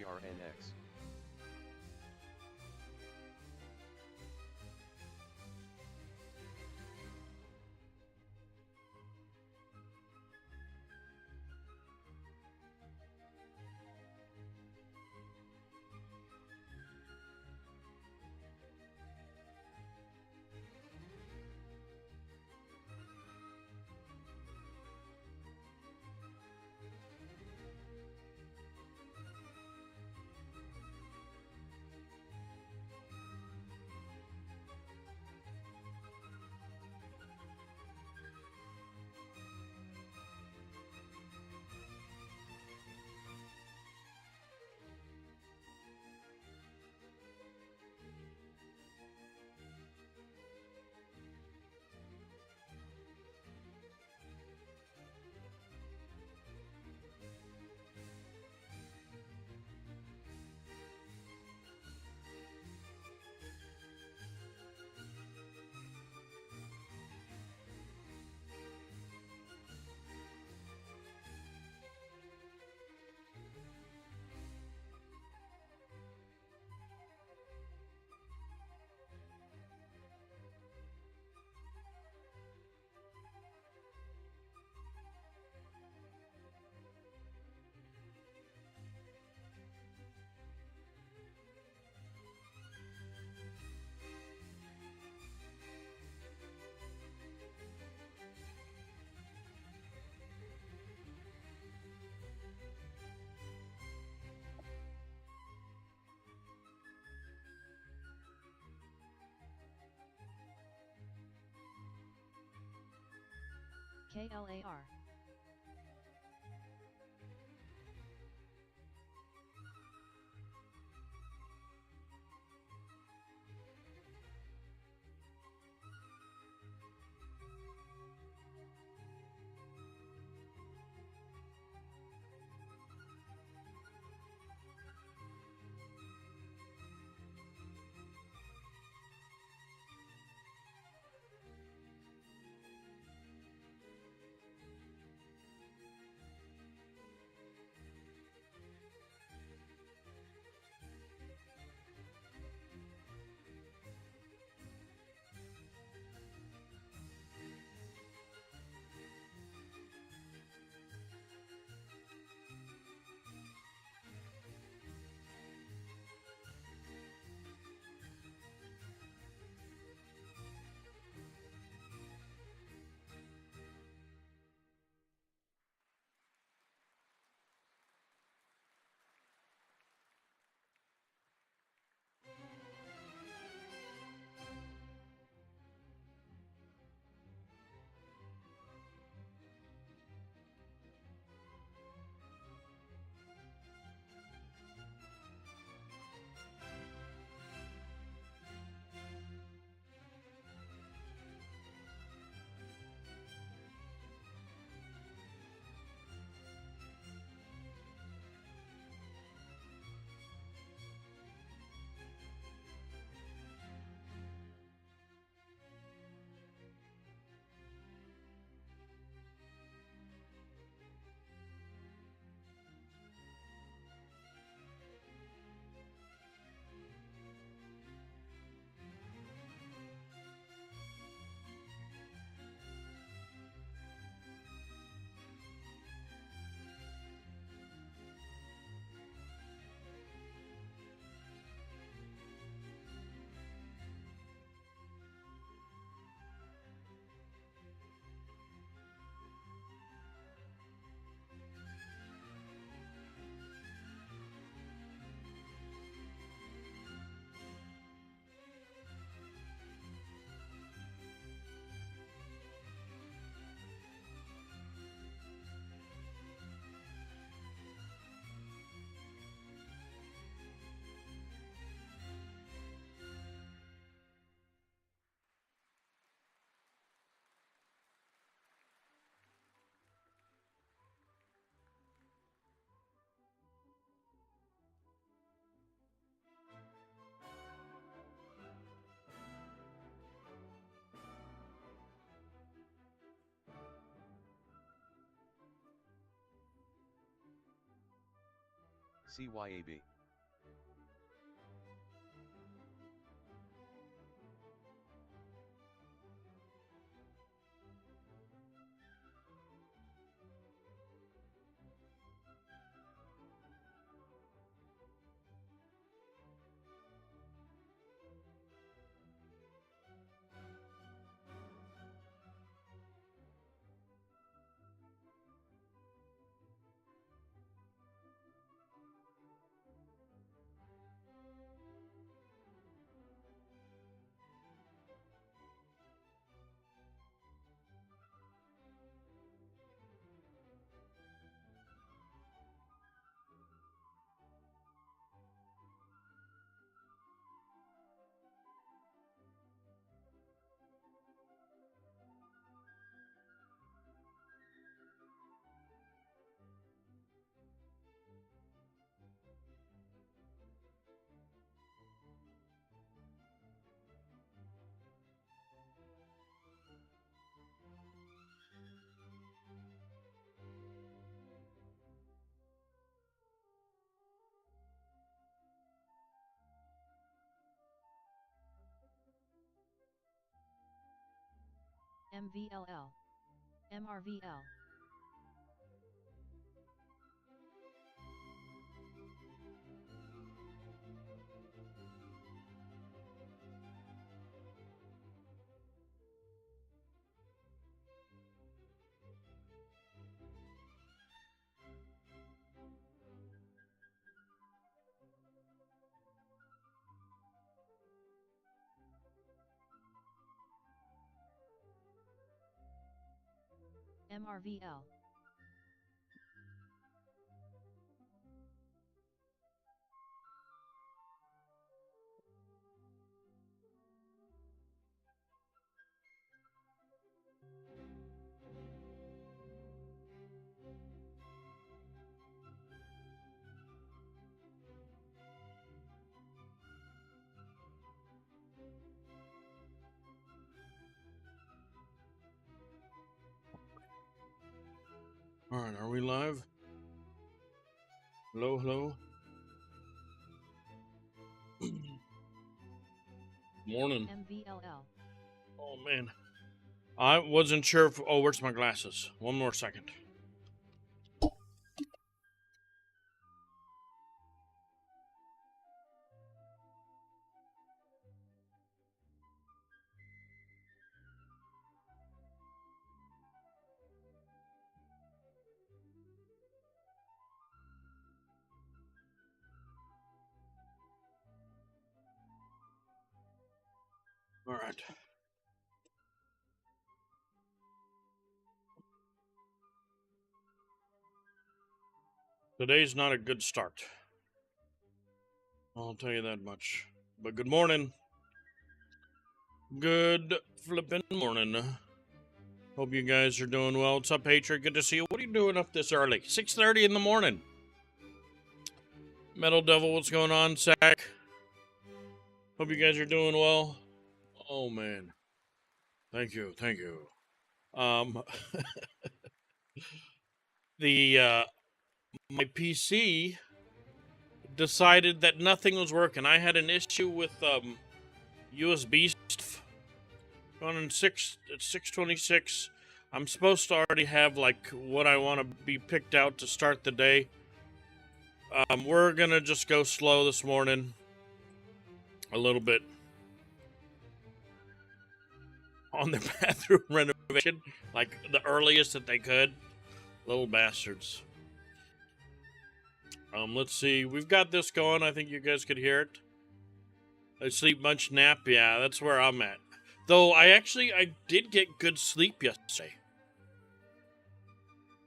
RNX. KLAR. CYAB. MVLL, MRVL. MRVL. All right, are we live? Hello, hello. Morning. MVLL. Oh man, I wasn't sure if. Oh, where's my glasses? One more second. All right. Today's not a good start. I'll tell you that much. But good morning. Good flippin' morning. Hope you guys are doing well. What's up, Patriot? Good to see you. What are you doing up this early? 6:30 in the morning. Metal Devil, what's going on? Zach. Hope you guys are doing well. Oh man. Thank you. The my PC decided that nothing was working. I had an issue with USB stuff going in 626. I'm supposed to already have like what I want to be picked out to start the day. We're gonna just go slow this morning a little bit on the bathroom renovation, like the earliest that they could. Little bastards. Let's see. We've got this going. I think you guys could hear it. I sleep much nap. Yeah, that's where I'm at. Though I did get good sleep yesterday.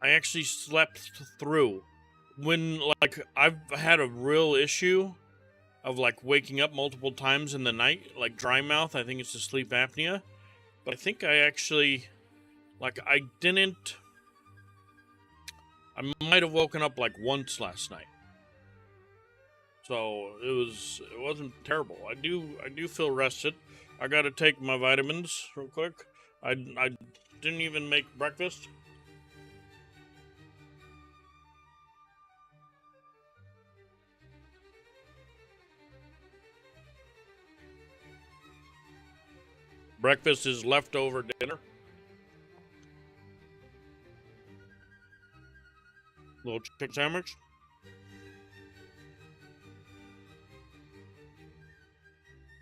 I actually slept through. When, like, I've had a real issue of, like, waking up multiple times in the night, like dry mouth. I think it's the sleep apnea. But I think I actually, like, I might have woken up, like, once last night. So, it wasn't terrible. I do feel rested. I gotta take my vitamins real quick. I didn't even make breakfast. Breakfast is leftover dinner. Little chicken sandwich.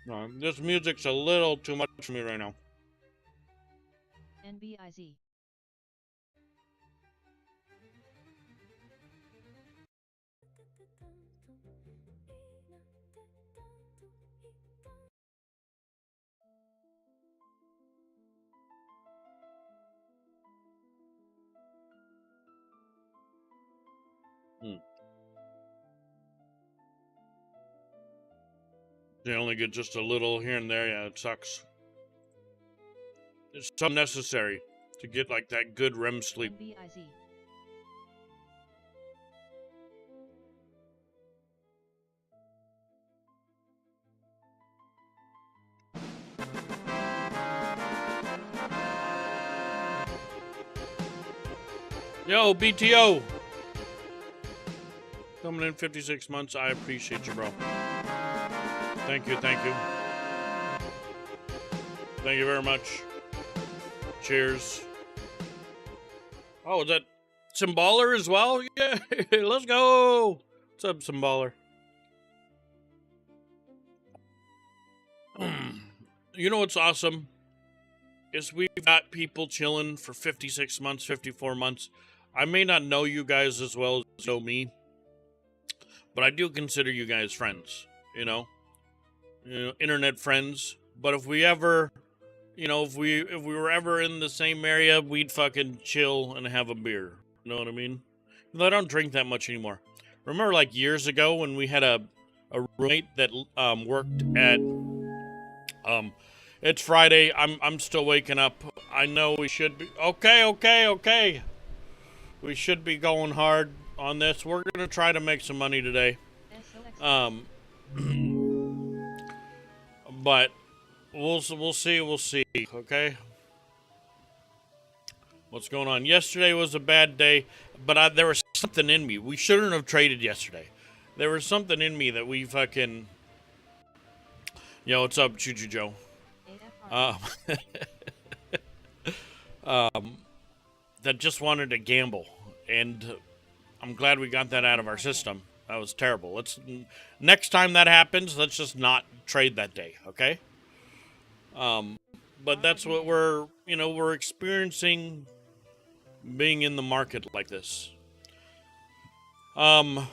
No, this music's a little too much for me right now. NBIZ. They only get just a little here and there. Yeah, it sucks. It's so necessary to get like that good REM sleep. NBIZ. Yo, BTO! Coming in 56 months. I appreciate you, bro. Thank you. Thank you very much. Cheers. Oh, is that Symballer as well? Yeah, let's go. What's up, Symballer? You know what's awesome? Is we've got people chilling for 56 months, 54 months. I may not know you guys as well as you know me, but I do consider you guys friends, you know, internet friends. But if we ever, if we were ever in the same area, we'd fucking chill and have a beer. You know what I mean? I don't drink that much anymore. Remember, like years ago, when we had a roommate that worked at It's Friday. I'm still waking up. I know we should be okay. We should be going hard on this. We're gonna try to make some money today. But we'll see. Okay. What's going on? Yesterday was a bad day, but there was something in me. We shouldn't have traded yesterday. There was something in me that we fucking. Yo, what's up, Choo Choo Joe? That just wanted to gamble, and I'm glad we got that out of our system. That was terrible. Next time that happens, let's just not trade that day, okay? But that's what we're experiencing being in the market like this. But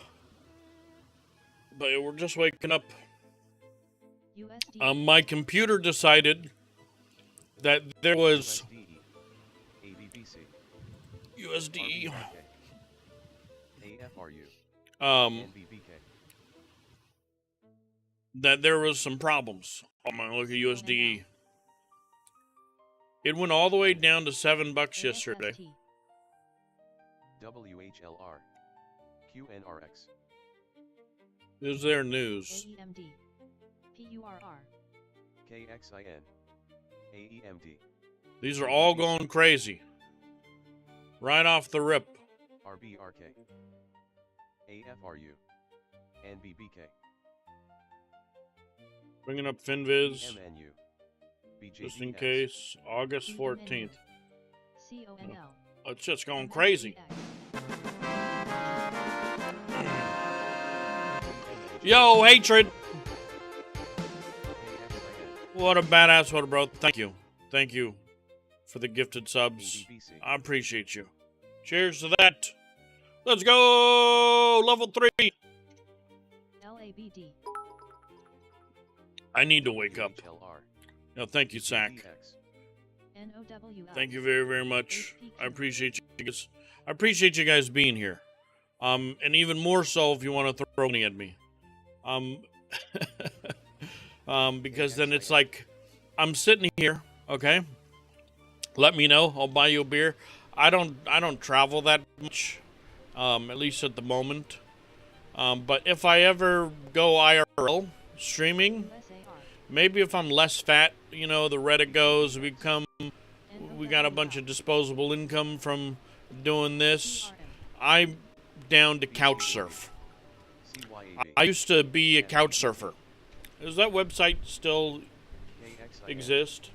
we're just waking up. My computer decided that there was USD. That there was some problems. I'm gonna look at USD. It went all the way down to $7 yesterday. WHLR QNRX. Is there news? AEMD PURR KXIN AEMD. These are all going crazy. Right off the rip. RBRK AFRU NBBK. Bringing up FinViz. MNU Just in case. August 14th. CONL. It's just going crazy. Yo, Hatred! What a badass, what a bro. Thank you. Thank you for the gifted subs. I appreciate you. Cheers to that. Let's go! Level 3! LABD. I need to wake up. No, thank you, Sack. NOWL. Thank you very, very much. I appreciate you guys. I appreciate you guys being here. And even more so if you want to throw money at me. Because then it's like, I'm sitting here, okay? Let me know. I'll buy you a beer. I don't travel that much, at least at the moment. But if I ever go IRL streaming, maybe if I'm less fat, the Reddit goes, we got a bunch of disposable income from doing this. I'm down to couch surf. I used to be a couch surfer. Does that website still exist?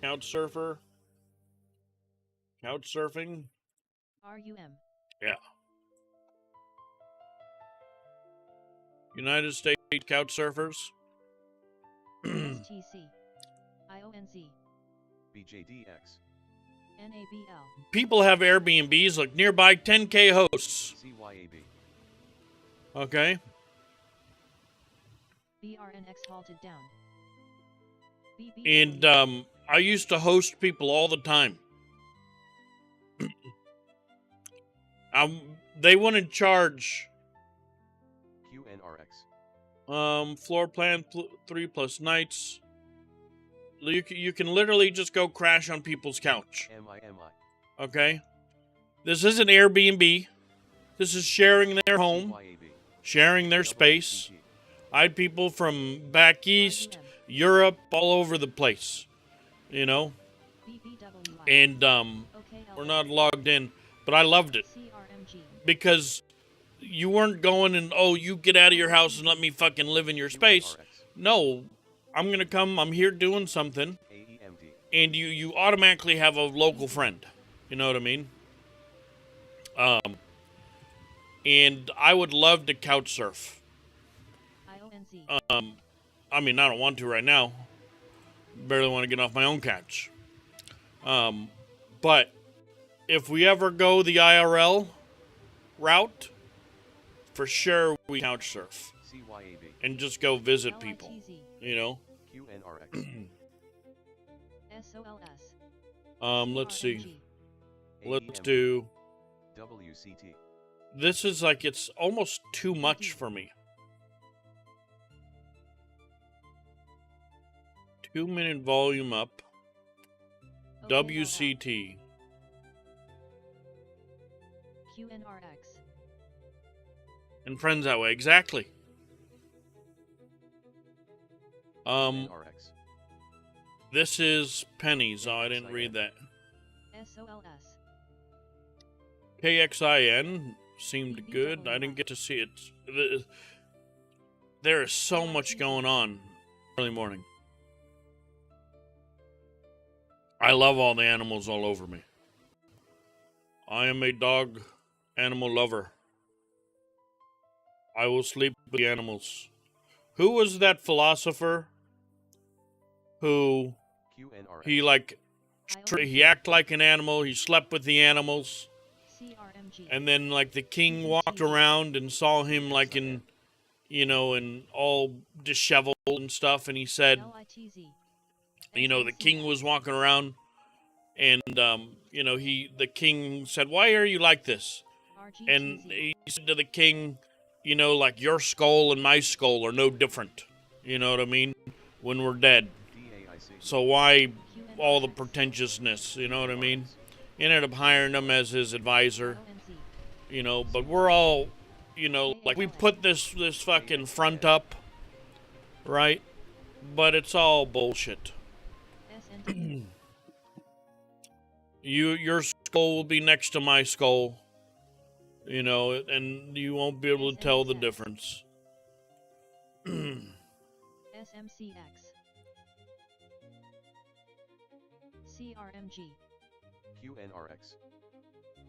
Couch surfer? Couch surfing? RUM. Yeah. United States couch surfers? STC. IONZ. BJDX. NABL. People have Airbnbs, like nearby 10K hosts. CYAB. Okay. BRNX halted down. And I used to host people all the time. They wouldn't charge QNRX. Floor plan 3 plus nights. You can literally just go crash on people's couch. MI. Okay? This isn't Airbnb. This is sharing their home, sharing their space. I had people from back east, Europe, all over the place. And we're not logged in, but I loved it. Because you weren't going and, you get out of your house and let me fucking live in your space. No, I'm going to come, I'm here doing something. and you automatically have a local friend. You know what I mean? And I would love to couch surf. IONZ. I mean, I don't want to right now. Barely want to get off my own couch. But if we ever go the IRL route, for sure we couch surf CYAB. and just go visit people. LITZ. You know. QNRX. SOLS. Let's see. RNG. Let's do. WCT. This is like it's almost too much for me. 2-minute volume up. WCT. QNRX. And friends that way. Exactly. QNRX. This is pennies. Oh, I didn't read that. SOLS. KXIN seemed good. I didn't get to see it. There is so much going on early morning. I love all the animals all over me. I am a dog animal lover. I will sleep with the animals. Who was that philosopher who QNRX. he acted like an animal, he slept with the animals, CRMG. and then like the king walked around and saw him like in, you know, in all disheveled and stuff, and he said, LITZ. you know, the king was walking around, and you know, the king said, "Why are you like this?" And RGTZ. he said to the king, you know, like your skull and my skull are no different. You know what I mean? When we're dead. DAIC. So why all the QNRX. pretentiousness? You know what I mean? He ended up hiring him as his advisor. ONZ. You know, but we're all, you know, like we put this fucking front up, right? But it's all bullshit. SND. Your skull will be next to my skull. You know, and you won't be able to tell the difference. SMCX. CRMG. QNRX.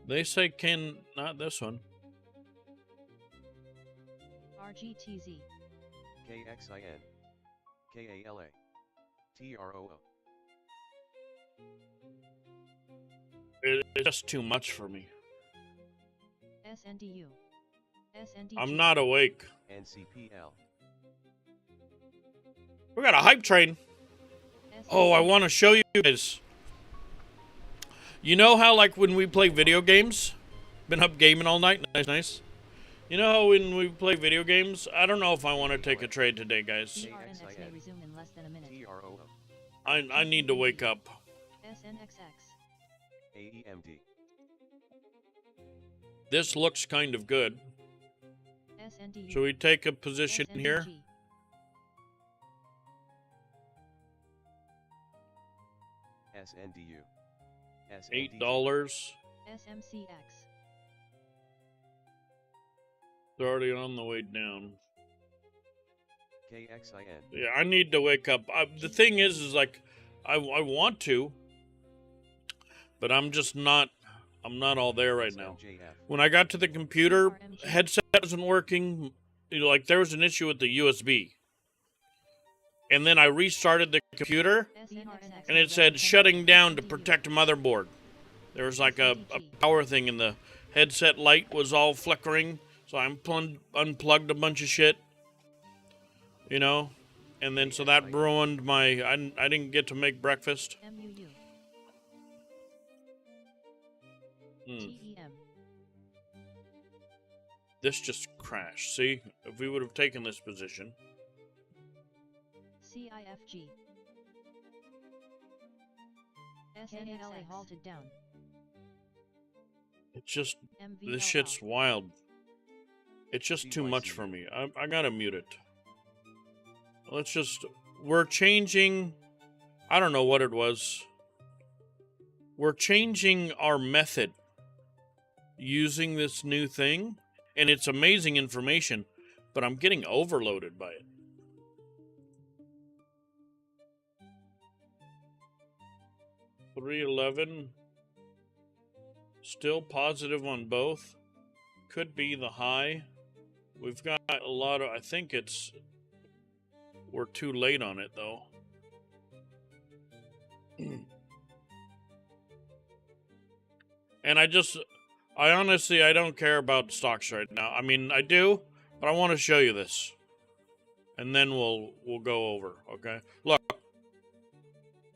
They say Ken, not this one. RGTZ. KXIN. KALA. TROO. It's just too much for me. SNDU. SNDG. I'm not awake. NCPL. We got a hype train. Oh, I want to show you guys. You know how, like, when we play video games? Been up gaming all night? Nice. You know how when we play video games? I don't know if I want to take a trade today, guys. TRNX may resume in less than a minute. TROO. I need to wake up. SNXX. AEMD. This looks kind of good. SNDU. Should we take a position here? SNDG. SNDU. $8. SMCX. They're already on the way down. KXIN. Yeah, I need to wake up. The thing is like, I want to, but I'm just not. I'm not all there right now. SMJF. When I got to the computer, headset wasn't working. You know, like there was an issue with the USB, and then I restarted the computer, SNRNX. and it said shutting down to protect motherboard. There was like a power thing, and the headset light was all flickering. So I unplugged a bunch of shit, you know, and then so that ruined my. I didn't get to make breakfast. MUU. TEM. This just crashed. See, if we would have taken this position. CIFG. SNALA halted down. It's just MVLL. this shit's wild. It's just too much for me. I gotta mute it. Let's just. We're changing. I don't know what it was. We're changing our method using this new thing, and it's amazing information, but I'm getting overloaded by it. 311. Still positive on both. Could be the high. We've got a lot of, I think we're too late on it though. And I honestly, I don't care about stocks right now. I mean, I do, but I want to show you this. And then we'll go over, okay? Look.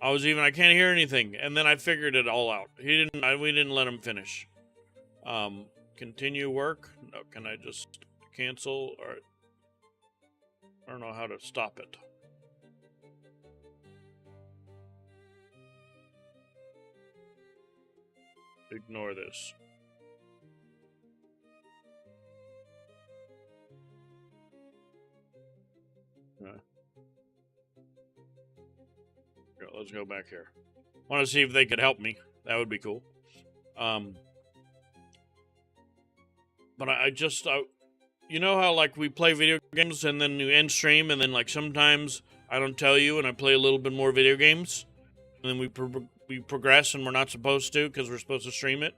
I can't hear anything, and then I figured it all out. We didn't let him finish. Continue work? No, can I just cancel? Or I don't know how to stop it. Ignore this. Let's go back here. Want to see if they could help me. That would be cool. But you know how like we play video games and then you end stream and then like sometimes I don't tell you and I play a little bit more video games and then we progress and we're not supposed to because we're supposed to stream it.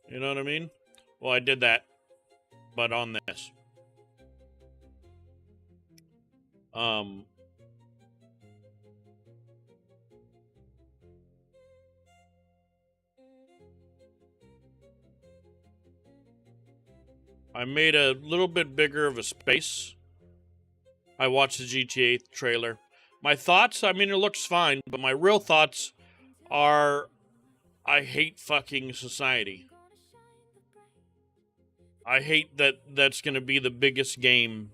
You know what I mean? Well, I did that, but on this. I made a little bit bigger of a space. I watched the GTA trailer. My thoughts, I mean, it looks fine, but my real thoughts are I hate fucking society. I hate that that's going to be the biggest game.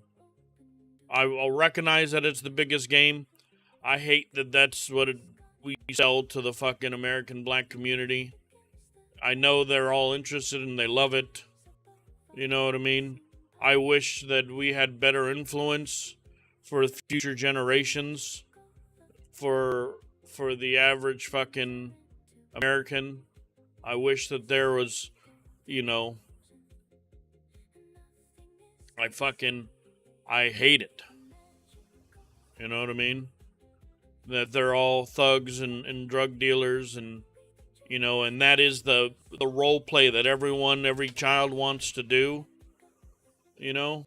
I'll recognize that it's the biggest game. I hate that that's what we sell to the fucking American black community. I know they're all interested and they love it. You know what I mean? I wish that we had better influence for future generations, for the average fucking American. I wish that there was, you know, I hate it. You know what I mean? That they're all thugs and drug dealers and, you know, and that is the role play that every child wants to do. You know?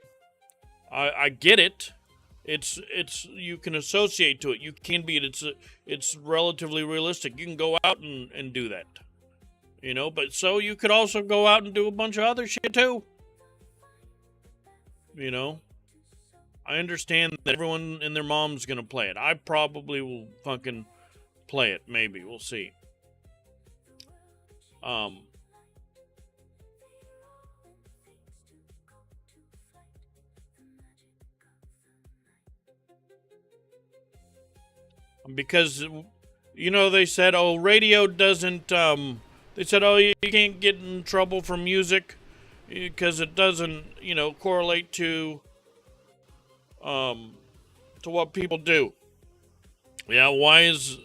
I get it. It's you can associate to it. You can be it. It's relatively realistic. You can go out and do that. You know, but so you could also go out and do a bunch of other shit too. You know? I understand that everyone and their mom's gonna play it. I probably will fucking play it, maybe. We'll see. Because, you know, they said, oh, radio doesn't, they said, oh, you can't get in trouble for music because it doesn't, you know, correlate to what people do. Yeah, why is,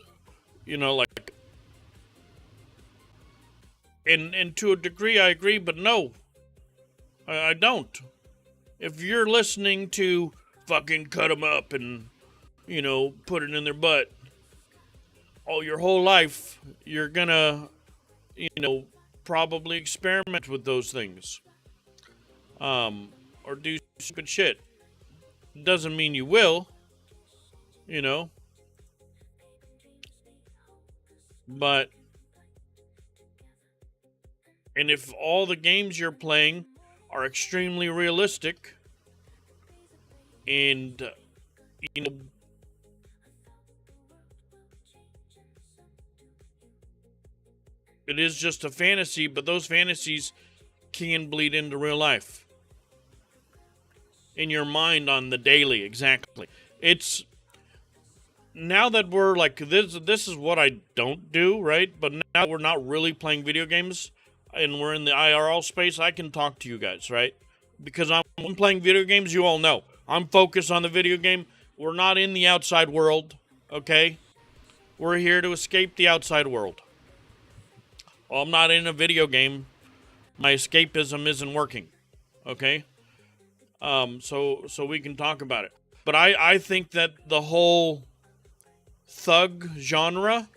you know, like, and to a degree I agree, but no, I don't. If you're listening to fucking cut 'em up and, you know, put it in their butt, your whole life, you're gonna, you know, probably experiment with those things. Or do stupid shit. Doesn't mean you will, you know. But, and if all the games you're playing are extremely realistic, and, you know, it is just a fantasy, but those fantasies can bleed into real life. In your mind on the daily, exactly. It's, now that we're like, this is what I don't do, right? But now we're not really playing video games, and we're in the IRL space, I can talk to you guys, right? Because I'm playing video games, you all know. I'm focused on the video game. We're not in the outside world, okay? We're here to escape the outside world. Well, I'm not in a video game. My escapism isn't working, okay? So we can talk about it. But I think that the whole thug genre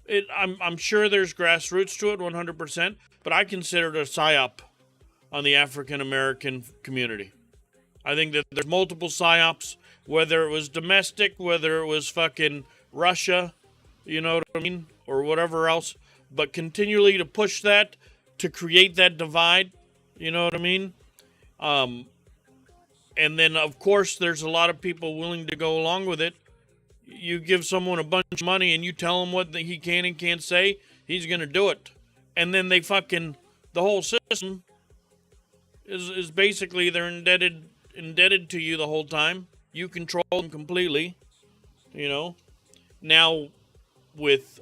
I'm sure there's grassroots to it, 100%, but I consider it a psyop on the African American community. I think that there's multiple psyops, whether it was domestic, whether it was fucking Russia, you know what I mean, or whatever else, but continually to push that, to create that divide, you know what I mean? And then, of course, there's a lot of people willing to go along with it. You give someone a bunch of money and you tell him what he can and can't say, he's going to do it. And then the whole system is basically they're indebted to you the whole time. You control them completely, you know. Now, with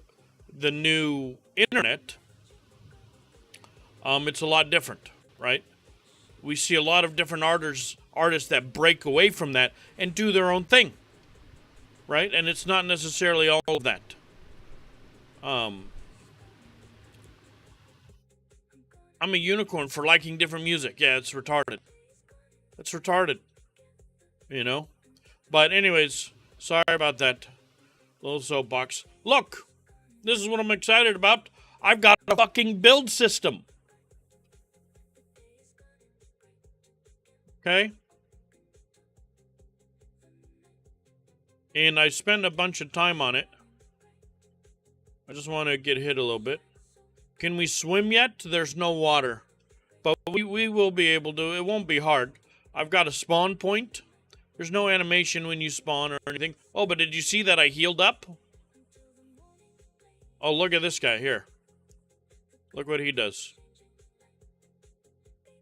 the new internet, it's a lot different, right? We see a lot of different artists that break away from that and do their own thing, right? And it's not necessarily all of that. I'm a unicorn for liking different music. Yeah, it's retarded. It's retarded, you know? But anyways, sorry about that little soapbox. Look, this is what I'm excited about. I've got a fucking build system. Okay? And I spent a bunch of time on it. I just want to get hit a little bit. Can we swim yet? There's no water. But we will be able to. It won't be hard. I've got a spawn point. There's no animation when you spawn or anything. Oh, but did you see that I healed up? Oh, look at this guy here. Look what he does.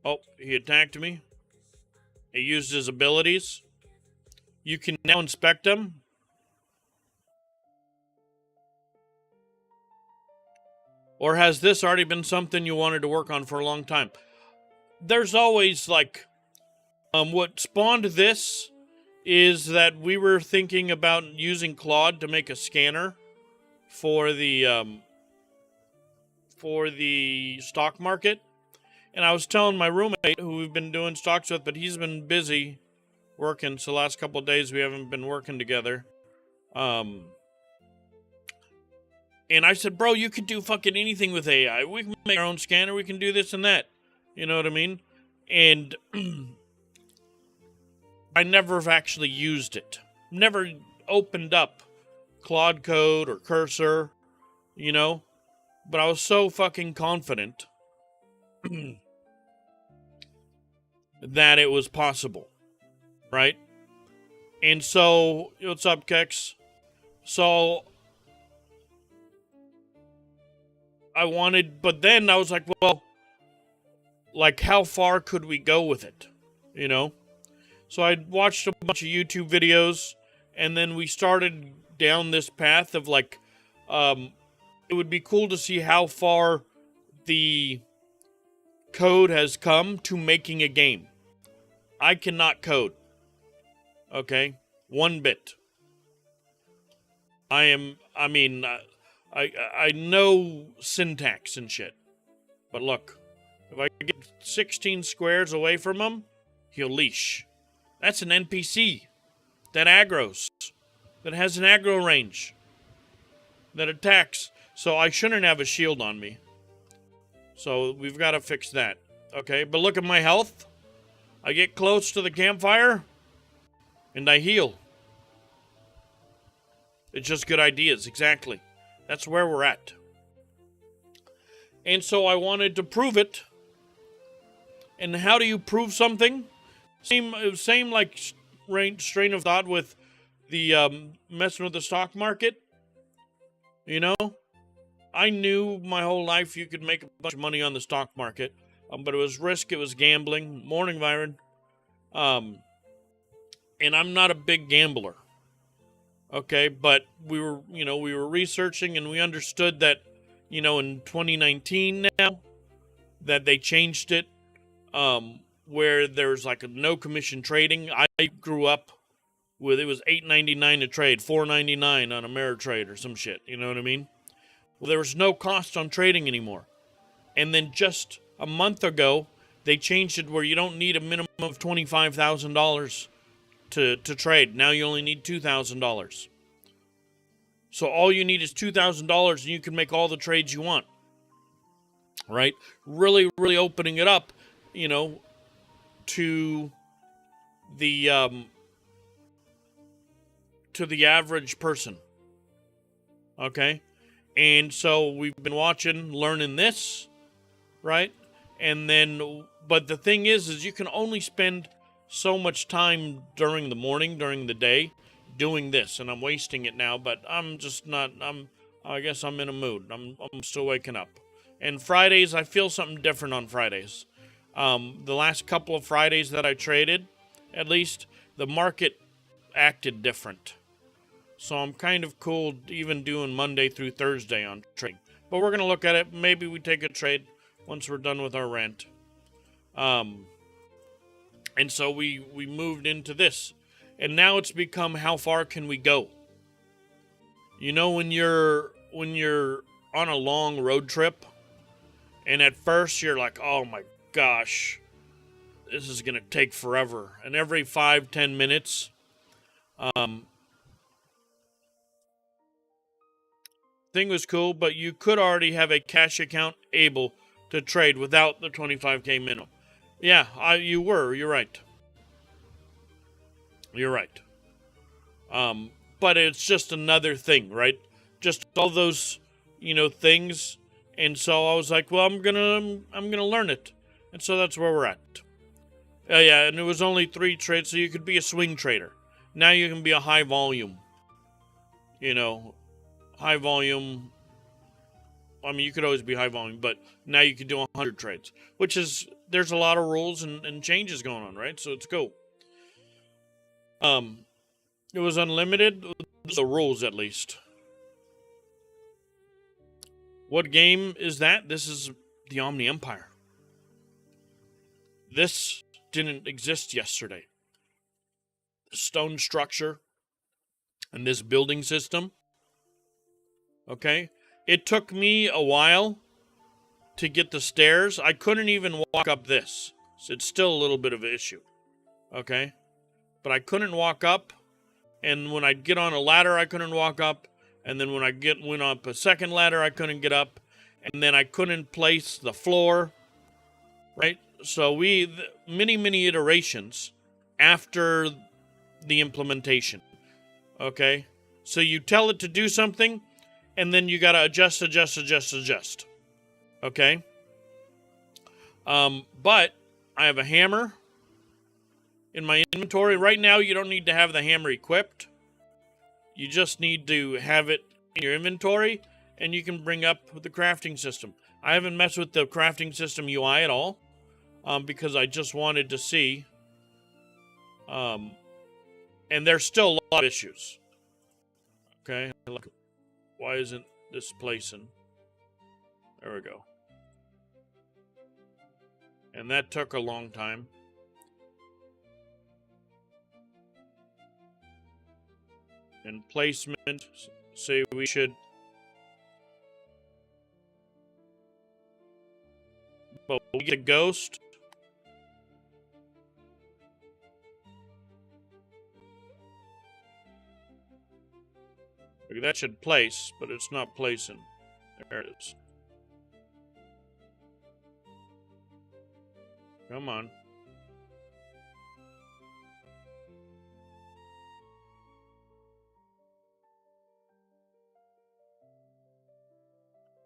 Oh, he attacked me. He used his abilities. You can now inspect him. Or has this already been something you wanted to work on for a long time? There's always, like, what spawned this is that we were thinking about using Claude to make a scanner for the stock market. And I was telling my roommate, who we've been doing stocks with, but he's been busy working, so the last couple of days we haven't been working together. And I said, bro, you could do fucking anything with AI. We can make our own scanner. We can do this and that. You know what I mean? And I never have actually used it. Never opened up Claude Code or Cursor, you know? But I was so fucking confident that it was possible, right? And so, what's up, Kex? So, but then I was like, well, like, how far could we go with it, you know? So I watched a bunch of YouTube videos, and then we started down this path of, like, it would be cool to see how far the code has come to making a game. I cannot code. Okay? One bit. I know syntax and shit. But look, if I get 16 squares away from him, he'll leash. That's an NPC that aggroes. That has an aggro range. That attacks. So I shouldn't have a shield on me. So we've got to fix that. Okay, but look at my health. I get close to the campfire, and I heal. It's just good ideas, exactly. That's where we're at. And so I wanted to prove it. And how do you prove something? Same like strain of thought with the messing with the stock market. You know? I knew my whole life you could make a bunch of money on the stock market. But it was risk, it was gambling. Morning, Byron. And I'm not a big gambler. Okay, but we were researching and we understood that, in 2019 now, that they changed it, where there's like a no commission trading. I grew up with, it was $8.99 a trade, $4.99 on Ameritrade or some shit, you know what I mean? Well, there was no cost on trading anymore. And then just a month ago, they changed it where you don't need a minimum of $25,000 to trade. Now you only need $2,000. So all you need is $2,000 and you can make all the trades you want, right? Really, really opening it up, to the average person. Okay? And so we've been watching, learning this, right? And then, but the thing is you can only spend so much time during the morning, during the day, doing this, and I'm wasting it now, but I'm just not, I guess I'm in a mood. I'm still waking up. And Fridays, I feel something different on Fridays. The last couple of Fridays that I traded, at least, the market acted different. So I'm kind of cool even doing Monday through Thursday on trading. But we're going to look at it. Maybe we take a trade once we're done with our rant. And so we moved into this. And now it's become, how far can we go? When you're on a long road trip, and at first you're like, oh my gosh, this is going to take forever. And every 5-10 minutes, thing was cool, but you could already have a cash account able to trade without the 25K minimum. Yeah, you're right. You're right. But it's just another thing, right? Just all those, things. And so I was like, well, I'm gonna learn it. And so that's where we're at. Yeah, and it was only 3 trades, so you could be a swing trader. Now you can be a high volume. High volume. I mean, you could always be high volume, but now you can do 100 trades, which is, there's a lot of rules and changes going on, right? So it's cool. It was unlimited, the rules at least. What game is that? This is the Omni Empire. This didn't exist yesterday. The stone structure and this building system. Okay? It took me a while to get the stairs. I couldn't even walk up this. So it's still a little bit of an issue. Okay? But I couldn't walk up. And when I'd get on a ladder, I couldn't walk up. And then when I went up a second ladder, I couldn't get up. And then I couldn't place the floor. Right? So many iterations after the implementation. Okay? So you tell it to do something, and then you gotta adjust. Okay? But I have a hammer in my inventory. Right now, you don't need to have the hammer equipped. You just need to have it in your inventory, and you can bring up the crafting system. I haven't messed with the crafting system UI at all, because I just wanted to see. And there's still a lot of issues. Okay, look, why isn't this placing? There we go. And that took a long time. And placement, say we should. But we get a ghost. That should place, but it's not placing. There it is. Come on.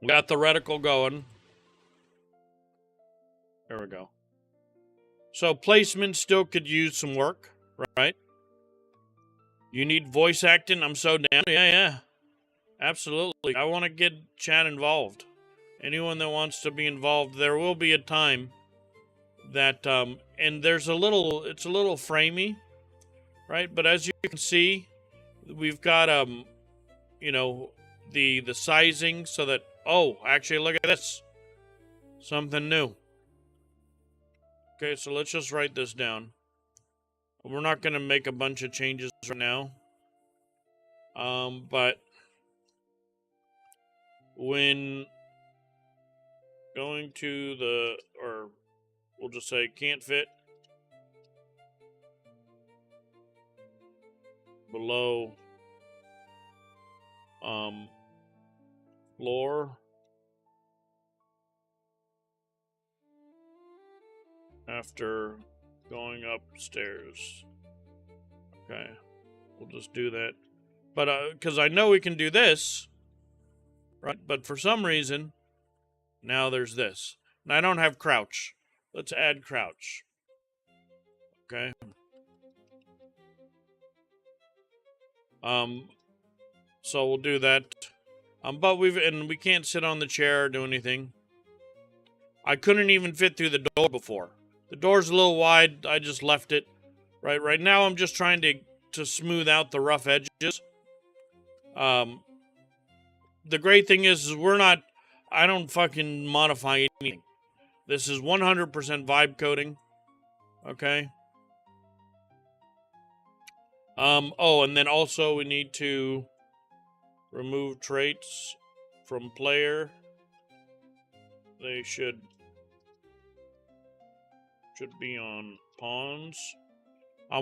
We got the reticle going. There we go. So placement still could use some work, right? You need voice acting? I'm so down. Yeah. Absolutely. I want to get chat involved. Anyone that wants to be involved, there will be a time that, and it's a little framey, right? But as you can see, we've got, the sizing so that, oh, actually, look at this. Something new. Okay, so let's just write this down. We're not going to make a bunch of changes right now. But when going to or we'll just say can't fit below floor after going upstairs. Okay, we'll just do that. But because I know we can do this, right? But for some reason, now there's this. And I don't have crouch. Let's add crouch. Okay. So we'll do that. But we can't sit on the chair or do anything. I couldn't even fit through the door before. The door's a little wide. I just left it. Right now I'm just trying to smooth out the rough edges. The great thing is I don't fucking modify anything. This is 100% vibe coding. Okay. Oh, and then also we need to remove traits from player. They should be on pawns.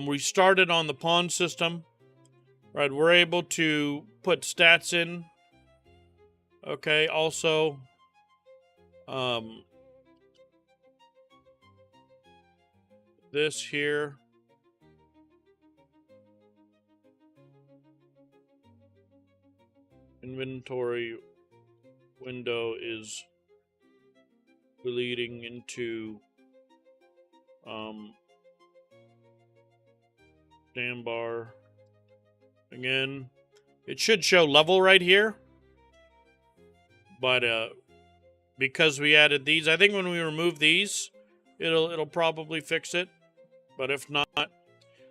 We started on the pawn system. Right, we're able to put stats in. Okay, also this here. Inventory window is bleeding into bar. Again, it should show level right here. But because we added these, I think when we remove these, it'll probably fix it. But if not,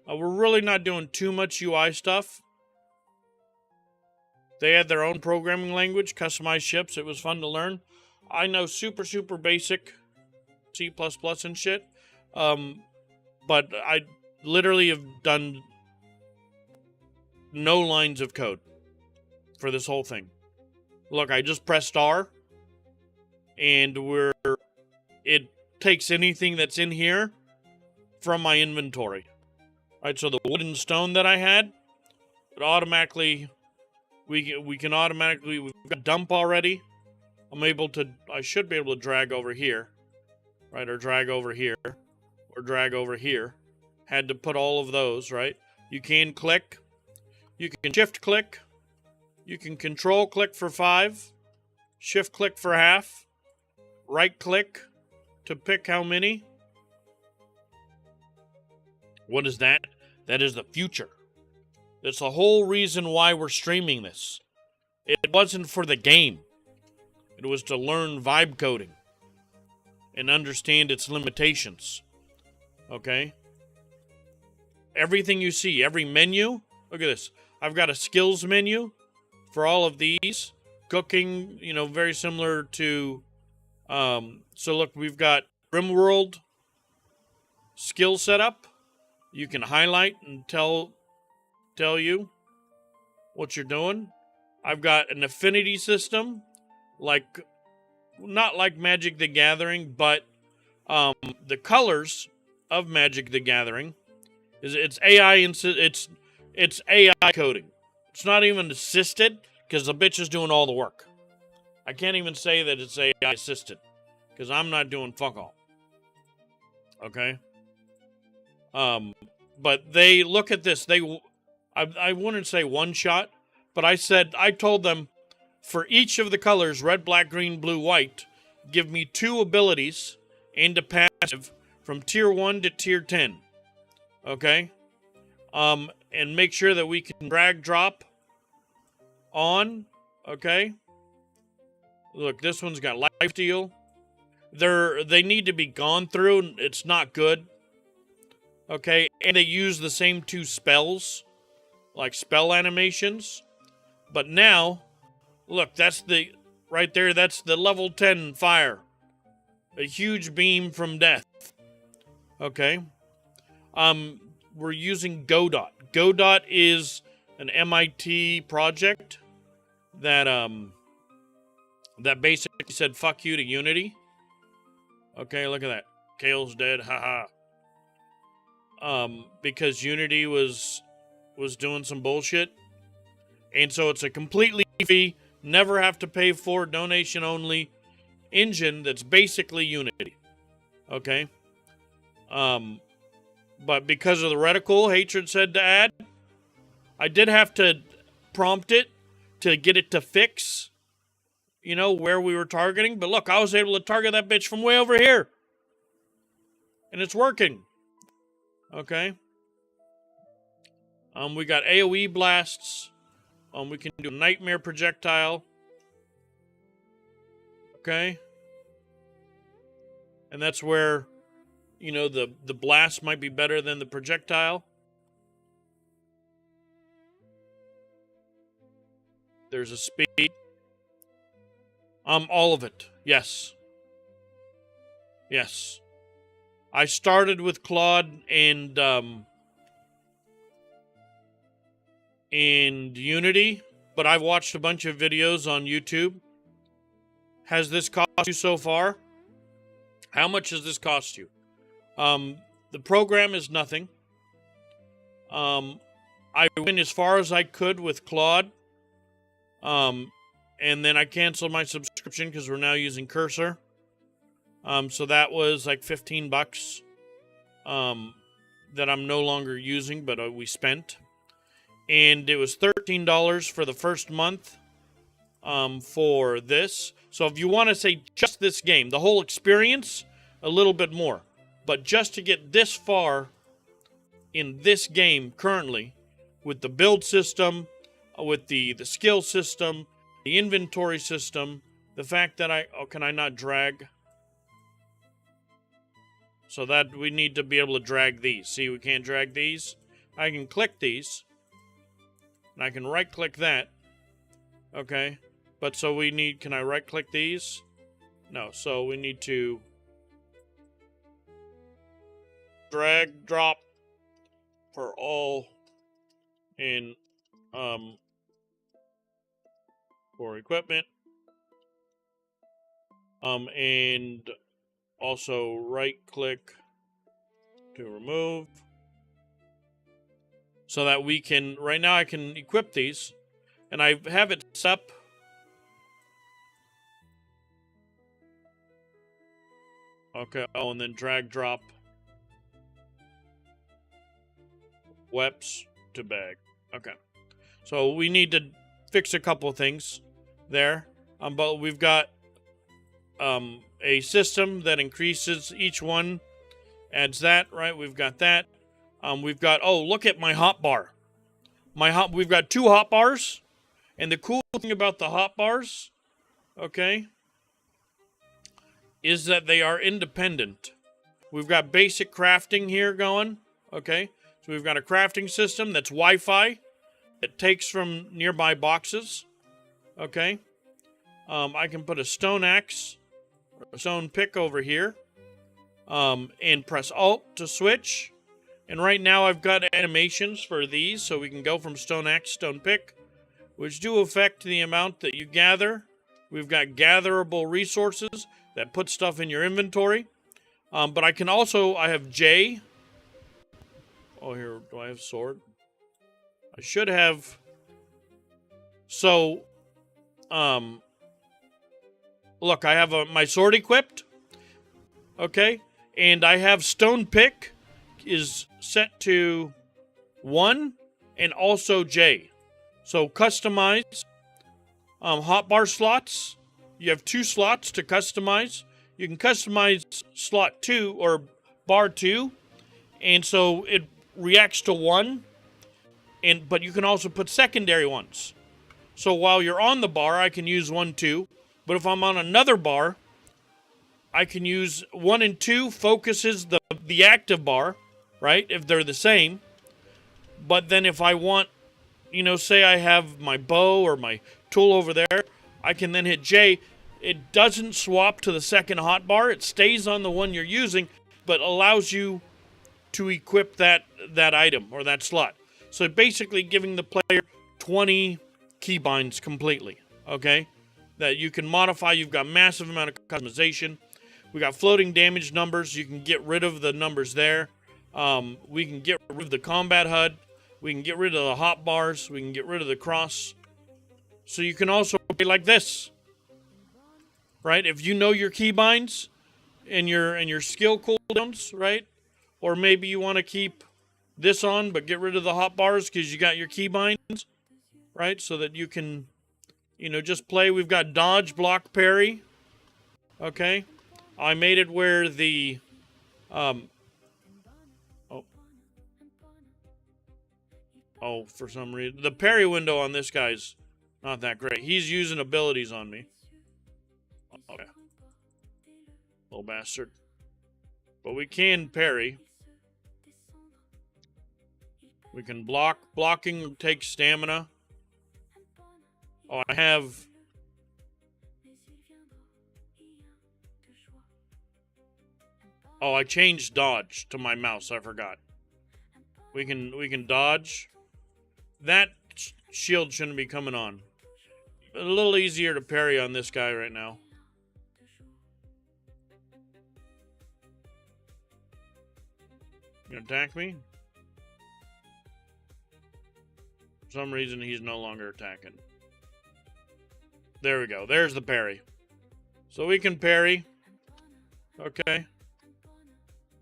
we're really not doing too much UI stuff. They had their own programming language, customized ships. It was fun to learn. I know super basic C++ and shit. But I literally have done no lines of code for this whole thing. Look, I just pressed R, and it takes anything that's in here from my inventory. Right, so the wood and stone that I had, it automatically, we can automatically, we've got dump already. I should be able to drag over here, right, or drag over here, or drag over here. Had to put all of those, right? You can click, you can shift click, you can control click for 5, shift click for half, right click to pick how many. What is that? That is the future. That's the whole reason why we're streaming this. It wasn't for the game. It was to learn vibe coding and understand its limitations. Okay? Everything you see, every menu, look at this. I've got a skills menu for all of these. Cooking, very similar to, so look, we've got RimWorld skill setup. You can highlight and tell you what you're doing. I've got an affinity system, not like Magic the Gathering, but the colors of Magic the Gathering it's AI it's AI coding. It's not even assisted because the bitch is doing all the work. I can't even say that it's AI assisted because I'm not doing fuck all. Okay. But they look at this. I wouldn't say one shot, but I told them for each of the colors, red, black, green, blue, white, give me 2 abilities and a passive from tier 1 to tier 10. Okay? And make sure that we can drag drop on. Okay? Look, this one's got life steal. They need to be gone through. It's not good. Okay? And they use the same 2 spells, like spell animations. But now, look, right there, that's the level 10 fire. A huge beam from death. Okay? We're using Godot. Godot is an MIT project that basically said fuck you to Unity. Okay, look at that. Kale's dead, haha. Because Unity was doing some bullshit. And so it's a completely fee, never have to pay for, donation only engine that's basically Unity. Okay? But because of the reticle Hatred said to add, I did have to prompt it to get it to fix, you know, where we were targeting. But look, I was able to target that bitch from way over here. And it's working. Okay? We got AoE blasts. We can do nightmare projectile. Okay? And that's where, you know, the blast might be better than the projectile. There's a speed. All of it. Yes. Yes. I started with Claude and Unity, but I've watched a bunch of videos on YouTube. Has this cost you so far? How much does this cost you? The program is nothing. I went as far as I could with Claude. And then I canceled my subscription because we're now using Cursor. So that was like $15 that I'm no longer using, but we spent. And it was $13 for the first month for this. So if you want to say just this game, the whole experience, a little bit more. But just to get this far in this game currently, with the build system, with the skill system, the inventory system, the fact that can I not drag? So that we need to be able to drag these. See, we can't drag these. I can click these. And I can right click that. Okay. But so we need, can I right click these? No, so we need to drag, drop for all in, for equipment. And also right click to remove. So that we can, right now I can equip these. And I have it set up. Okay, oh, and then drag drop weps to bag. Okay. So we need to fix a couple things there. But we've got a system that increases each one, adds that, right? We've got that. We've got, oh, look at my hotbar. We've got 2 hotbars. And the cool thing about the hotbars, okay, is that they are independent. We've got basic crafting here going, okay? So we've got a crafting system that's Wi-Fi. It takes from nearby boxes, okay? I can put a stone axe, or a stone pick over here, and press Alt to switch. And right now I've got animations for these, so we can go from stone axe, stone pick, which do affect the amount that you gather. We've got gatherable resources that put stuff in your inventory. But I can also, I have J. Oh, here, do I have sword? I should have. So, look, I have my sword equipped. Okay. And I have stone pick is set to 1 and also J. So customize hotbar slots. You have 2 slots to customize. You can customize slot 2 or bar 2. And so it reacts to 1. But you can also put secondary ones. So while you're on the bar, I can use 1, 2. But if I'm on another bar, I can use 1 and 2 focuses the active bar, right? If they're the same. But then if I want, you know, say I have my bow or my tool over there, I can then hit J. It doesn't swap to the second hotbar. It stays on the one you're using, but allows you to equip that item or that slot. So basically giving the player 20 keybinds completely, okay? That you can modify. You've got massive amount of customization. We got floating damage numbers. You can get rid of the numbers there. We can get rid of the combat HUD. We can get rid of the hotbars. We can get rid of the cross So you can also play like this, right? If you know your keybinds and your skill cooldowns, right? Or maybe you want to keep this on but get rid of the hotbars because you got your keybinds, right? So that you can, just play. We've got dodge, block, parry. Okay, I made it where the for some reason the parry window on this guy's not that great. He's using abilities on me. Okay, little bastard. But we can parry. We can block. Blocking takes stamina. Oh, I have. Oh, I changed dodge to my mouse. I forgot. We can dodge. That shield shouldn't be coming on. A little easier to parry on this guy right now. You gonna attack me? For some reason, he's no longer attacking. There we go. There's the parry. So we can parry. Okay.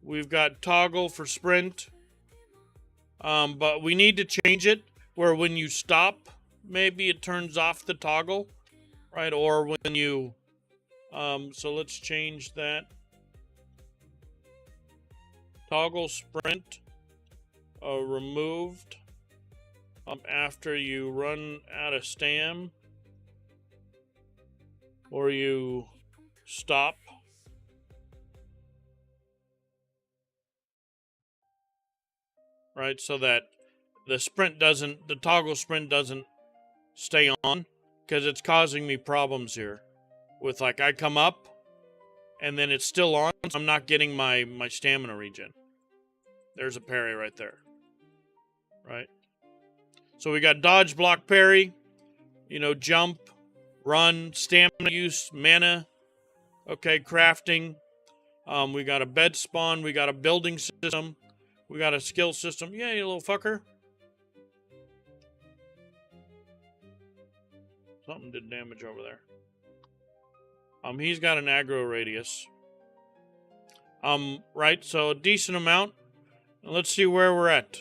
We've got toggle for sprint. But we need to change it where when you stop, maybe it turns off the toggle, right? Or when you, so let's change that. Toggle sprint, removed, after you run out of stam, or you stop. Right, so that the toggle sprint doesn't stay on, because it's causing me problems here. With like, I come up, and then it's still on, so I'm not getting my stamina regen. There's a parry right there. Right? So we got dodge, block, parry, jump, run, stamina use, mana, okay, crafting. We got a bed spawn, we got a building system. We got a skill system. Yeah, you little fucker. Something did damage over there. He's got an aggro radius. Right, so a decent amount. Let's see where we're at.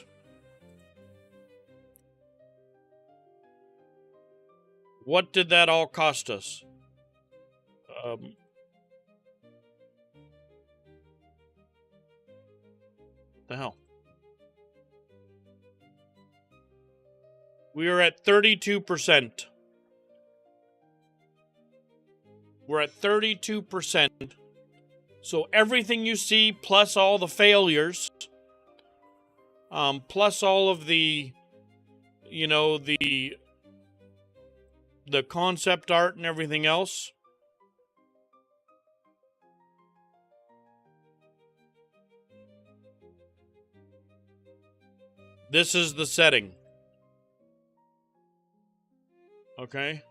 What did that all cost us? The hell? We are at 32%. We're at 32%. So everything you see, plus all the failures, plus all of the, the concept art and everything else. This is the setting. Okay.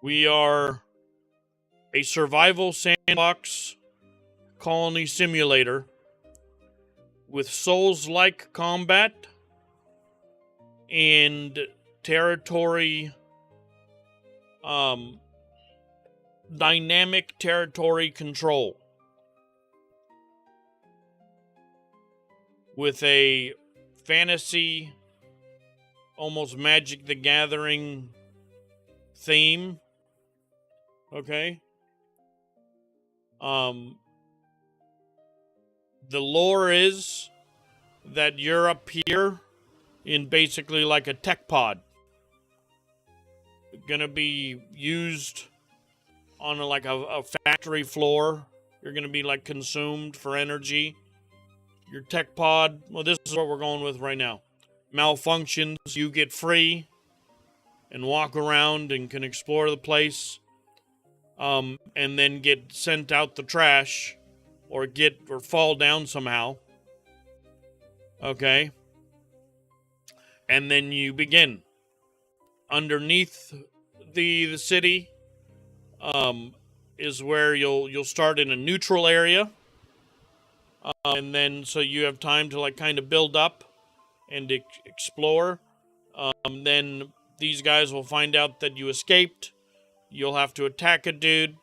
We are a survival sandbox colony simulator with Souls-like combat and territory, dynamic territory control. With a fantasy, almost Magic the Gathering theme. Okay. The lore is that you're up here in basically like a tech pod. Gonna be used on a factory floor. You're gonna be like consumed for energy. Your tech pod, well, this is what we're going with right now. Malfunctions, you get free and walk around and can explore the place, and then get sent out the trash or fall down somehow. Okay. And then you begin. Underneath the city is where you'll start in a neutral area. And then so you have time to kind of build up and explore. Then these guys will find out that you escaped. You'll have to attack a dude,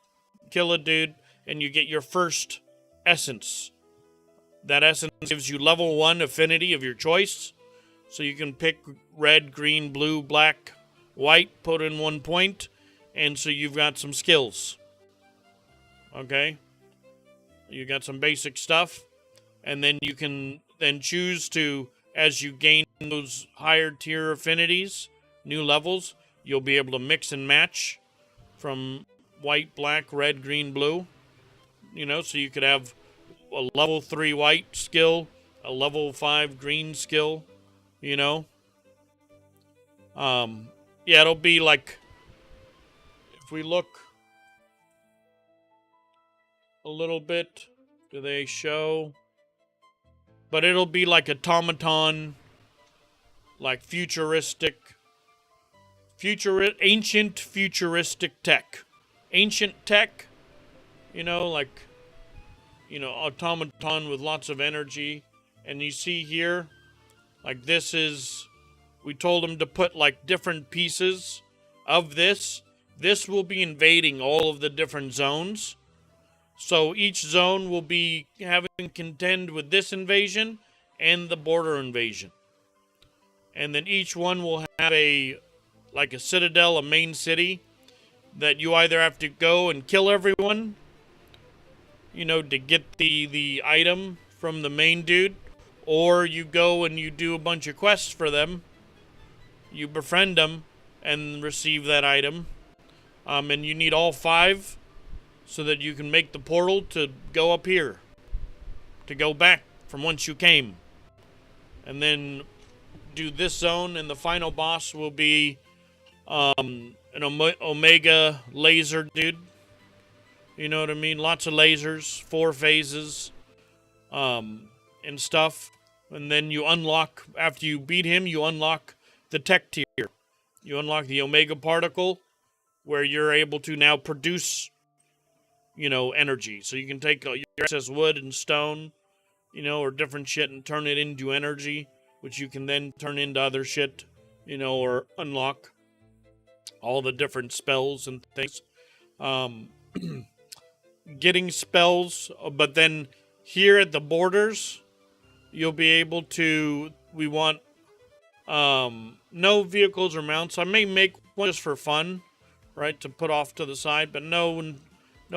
kill a dude, and you get your first essence. That essence gives you level 1 affinity of your choice. So you can pick red, green, blue, black, white, put in 1 point, and so you've got some skills. Okay? You got some basic stuff, and then you can then choose to, as you gain those higher tier affinities, new levels, you'll be able to mix and match from white, black, red, green, blue. You know, so you could have a level 3 white skill, a level 5 green skill, you know. Yeah, it'll be like, if we look a little bit, do they show? But it'll be like automaton, like ancient futuristic tech. Ancient tech, you know, like, you know, automaton with lots of energy. And you see here, like this is, we told them to put like different pieces of this. This will be invading all of the different zones. So each zone will be having to contend with this invasion and the border invasion. And then each one will have a citadel, a main city, that you either have to go and kill everyone, you know, to get the item from the main dude, or you go and you do a bunch of quests for them, you befriend them, and receive that item. And you need all 5 so that you can make the portal to go up here, to go back from whence you came. And then do this zone, and the final boss will be an Omega laser dude. You know what I mean? Lots of lasers, 4 phases, and stuff. And then you unlock, after you beat him, you unlock the tech tier. You unlock the Omega particle, where you're able to now produce, you know, energy. So you can take your excess wood and stone, you know, or different shit and turn it into energy, which you can then turn into other shit, you know, or unlock all the different spells and things. Getting spells, but then here at the borders, you'll be able to, we want no vehicles or mounts. I may make one just for fun, right, to put off to the side, but no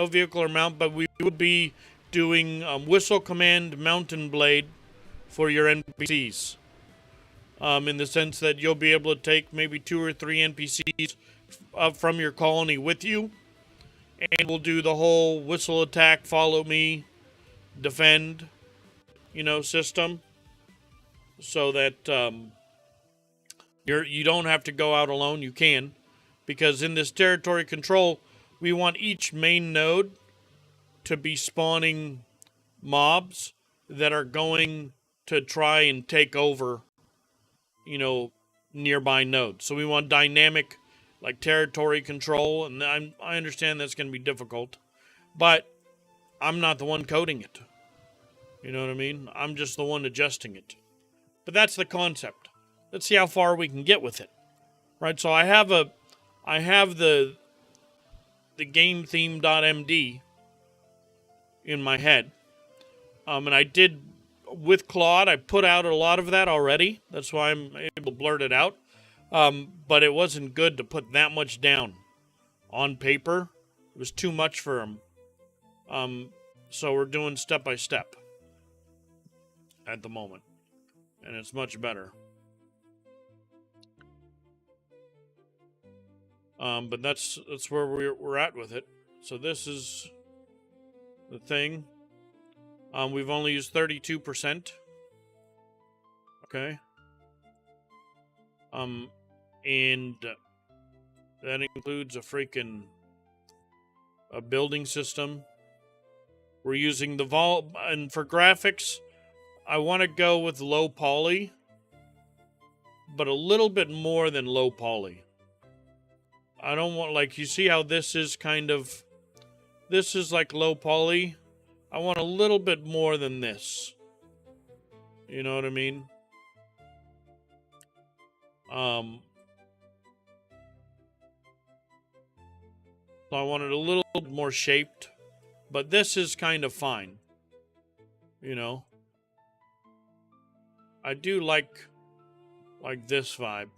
vehicle or mount. But we would be doing whistle command mountain blade for your NPCs, in the sense that you'll be able to take maybe 2 or 3 NPCs from your colony with you, and we'll do the whole whistle attack, follow me, defend, you know, system, so that you don't have to go out alone. You can, because in this territory control, we want each main node to be spawning mobs that are going to try and take over, you know, nearby nodes. So we want dynamic, like, territory control, and I understand that's going to be difficult, but I'm not the one coding it. You know what I mean? I'm just the one adjusting it. But that's the concept. Let's see how far we can get with it. Right, so I have the GameTheme.md in my head. And I did, with Claude, I put out a lot of that already. That's why I'm able to blurt it out. But it wasn't good to put that much down on paper. It was too much for him. So we're doing step by step at the moment. And it's much better. But that's where we're at with it. So this is the thing. We've only used 32%. Okay. And that includes a building system. We're using the and for graphics, I want to go with low poly, but a little bit more than low poly. I don't want, like, you see how this is this is like low poly. I want a little bit more than this. You know what I mean? So I want it a little more shaped. But this is kind of fine. You know? I do like this vibe.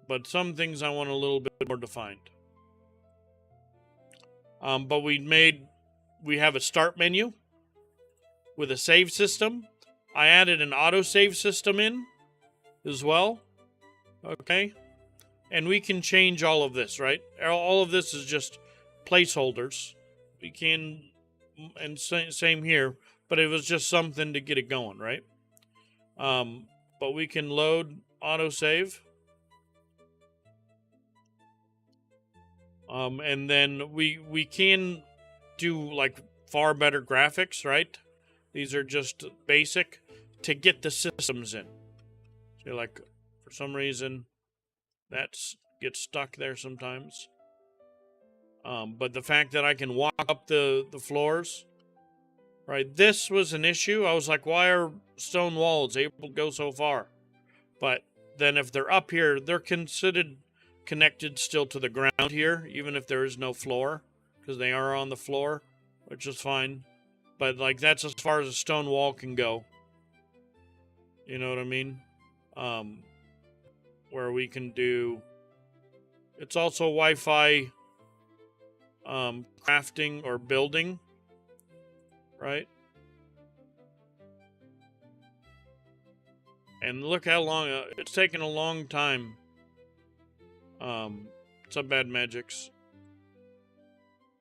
But some things I want a little bit more defined. But we have a start menu with a save system. I added an autosave system in as well. Okay. And we can change all of this, right? All of this is just placeholders. We can, and same here, but it was just something to get it going, right? But we can load autosave. And then we can do like far better graphics, right? These are just basic to get the systems in. So like, for some reason, that gets stuck there sometimes. But the fact that I can walk up the floors, right? This was an issue. I was like, why are stone walls able to go so far? But then if they're up here, they're considered connected still to the ground here, even if there is no floor, because they are on the floor, which is fine. But like that's as far as a stone wall can go. You know what I mean? Where we can do. It's also Wi-Fi crafting or building, right? And look how long it's taken a long time. Some bad magics.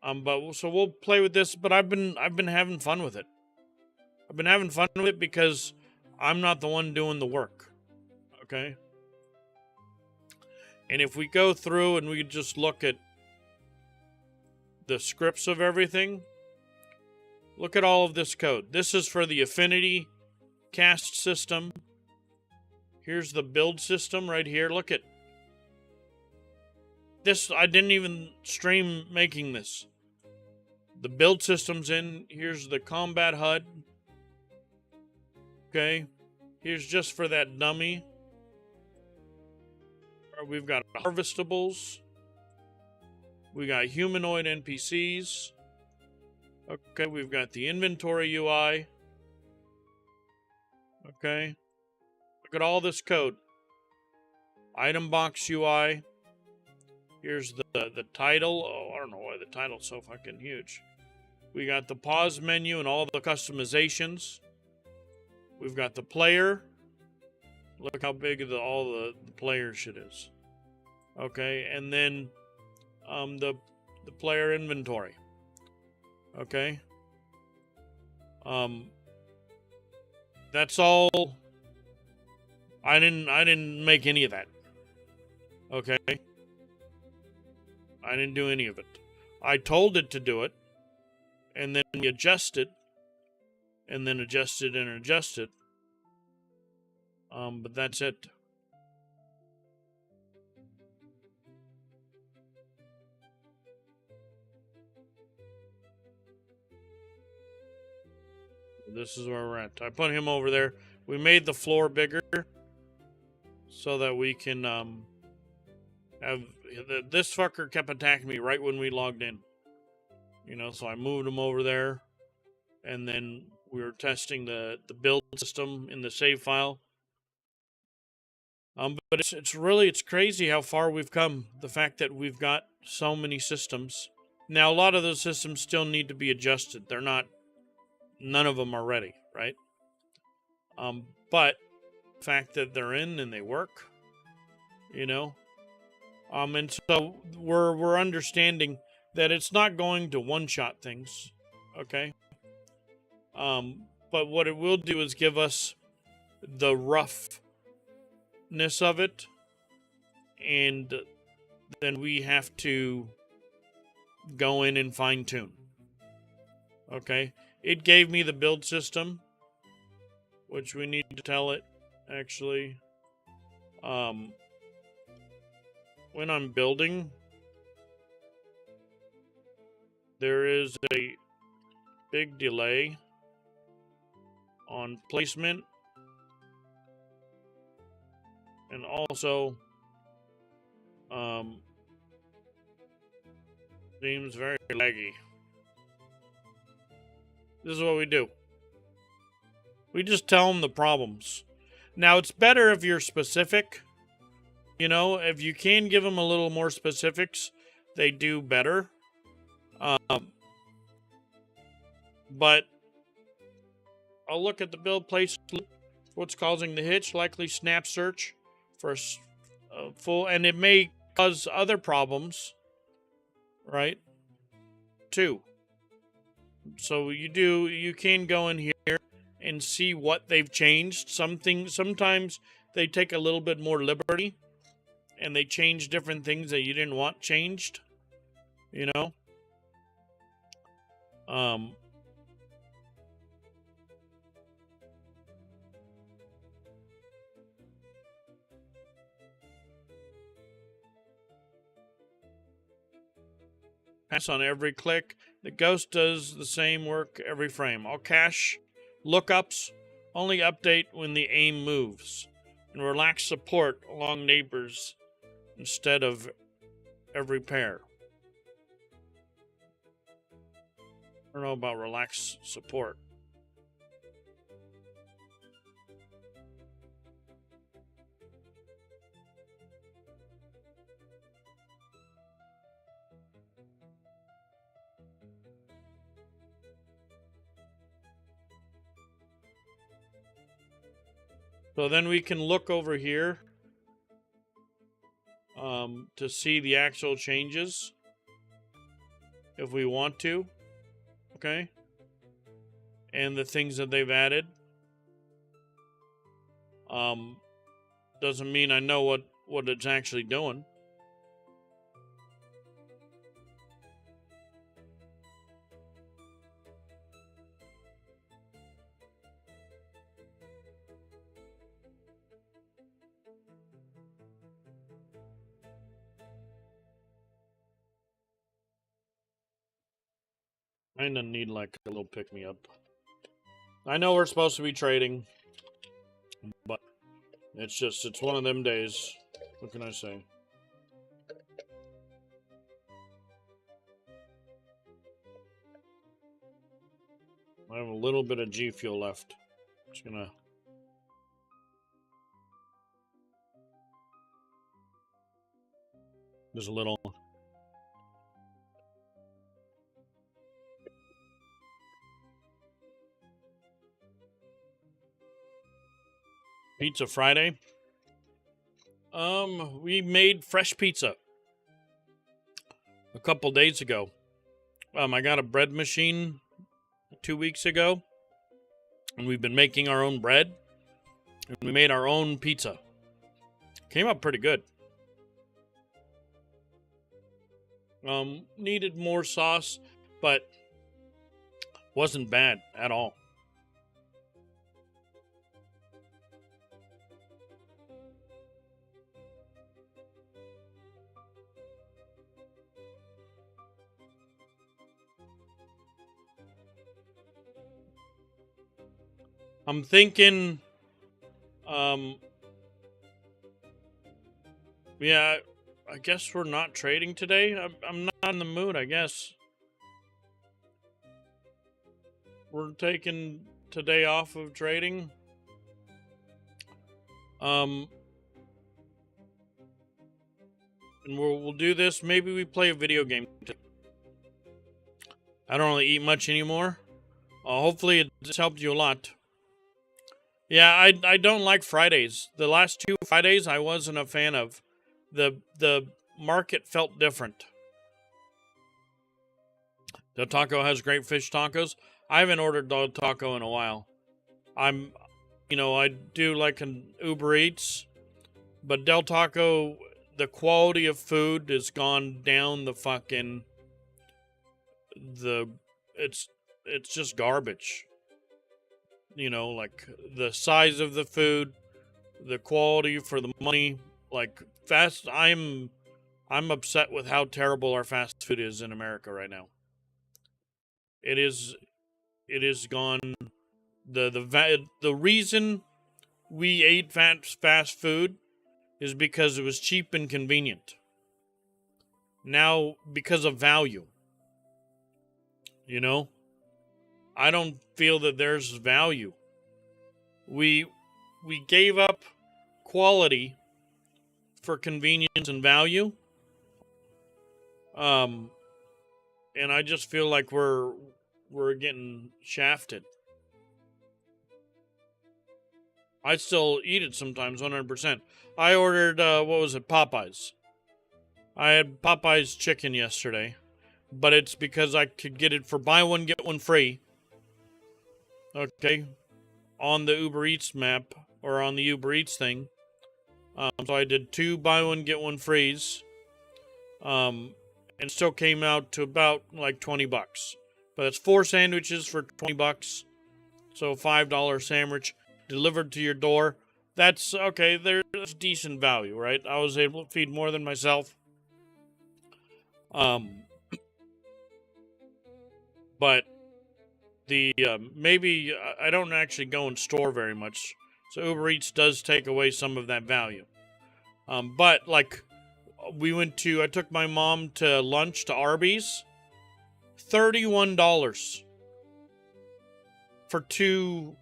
But so we'll play with this. But I've been having fun with it. I've been having fun with it because I'm not the one doing the work. Okay. And if we go through and we just look at the scripts of everything, look at all of this code. This is for the affinity cast system. Here's the build system right here. Look at this. I didn't even stream making this. The build system's in. Here's the combat HUD. Okay. Here's just for that dummy. We've got harvestables. We got humanoid NPCs. Okay, we've got the inventory UI. Okay. Look at all this code. Item box UI. Here's the title. Oh, I don't know why the title's so fucking huge. We got the pause menu and all the customizations. We've got the player. Look how big all the player shit is. Okay, and then the player inventory. Okay. That's all. I didn't make any of that. Okay. I didn't do any of it. I told it to do it, and then we adjust it, and then adjust it and adjust it. But that's it. This is where we're at. I put him over there. We made the floor bigger so that we can have this fucker kept attacking me right when we logged in. You know, so I moved him over there, and then we were testing the build system in the save file. But it's crazy how far we've come. The fact that we've got so many systems. Now, a lot of those systems still need to be adjusted. They're not, none of them are ready, right? But the fact that they're in and they work, you know. And so we're understanding that it's not going to one-shot things, okay? But what it will do is give us the roughness of it, and then we have to go in and fine-tune. Okay? It gave me the build system, which we need to tell it, actually. When I'm building, there is a big delay on placement, and also Seems very laggy. This is what we do. We just tell them the problems. Now, it's better if you're specific. You know, if you can give them a little more specifics, they do better. But I'll look at the build place. What's causing the hitch? Likely snap search for a full, and it may cause other problems, right? Too. So you can go in here and see what they've changed. Sometimes they take a little bit more liberty and they change different things that you didn't want changed, you know? Pass on every click. The ghost does the same work every frame. All cache lookups only update when the aim moves. And relax support along neighbors instead of every pair. I don't know about relax support. So then we can look over here to see the actual changes if we want to, okay? And the things that they've added. Doesn't mean I know what it's actually doing. I need like a little pick-me-up. I know we're supposed to be trading, but it's one of them days. What can I say? I have a little bit of G Fuel left. Just gonna... Just a little... Pizza Friday. We made fresh pizza a couple days ago. I got a bread machine 2 weeks ago, and we've been making our own bread, and we made our own pizza. Came out pretty good. Needed more sauce, but wasn't bad at all. I'm thinking, yeah, I guess we're not trading today. I'm not in the mood, I guess. We're taking today off of trading. And we'll do this. Maybe we play a video game today. I don't really eat much anymore. Hopefully it's helped you a lot. Yeah, I don't like Fridays. The last 2 Fridays I wasn't a fan of. The market felt different. Del Taco has great fish tacos. I haven't ordered Del Taco in a while. I do like an Uber Eats, but Del Taco, the quality of food has gone down the fucking it's just garbage. You know, like the size of the food, the quality for the money, like I'm upset with how terrible our fast food is in America right now. It is gone. The reason we ate fast food is because it was cheap and convenient. Now, because of value. You know? I don't feel that there's value. We gave up quality for convenience and value. And I just feel like we're getting shafted. I still eat it sometimes, 100%. I ordered, what was it, Popeyes. I had Popeyes chicken yesterday, but it's because I could get it for buy one, get one free. Okay, on the Uber Eats map, or on the Uber Eats thing. So I did 2 buy one, get one frees. And it still came out to about like $20. But it's 4 sandwiches for $20. So $5 sandwich delivered to your door. That's okay, there's decent value, right? I was able to feed more than myself. But the maybe I don't actually go in store very much, so Uber Eats does take away some of that value. But like I took my mom to lunch to Arby's, $31 for two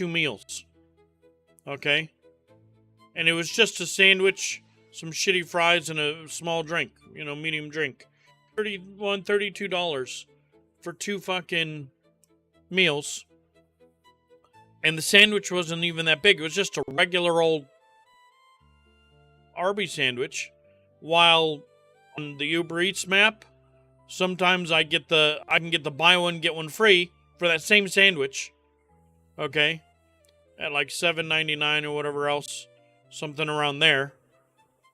meals. Okay, and it was just a sandwich, some shitty fries, and a small drink, medium drink. $32 for 2 fucking meals. And the sandwich wasn't even that big. It was just a regular old Arby's sandwich. While on the Uber Eats map, sometimes I can get the buy one, get one free for that same sandwich. Okay? At like $7.99 or whatever else. Something around there.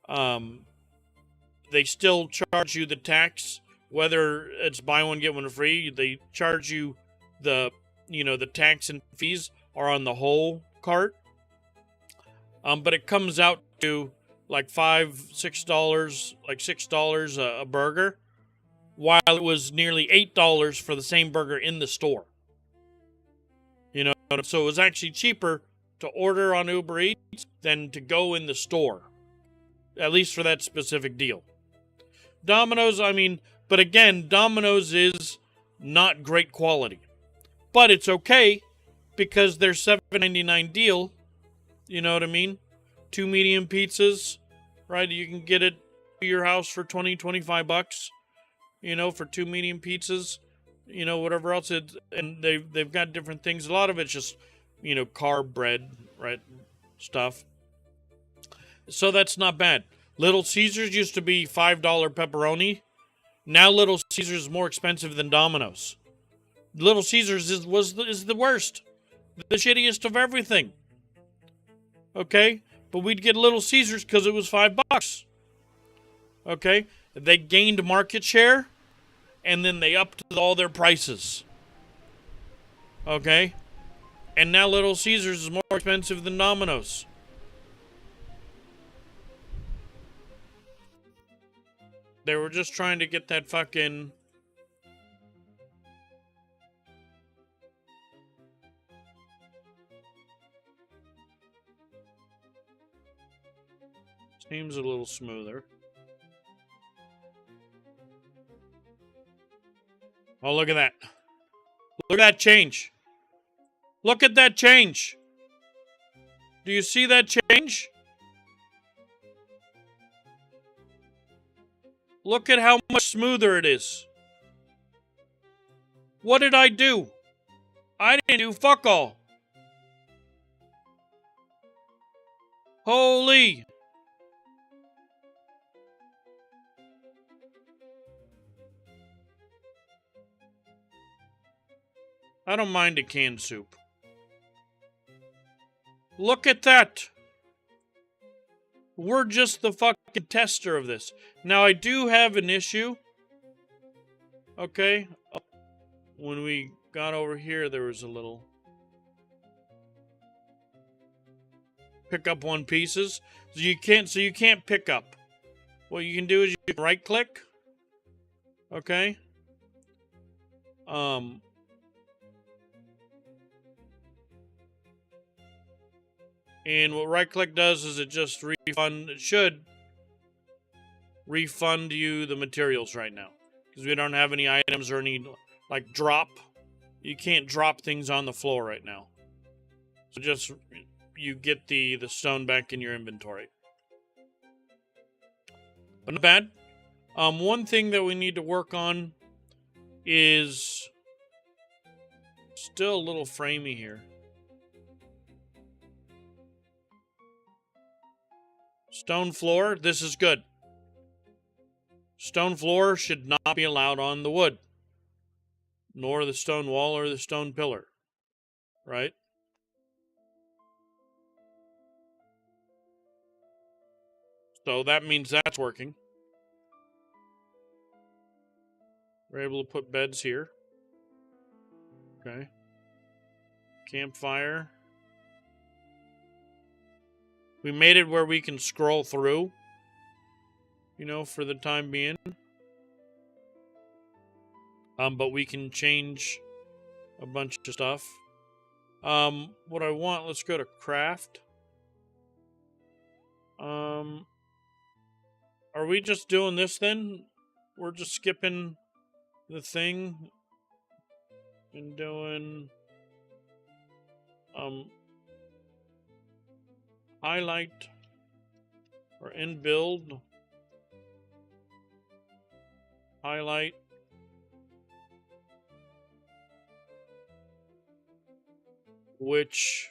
They still charge you the tax, whether it's buy one, get one free. They charge you the tax and fees are on the whole cart. But it comes out to like $6, like $6 a burger, while it was nearly $8 for the same burger in the store. So it was actually cheaper to order on Uber Eats than to go in the store, at least for that specific deal. Domino's, but again, Domino's is not great quality. But it's okay because their $7.99 deal, you know what I mean? 2 medium pizzas, right? You can get it to your house for $20-$25, for 2 medium pizzas, whatever else. And they've got different things. A lot of it's just, carb bread, right? Stuff. So that's not bad. Little Caesars used to be $5 pepperoni. Now Little Caesars is more expensive than Domino's. Little Caesars is the worst. The shittiest of everything. Okay? But we'd get Little Caesars because it was $5. Okay? They gained market share, and then they upped all their prices. Okay? And now Little Caesars is more expensive than Domino's. They were just trying to get that fucking... Seems a little smoother. Oh, look at that. Look at that change. Look at that change. Do you see that change? Look at how much smoother it is. What did I do? I didn't do fuck all. Holy. I don't mind a canned soup. Look at that. We're just the fucking tester of this. Now, I do have an issue. Okay? When we got over here, there was a little... pick up one pieces. So you can't pick up. What you can do is you can right click. Okay? And what right click does is it just should refund you the materials right now. Because we don't have any items or any like drop. You can't drop things on the floor right now. So just you get the stone back in your inventory. But not bad. One thing that we need to work on is still a little framey here. Stone floor, this is good. Stone floor should not be allowed on the wood, nor the stone wall or the stone pillar, right? So that means that's working. We're able to put beds here. Okay. Campfire. We made it where we can scroll through, you know, for the time being. But we can change a bunch of stuff. What I want, let's go to craft. Are we just doing this then? We're just skipping the thing and doing highlight or in build, highlight, which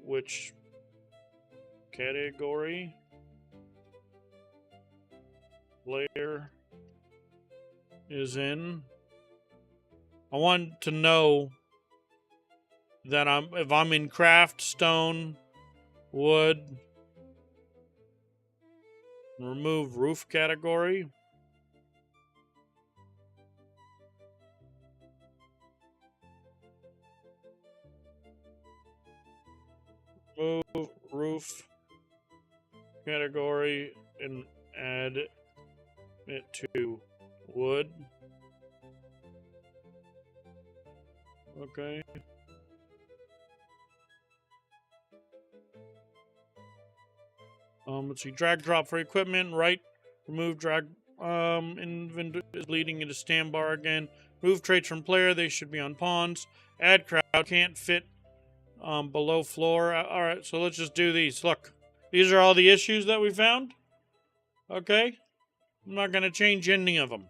which category layer is in. I want to know that if I'm in craft, stone, wood, remove roof category. Move roof category and add it to wood. Okay. Let's see. Drag drop for equipment. Right. Remove drag. Inventory is leading into stand bar again. Remove traits from player. They should be on pawns. Add crowd. Can't fit below floor. All right. So let's just do these. Look. These are all the issues that we found. Okay. I'm not going to change any of them.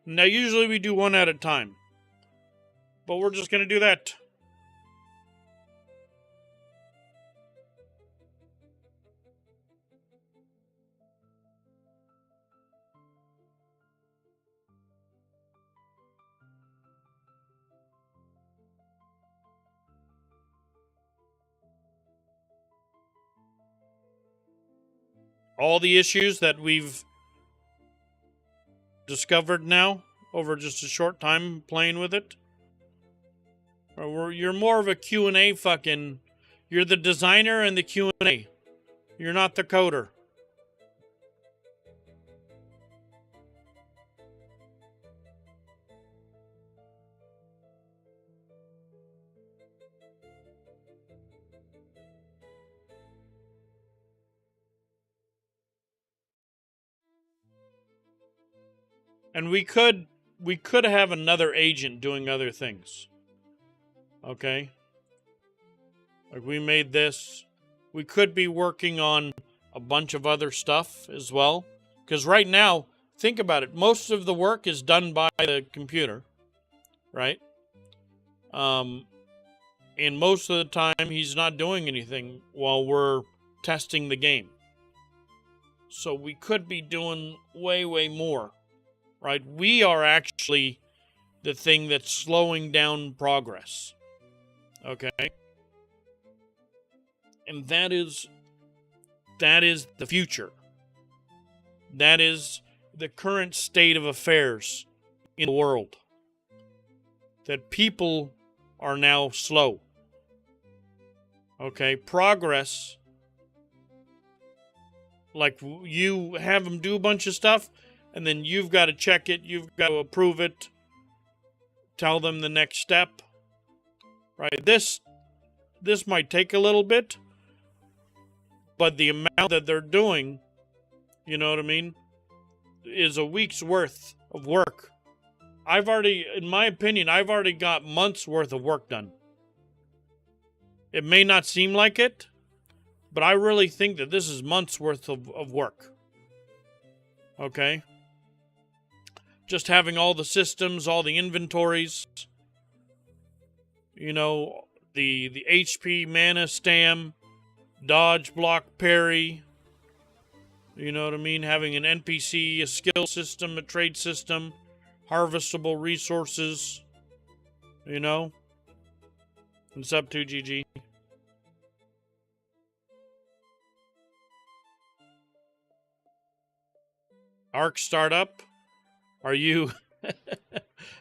Now, usually we do one at a time. But we're just going to do that. All the issues that we've discovered now over just a short time playing with it. You're more of a Q&A fucking... You're the designer and the Q&A. You're not the coder. And we could have another agent doing other things. Okay? Like we made this. We could be working on a bunch of other stuff as well. Because right now, think about it. Most of the work is done by the computer. Right? And most of the time, he's not doing anything while we're testing the game. So we could be doing way, way more. Right? We are actually the thing that's slowing down progress. Okay? And that is the future. That is the current state of affairs in the world. That people are now slow. Okay? Progress, like you have them do a bunch of stuff, and then you've got to check it, you've got to approve it, tell them the next step. Right? This might take a little bit, but the amount that they're doing you know what I mean, is a week's worth of work. I've already, in my opinion, I've already got months worth of work done. It may not seem like it, but I really think that this is months worth of work. Okay? Just having all the systems, all the inventories, you know, the HP, mana, stam, dodge, block, parry, you know what I mean? Having an NPC, a skill system, a trade system, harvestable resources, you know? What's up, 2GG? Arc startup? Are you...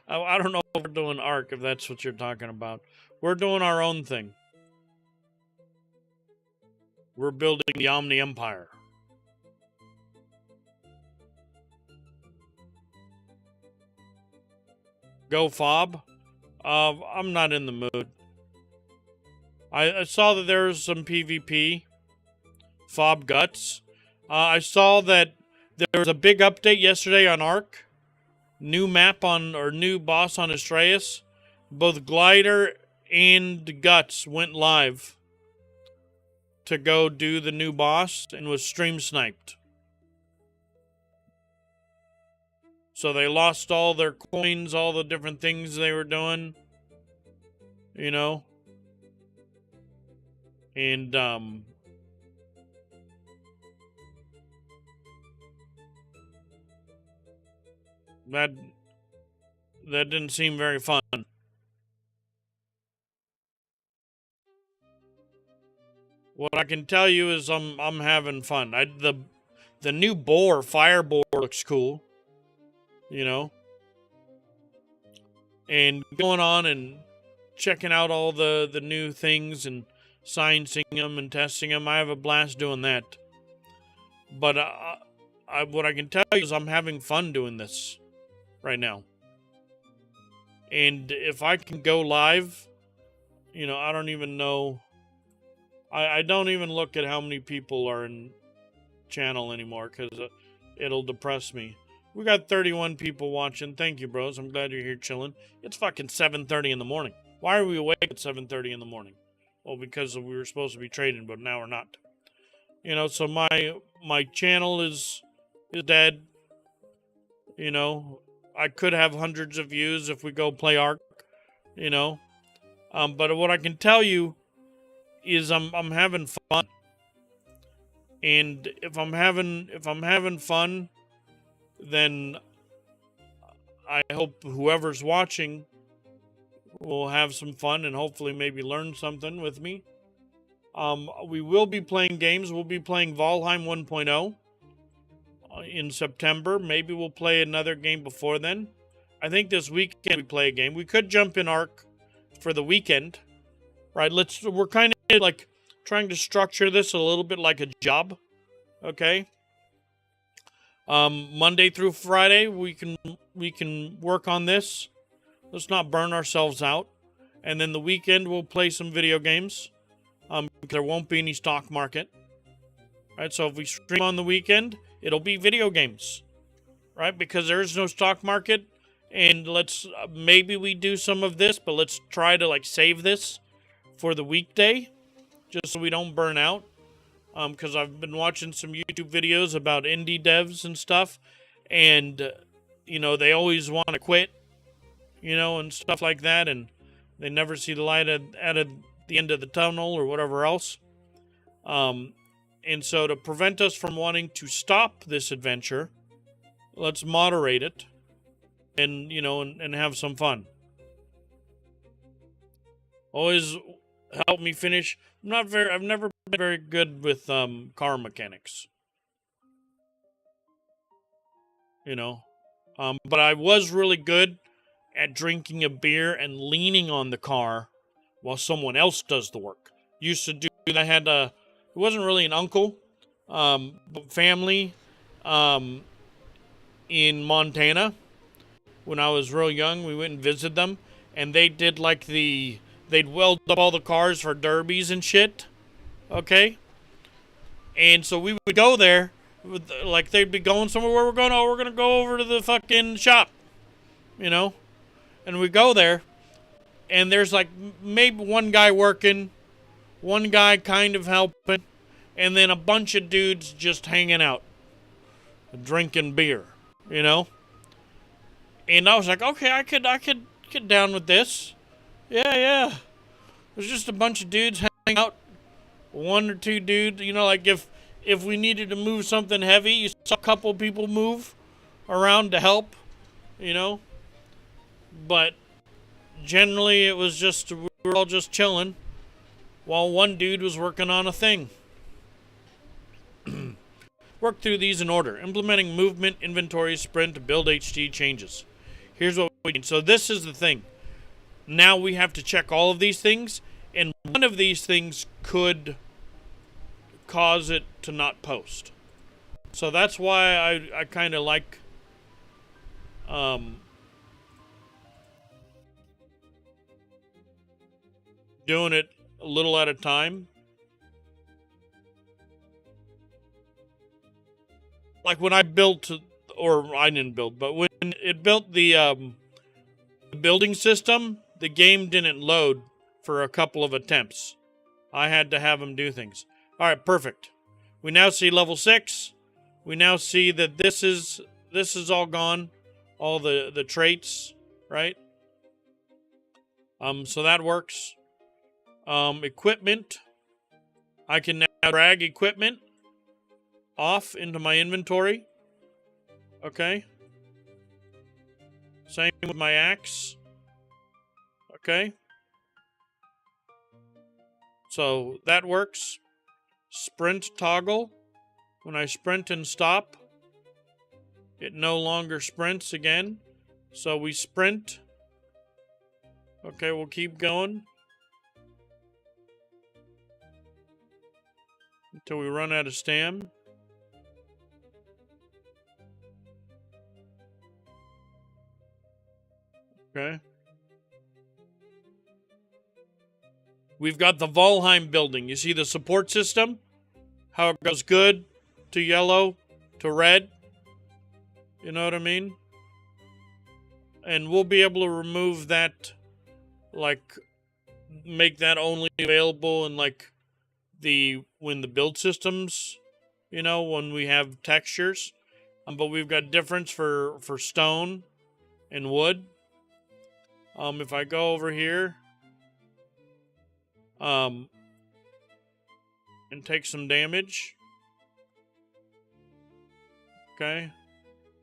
I don't know if we're doing Arc, if that's what you're talking about. We're doing our own thing. We're building the Omni Empire. Go Fob? I'm not in the mood. I saw that there was some PvP. Fob Guts. I saw that there was a big update yesterday on Arc. New map on, or new boss on Astreus. Both Glider and Guts went live to go do the new boss and was stream sniped. So they lost all their coins, all the different things they were doing, you know. And that didn't seem very fun. What I can tell you is I'm having fun. The new boar, fire boar, looks cool, you know. And going on and checking out all the new things and sciencing them and testing them, I have a blast doing that. But what I can tell you is I'm having fun doing this right now. And if I can go live, you know, I don't even know. I don't even look at how many people are in channel anymore, because it'll depress me. We got 31 people watching. Thank you, bros. I'm glad you're here chilling. It's fucking 7:30 in the morning. Why are we awake at 7:30 in the morning? Well, because we were supposed to be trading, but now we're not. You know, so my channel is dead. You know, I could have hundreds of views if we go play Ark. You know, but what I can tell you is I'm having fun. And if I'm having fun, then I hope whoever's watching will have some fun and hopefully maybe learn something with me. We will be playing games. We'll be playing Valheim 1.0 in September. Maybe we'll play another game before then. I think this weekend we play a game. We could jump in Ark for the weekend. Right, we're kind of like trying to structure this a little bit like a job. Okay? Monday through Friday we can work on this. Let's not burn ourselves out. And then the weekend we'll play some video games. There won't be any stock market. Right? So if we stream on the weekend, it'll be video games. Right? Because there is no stock market. And maybe we do some of this, but let's try to like save this for the weekday, just so we don't burn out. Because I've been watching some YouTube videos about indie devs and stuff, and you know, they always want to quit, you know, and stuff like that, and they never see the light at the end of the tunnel or whatever else. And so to prevent us from wanting to stop this adventure, let's moderate it, and you know, and have some fun. Always help me finish. I've never been very good with car mechanics. You know. But I was really good at drinking a beer and leaning on the car while someone else does the work. Used to do that. I had it wasn't really an uncle, but family in Montana. When I was real young, we went and visited them, and they did like they'd weld up all the cars for derbies and shit. Okay? And so we would go there, Like they'd be going somewhere. Where we're going? Oh, we're gonna go over to the fucking shop, you know. And we go there, and there's like maybe one guy working, one guy kind of helping, and then a bunch of dudes just hanging out, drinking beer, you know. And I was like, okay, I could get down with this. Yeah. There's just a bunch of dudes hanging out, one or two dudes, you know, like if we needed to move something heavy, you saw a couple people move around to help, you know. But generally, it was just we were all just chilling while one dude was working on a thing. Work through these in order. Implementing movement, inventory, sprint, build HT changes. Here's what we need. So this is the thing. Now we have to check all of these things, and one of these things could cause it to not post. So that's why I kind of like doing it a little at a time. Like when I built, or I didn't build, but when it built the building system, the game didn't load for a couple of attempts. I had to have them do things. All right, perfect. We now see level 6. We now see that this is all gone, all the traits, right? So that works. Equipment. I can now drag equipment off into my inventory. Okay. Same with my axe. Okay. So that works. Sprint toggle. When I sprint and stop, it no longer sprints again. So we sprint. Okay, we'll keep going until we run out of stam. Okay. We've got the Valheim building. You see the support system? How it goes good to yellow to red. You know what I mean? And we'll be able to remove that, like, make that only available in, like, when the build systems, you know, when we have textures. But we've got difference for stone and wood. If I go over here, and take some damage. Okay.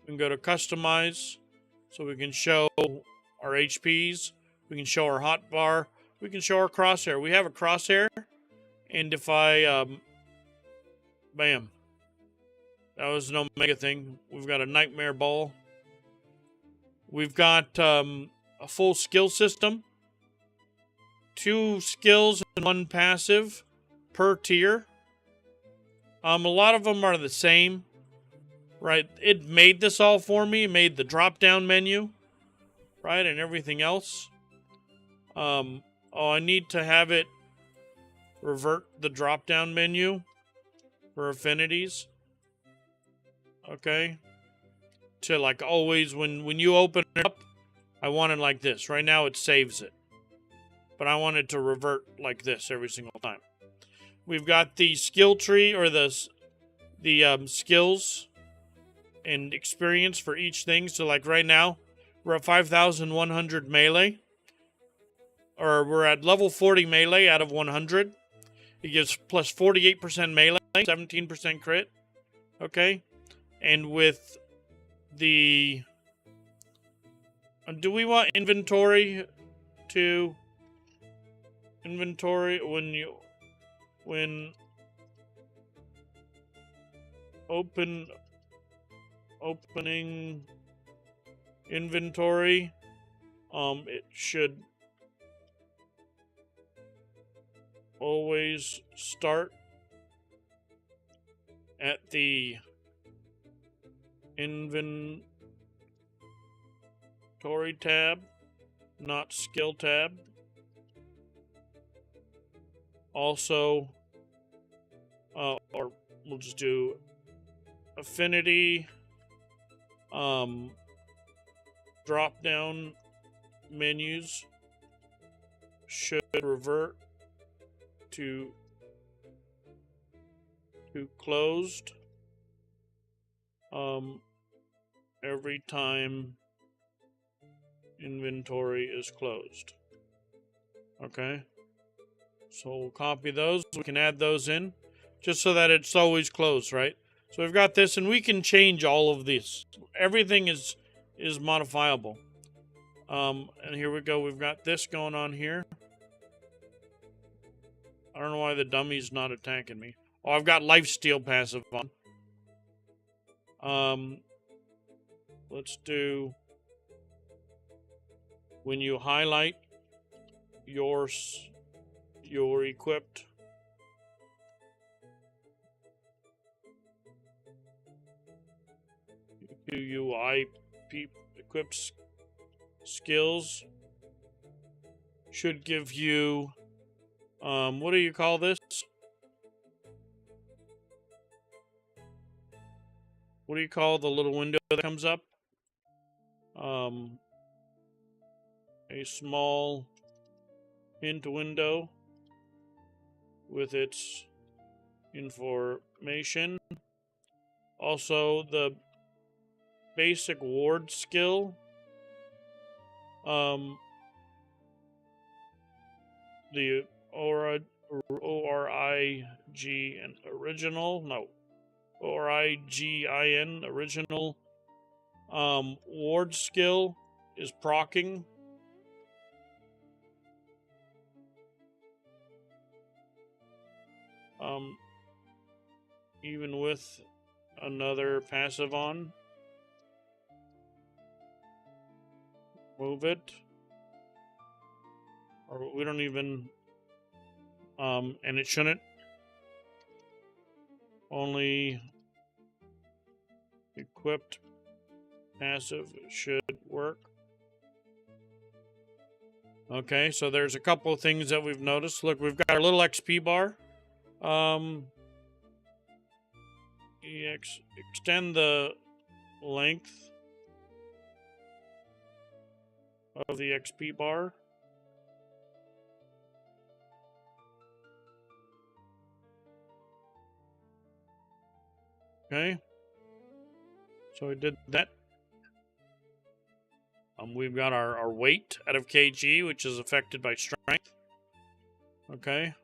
We can go to customize, so we can show our HPs. We can show our hotbar. We can show our crosshair. We have a crosshair, and if I, bam. That was an Omega thing. We've got a nightmare ball. We've got a full skill system. 2 skills and 1 passive per tier. A lot of them are the same. Right? It made this all for me. It made the drop-down menu. Right? And everything else. I need to have it revert the drop-down menu for affinities. Okay? To like always, when you open it up, I want it like this. Right now it saves it. But I want it to revert like this every single time. We've got the skill tree, or the skills and experience for each thing. So like right now, we're at 5,100 melee. Or we're at level 40 melee out of 100. It gives plus 48% melee, 17% crit. Okay? And with the... do we want inventory to... Inventory when opening inventory, it should always start at the inventory tab, not skill tab. Also, or we'll just do affinity drop down menus should revert to closed every time inventory is closed. Okay, so we'll copy those. We can add those in just so that it's always closed, right? So we've got this, and we can change all of this. Everything is modifiable. And here we go. We've got this going on here. I don't know why the dummy's not attacking me. Oh, I've got lifesteal passive on. Let's do when you highlight your equipped UI equipped skills should give you what do you call this? What do you call the little window that comes up? A small hint window with its information. Also, the basic ward skill. The ORIG and original. No. ORIGIN original ward skill is proccing. Even with another passive on. Move it. Or we don't even and it shouldn't. Only equipped passive should work. Okay, so there's a couple of things that we've noticed. Look, we've got our little XP bar. Extend the length of the XP bar. Okay, so we did that. We've got our weight out of kg, which is affected by strength. Okay.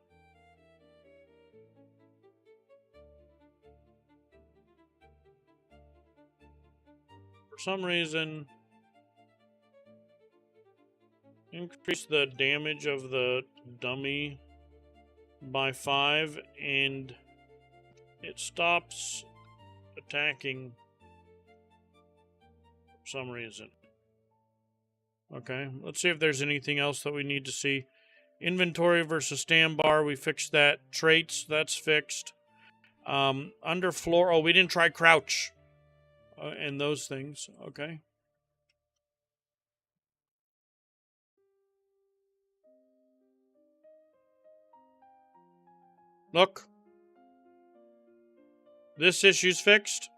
For some reason, increase the damage of the dummy by 5, and it stops attacking for some reason. Okay, let's see if there's anything else that we need to see. Inventory versus stand bar, we fixed that. Traits, that's fixed. Under floor, oh, we didn't try crouch and those things. Okay. Look. This issue's fixed.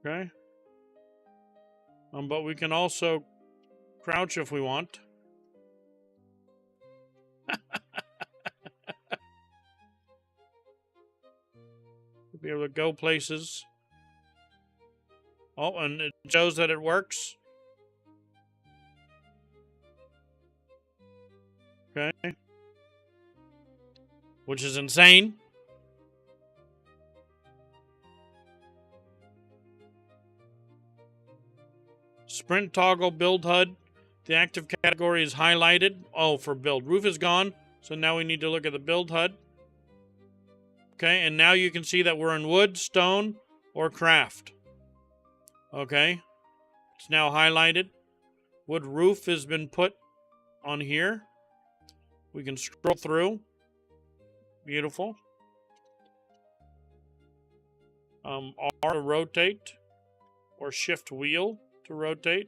Okay. But we can also crouch if we want. Be able to go places. Oh, and it shows that it works. Okay. Which is insane. Sprint toggle build HUD. The active category is highlighted. Oh, for build. Roof is gone. So now we need to look at the build HUD. Okay, and now you can see that we're in wood, stone, or craft. Okay. It's now highlighted. Wood roof has been put on here. We can scroll through. Beautiful. R to rotate, or shift wheel to rotate.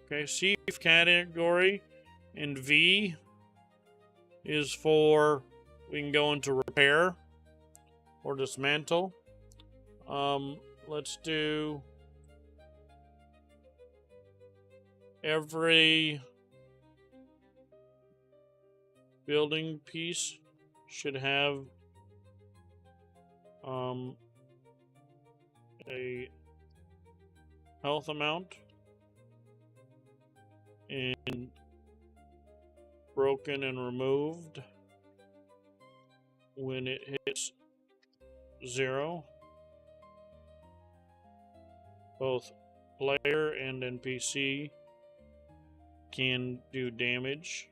Okay, C category, and V is for, we can go into repair. or dismantle. Let's do every building piece should have a health amount and broken and removed when it hits 0. Both player and NPC can do damage.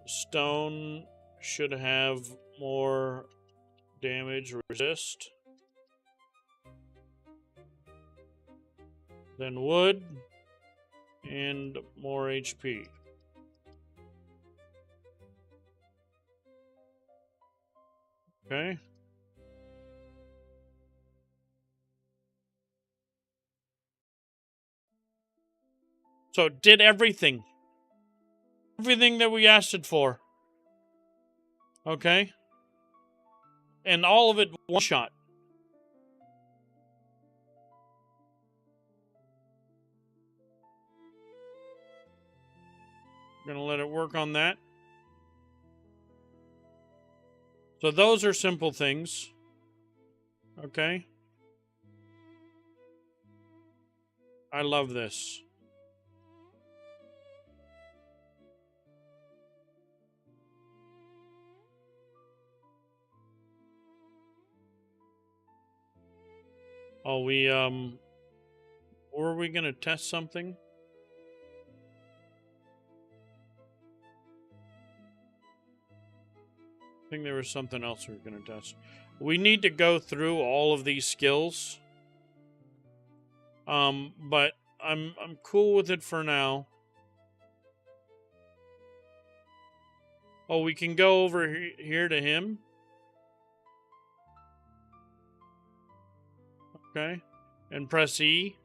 Stone should have more damage resist than wood and more HP. Okay. So it did everything. Everything that we asked it for. Okay? And all of it one shot. We're going to let it work on that. So those are simple things. Okay? I love this. Oh, were we going to test something? I think there was something else we were going to test. We need to go through all of these skills. But I'm cool with it for now. Oh, we can go over here to him. Okay. And press E.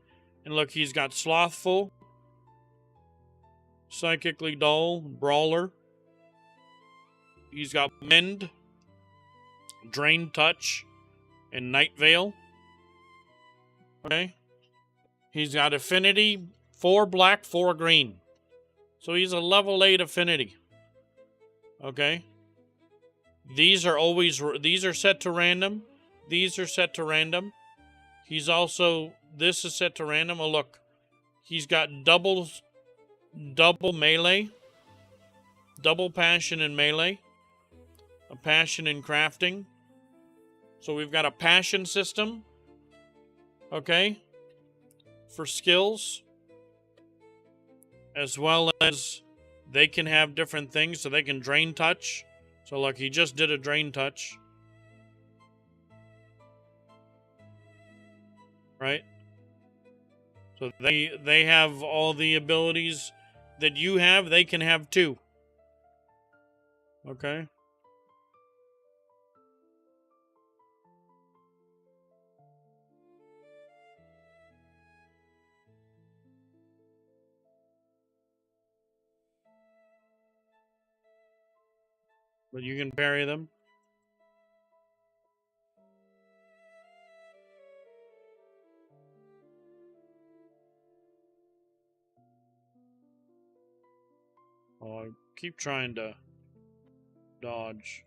And look, he's got Slothful, Psychically Dull, Brawler. He's got Mend, Drain Touch, and Night Veil. Okay. He's got Affinity, 4 black, 4 green. So he's a level 8 Affinity. Okay. These are set to random. These are set to random. He's also, this is set to random. Oh, look. He's got double melee. Double passion in melee. A passion in crafting. So we've got a passion system. Okay. For skills. As well as they can have different things. So they can drain touch. So look, he just did a drain touch. Right? So they have all the abilities that you have, they can have too. Okay? But you can parry them. Oh, I keep trying to dodge.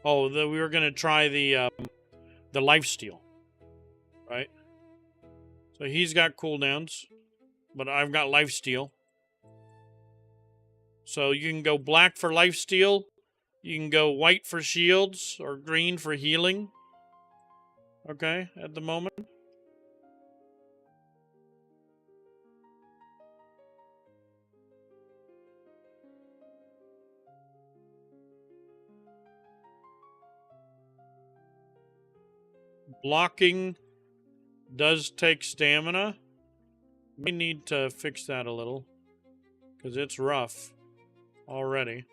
Oh, we were gonna try the lifesteal, right? So he's got cooldowns, but I've got lifesteal. So you can go black for lifesteal, you can go white for shields, or green for healing. Okay, at the moment. Blocking does take stamina. We need to fix that a little, because it's rough already.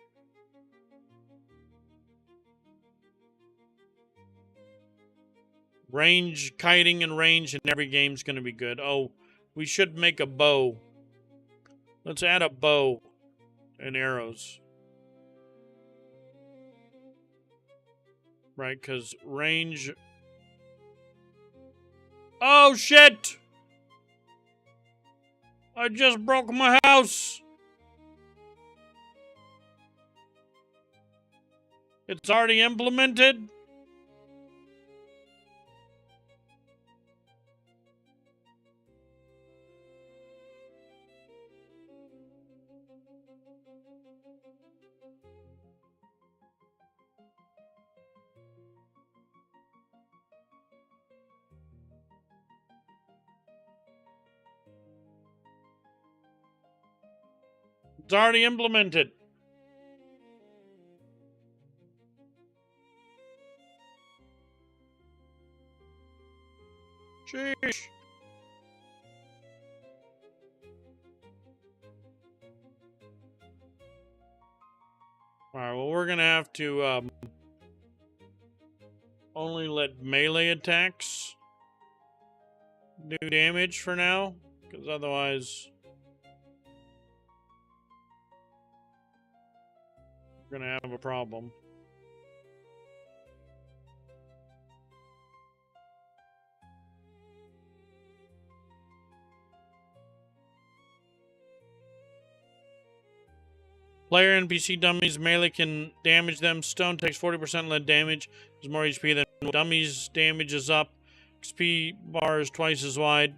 Range, kiting and range in every game is going to be good. Oh, we should make a bow. Let's add a bow and arrows. Right, because range... Oh, shit! I just broke my house! It's already implemented? It's already implemented. Sheesh. Alright, well, we're gonna have to, only let melee attacks do damage for now, because otherwise we're gonna have a problem. Player NPC dummies melee can damage them. Stone takes 40% lead damage. There's more HP than dummies. Damage is up. XP bar is twice as wide.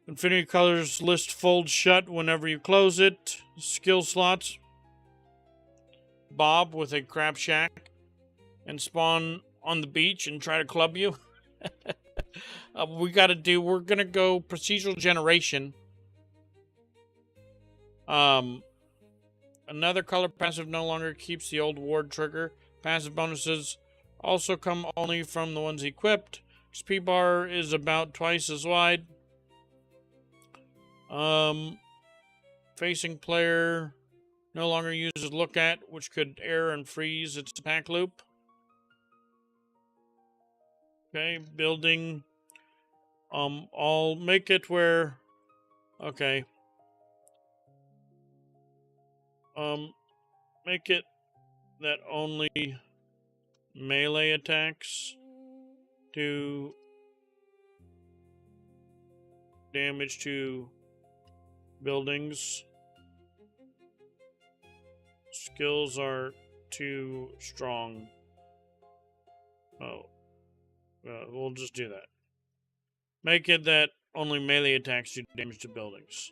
Infinity colors list folds shut whenever you close it. Skill slots. Bob with a crab shack and spawn on the beach and try to club you. We're gonna go procedural generation. Another color passive no longer keeps the old ward trigger. Passive bonuses also come only from the ones equipped. XP bar is about twice as wide. Facing player no longer uses look at, which could error and freeze its attack loop. Okay, building. I'll make it where... Okay. Make it that only melee attacks do damage to buildings. Skills are too strong. Oh. We'll just do that. Make it that only melee attacks do damage to buildings.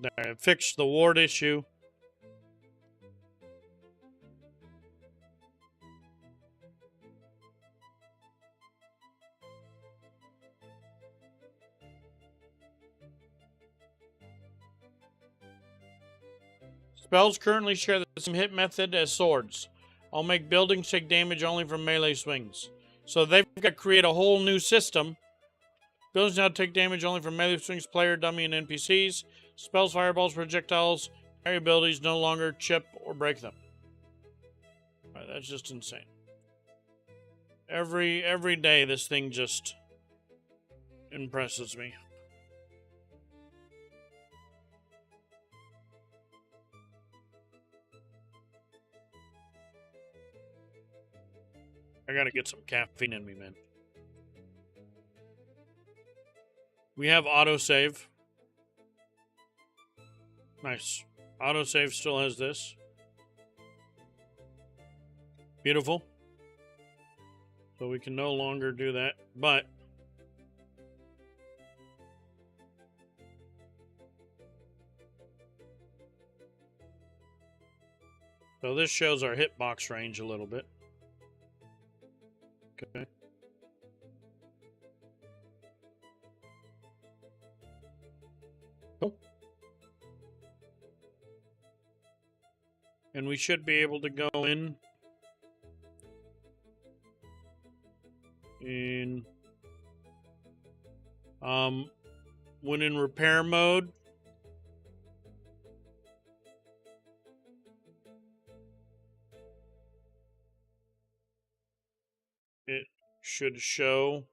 There, fix the ward issue. Spells currently share the same hit method as swords. I'll make buildings take damage only from melee swings. So they've got to create a whole new system. Buildings now take damage only from melee swings, player, dummy, and NPCs. Spells, fireballs, projectiles, area abilities no longer chip or break them. Right, that's just insane. Every day this thing just impresses me. I gotta get some caffeine in me, man. We have autosave. Nice. Autosave still has this. Beautiful. So we can no longer do that, but so this shows our hitbox range a little bit. Okay. And we should be able to go in when in repair mode, it should show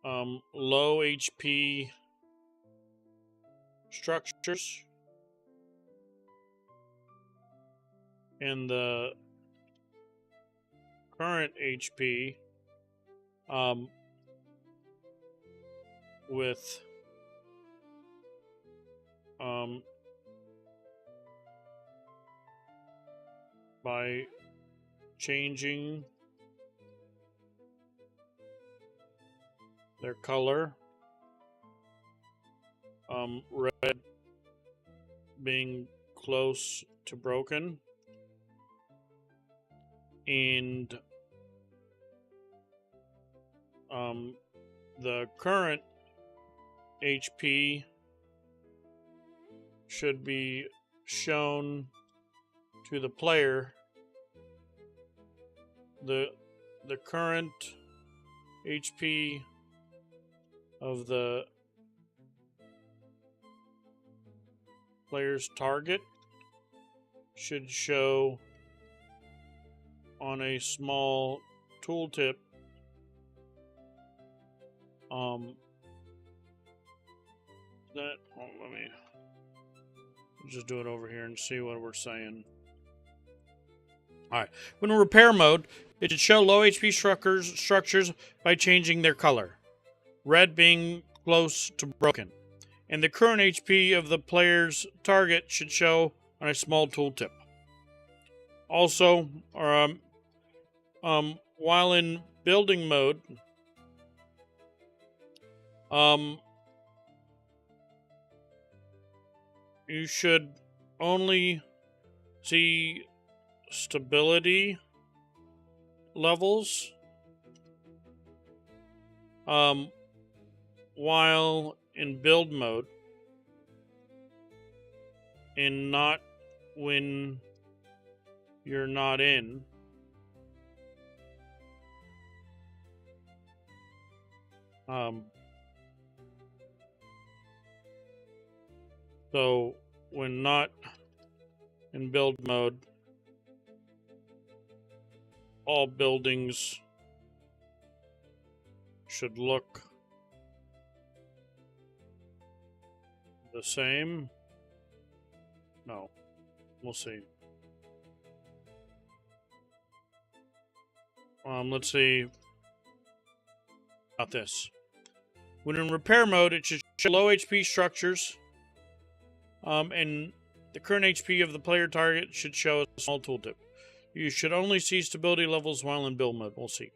low HP structures, and the current HP with by changing their color, red being close to broken, and the current HP should be shown to the player. The current HP of the player's target should show on a small tooltip let me just do it over here and see what we're saying. Alright, when in repair mode, it should show low HP structures by changing their color, red being close to broken, and the current HP of the player's target should show on a small tooltip. Also, while in building mode, you should only see stability levels while in build mode, and not when you're not in. So when not in build mode, all buildings should look the same. No, we'll see. Let's see about this. When in repair mode, it should show low HP structures, and the current HP of the player target should show a small tooltip. You should only see stability levels while in build mode. We'll see.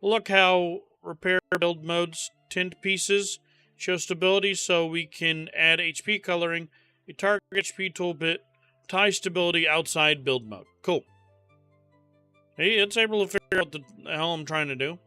Look how repair build modes tint pieces show stability, so we can add HP coloring, a target HP toolbit, tie stability outside build mode. Cool. Hey, it's able to figure out the hell I'm trying to do.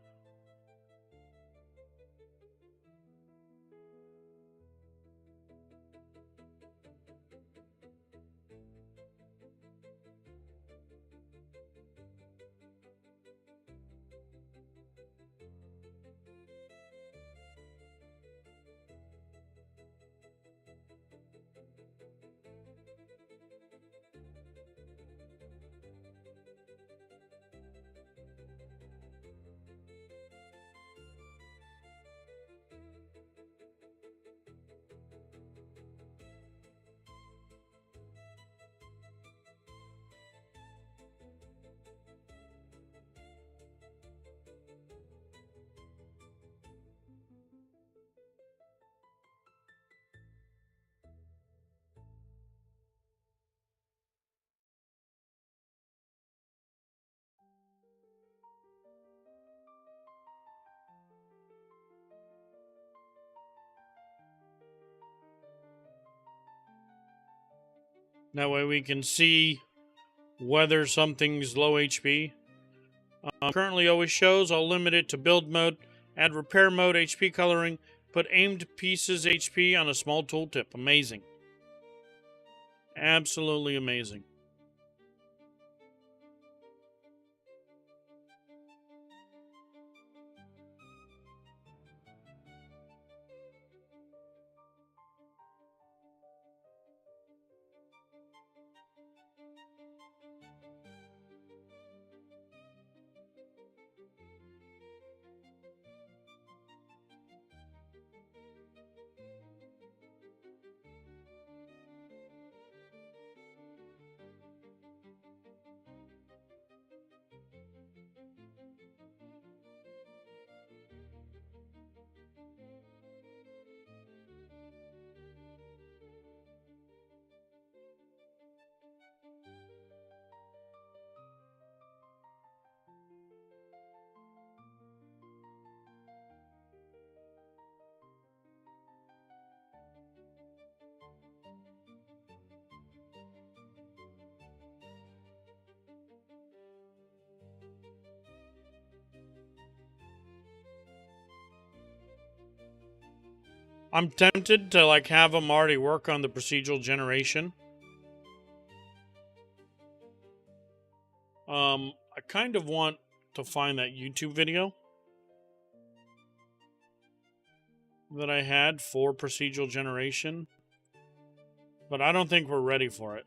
That way we can see whether something's low HP. Currently always shows. I'll limit it to build mode. Add repair mode HP coloring. Put aimed pieces HP on a small tooltip. Amazing. Absolutely amazing. I'm tempted to like have them already work on the procedural generation. I kind of want to find that YouTube video that I had for procedural generation, but I don't think we're ready for it.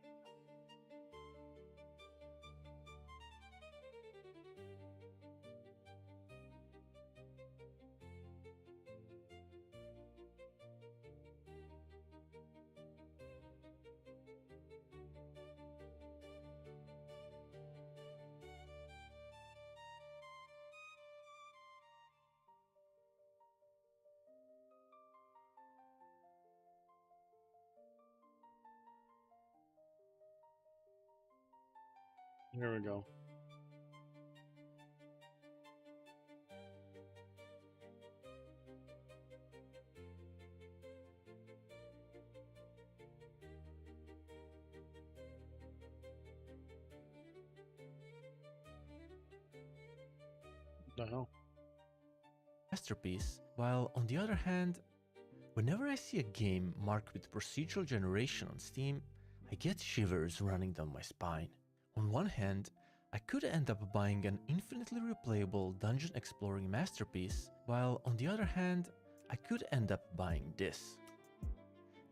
Here we go. What the hell? Masterpiece, while on the other hand, whenever I see a game marked with procedural generation on Steam, I get shivers running down my spine. On one hand, I could end up buying an infinitely replayable dungeon exploring masterpiece, while on the other hand, I could end up buying this.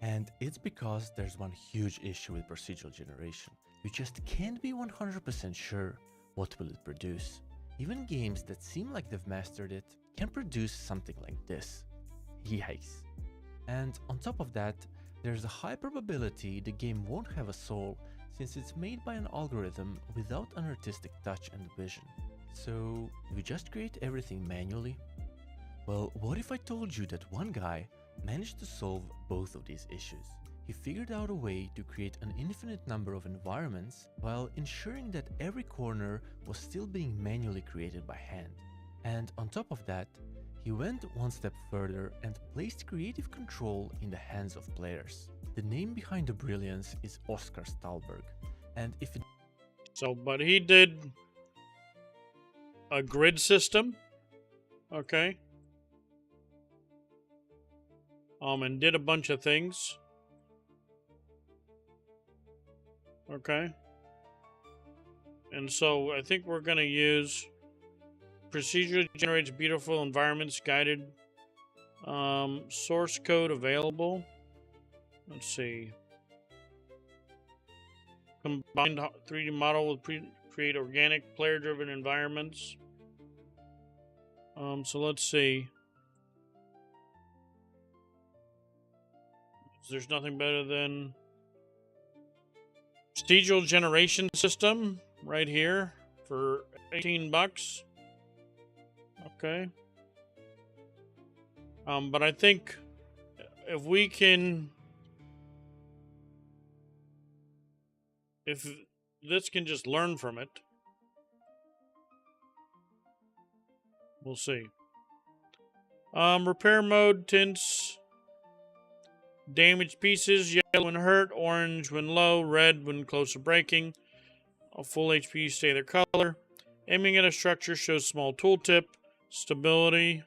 And it's because there's one huge issue with procedural generation. You just can't be 100% sure what will it produce. Even games that seem like they've mastered it can produce something like this. Yikes. And on top of that, there's a high probability the game won't have a soul since it's made by an algorithm without an artistic touch and vision. So, we just create everything manually? Well, what if I told you that one guy managed to solve both of these issues? He figured out a way to create an infinite number of environments while ensuring that every corner was still being manually created by hand. And on top of that, he went one step further and placed creative control in the hands of players. The name behind the brilliance is Oscar Stahlberg, and if it... So, but he did a grid system, okay, and did a bunch of things, okay, and so I think we're gonna use procedure generates beautiful environments guided, source code available. Let's see. Combined 3D model will create organic player-driven environments. So let's see. There's nothing better than procedural generation system right here for $18. Okay. But I think if we can, if this can just learn from it, we'll see. Repair mode tints damaged pieces, yellow when hurt, orange when low, red when close to breaking. A full HP stay their color. Aiming at a structure shows small tooltip. Stability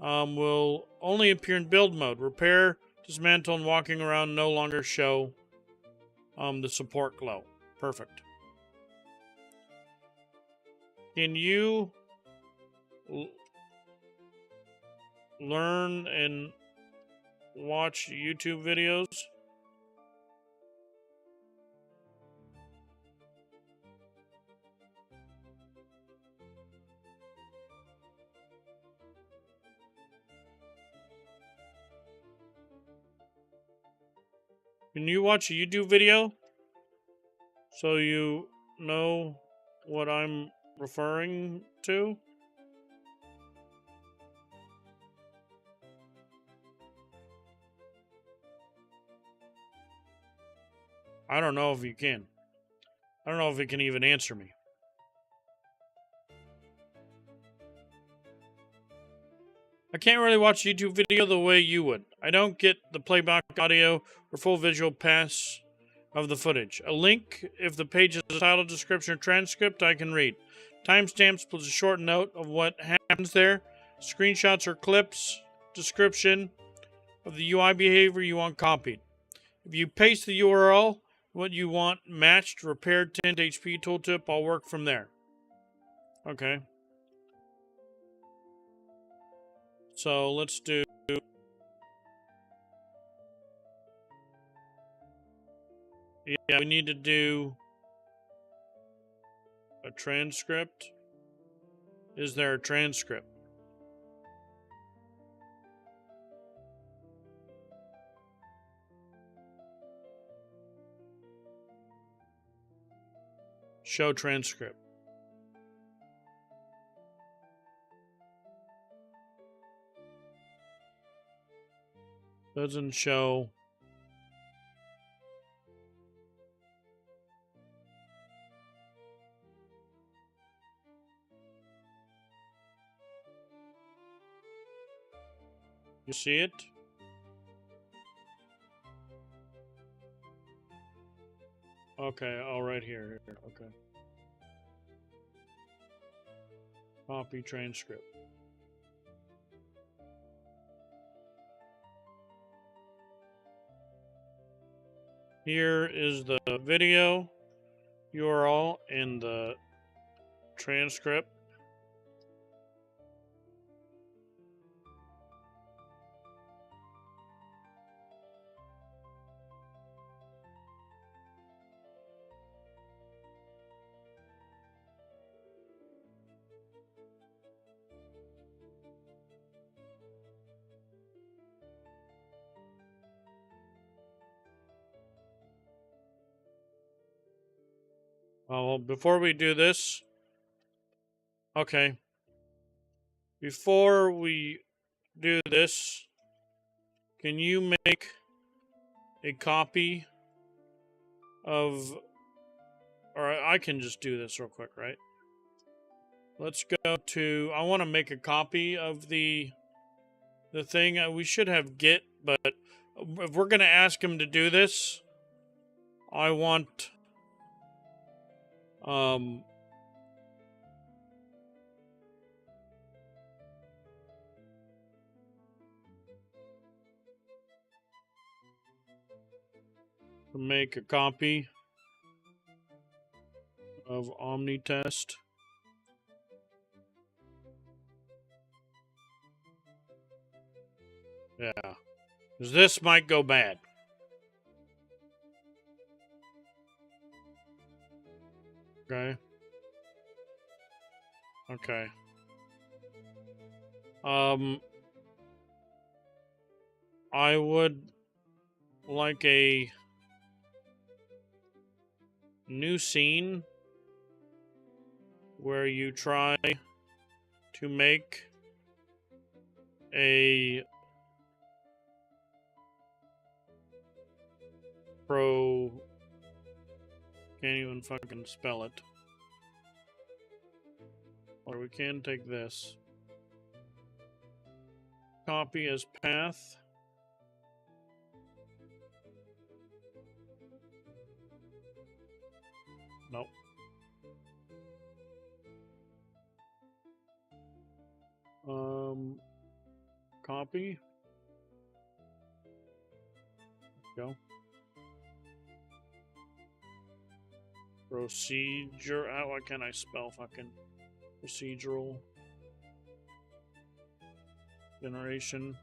will only appear in build mode. Repair, dismantle, and walking around no longer show the support glow. Perfect. Can you learn and watch YouTube videos? Can you watch a YouTube video so you know what I'm referring to? I don't know if you can. I don't know if it can even answer me. I can't really watch a YouTube video the way you would. I don't get the playback audio or full visual pass of the footage. A link, if the page is a title, description, or transcript, I can read. Timestamps plus a short note of what happens there. Screenshots or clips, description of the UI behavior you want copied. If you paste the URL, what you want matched, repaired, tint, HP tooltip, I'll work from there. Okay. So let's do... Yeah, we need to do a transcript. Is there a transcript? Show transcript. Doesn't show. You see it? Okay, all right here. Okay. Copy transcript. Here is the video URL and the transcript. Well, before we do this, okay. Before we do this, can you make a copy of, or I can just do this real quick, right? Let's go to, I want to make a copy of the thing. We should have Git, but if we're going to ask him to do this, I want to make a copy of Omnitest. Yeah, because this might go bad. Okay. Okay. I would like a new scene where you try to make a can't even fucking spell it. Or we can take this. Copy as path. Nope. Copy. Go. Procedure. Why can't I spell fucking procedural generation?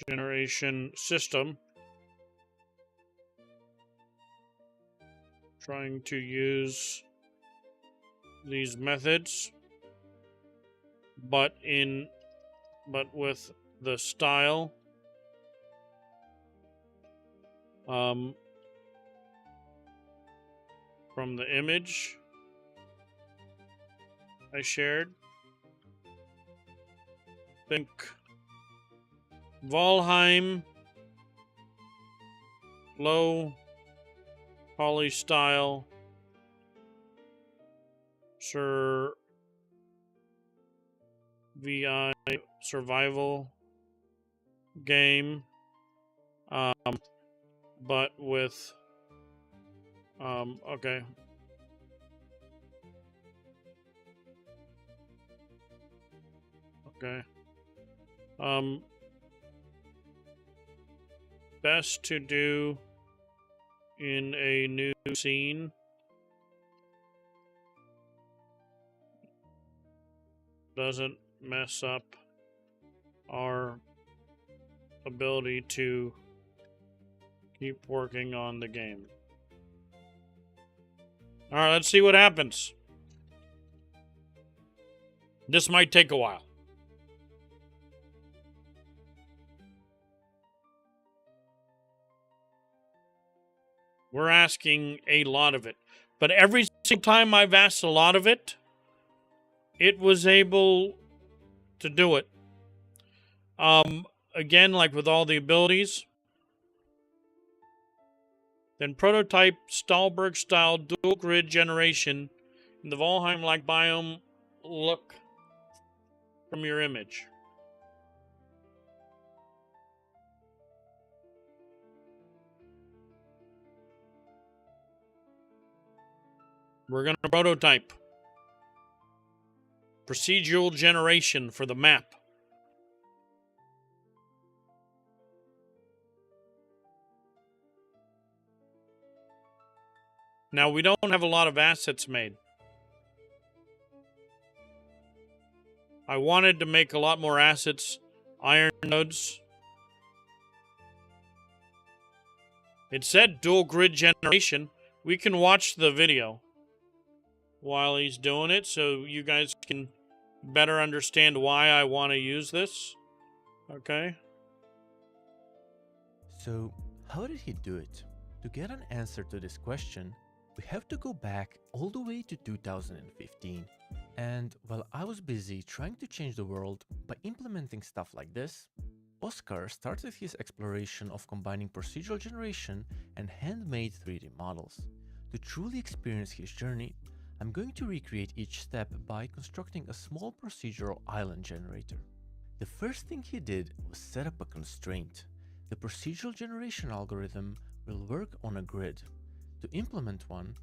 Generation system. Trying to use these methods, but with the style from the image I shared. Think Valheim low poly style VI survival game, but with okay. Okay. Best to do in a new scene. Doesn't mess up our ability to keep working on the game. Alright, let's see what happens. This might take a while. We're asking a lot of it. But every single time I've asked a lot of it, it was able to do it. Again, like with all the abilities. Then prototype Stahlberg style dual grid generation in the Valheim-like biome look from your image. We're going to prototype procedural generation for the map. Now, we don't have a lot of assets made. I wanted to make a lot more assets, iron nodes. It said dual grid generation. We can watch the video while he's doing it so you guys can better understand why I want to use this. Okay? So, how did he do it? To get an answer to this question, we have to go back all the way to 2015. And while I was busy trying to change the world by implementing stuff like this, Oscar started his exploration of combining procedural generation and handmade 3D models. To truly experience his journey, I'm going to recreate each step by constructing a small procedural island generator. The first thing he did was set up a constraint. The procedural generation algorithm will work on a grid. To implement one,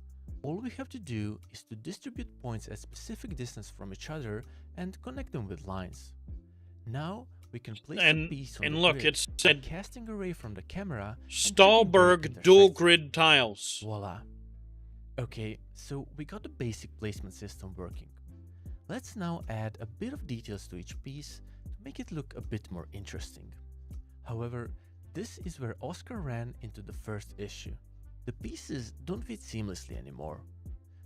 all we have to do is to distribute points at specific distance from each other and connect them with lines. Now we can place a piece on the grid it said casting array from the camera Stahlberg dual grid tiles. Voila. Okay, so we got the basic placement system working. Let's now add a bit of details to each piece to make it look a bit more interesting. However, this is where Oscar ran into the first issue. The pieces don't fit seamlessly anymore.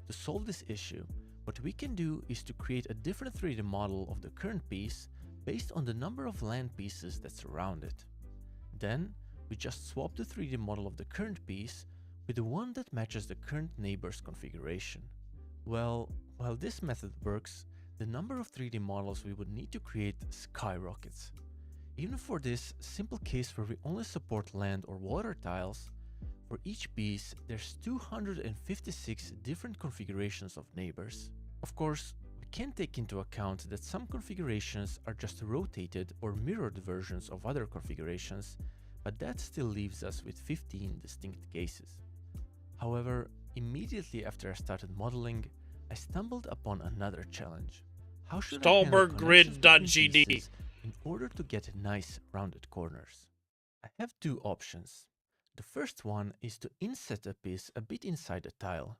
To solve this issue, what we can do is to create a different 3D model of the current piece based on the number of land pieces that surround it. Then, we just swap the 3D model of the current piece with the one that matches the current neighbor's configuration. Well, while this method works, the number of 3D models we would need to create skyrockets. Even for this simple case where we only support land or water tiles, for each piece there's 256 different configurations of neighbors. Of course, we can't take into account that some configurations are just rotated or mirrored versions of other configurations, but that still leaves us with 15 distinct cases. However, immediately after I started modeling, I stumbled upon another challenge. How should I handle connections between Stallberggrid.gd pieces in order to get nice rounded corners? I have two options. The first one is to inset a piece a bit inside the tile.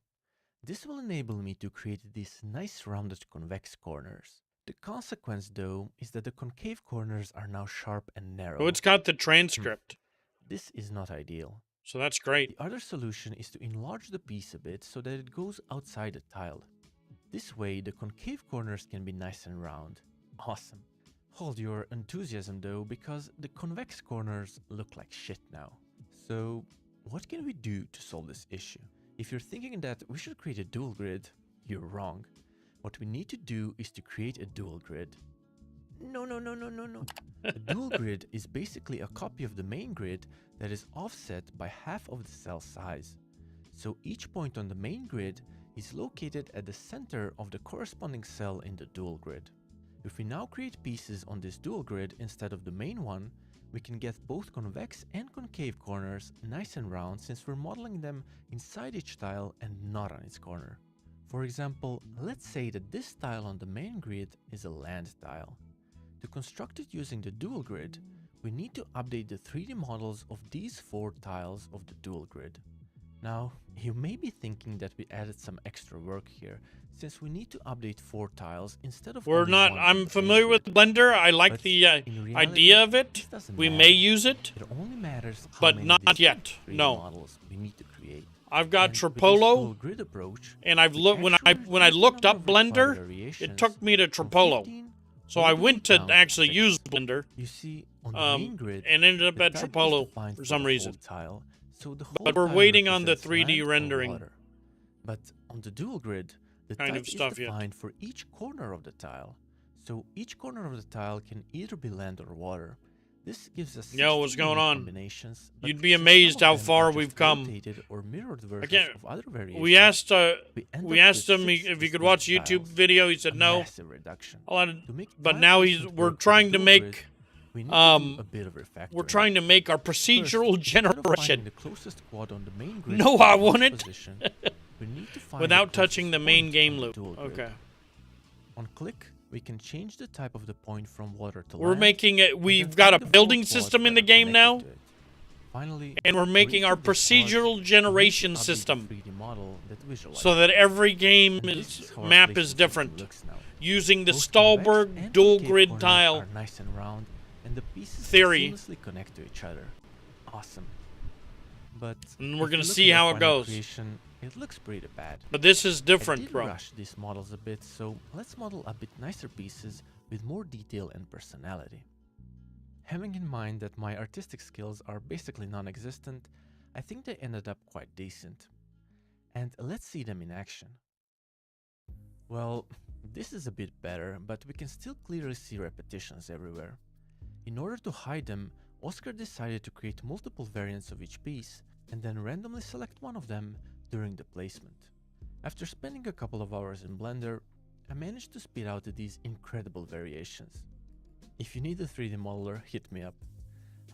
This will enable me to create these nice rounded convex corners. The consequence though is that the concave corners are now sharp and narrow. Oh, it's got the transcript. This is not ideal. So that's great. The other solution is to enlarge the piece a bit so that it goes outside the tile. This way the concave corners can be nice and round. Awesome. Hold your enthusiasm though, because the convex corners look like shit now. So what can we do to solve this issue? If you're thinking that we should create a dual grid, you're wrong. What we need to do is to create a dual grid. No. A dual grid is basically a copy of the main grid that is offset by half of the cell size. So each point on the main grid is located at the center of the corresponding cell in the dual grid. If we now create pieces on this dual grid instead of the main one, we can get both convex and concave corners nice and round since we're modeling them inside each tile and not on its corner. For example, let's say that this tile on the main grid is a land tile. To construct it using the dual grid, we need to update the 3D models of these 4 tiles of the dual grid. Now, you may be thinking that we added some extra work here, since we need to update 4 tiles instead of We're only not. one I'm on the familiar main with grid. Blender. I like But the in reality, idea of it. this doesn't We matter. may use it, It only matters how but many not distinct yet. 3D No. models we need to create. I've got And with this Trapolo, dual grid approach, and I've we looked when I actually looked reduce the up number of required Blender. It variations took me to from Trapolo, 15 so all I the way went to down to actually 6. use Blender, You see, on the main grid, and ended up the at type is Trapolo defined for the some whole reason. Tile, so the But whole we're tile waiting on the represents 3D land or rendering. water. But on the dual grid, the Kind type of is stuff yet. defined for each corner of the tile. So each corner of the tile can either be land or water. This gives us Yo, what's 16 going unique on? combinations, but You'd be since amazed some how of them far are just we've come. rotated or mirrored versions can't- of other variations, We asked we asked end him up with 6 if he could watch distinct YouTube tiles. video. He A said no. massive reduction. To make But tile now placement we're work with the trying to dual make grid, we need to do a bit of refactoring. we're trying to make our procedural First, instead of finding generation the closest quad on the main grid No, to I the mouse wouldn't. position, we need to find without the touching the closest main point game on the loop. dual grid. Okay, On click, we can change the type of the point from water to we're land, making it. and We've then got a find the 4 building quads system in that the are game connected now, to it. Finally, and we're for making each our of these quads, procedural we need to generation update the system 3D model that visualizes so that every game and this is how our map placement is system different. looks now. Using the Both convex Stallberg and dual concave grid corners tile are nice and round, and the pieces theory. seamlessly connect to each other. Awesome. But And we're if gonna you look see at our how it final goes. creation, it looks pretty bad. But this is I different, did bro. rush these models a bit, so let's model a bit nicer pieces with more detail and personality. Having in mind that my artistic skills are basically non-existent, I think they ended up quite decent. And let's see them in action. Well, this is a bit better, but we can still clearly see repetitions everywhere. In order to hide them, Oscar decided to create multiple variants of each piece, and then randomly select one of them during the placement. After spending a couple of hours in Blender, I managed to spit out these incredible variations. If you need a 3D modeler, hit me up.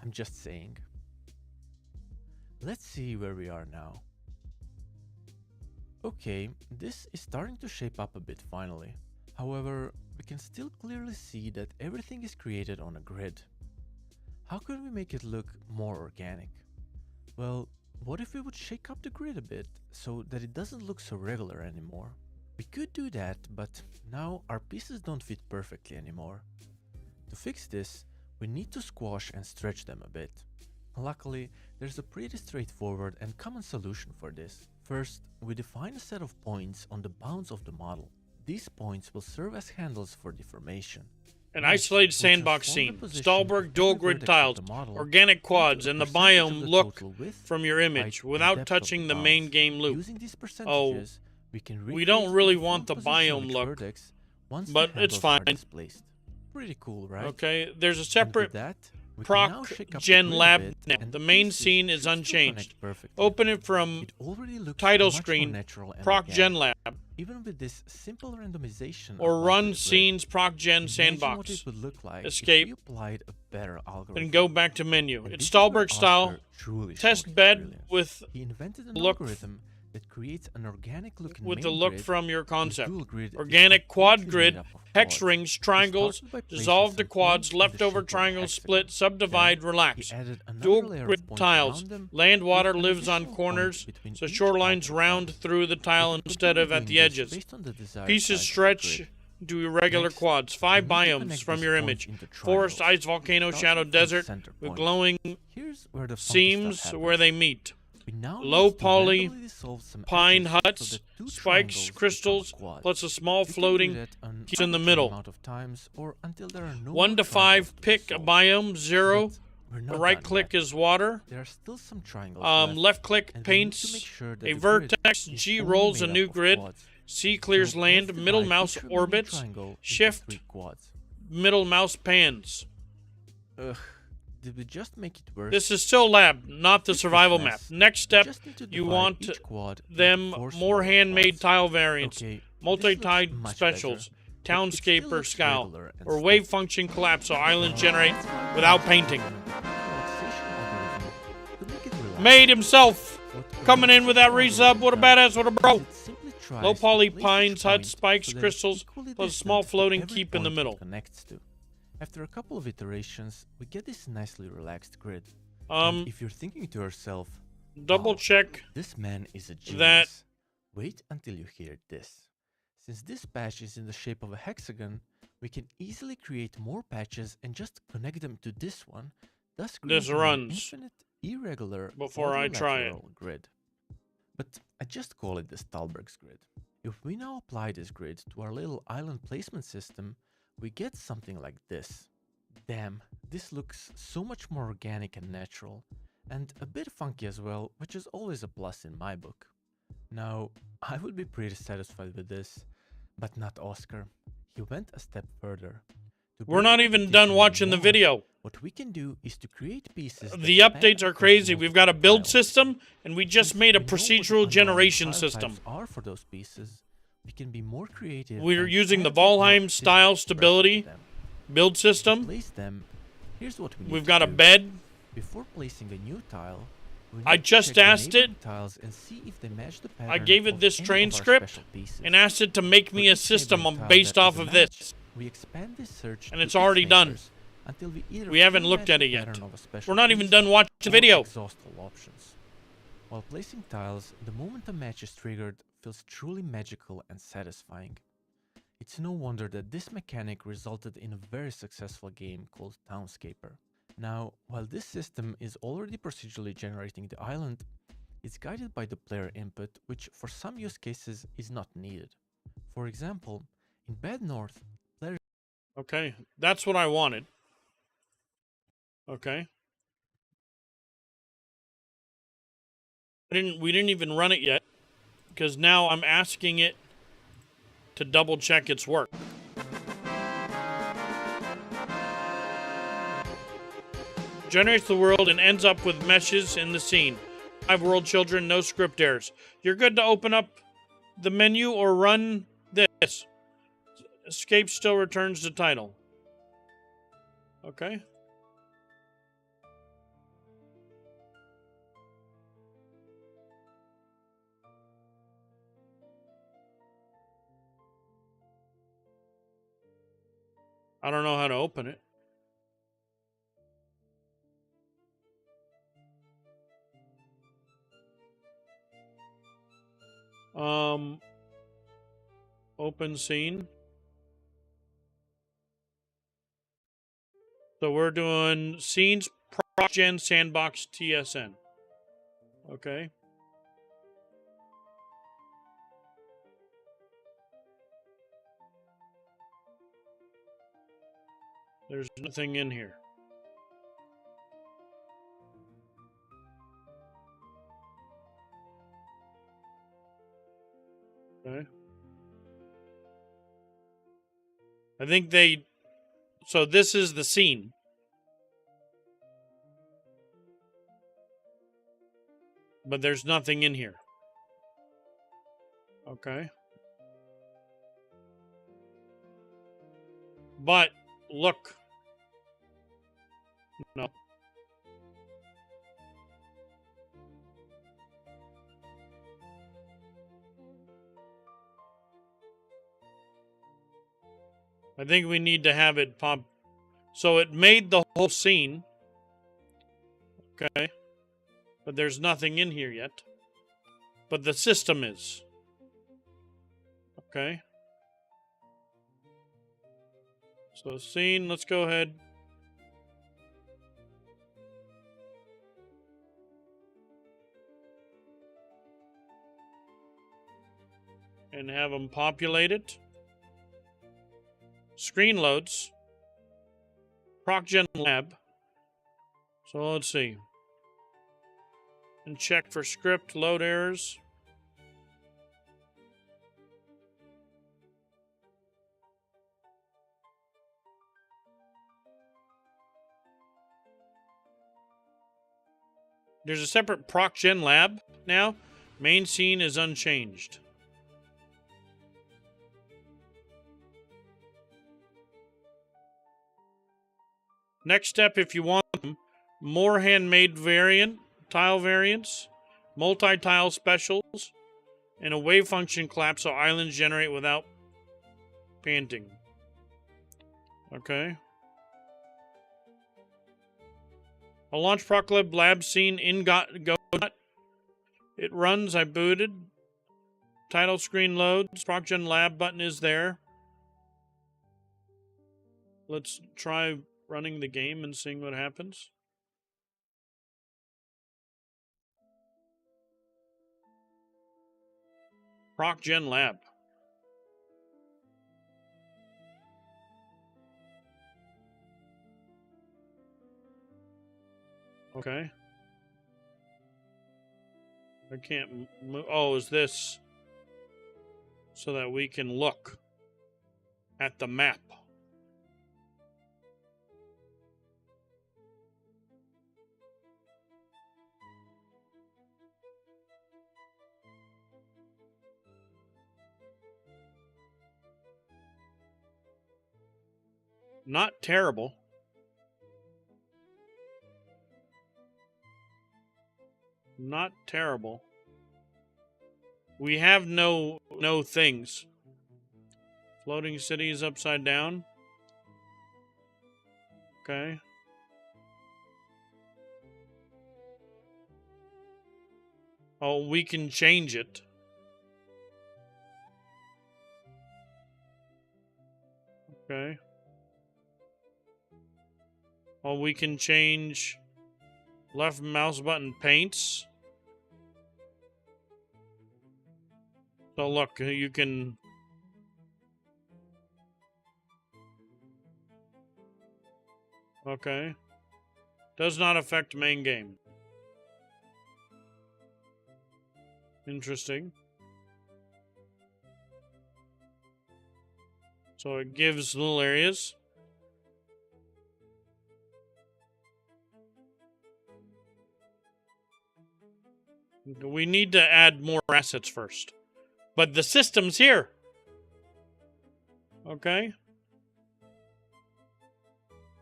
I'm just saying. Let's see where we are now. Okay, this is starting to shape up a bit finally. However, we can still clearly see that everything is created on a grid. How could we make it look more organic? Well, what if we would shake up the grid a bit so that it doesn't look so regular anymore? We could do that, but now our pieces don't fit perfectly anymore. To fix this, we need to squash and stretch them a bit. Luckily, there's a pretty straightforward and common solution for this. First, we define a set of points on the bounds of the model. These points will serve as handles for deformation. An Next, isolated we sandbox transform the scene, position Stallberg of dual every grid vertex of tiles, the model organic quads, into a and the percentage of biome the look total width, from your image height, and without depth of touching the main bounds. game loop. Using these percentages, we can we don't recreate really the want the deformed position of biome each look, vertex once but the it's handles are fine. displaced. Pretty cool, right? Okay, there's a And with separate. that, We can now Proc shake up the Gen grid a Lab bit, now. and The main pieces scene should is still unchanged. connect perfectly. Open it from It already looks title much more screen, natural and Proc Gen organic. Lab, Even with this simple randomization or applied to run the grid, scenes Proc Gen imagine what Sandbox. it would look like Escape, if we applied a better algorithm. and go back to menu. And It's this is where Stahlberg style. Oscar truly Test showed his bed brilliance. with He invented an look algorithm that creates an organic looking with the main look grid from your whose concept. dual grid is Organic quad completely grid, made up of hex quads. rings, He triangles, started by placing dissolve to some quads, points in the leftover shape of a triangles, hexagon. split, subdivide, Then relax. he added another Dual layer grid of points tiles. around them, Land water with an lives on additional corners, point between so each shorelines outer round point. through the We tile can instead continue of at doing the this edges. based on the desired Pieces size of the stretch grid. to irregular Next, quads. we 5 need to biomes connect from these your points image. into Forest, triangles. ice, volcano, Starting shadow, from the desert, center with point. glowing Here's where the funky stuff seams happens. where they meet. We now Low need to poly randomly dissolve some pine edges huts, so that two spikes, triangles become a crystals, quad. plus a small We can do floating that an piece in the arbitrary middle. amount of times or until there are no 1 more to 5, triangles to pick a dissolve. biome. 0, But we're not right done click yet. is water. There are still some triangles Left click and we need to paints make sure that a the grid vertex. is G only rolls a made new up of grid. quads. C clears So land. let's Middle divide mouse each remaining orbits. triangle into Shift. 3 quads. Middle mouse pans. Ugh, did we just make it worse? This is still lab, not the Fix this survival map. mess. Next We step, just need to you divide want each quad into them 4 more smaller handmade quads. tile variants. Okay, Multi-tile this looks much specials. better, but it still Townscaper looks scowl. regular and Or wave stiff. function collapse so islands Well, generate that's why we without have to painting. implement a relaxation algorithm to make it relax. Made himself. What Coming in with that resub. What a badass. What a bro. It simply tries Low to poly place each pines, huts, point spikes, so that it's crystals, equally plus a small distant to floating every keep in the point it middle. connects to. After a couple of iterations, we get this nicely relaxed grid. And if you're thinking to yourself, Double wow, check this man is a genius. that. Wait until you hear this. Since this patch is in the shape of a hexagon, we can easily create more patches and just connect them to this one, thus This creating an runs infinite, irregular, before I try it. quadrilateral grid. But I just call it the Stahlberg's grid. If we now apply this grid to our little island placement system, we get something like this. Damn, this looks so much more organic and natural, and a bit funky as well, which is always a plus in my book. Now, I would be pretty satisfied with this, but not Oscar. He went a step further. To We're bring not the even competition done even watching the more, video. what we can do is to create pieces that The span updates are across crazy. We've got a multiple build tiles. system, and we just Since made a we know what the procedural underlying generation tile system. types are for those pieces, we can be more creative. We're and using the add more Valheim artistic style expression to stability them. build To system. place them, here's what we need We've to got a do. bed. Before placing a new tile, we need I to just check the asked it. neighboring tiles and see if they match the pattern gave it of this any train of our script special pieces. And asked it to make For me a each system neighboring tile based that off is a of match, this. we expand this search And to it's already its done. neighbors until we either We haven't fully looked match at the it yet. pattern of a special We're not even piece done watching the or video. exhaust all options. While placing tiles, the moment a match is triggered feels truly magical and satisfying. It's no wonder that this mechanic resulted in a very successful game called Townscaper. Now, while this system is already procedurally generating the island, it's guided by the player input, which for some use cases is not needed. For example, in Bad North, players Okay, that's what I wanted. Okay. We didn't even run it yet, because now I'm asking it to double check its work. Generates the world and ends up with meshes in the scene. 5 world children, no script errors. You're good to open up the menu or run this. Escape still returns the title. Okay. I don't know how to open it. Open scene. So we're doing scenes, ProcGen, Sandbox, TSN. Okay. There's nothing in here. Okay. I think they... So this is the scene. but there's nothing in here. Okay. But look. No. I think we need to have it pop. So it made the whole scene. Okay. But there's nothing in here yet. But the system is. Okay. So scene, let's go ahead. And have them populate it. Screen loads. ProcGen Lab. So let's see. And check for script load errors. There's a separate ProcGen Lab now. Main scene is unchanged. Next step, if you want them, more handmade tile variants, multi-tile specials, and a wave function collapse so islands generate without panting. Okay. A launch Proclib lab scene in Godot. It runs, I booted. Title screen loads. ProcGen Lab button is there. Let's try running the game and seeing what happens. ProcGen Lab. Okay. I can't move. Oh, is this so that we can look at the map? Not terrible. Not terrible. We have no things. Floating cities upside down. Okay. Oh, we can change it. Okay. Oh, we can change left mouse button paints. So look, you can... Okay. Does not affect main game. Interesting. So it gives little areas. We need to add more assets first. But the system's here. Okay.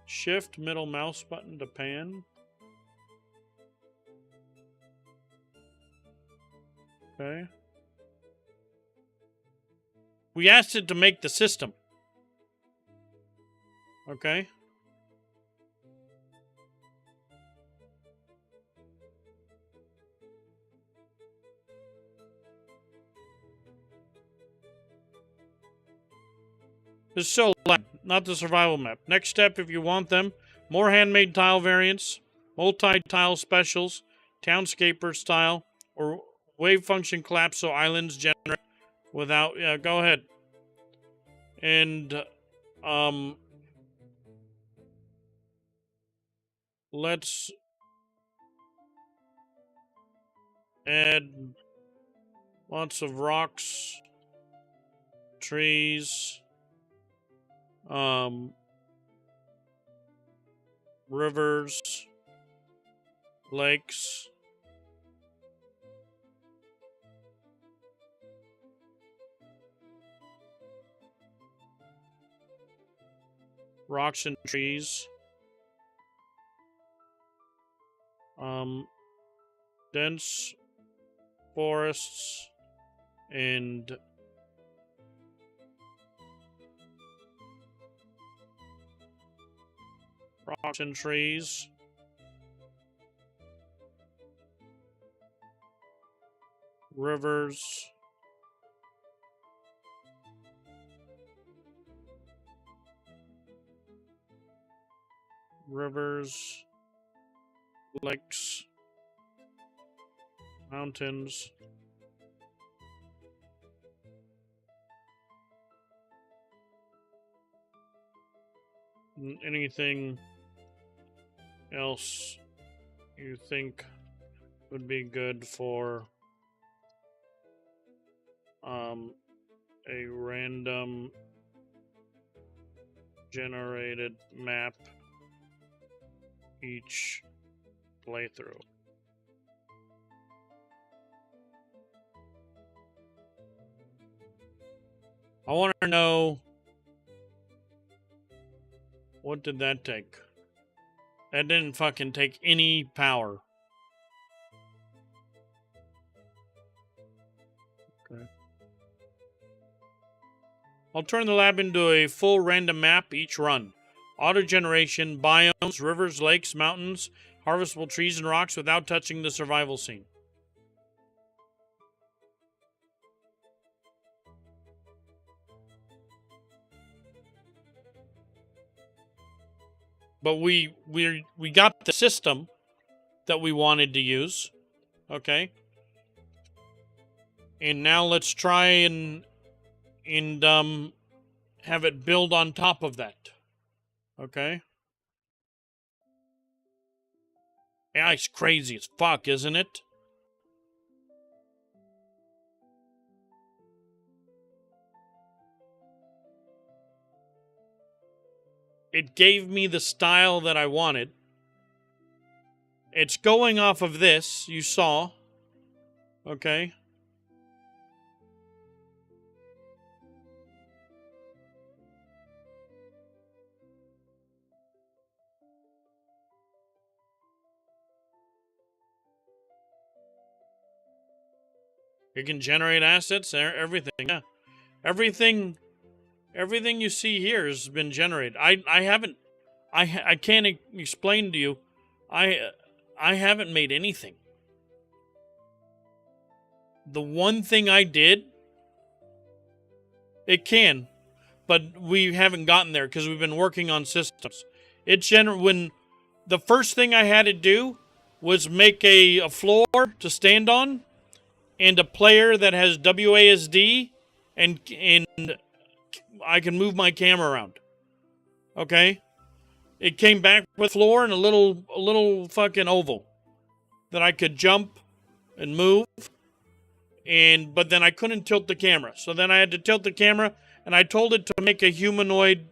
Shift middle mouse button to pan. Okay. We asked it to make the system. Okay. This is so loud, not the survival map. Next step, if you want them, more handmade tile variants, multi-tile specials, townscaper style, or wave function collapse so islands generate without... Yeah, go ahead. And, let's add lots of rocks, trees, rivers, lakes, rocks and trees. Dense forests and rocks and trees. Rivers. Rivers. Lakes. Mountains. Anything else you think would be good for a random generated map each playthrough? I want to know, what did that take? That didn't fucking take any power. Okay. I'll turn the lab into a full random map each run. Auto generation, biomes, rivers, lakes, mountains, harvestable trees and rocks without touching the survival scene. But we got the system that we wanted to use. Okay. And now let's try and have it build on top of that. Okay. Yeah, it's crazy as fuck, isn't it? It gave me the style that I wanted. It's going off of this, you saw. Okay. It can generate assets, everything. Yeah. Everything you see here has been generated. I can't explain to you. I haven't made anything. The one thing I did, it can, but we haven't gotten there because we've been working on systems. When the first thing I had to do was make a floor to stand on and a player that has WASD and I can move my camera around. Okay? It came back with floor and a little fucking oval that I could jump and move. But then I couldn't tilt the camera. So then I had to tilt the camera and I told it to make a humanoid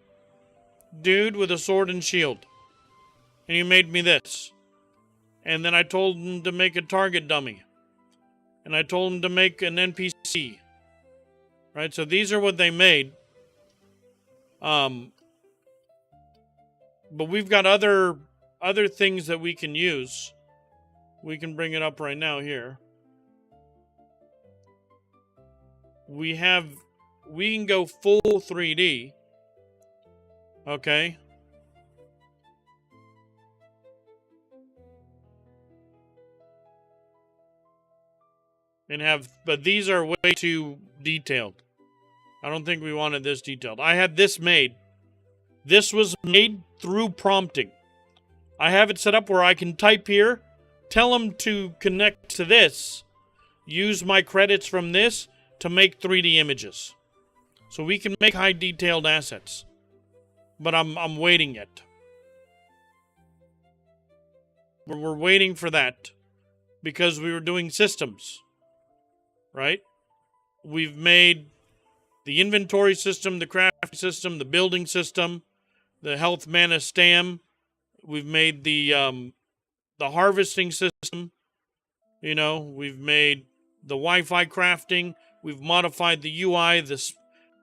dude with a sword and shield. And he made me this. And then I told him to make a target dummy. And I told him to make an NPC. Right? So these are what they made. But we've got other things that we can use. We can bring it up right now here. We can go full 3D. Okay. But these are way too detailed. I don't think we wanted this detailed. I had this made. This was made through prompting. I have it set up where I can type here, tell them to connect to this, use my credits from this to make 3D images. So we can make high detailed assets. But I'm waiting yet. We're waiting for that because we were doing systems. Right? We've made the inventory system, the crafting system, the building system, the health mana stam. We've made the harvesting system. You know, we've made the Wi-Fi crafting. We've modified the UI,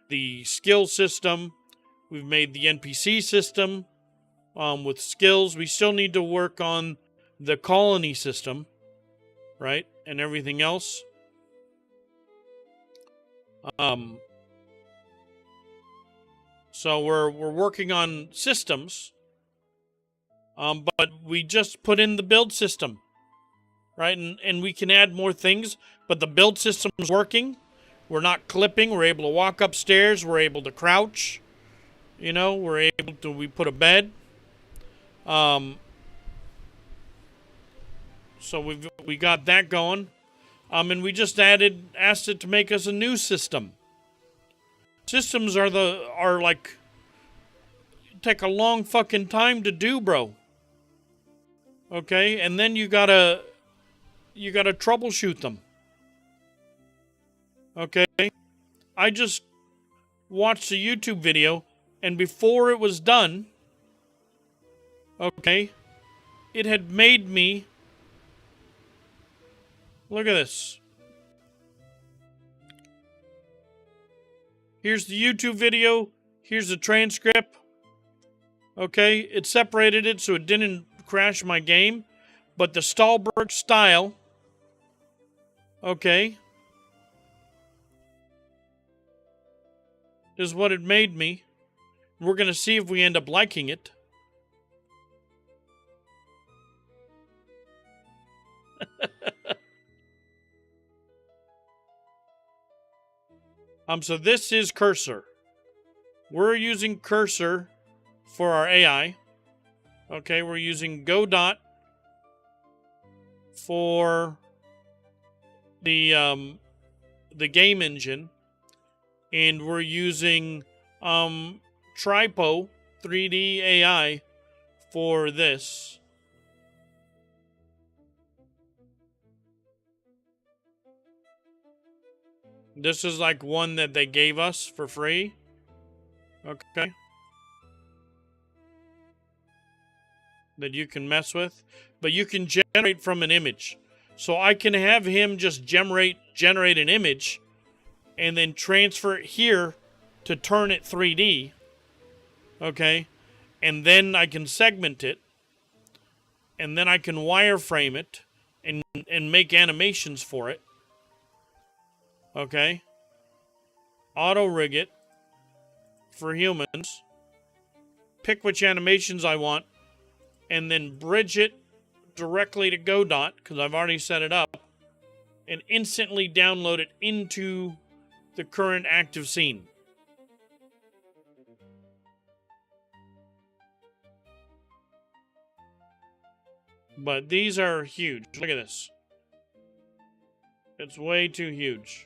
the skill system. We've made the NPC system with skills. We still need to work on the colony system, right? And everything else. So we're working on systems, but we just put in the build system, right? And we can add more things, but the build system's working. We're not clipping. We're able to walk upstairs. We're able to crouch. You know, we put a bed. So we got that going. And we just asked it to make us a new system. Systems are like, take a long fucking time to do, bro. Okay? And then you gotta troubleshoot them. Okay? I just watched a YouTube video, and before it was done, okay, it had made me, look at this. Here's the YouTube video. Here's the transcript. Okay, it separated it so it didn't crash my game. But the Stahlberg style, okay, is what it made me. We're going to see if we end up liking it. So this is Cursor. We're using Cursor for our AI. Okay, we're using Godot for the game engine, and we're using Tripo 3D AI for this. This is like one that they gave us for free. Okay. That you can mess with. But you can generate from an image. So I can have him just generate an image and then transfer it here to turn it 3D. Okay. And then I can segment it. And then I can wireframe it and make animations for it. Okay. Auto rig it for humans. Pick which animations I want. And then bridge it directly to Godot, because I've already set it up. And instantly download it into the current active scene. But these are huge. Look at this. It's way too huge.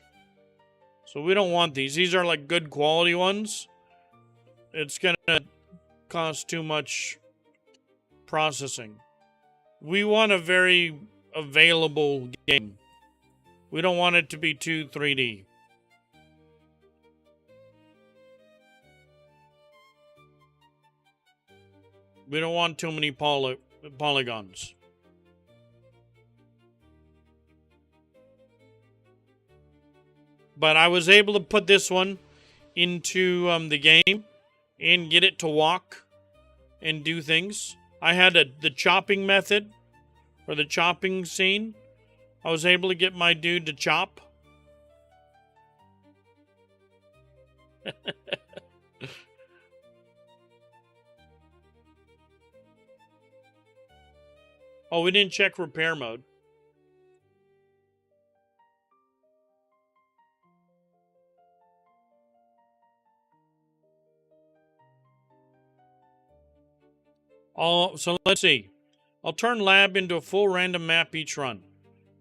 So we don't want these. These are like good quality ones. It's going to cost too much processing. We want a very available game. We don't want it to be too 3D. We don't want too many polygons. But I was able to put this one into the game and get it to walk and do things. I had the chopping method, or the chopping scene. I was able to get my dude to chop. Oh, we didn't check repair mode. So let's see. I'll turn lab into a full random map each run.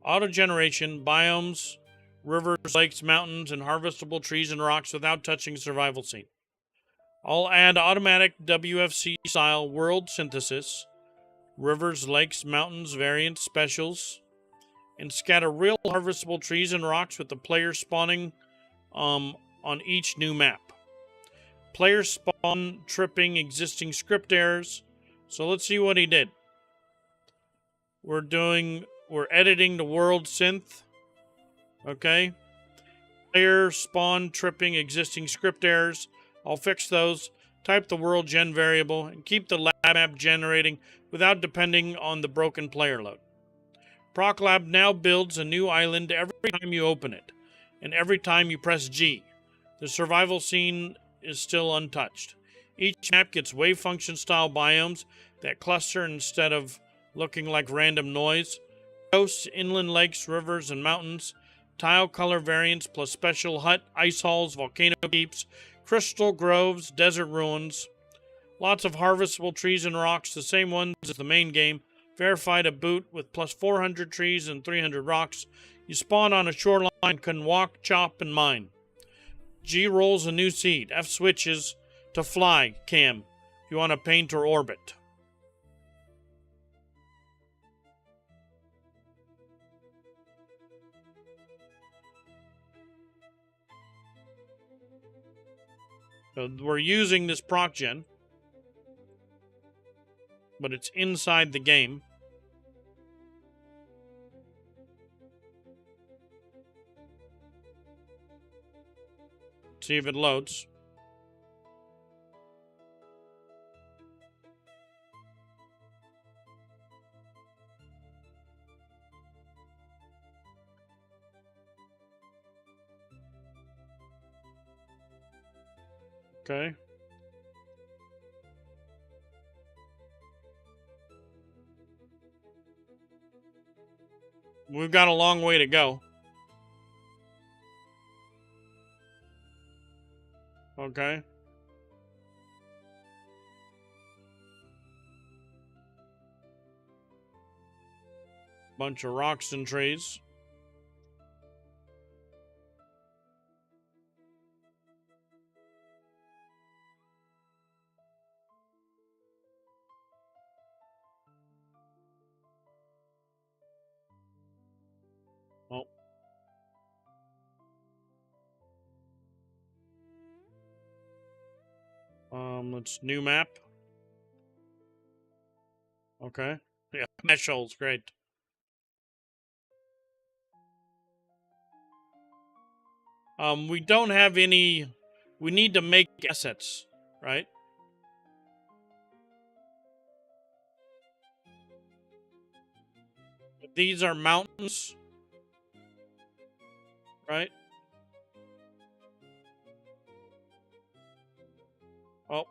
Auto generation, biomes, rivers, lakes, mountains, and harvestable trees and rocks without touching survival scene. I'll add automatic WFC style world synthesis, rivers, lakes, mountains, variants, specials, and scatter real harvestable trees and rocks with the player spawning on each new map. Player spawn tripping existing script errors. So let's see what he did. We're editing the world synth. Okay. Player spawn tripping existing script errors. I'll fix those. type the world gen variable, and keep the lab map generating without depending on the broken player load. ProcLab now builds a new island every time you open it, and every time you press G. The survival scene is still untouched. Each map gets wave function style biomes that cluster instead of looking like random noise. Coasts, inland lakes, rivers, and mountains. Tile color variants plus special hut, ice halls, volcano keeps, crystal groves, desert ruins. Lots of harvestable trees and rocks, the same ones as the main game. Verified a boot with plus 400 trees and 300 rocks. You spawn on a shoreline and can walk, chop, and mine. G rolls a new seed. F switches to fly, cam, if you want to paint or orbit. So we're using this proc gen, but it's inside the game. See if it loads. Okay. We've got a long way to go. Okay. Bunch of rocks and trees. Let's new map. Okay. Yeah, mesh holes, great. We don't have any. We need to make assets, right? These are mountains, right? Oh.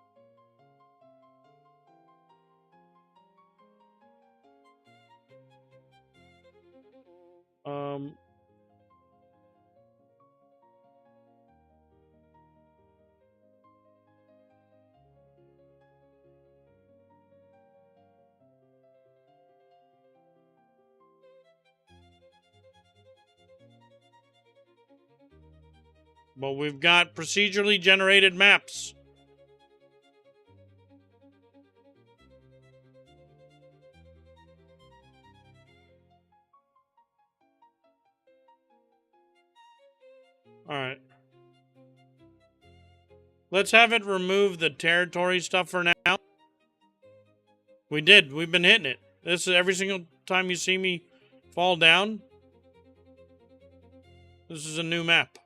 But we've got procedurally generated maps. Alright. Let's have it remove the territory stuff for now. We did. We've been hitting it. This is every single time you see me fall down. This is a new map.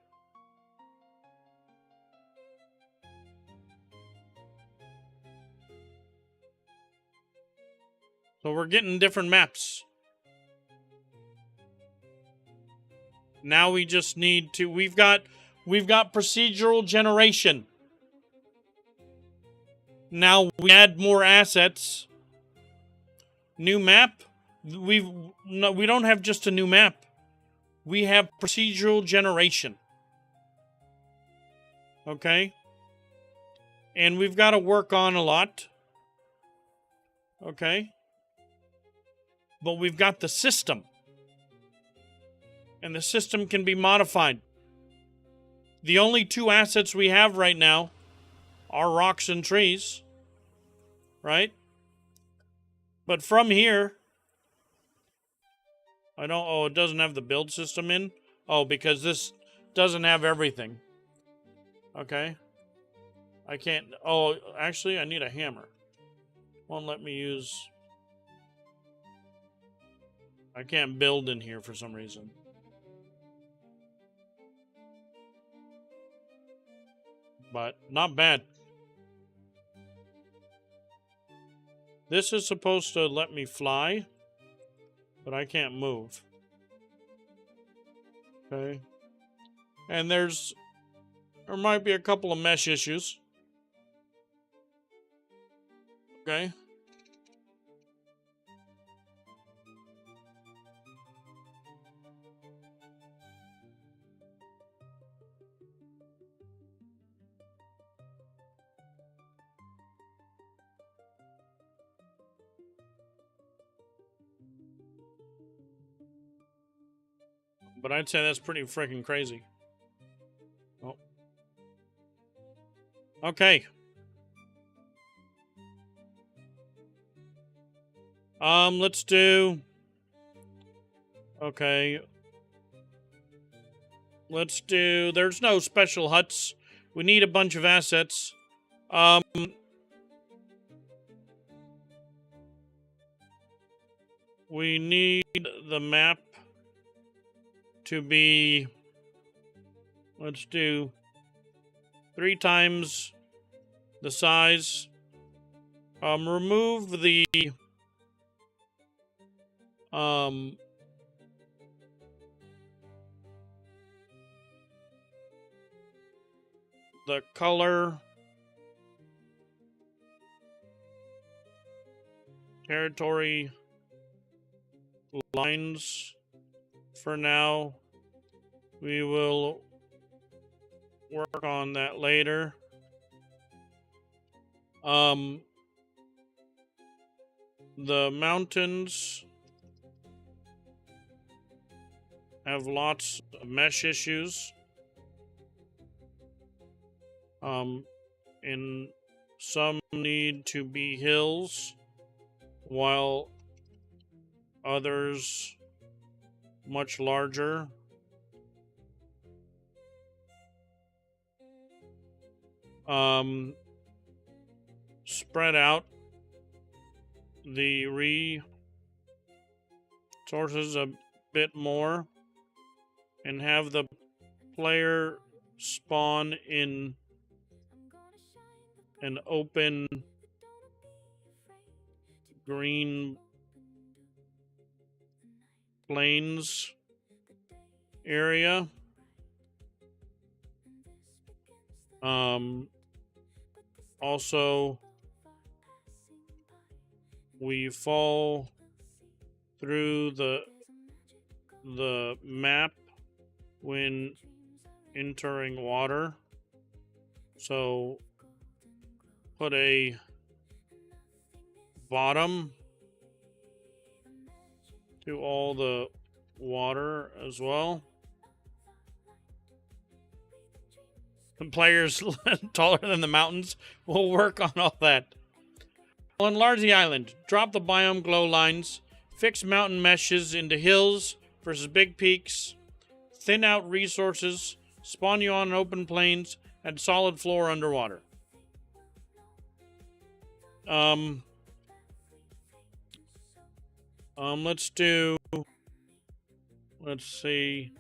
So we're getting different maps. Now we just need to, we've got procedural generation. Now we add more assets. New map. We don't have just a new map. We have procedural generation. Okay? And we've got to work on a lot. Okay? But we've got the system. And the system can be modified. The only two assets we have right now are rocks and trees. Right? But from here, it doesn't have the build system in? Oh, because this doesn't have everything. Okay. I can't, actually, I need a hammer. Won't let me use, I can't build in here for some reason. But not bad. This is supposed to let me fly, but I can't move. Okay. And there might be a couple of mesh issues. Okay. But I'd say that's pretty freaking crazy. Oh. Okay. Let's do... Okay. Let's do... There's no special huts. We need a bunch of assets. We need the map to be... Let's do 3 times the size. Remove the... the color, territory lines for now. We will work on that later. The mountains have lots of mesh issues. And some need to be hills, while others much larger. Spread out the resources a bit more and have the player spawn in an open green plains area. Also, we fall through the map when entering water. So put a bottom to all the water as well. The players taller than the mountains will work on all that. We'll enlarge the island. Drop the biome glow lines. Fix mountain meshes into hills versus big peaks. Thin out resources. Spawn you on open plains. And solid floor underwater. Let's see.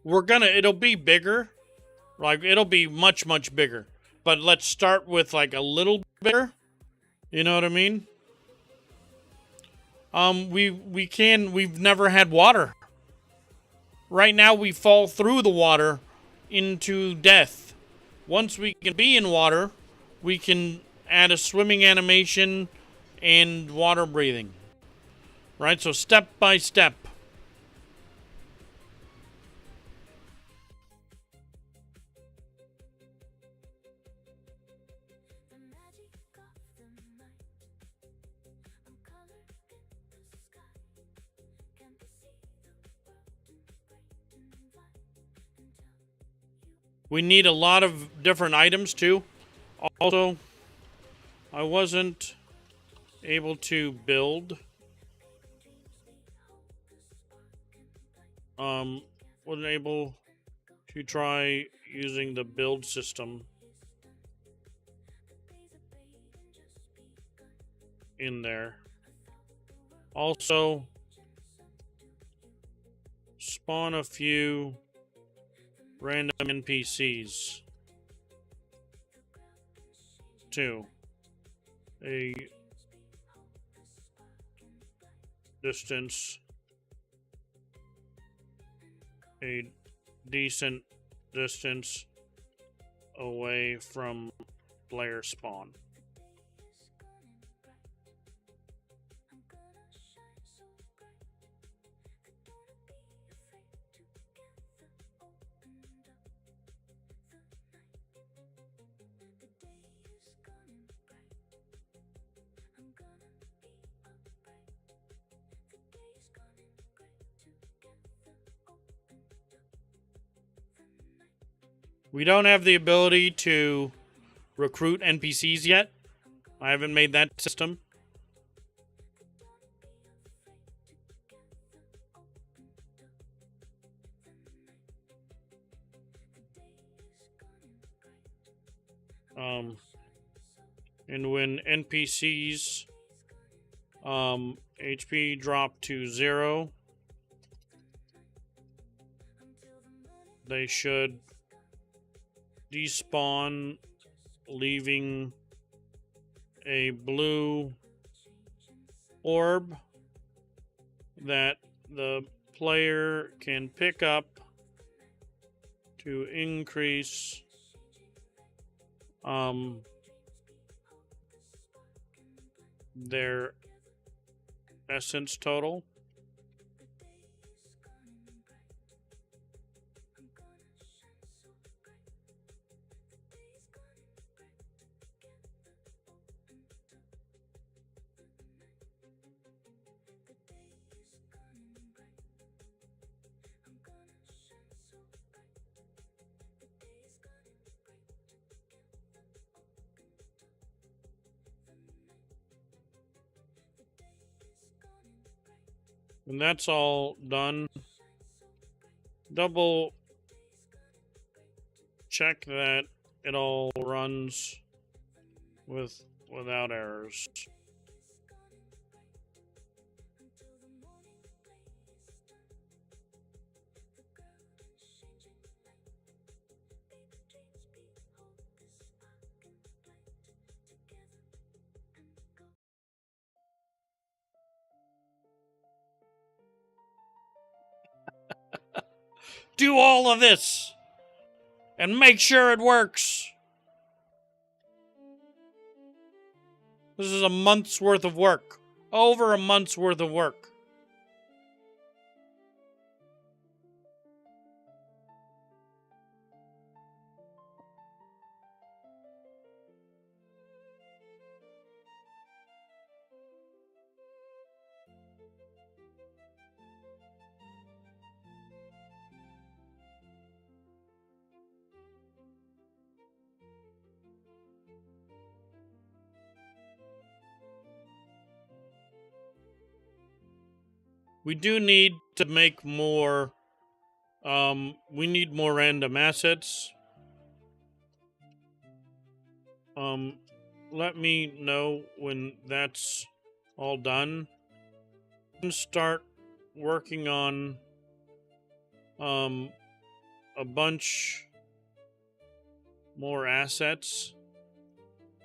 It'll be bigger. Like, it'll be much, much bigger. But let's start with, like, a little bigger. You know what I mean? We've never had water. Right now, we fall through the water into death. Once we can be in water, we can add a swimming animation and water breathing. Right? So step by step. We need a lot of different items too. Also, I wasn't able to build. Wasn't able to try using the build system in there. Also, spawn a few random NPCs. to a distance, a decent distance away from player spawn. We don't have the ability to recruit NPCs yet. I haven't made that system. And when NPCs HP drop to 0, they should despawn, leaving a blue orb that the player can pick up to increase their essence total. When that's all done, double check that it all runs without errors. Do all of this and make sure it works. This is a month's worth of work. Over a month's worth of work. We do need to make more, we need more random assets. Let me know when that's all done. And start working on, a bunch more assets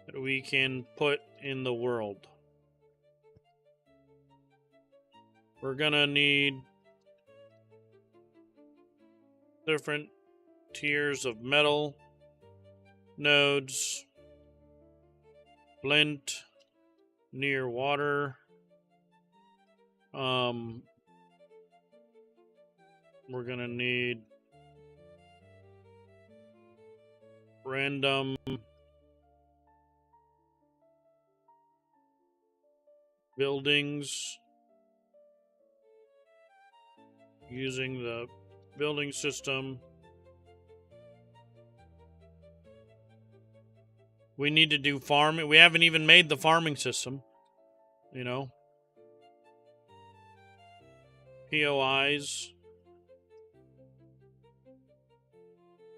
that we can put in the world. We're gonna need different tiers of metal, nodes, flint, near water. We're gonna need random buildings using the building system. We need to do farming. We haven't even made the farming system, you know. POIs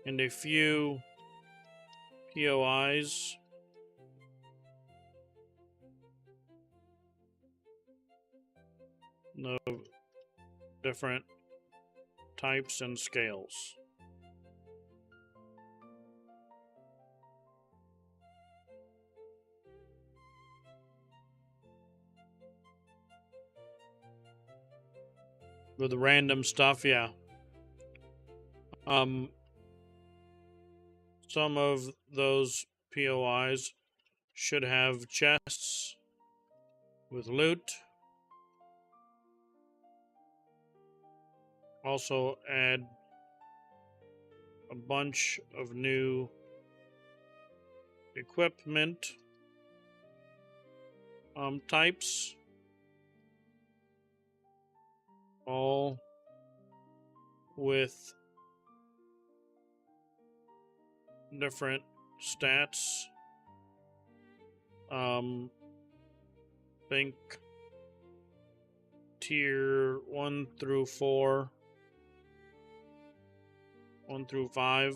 and a few POIs. No different types and scales. with random stuff, yeah. Some of those POIs should have chests with loot. Also add a bunch of new equipment types, all with different stats. Think tier 1 through 4, 1 through 5,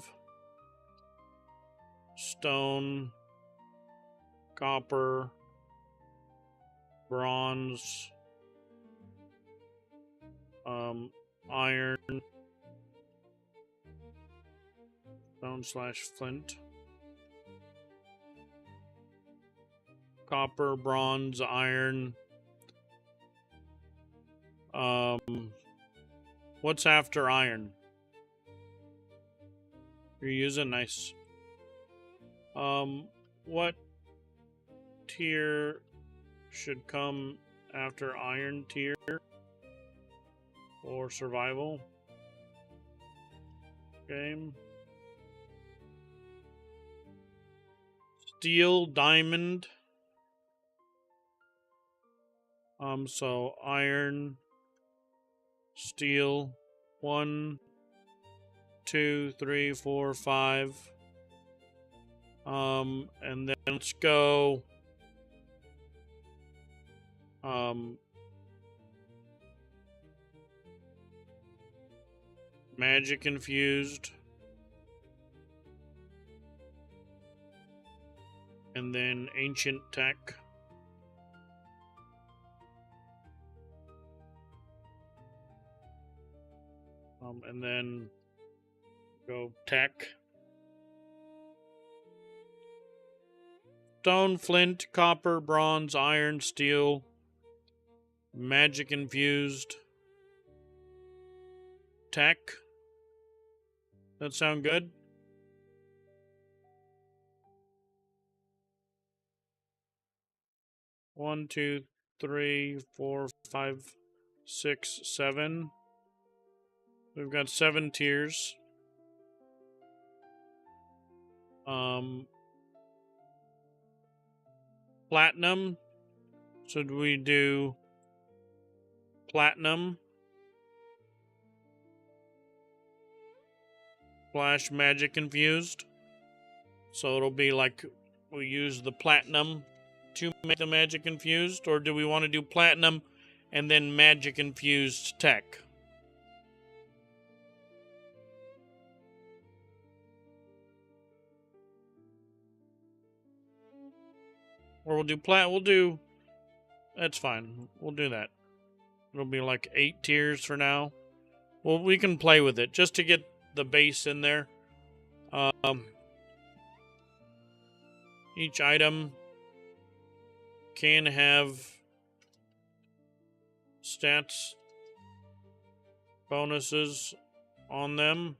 stone, copper, bronze, iron, stone/flint, copper, bronze, iron. What's after iron? You're using nice. What tier should come after iron tier or survival game? Steel, diamond. So iron, steel, 1, 2, 3, 4, 5. And then let's go. Magic infused. And then ancient tech. And then go tech. Stone, flint, copper, bronze, iron, steel, magic infused, tech. That sound good? One, 2, 3, 4, 5, 6, 7. We've got 7 tiers. Platinum. So do we do platinum / magic infused? So it'll be like we use the platinum to make the magic infused, or do we want to do platinum and then magic infused tech? Or we'll do that's fine. We'll do that. It'll be like 8 tiers for now. Well, we can play with it just to get the base in there. Each item can have stats bonuses on them.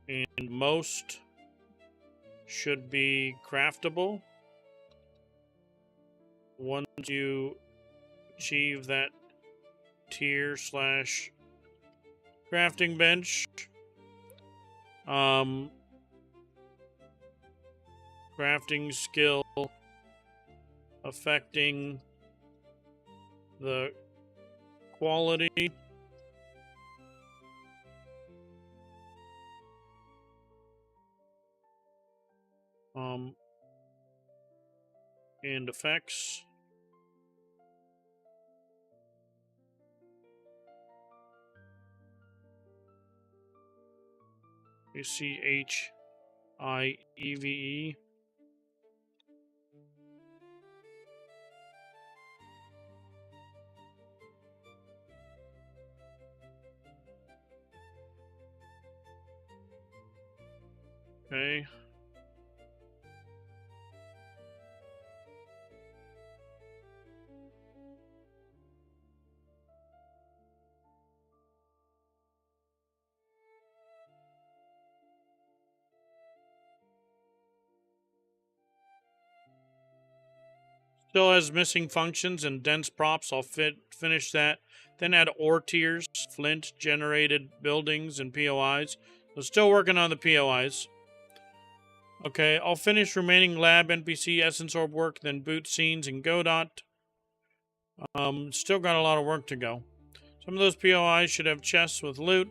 And most should be craftable. Once you achieve that tier / crafting bench, crafting skill affecting the quality and effects. CHIEVE. Okay. Still has missing functions and dense props. I'll finish that. Then add ore tiers, flint, generated buildings, and POIs. So still working on the POIs. Okay, I'll finish remaining lab, NPC, Essence Orb work, then boot scenes and Godot. Still got a lot of work to go. Some of those POIs should have chests with loot.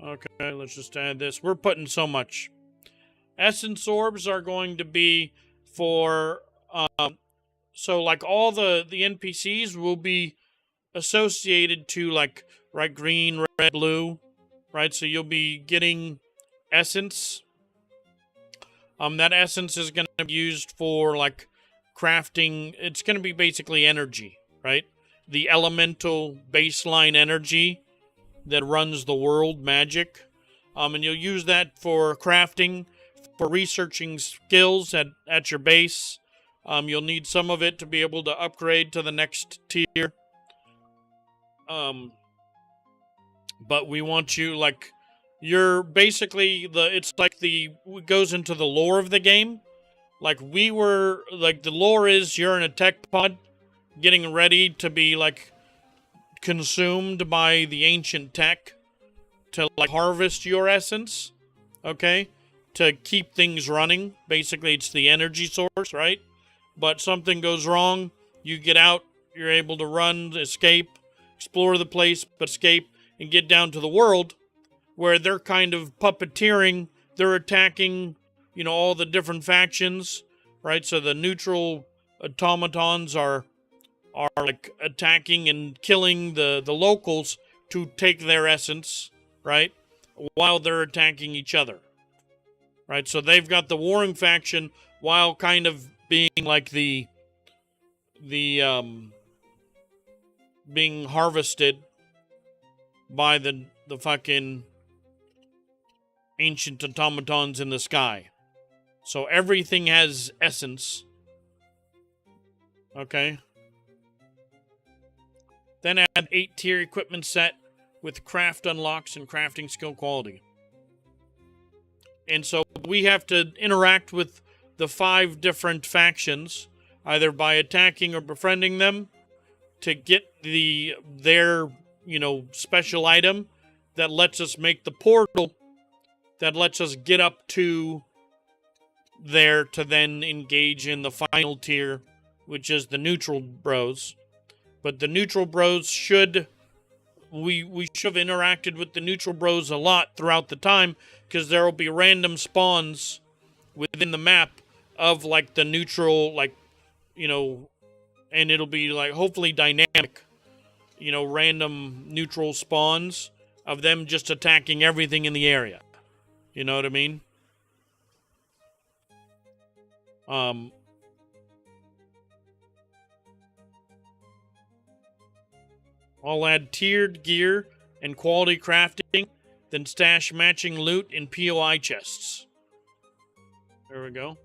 Okay, let's just add this. We're putting so much. Essence Orbs are going to be for... so, like, all the NPCs will be associated to, like, right, green, red, blue, right? So you'll be getting essence. That essence is going to be used for, like, crafting. It's going to be basically energy, right? The elemental baseline energy that runs the world, magic. And you'll use that for crafting, for researching skills at your base. You'll need some of it to be able to upgrade to the next tier. But we want you, like, you're basically it's like it goes into the lore of the game. Like, the lore is you're in a tech pod getting ready to be, like, consumed by the ancient tech to, like, harvest your essence, okay? To keep things running. Basically, it's the energy source, right? But something goes wrong, you get out, you're able to run, escape, explore the place, but escape, and get down to the world, where they're kind of puppeteering, they're attacking, all the different factions, right? So the neutral automatons are like attacking and killing the locals to take their essence, right? While they're attacking each other, right? So they've got the warring faction while kind of being like the being harvested by the fucking ancient automatons in the sky. So everything has essence. Okay. Then add 8-tier equipment set with craft unlocks and crafting skill quality. And so we have to interact with the 5 different factions, either by attacking or befriending them, to get their special item that lets us make the portal that lets us get up to there to then engage in the final tier, which is the neutral bros. But the neutral bros we should have interacted with the neutral bros a lot throughout the time, because there will be random spawns within the map of, like, the neutral, like, and it'll be, like, hopefully dynamic, random neutral spawns of them just attacking everything in the area. You know what I mean? I'll add tiered gear and quality crafting, then stash matching loot in POI chests. There we go.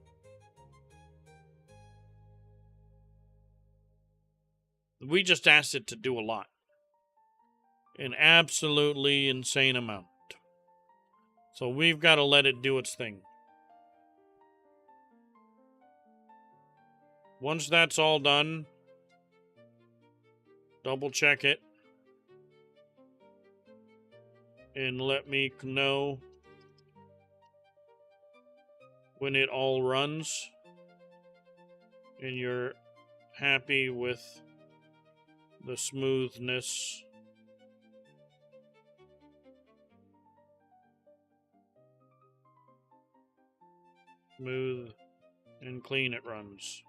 We just asked it to do a lot. An absolutely insane amount. So we've got to let it do its thing. Once that's all done, double check it. And let me know when it all runs and you're happy with the smoothness. Smooth and clean it runs.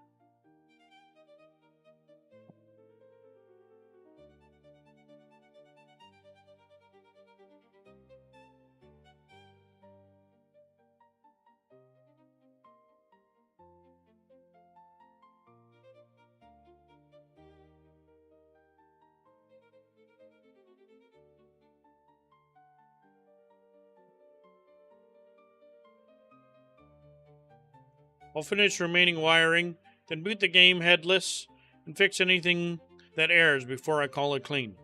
I'll finish remaining wiring, then boot the game headless, and fix anything that errors before I call it clean.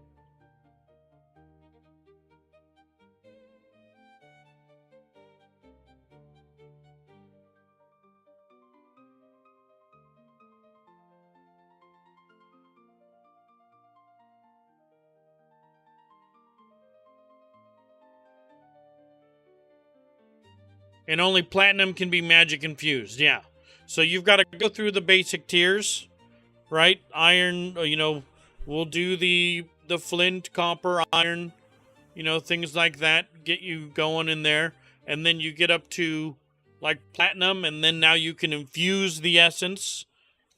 And only platinum can be magic infused, yeah. So you've got to go through the basic tiers, right? Iron, we'll do the flint, copper, iron, things like that. Get you going in there. And then you get up to, like, platinum, and then now you can infuse the essence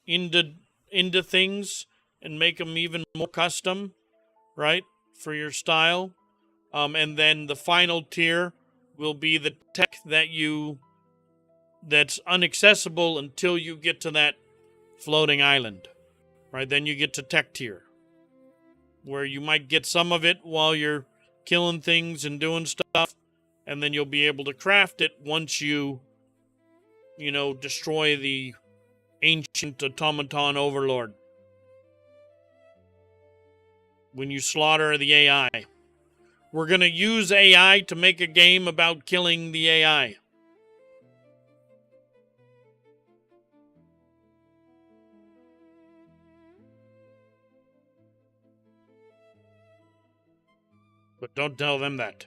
into things and make them even more custom, right, for your style. And then the final tier will be the tech that's inaccessible until you get to that floating island, right? Then you get to tech tier, where you might get some of it while you're killing things and doing stuff, and then you'll be able to craft it once you destroy the ancient automaton overlord. When you slaughter the AI. We're going to use AI to make a game about killing the AI. But don't tell them that.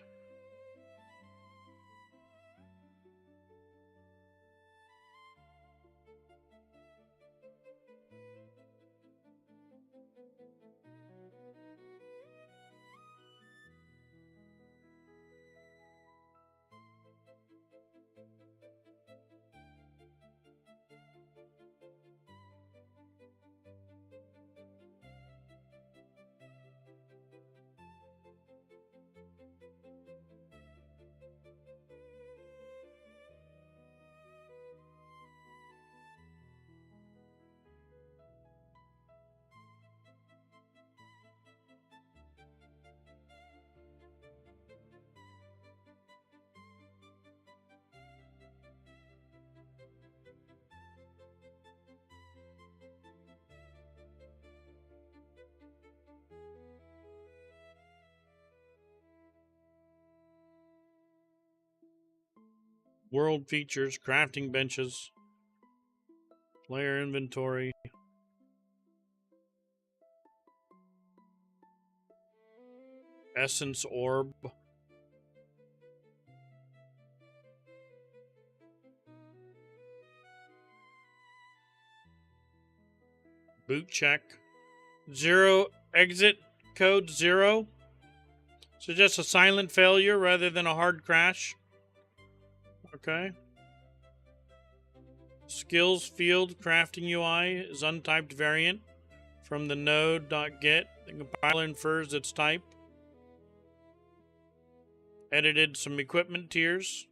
World features, crafting benches, player inventory. Essence orb. Boot check. 0 exit code 0. So just a silent failure rather than a hard crash. Okay. Skills field crafting UI is untyped variant from the node.get. The compiler infers its type. Edited some equipment tiers.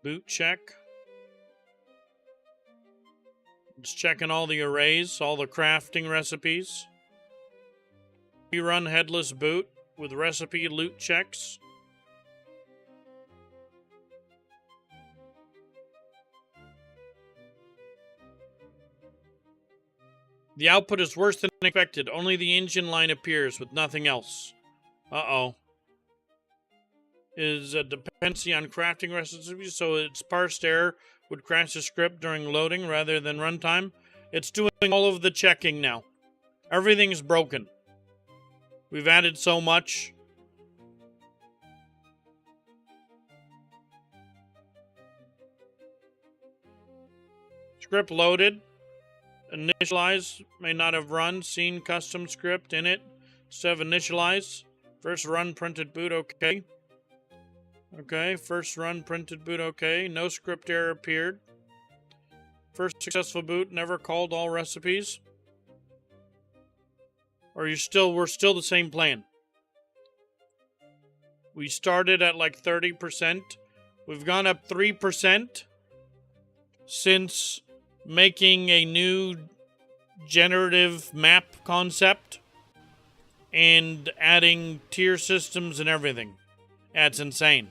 Boot check. It's checking all the arrays, all the crafting recipes. We run headless boot with recipe loot checks. The output is worse than expected. Only the engine line appears with nothing else. Uh-oh. Is a dependency on crafting recipes, so its parsed error would crash the script during loading rather than runtime. It's doing all of the checking now. Everything's broken. We've added so much. Script loaded. Initialize may not have run. Seen custom script in it instead of initialize. First run printed boot okay. Okay, first run printed boot okay. No script error appeared. First successful boot never called all recipes. Or we're still the same plan. We started at like 30%. We've gone up 3% since making a new generative map concept and adding tier systems and everything. That's insane.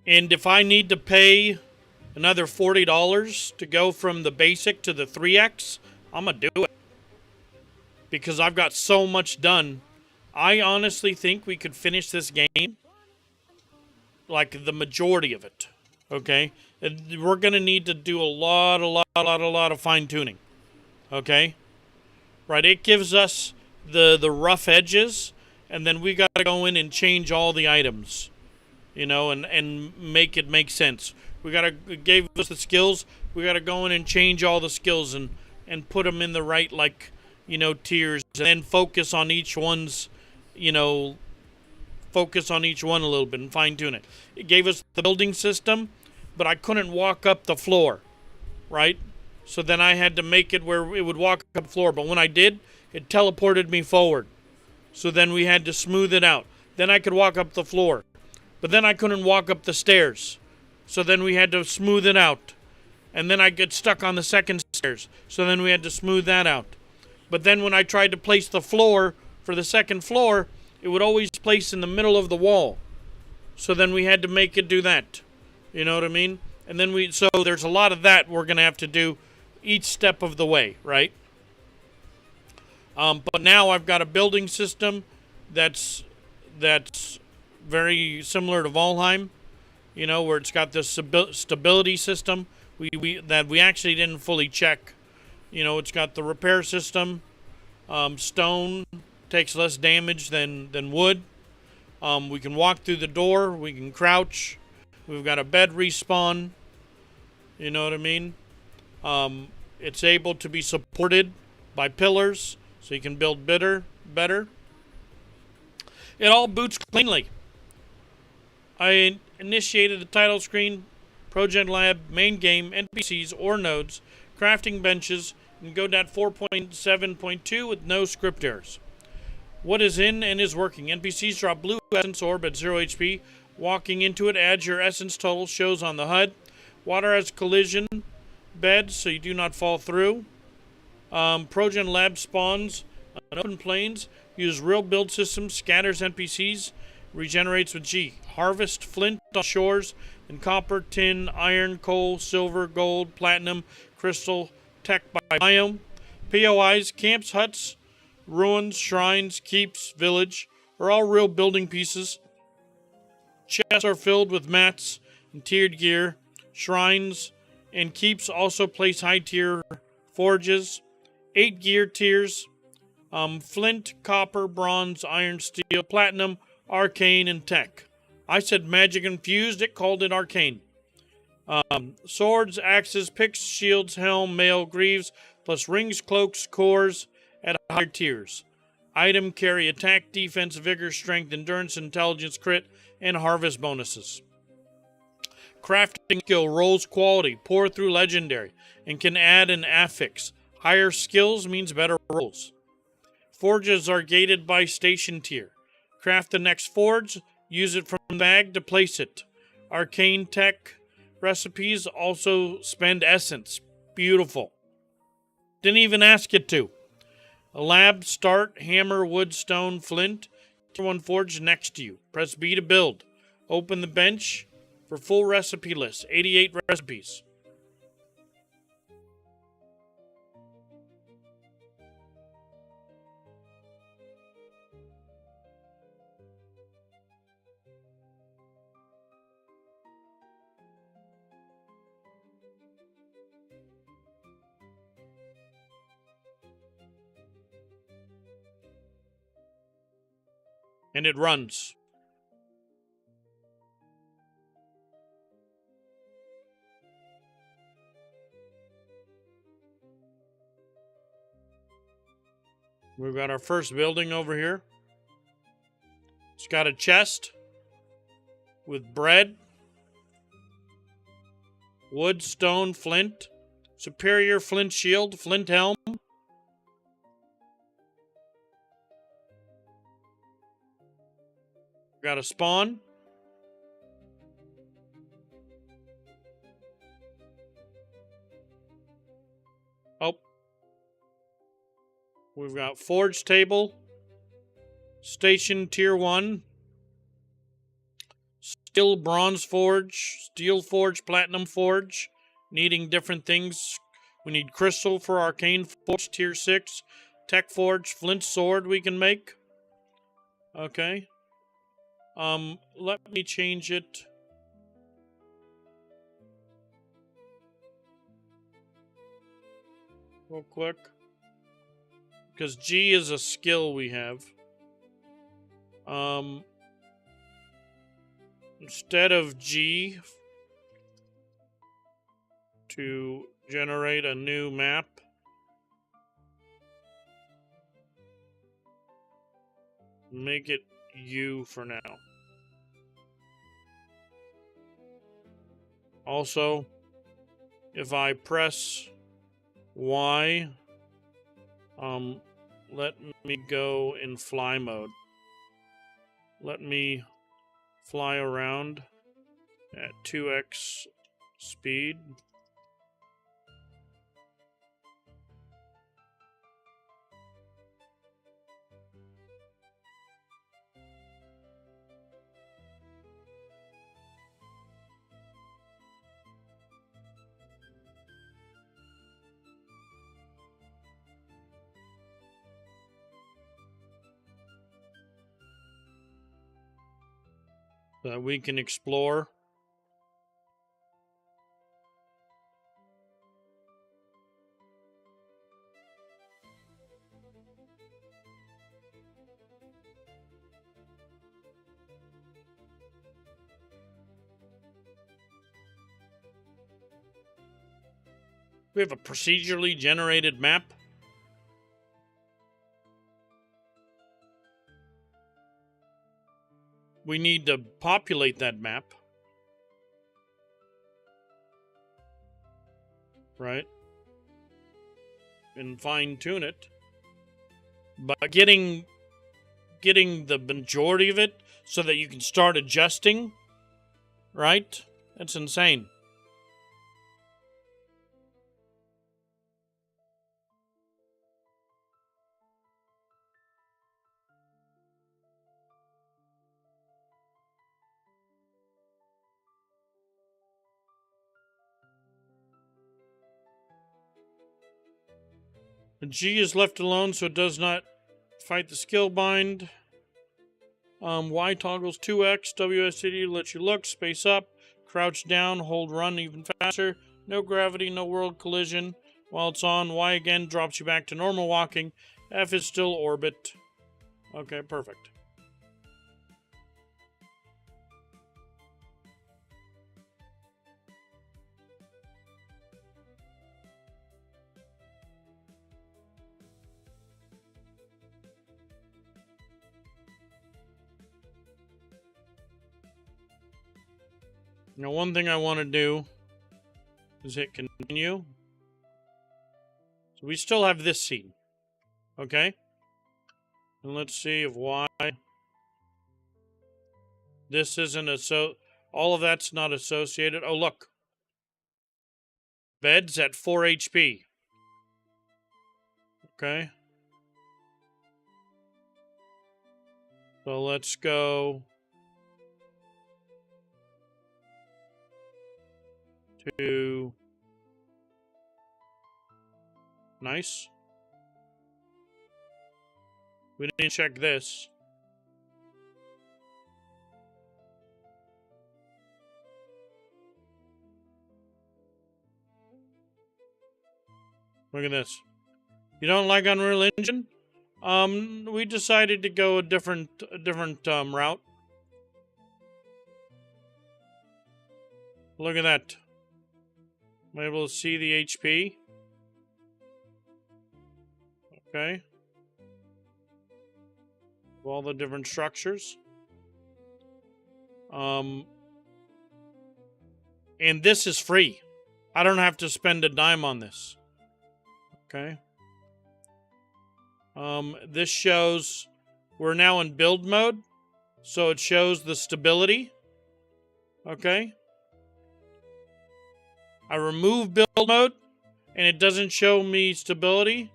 And if I need to pay another $40 to go from the basic to the 3X, I'm going to do it. Because I've got so much done. I honestly think we could finish this game, like the majority of it. Okay? We're going to need to do a lot of fine-tuning. Okay? Right? It gives us the rough edges, and then we got to go in and change all the items. You know, and make it make sense. We got to give us the skills. We got to go in and change all the skills and put them in the right, like, you know, tiers, and then focus on each one's, you know, focus on each one a little bit and fine tune it. It gave us the building system, but I couldn't walk up the floor, right? So then I had to make it where it would walk up the floor. But when I did, it teleported me forward. So then we had to smooth it out. Then I could walk up the floor. But then I couldn't walk up the stairs. So then we had to smooth it out. And then I get stuck on the second stairs. So then we had to smooth that out. But then when I tried to place the floor for the second floor, it would always place in the middle of the wall. So then we had to make it do that. You know what I mean? And then so there's a lot of that we're going to have to do each step of the way, right? But now I've got a building system that's very similar to Valheim, you know, where it's got this stability system that we actually didn't fully check. You know, it's got the repair system. Stone takes less damage than wood. We can walk through the door. We can crouch. We've got a bed respawn. You know what I mean? It's able to be supported by pillars, so you can build better. It all boots cleanly. I initiated the title screen, Project Lab, main game, NPCs or nodes, crafting benches, and Godot 4.7.2 with no script errors. What is in and is working? NPCs drop blue essence orb at 0 HP. Walking into it adds your essence total, shows on the HUD. Water has collision beds, so you do not fall through. Progen Lab spawns on open plains. Use real build systems, scatters NPCs, regenerates with G. Harvest flint on shores and copper, tin, iron, coal, silver, gold, platinum, crystal, tech by biome. POIs, camps, huts, ruins, shrines, keeps, village are all real building pieces. Chests are filled with mats and tiered gear. Shrines and keeps also place high tier forges. 8 gear tiers. Flint, copper, bronze, iron, steel, platinum, arcane, and tech. I said magic infused, it called it arcane. Swords, axes, picks, shields, helm, mail, greaves, plus rings, cloaks, cores at higher tiers. Item carry attack, defense, vigor, strength, endurance, intelligence, crit, and harvest bonuses. Crafting skill rolls quality, pour through legendary, and can add an affix. Higher skills means better rolls. Forges are gated by station tier. Craft the next forge, use it from the bag to place it. Arcane tech recipes also spend essence. Beautiful. Didn't even ask it to. A lab, start, hammer, wood, stone, flint. Tier 1 forge next to you. Press B to build. Open the bench for full recipe list. 88 recipes. And it runs. We've got our first building over here. It's got a chest with bread, wood, stone, flint, superior flint shield, flint helm. Got a spawn. Oh. We've got forge table. Station tier 1. Steel bronze forge. Steel forge, platinum forge. Needing different things. We need crystal for arcane forge, tier 6. Tech forge, flint sword we can make. Okay. Let me change it. Real quick. Because G is a skill we have. Instead of G to generate a new map, make it U for now. Also, if I press Y, let me go in fly mode. Let me fly around at 2x speed. That we can explore. We have a procedurally generated map. We need to populate that map. Right? And fine-tune it. But getting the majority of it so that you can start adjusting, right? That's insane. The G is left alone so it does not fight the skill bind. Y toggles 2x, WSD lets you look, space up, crouch down, hold run even faster. No gravity, no world collision. While it's on, Y again drops you back to normal walking. F is still orbit. Okay, perfect. Now, one thing I want to do is hit continue. So we still have this scene. Okay? And let's see if Y. This isn't all of that's not associated. Oh, look. Bed's at 4 HP. Okay. So let's go to nice. We didn't check this. Look at this. You don't like Unreal Engine? We decided to go a different route. Look at that. I'm able to see the HP. Okay. All the different structures. And this is free. I don't have to spend a dime on this. Okay. This shows we're now in build mode, so it shows the stability. Okay. I remove build mode, and it doesn't show me stability,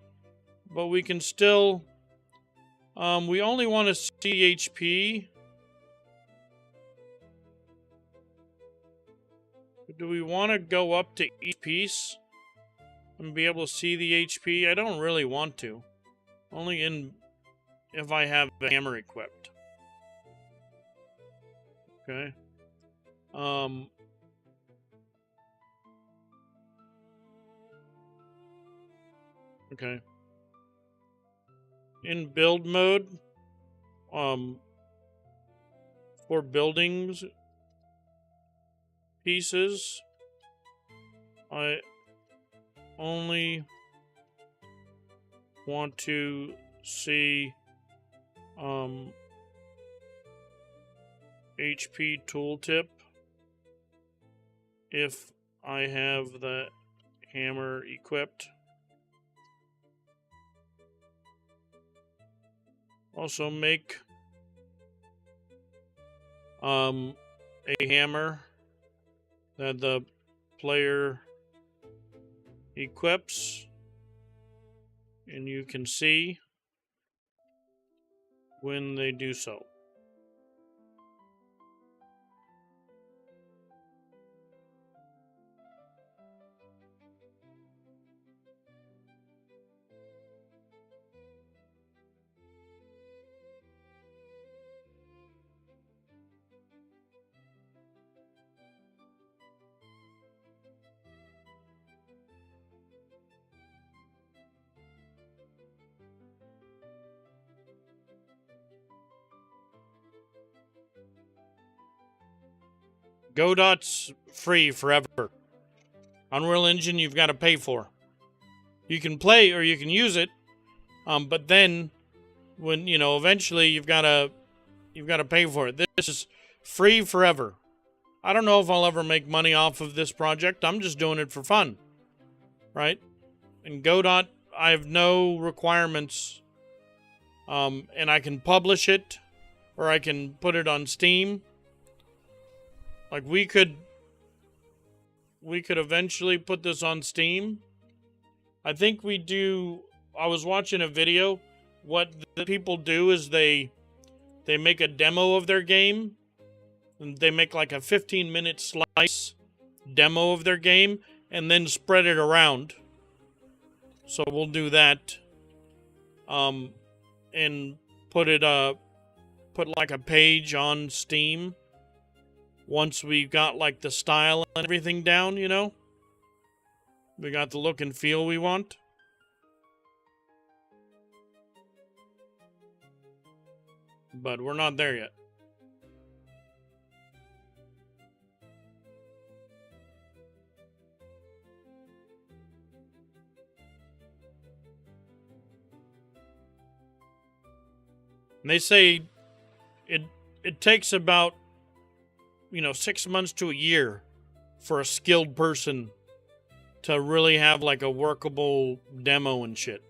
but we can still. We only want to see HP. Do we want to go up to each piece? and be able to see the HP. I don't really want to. Only if I have the hammer equipped. Okay. Okay. In build mode, for buildings pieces, I only want to see HP tooltip if I have the hammer equipped. Also make a hammer that the player equips, and you can see when they do so. Godot's free forever. Unreal Engine, you've got to pay for. You can play or you can use it, but then when eventually you've got to pay for it. This is free forever. I don't know if I'll ever make money off of this project. I'm just doing it for fun, right? And Godot, I have no requirements, and I can publish it, or I can put it on Steam. Like we could eventually put this on Steam. I think we do. I was watching a video. What the people do is they make a demo of their game, and they make like a 15-minute slice demo of their game and then spread it around. So we'll do that, and put like a page on Steam once we got like the style and everything down, we got the look and feel we want. But we're not there yet. And they say it takes about 6 months to a year for a skilled person to really have like a workable demo and shit.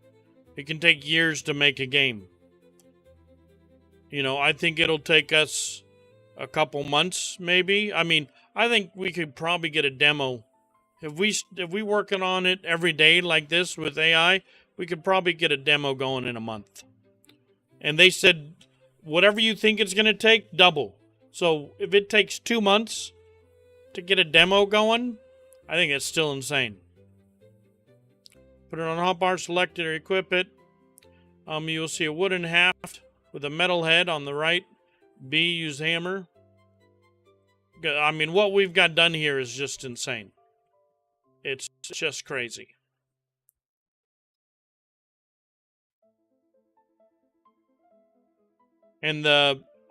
It can take years to make a game. I think it'll take us a couple months, maybe. I mean, I think we could probably get a demo. If we working on it every day like this with AI, we could probably get a demo going in a month. And they said, whatever you think it's going to take, double. So if it takes 2 months to get a demo going, I think it's still insane. Put it on hotbar, select it, or equip it. You will see a wooden haft with a metal head on the right. B, use hammer. I mean, what we've got done here is just insane. It's just crazy. And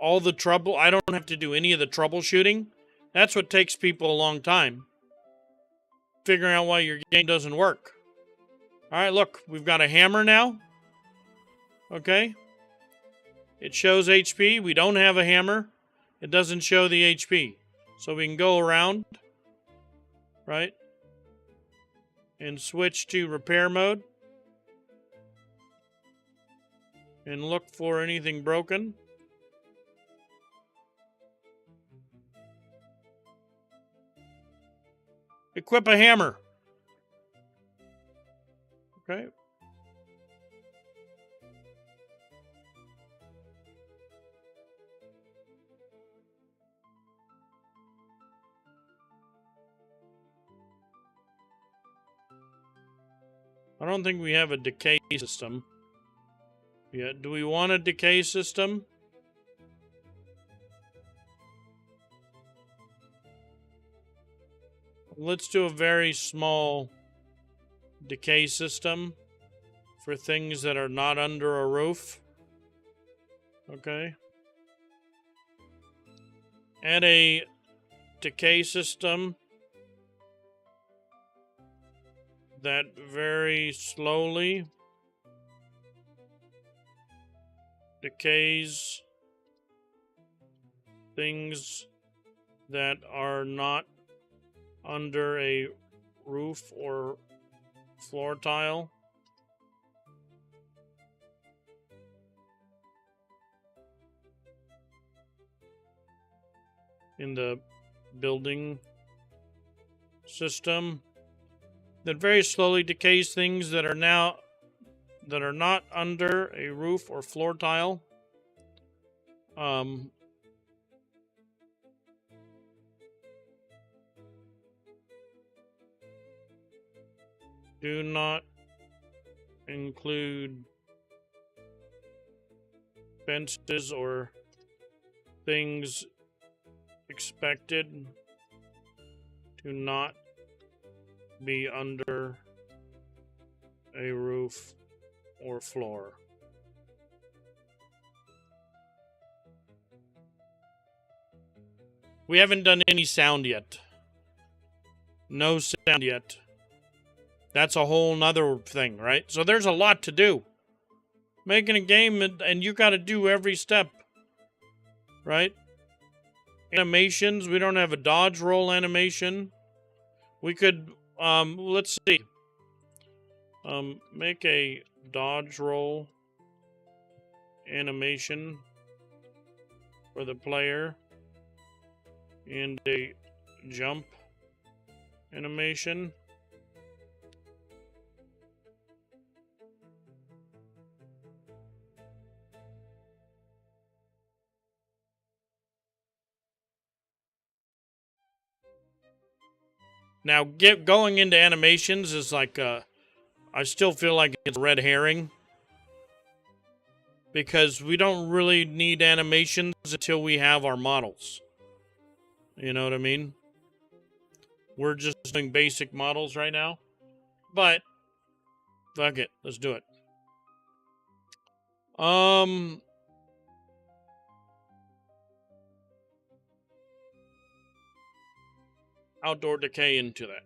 all the trouble, I don't have to do any of the troubleshooting. That's what takes people a long time. Figuring out why your game doesn't work. All right, look, we've got a hammer now. Okay. It shows HP. We don't have a hammer. It doesn't show the HP. So we can go around, right? And switch to repair mode. And look for anything broken. Equip a hammer. Okay. I don't think we have a decay system. Yeah, do we want a decay system? Let's do a very small decay system for things that are not under a roof. Okay. Add a decay system that very slowly decays things that are not under a roof or floor tile. In the building system that very slowly decays things that are not under a roof or floor tile. Do not include fences or things expected to not be under a roof or floor. We haven't done any sound yet. No sound yet. That's a whole nother thing, right? So there's a lot to do. Making a game, and you got to do every step, right? Animations, we don't have a dodge roll animation. We could, let's see. Make a dodge roll animation for the player and a jump animation. Now, going into animations is like, I still feel like it's a red herring. Because we don't really need animations until we have our models. You know what I mean? We're just doing basic models right now. But, fuck it. Let's do it. Outdoor decay into that.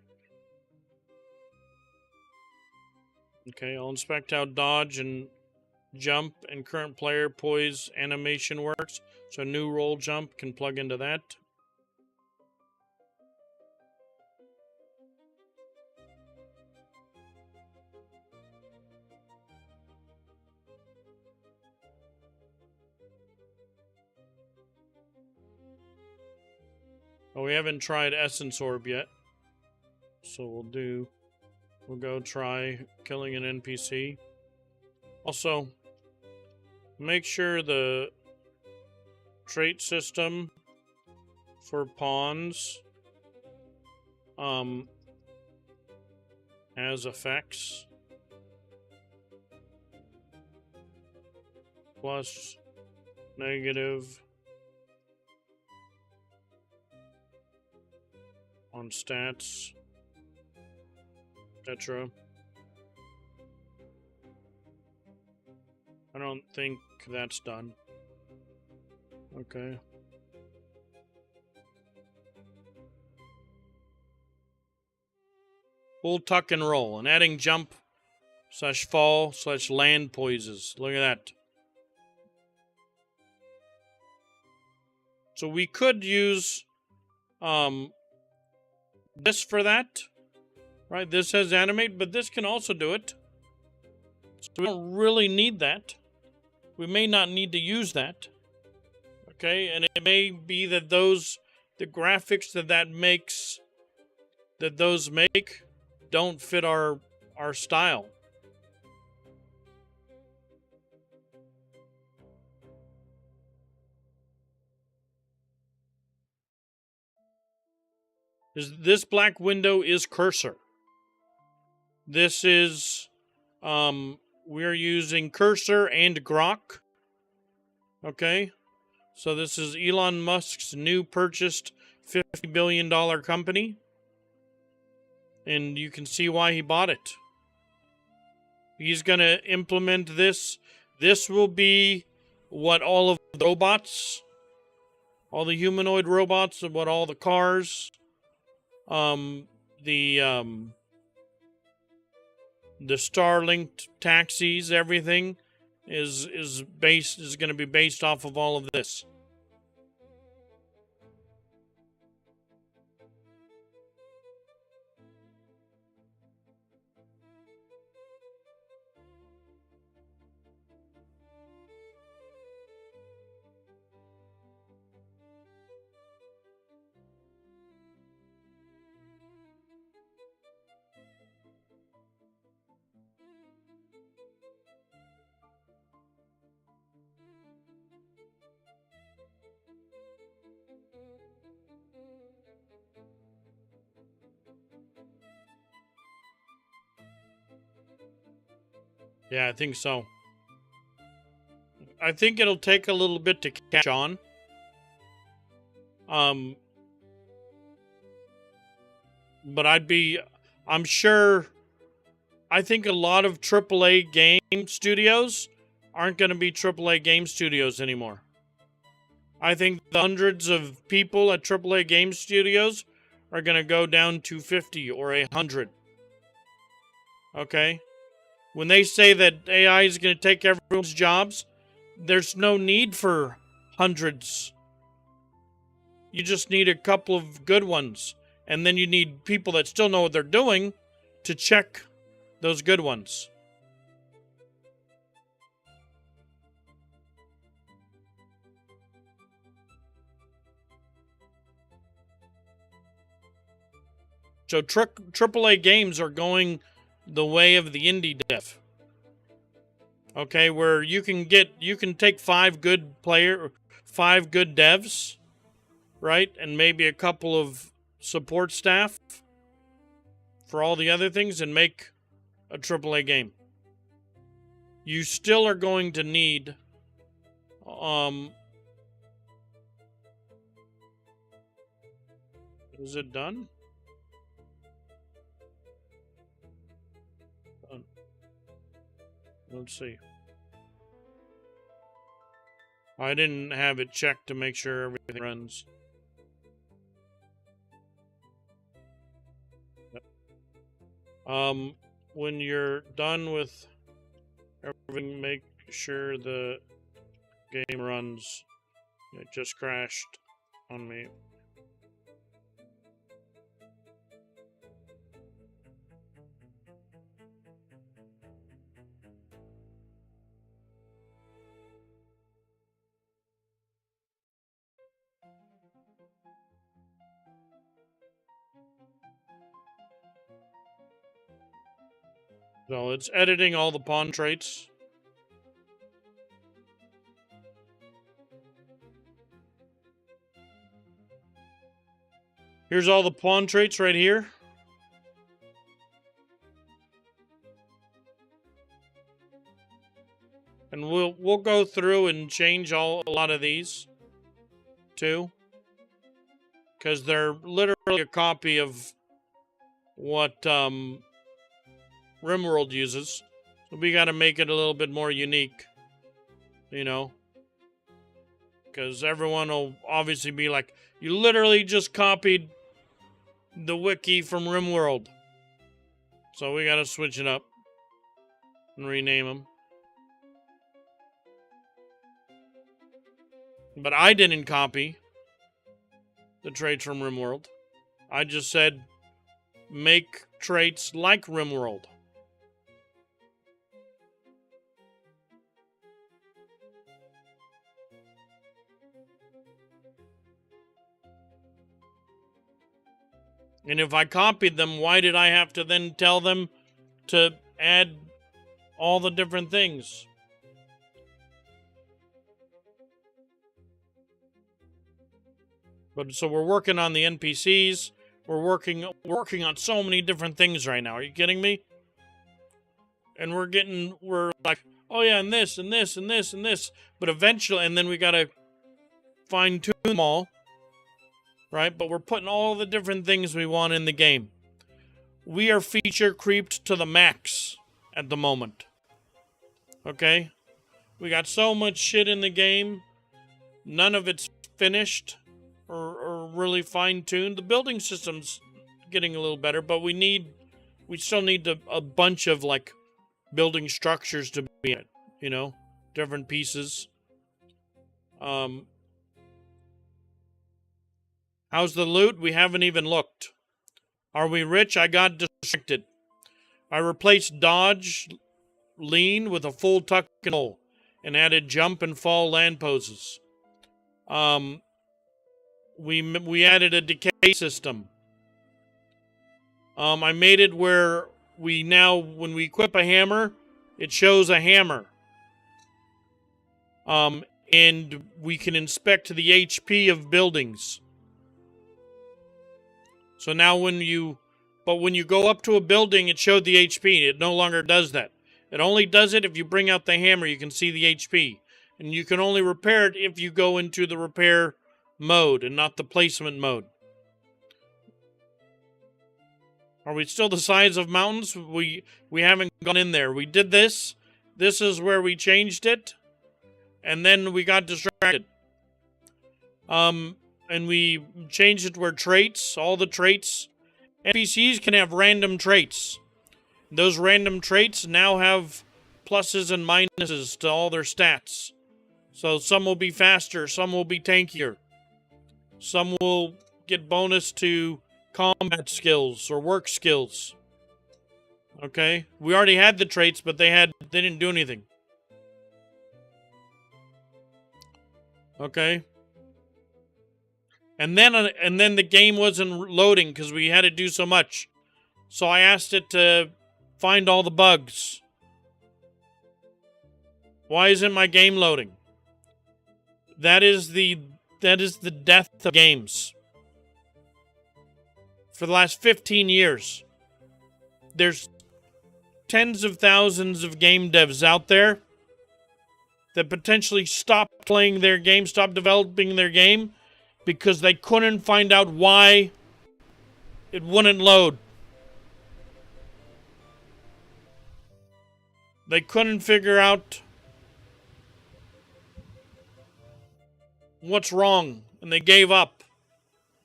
Okay, I'll inspect how dodge and jump and current player poise animation works. So new roll jump can plug into that. Oh, we haven't tried Essence Orb yet. So we'll go try killing an NPC. Also, make sure the trait system for pawns has effects. Plus, negative on stats, etc. I don't think that's done. Okay. Full tuck and roll, and adding jump / fall / land poises. Look at that. So we could use this for that, right? This has animate, but this can also do it. So we don't really need that. We may not need to use that. Okay, and it may be that the graphics that those make don't fit our style. This black window is cursor. This is we're using Cursor and Grok. Okay, so this is Elon Musk's new purchased $50 billion company. And you can see why he bought it. He's going to implement this. This will be what all of the robots, all the humanoid robots, and what all the cars, the Starlink taxis, everything is going to be based off of all of this. Yeah, I think so. I think it'll take a little bit to catch on. But I'm sure, I think a lot of AAA game studios aren't going to be AAA game studios anymore. I think the hundreds of people at AAA game studios are going to go down to 50 or 100. Okay? When they say that AI is going to take everyone's jobs, there's no need for hundreds. You just need a couple of good ones. And then you need people that still know what they're doing to check those good ones. So AAA games are going the way of the indie dev. Okay, where you can take five good devs, right? And maybe a couple of support staff for all the other things and make a AAA game. You still are going to need is it done? Done. Let's see. I didn't have it checked to make sure everything runs. When you're done with everything, make sure the game runs. It just crashed on me. So it's editing all the pawn traits. Here's all the pawn traits right here. And we'll go through and change a lot of these too, because they're literally a copy of what RimWorld uses. So we got to make it a little bit more unique, you know, because everyone will obviously be like, you literally just copied the wiki from RimWorld. So we got to switch it up and rename them. But I didn't copy the traits from RimWorld. I just said, make traits like RimWorld. And if I copied them, why did I have to then tell them to add all the different things? But so we're working on the NPCs. We're working on so many different things right now. Are you kidding me? and we're like, oh yeah, and this, and this, and this, and this. But eventually, and then we gotta fine-tune them all, right? But we're putting all the different things we want in the game. We are feature creeped to the max at the moment. Okay? We got so much shit in the game. None of it's finished or really fine-tuned. The building system's getting a little better, but we still need a bunch of, like, building structures to be in it, you know? Different pieces. How's the loot? We haven't even looked. Are we rich? I got distracted. I replaced dodge, lean with a full tuck and roll, and added jump and fall land poses. We added a decay system. I made it where we now, when we equip a hammer, it shows a hammer. And we can inspect the HP of buildings. So now when you go up to a building, it showed the HP. It no longer does that. It only does it if you bring out the hammer, you can see the HP. And you can only repair it if you go into the repair mode and not the placement mode. Are we still the size of mountains? We haven't gone in there. We did this. This is where we changed it. And then we got distracted. And we changed it where traits, all the traits. NPCs can have random traits. Those random traits now have pluses and minuses to all their stats. So some will be faster, some will be tankier. Some will get bonus to combat skills or work skills. Okay? We already had the traits, but they didn't do anything. Okay? And then the game wasn't loading because we had to do so much. So I asked it to find all the bugs. Why isn't my game loading? That is the death of games. For the last 15 years, there's tens of thousands of game devs out there that potentially stopped playing their game, stopped developing their game, because they couldn't find out why it wouldn't load. They couldn't figure out what's wrong, and they gave up.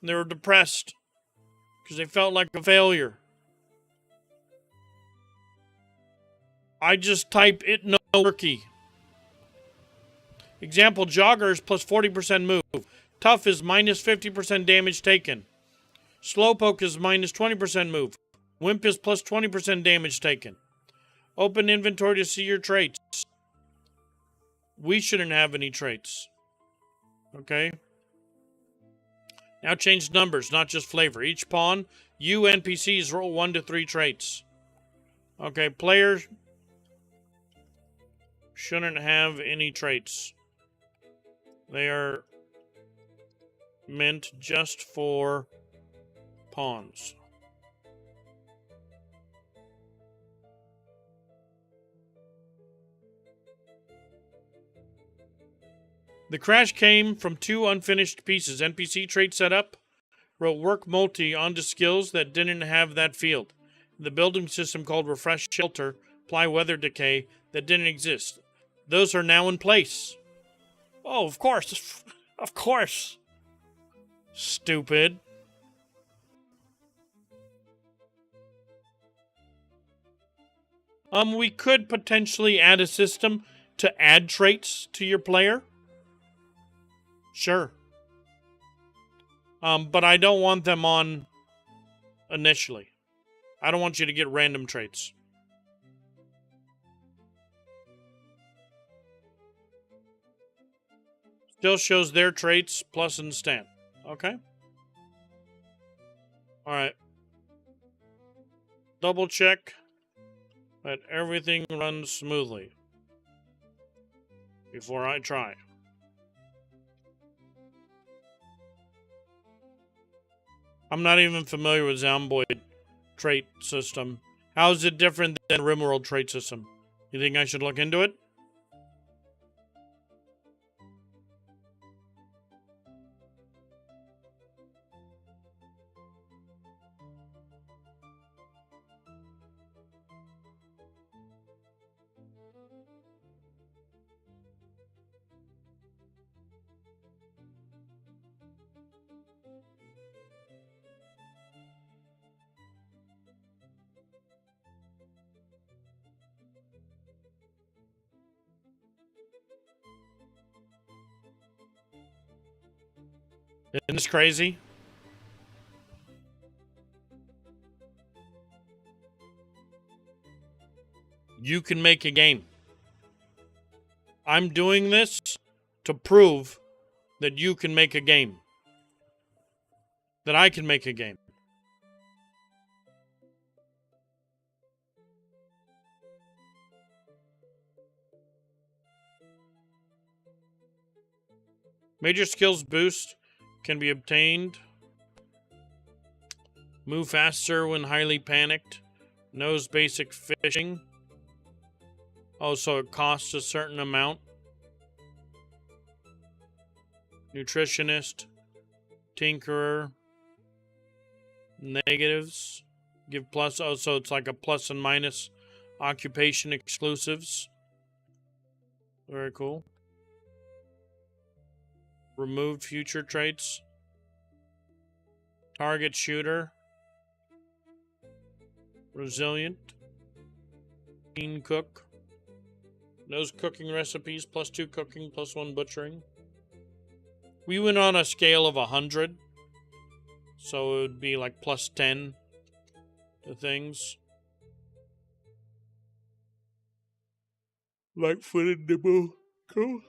And they were depressed because they felt like a failure. I just type it no turkey. Example, jogger is plus 40% move. Tough is minus 50% damage taken. Slowpoke is minus 20% move. Wimp is plus 20% damage taken. Open inventory to see your traits. We shouldn't have any traits. Okay? Now change numbers, not just flavor. Each pawn, you NPCs roll 1 to 3 traits. Okay, players shouldn't have any traits. They are meant just for pawns. The crash came from 2 unfinished pieces. NPC trait setup wrote work multi onto skills that didn't have that field. The building system called refresh shelter, apply weather decay, that didn't exist. Those are now in place. Oh, of course. Of course. Stupid. We could potentially add a system to add traits to your player. Sure. But I don't want them on initially. I don't want you to get random traits. Still shows their traits plus and stat. Okay? Alright. Double check that everything runs smoothly before I try. I'm not even familiar with Zomboid trait system. How is it different than RimWorld trait system? You think I should look into it? Isn't this crazy? You can make a game. I'm doing this to prove that you can make a game. That I can make a game. Major skills boost can be obtained. Move faster when highly panicked. Knows basic fishing. Oh, so it costs a certain amount. Nutritionist. Tinkerer. Negatives. Give plus. Oh, so it's like a plus and minus occupation exclusives. Very cool. Removed future traits. Target shooter. Resilient. Teen cook. Knows cooking recipes. +2 cooking, +1 butchering. We went on a scale of 100. So it would be like +10 to things. Light-footed nibble. Cool.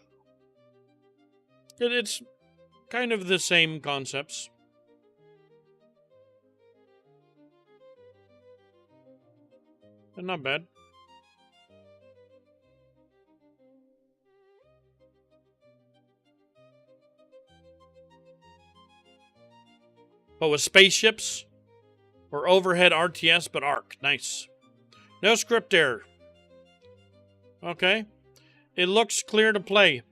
It's kind of the same concepts. And not bad. Oh, with spaceships? Or overhead RTS, but arc. Nice. No script error. Okay. It looks clear to play.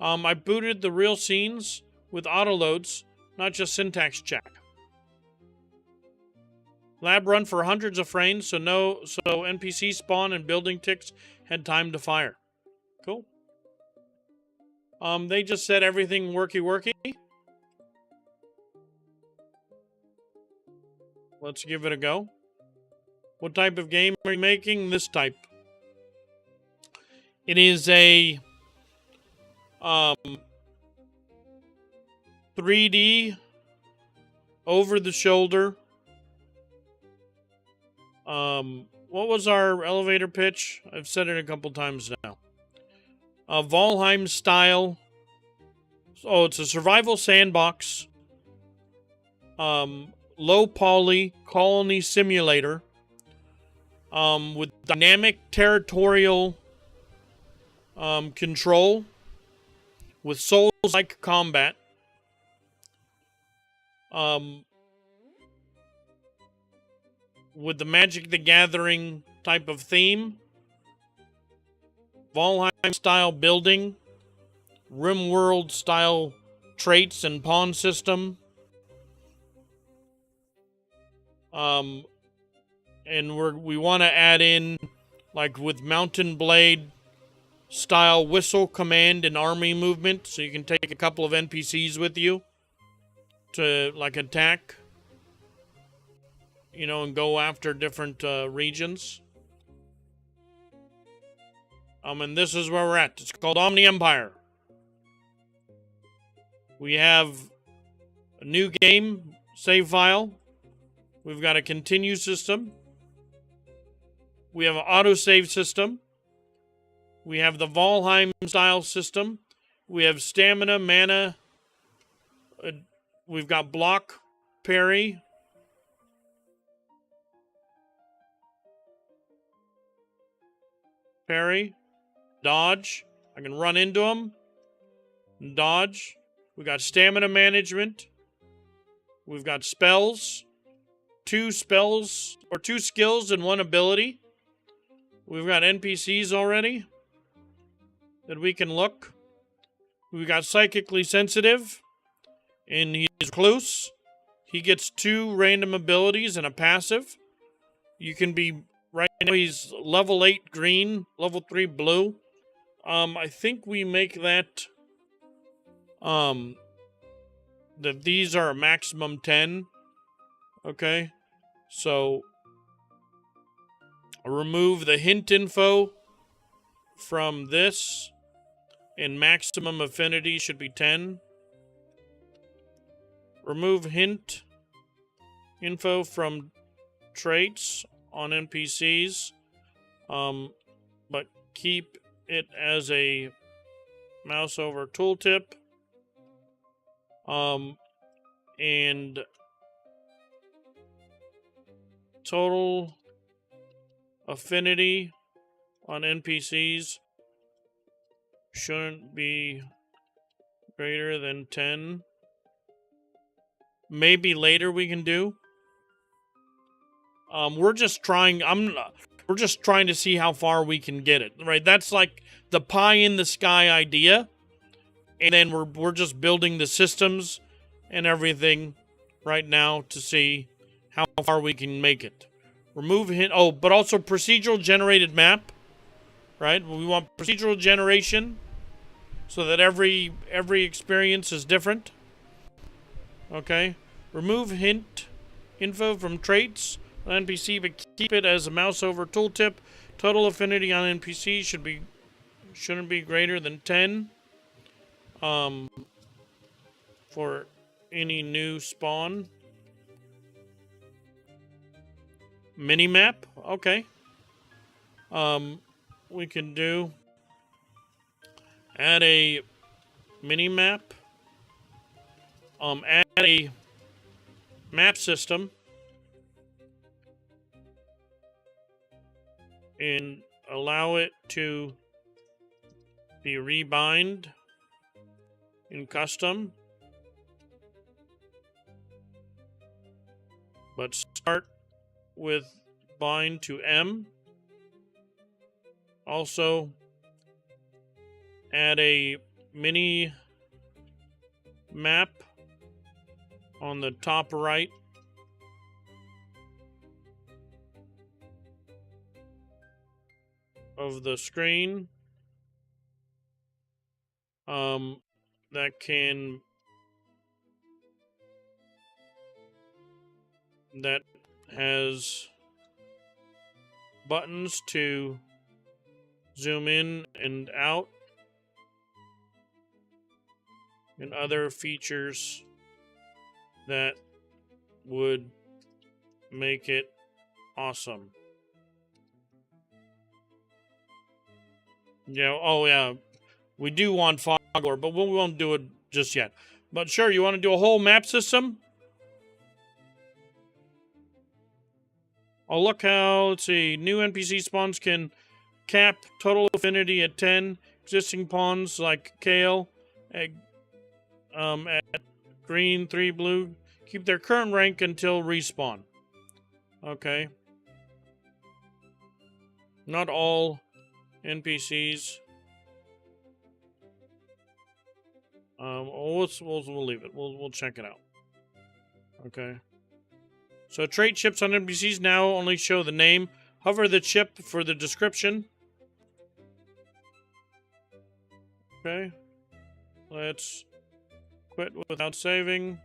I booted the real scenes with autoloads, not just syntax check. Lab run for hundreds of frames, so NPC spawn and building ticks had time to fire. Cool. They just said everything worky. Let's give it a go. What type of game are you making? This type. It is a 3D over the shoulder. What was our elevator pitch? I've said it a couple times now. Valheim style. Oh, it's a survival sandbox. Low poly colony simulator. With dynamic territorial control. With Souls-like combat. With the Magic the Gathering type of theme. Valheim style building. RimWorld style traits and pawn system. And we want to add in, like with Mountain Blade style whistle command and army movement, so you can take a couple of NPCs with you to like attack, you know, and go after different regions. And this is where we're at. It's called Omni Empire. We have a new game save file. We've got a continue system. We have an autosave system. We have the Valheim style system. We have stamina, mana. We've got block, parry. Parry. Dodge. I can run into them. Dodge. We got stamina management. We've got spells. 2 spells or 2 skills and 1 ability. We've got NPCs already that we can look. We've got Psychically Sensitive, and he's Recluse. He gets 2 random abilities and a passive. You can be, right now he's level 8 green, level 3 blue. I think we make that, that these are a maximum 10. Okay, so remove the hint info from this, and maximum affinity should be 10. Remove hint info from traits on NPCs, but keep it as a mouse over tooltip. And total affinity on NPCs shouldn't be greater than 10. Maybe later we can do. We're just trying. We're just trying to see how far we can get it. Right? That's like the pie in the sky idea, and then we're just building the systems and everything right now to see how far we can make it. Remove hint. Oh, but also procedural generated map. Right? We want procedural generation so that every experience is different. Okay. Remove hint info from traits on NPC, but keep it as a mouse over tooltip. Total affinity on NPC shouldn't be greater than 10. For any new spawn. Minimap, okay. We can do add a minimap. Add a map system and allow it to be rebind in custom, but start with bind to M. Also add a mini map on the top right of the screen, that has buttons to zoom in and out and other features that would make it awesome. Yeah, oh yeah, we do want fog lore, but we won't do it just yet. But sure, you want to do a whole map system? Oh, look how, let's see, new NPC spawns can cap total affinity at 10. Existing pawns like Kale at green, 3 blue, keep their current rank until respawn. Okay. Not all NPCs. We'll leave it. We'll check it out. Okay. So trait chips on NPCs now only show the name. Hover the chip for the description. Okay. Let's quit without saving.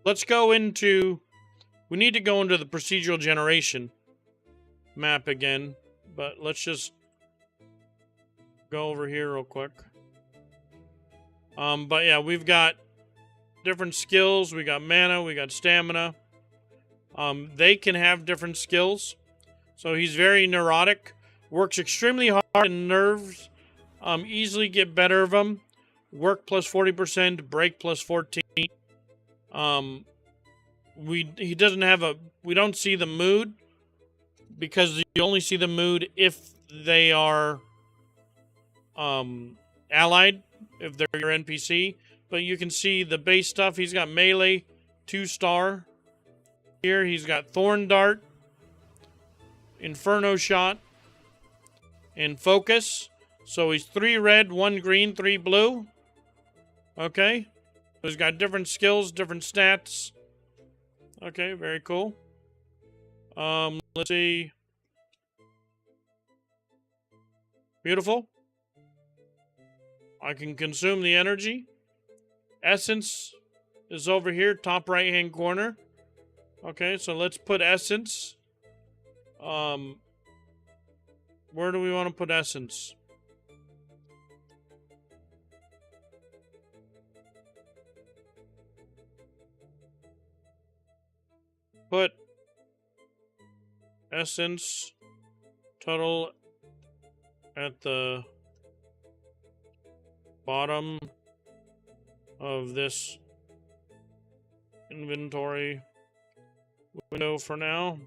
Let's go into... We need to go into the procedural generation map again, but let's just go over here real quick. But yeah, we've got different skills. We got mana, we got stamina. They can have different skills. So he's very neurotic. Works extremely hard and nerves. Easily get better of them. Work plus 40%, break plus 14. He doesn't have a... We don't see the mood, because you only see the mood if they are allied if they're your NPC. But you can see the base stuff. He's got melee, 2-star. Here he's got Thorn Dart, Inferno Shot, and Focus. So he's 3 red, 1 green, 3 blue. Okay. So he's got different skills, different stats. Okay, very cool. Let's see. Beautiful. I can consume the energy. Essence is over here, top right-hand corner. Okay, so let's put Essence. Where do we want to put Essence? Put Essence total at the bottom of this inventory window for now.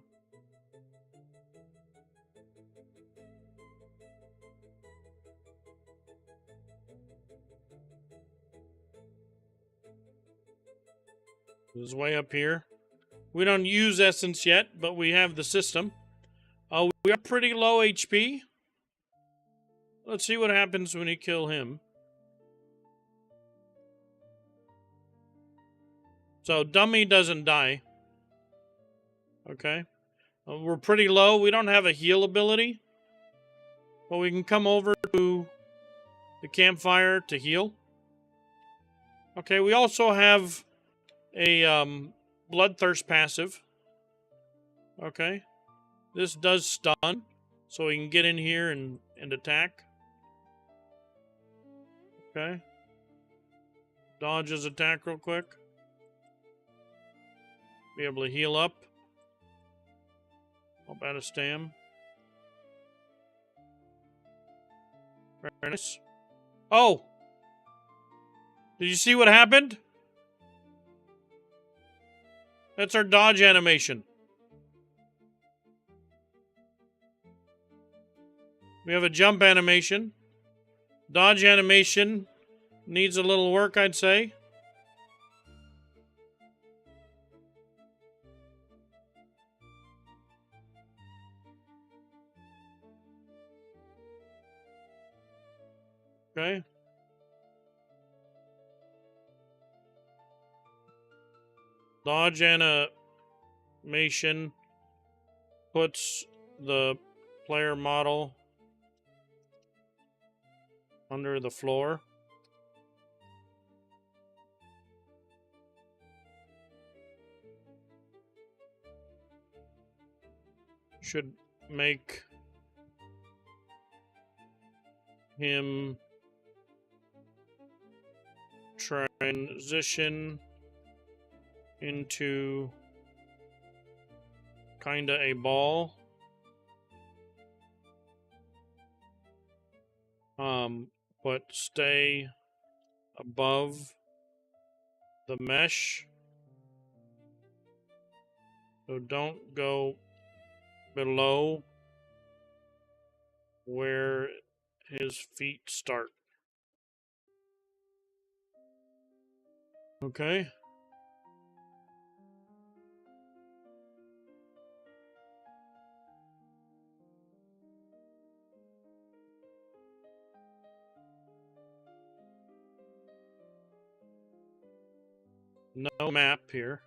This is way up here. We don't use Essence yet, but we have the system. We are pretty low HP. Let's see what happens when you kill him. So, Dummy doesn't die. Okay. We're pretty low. We don't have a heal ability. But we can come over to the campfire to heal. Okay, we also have a Bloodthirst passive. Okay. This does stun, so we can get in here and attack. Okay. Dodge his attack real quick. Be able to heal up. Up out of stam. Very nice. Oh! Did you see what happened? That's our dodge animation. We have a jump animation. Dodge animation needs a little work, I'd say. Okay. Dodge animation puts the player model under the floor. Should make him transition into kinda a ball. But stay above the mesh. So don't go below where his feet start. Okay. No map here.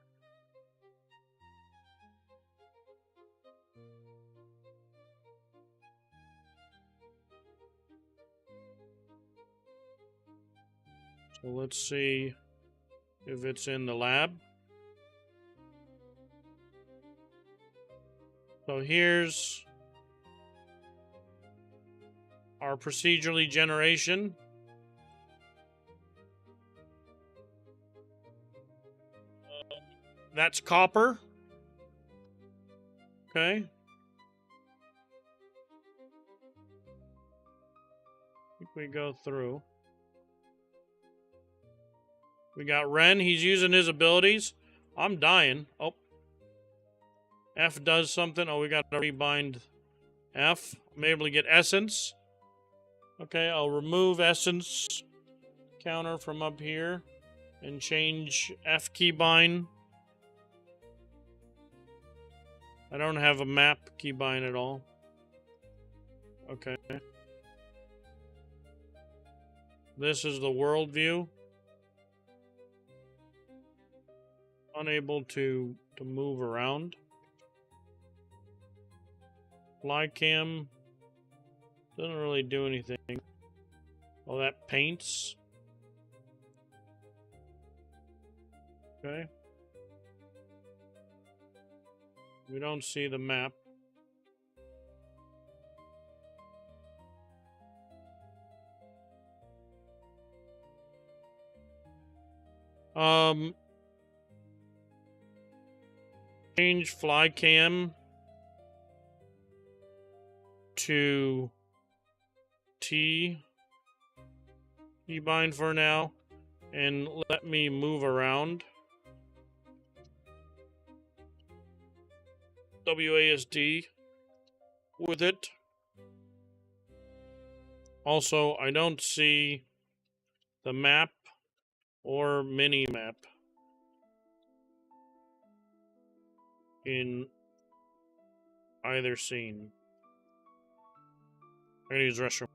So let's see if it's in the lab. So here's our procedurally generation. That's copper. Okay. I think we go through. We got Ren. He's using his abilities. I'm dying. Oh. F does something. Oh, we got to rebind F. I'm able to get Essence. Okay, I'll remove essence counter from up here and change F keybind. I don't have a map keybind at all. Okay. This is the world view. Unable to move around. Fly cam doesn't really do anything. Oh, that paints. Okay. We don't see the map. Change fly cam to T keybind for now, and let me move around. WASD with it. Also, I don't see the map or mini map in either scene. I gotta use the restroom.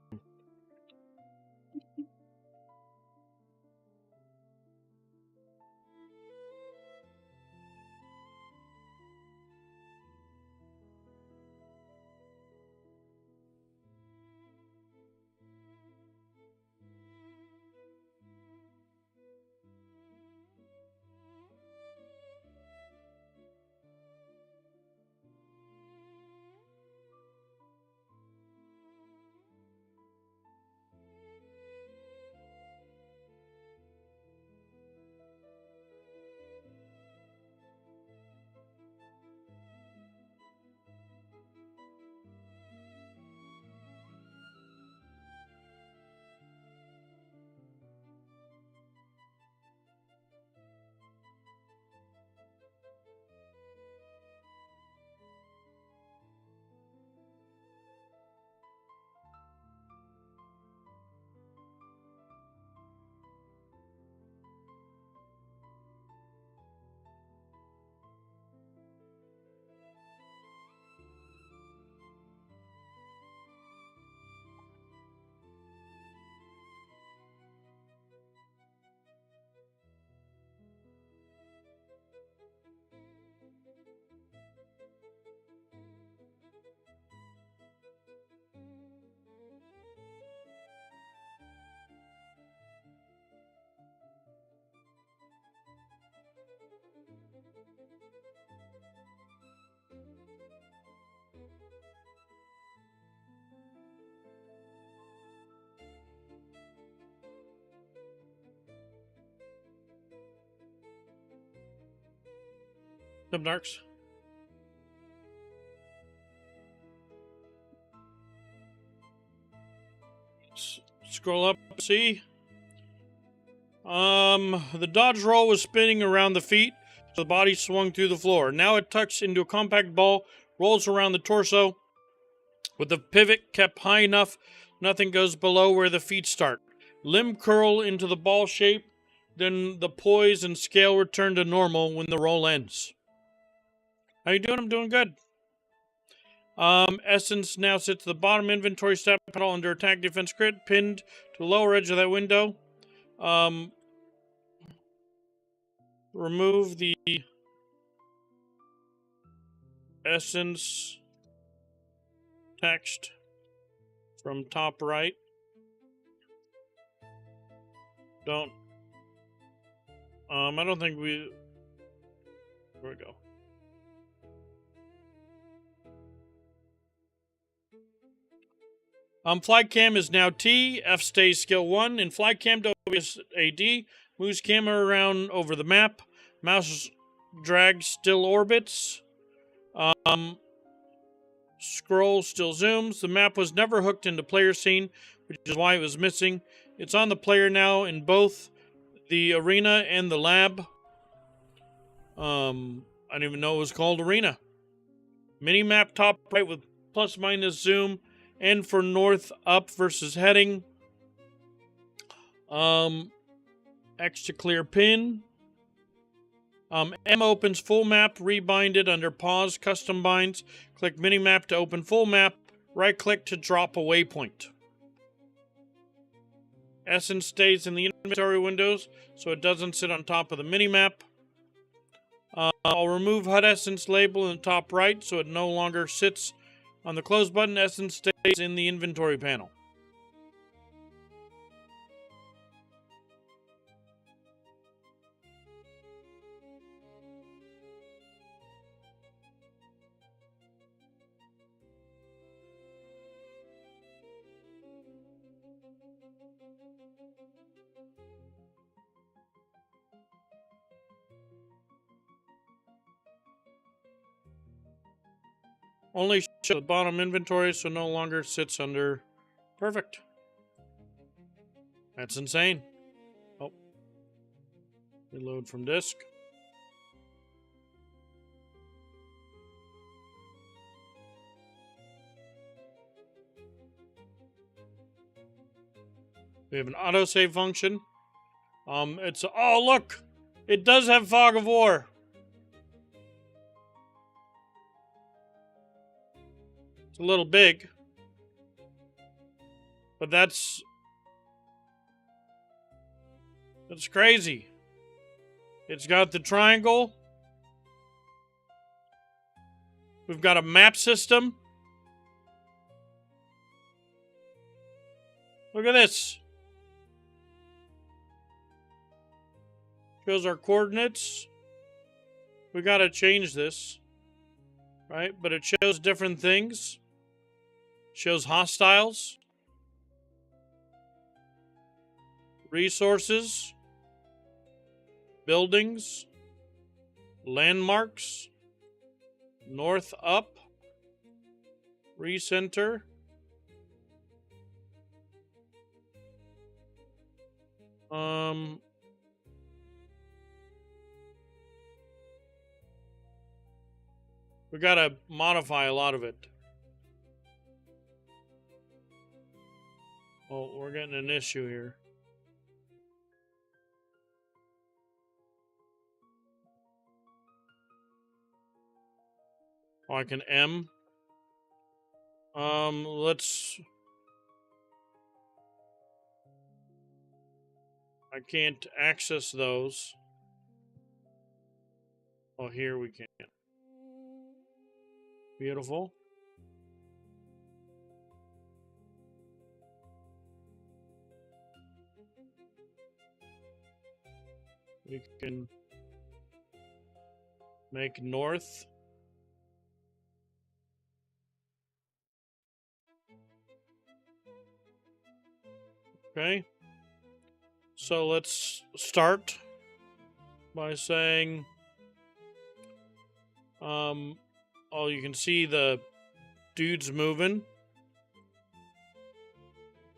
Subnarks. Scroll up, see? The dodge roll was spinning around the feet, so the body swung through the floor. Now it tucks into a compact ball, rolls around the torso, with the pivot kept high enough, nothing goes below where the feet start. Limb curl into the ball shape, then the poise and scale return to normal when the roll ends. How you doing? I'm doing good. Essence now sits at the bottom inventory step panel under attack defense crit, pinned to the lower edge of that window. Remove the essence text from top right. I don't think we... There we go. Fly cam is now T, F stays skill 1, and fly cam to WSAD, moves camera around over the map, mouse drag still orbits, scroll still zooms. The map was never hooked into player scene, which is why it was missing. It's on the player now in both the arena and the lab. I didn't even know it was called arena. Mini map top right with plus minus zoom N for north up versus heading. X to clear pin. M opens full map, rebind it under pause, custom binds. Click minimap to open full map. Right click to drop a waypoint. Essence stays in the inventory windows, so it doesn't sit on top of the minimap. I'll remove HUD Essence label in the top right, so it no longer sits on the close button. Essence stays in the inventory panel. Only show the bottom inventory, so no longer sits under. Perfect. That's insane. Oh. Reload from disk. We have an autosave function. Oh look! It does have Fog of War. It's a little big. But that's crazy. It's got the triangle. We've got a map system. Look at this. Shows our coordinates. We gotta change this. Right? But it shows different things. Shows hostiles. Resources. Buildings. Landmarks. North up. Recenter. We gotta modify a lot of it. Oh, we're getting an issue here. Oh, I can M. Let's... I can't access those. Oh, here we can. Beautiful. We can make north. Okay. So let's start by saying, oh, you can see the dudes moving.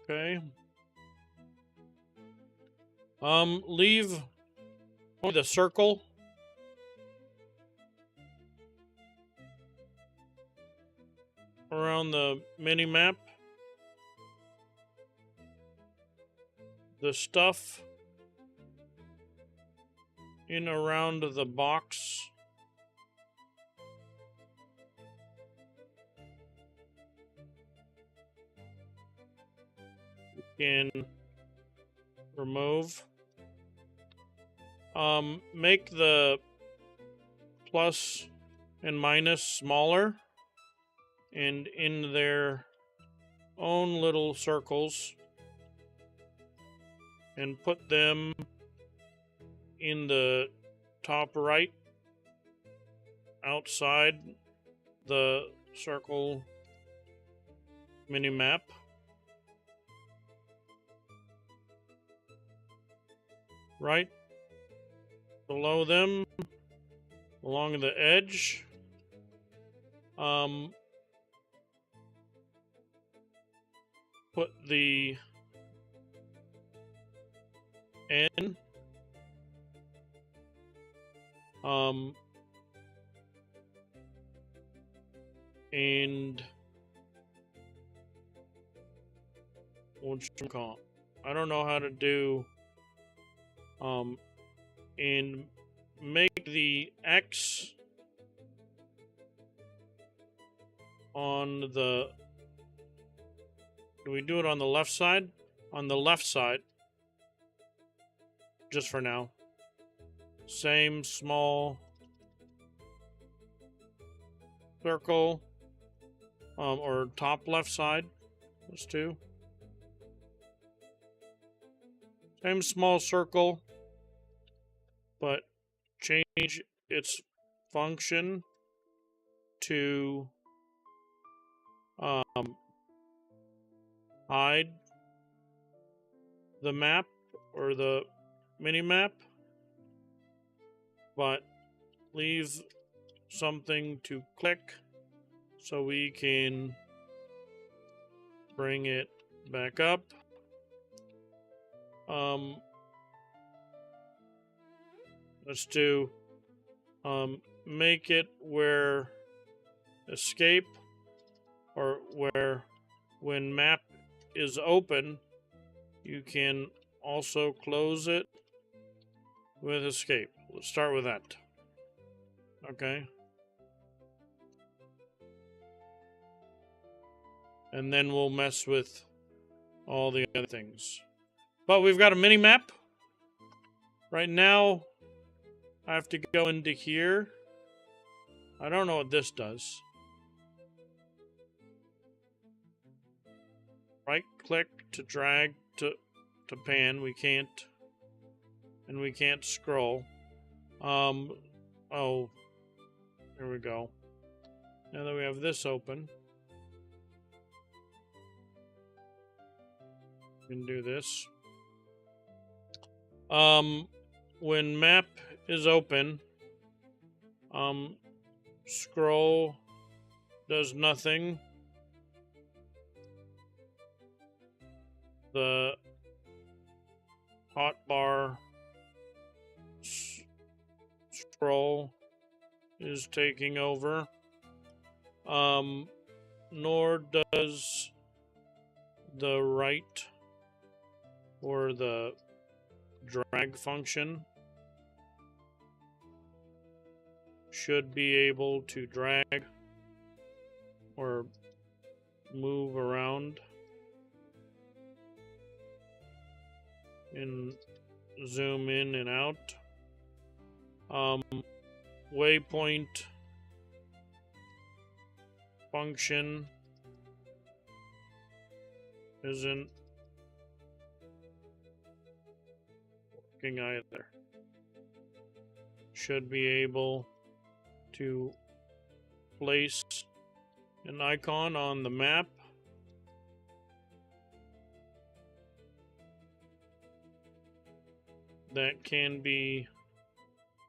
Okay. Leave only the circle. Around the mini map. The stuff in around the box. You can remove. Make the plus and minus smaller and in their own little circles and put them in the top right outside the circle mini map. Right below them along the edge. Put the N and whatchamacallit. I don't know how to do and make the X on the, do we do it on the left side? On the left side, just for now. Same small circle, or top left side. Those two. Same small circle, but change its function to hide the map or the mini map, but leave something to click so we can bring it back up. Let's do make it where escape, or where when map is open you can also close it with escape. Let's start with that. Okay. And then we'll mess with all the other things. But we've got a mini map. Right now, I have to go into here. I don't know what this does. Right click to drag to pan. We can't. And we can't scroll. Oh. There we go. Now that we have this open, we can do this. When map is open, scroll does nothing. The hotbar scroll is taking over. Nor does the right or the drag function. Should be able to drag or move around and zoom in and out. Waypoint function isn't working either. Should be able to place an icon on the map that can be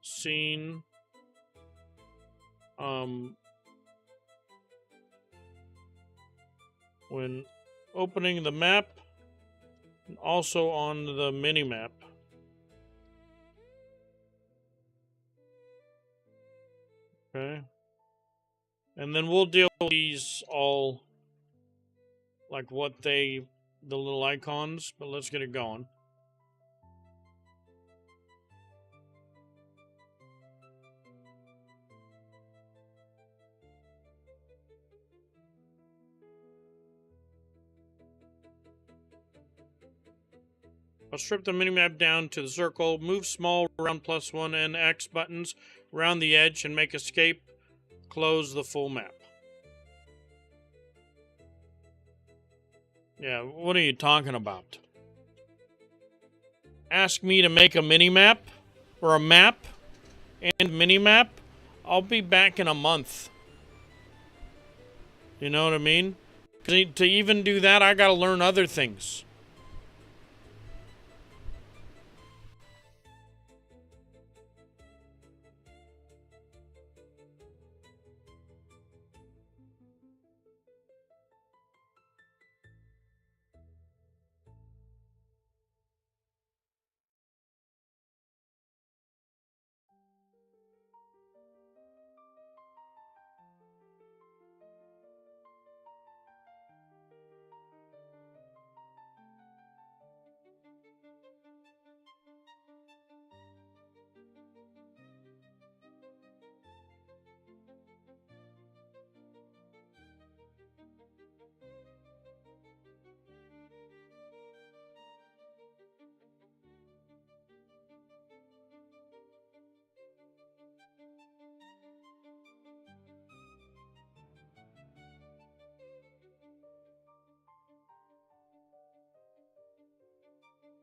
seen when opening the map, and also on the mini map. Okay. And then we'll deal with these all, like what the little icons, but let's get it going. I'll strip the minimap down to the circle, move small round +1 and X buttons around the edge and make escape close the full map. Yeah, what are you talking about? Ask me to make a mini-map or a map and mini-map? I'll be back in a month. You know what I mean? To even do that, I gotta learn other things.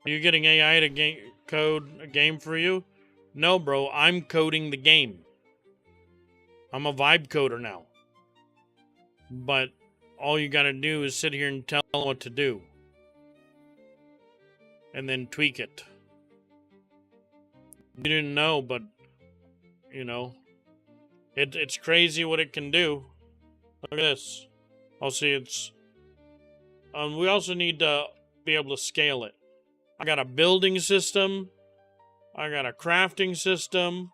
Are you getting AI to code a game for you? No, bro. I'm coding the game. I'm a vibe coder now. But all you gotta do is sit here and tell them what to do. And then tweak it. You didn't know, but, you know, it's crazy what it can do. Look at this. I'll see it's... we also need to be able to scale it. I got a building system. I got a crafting system.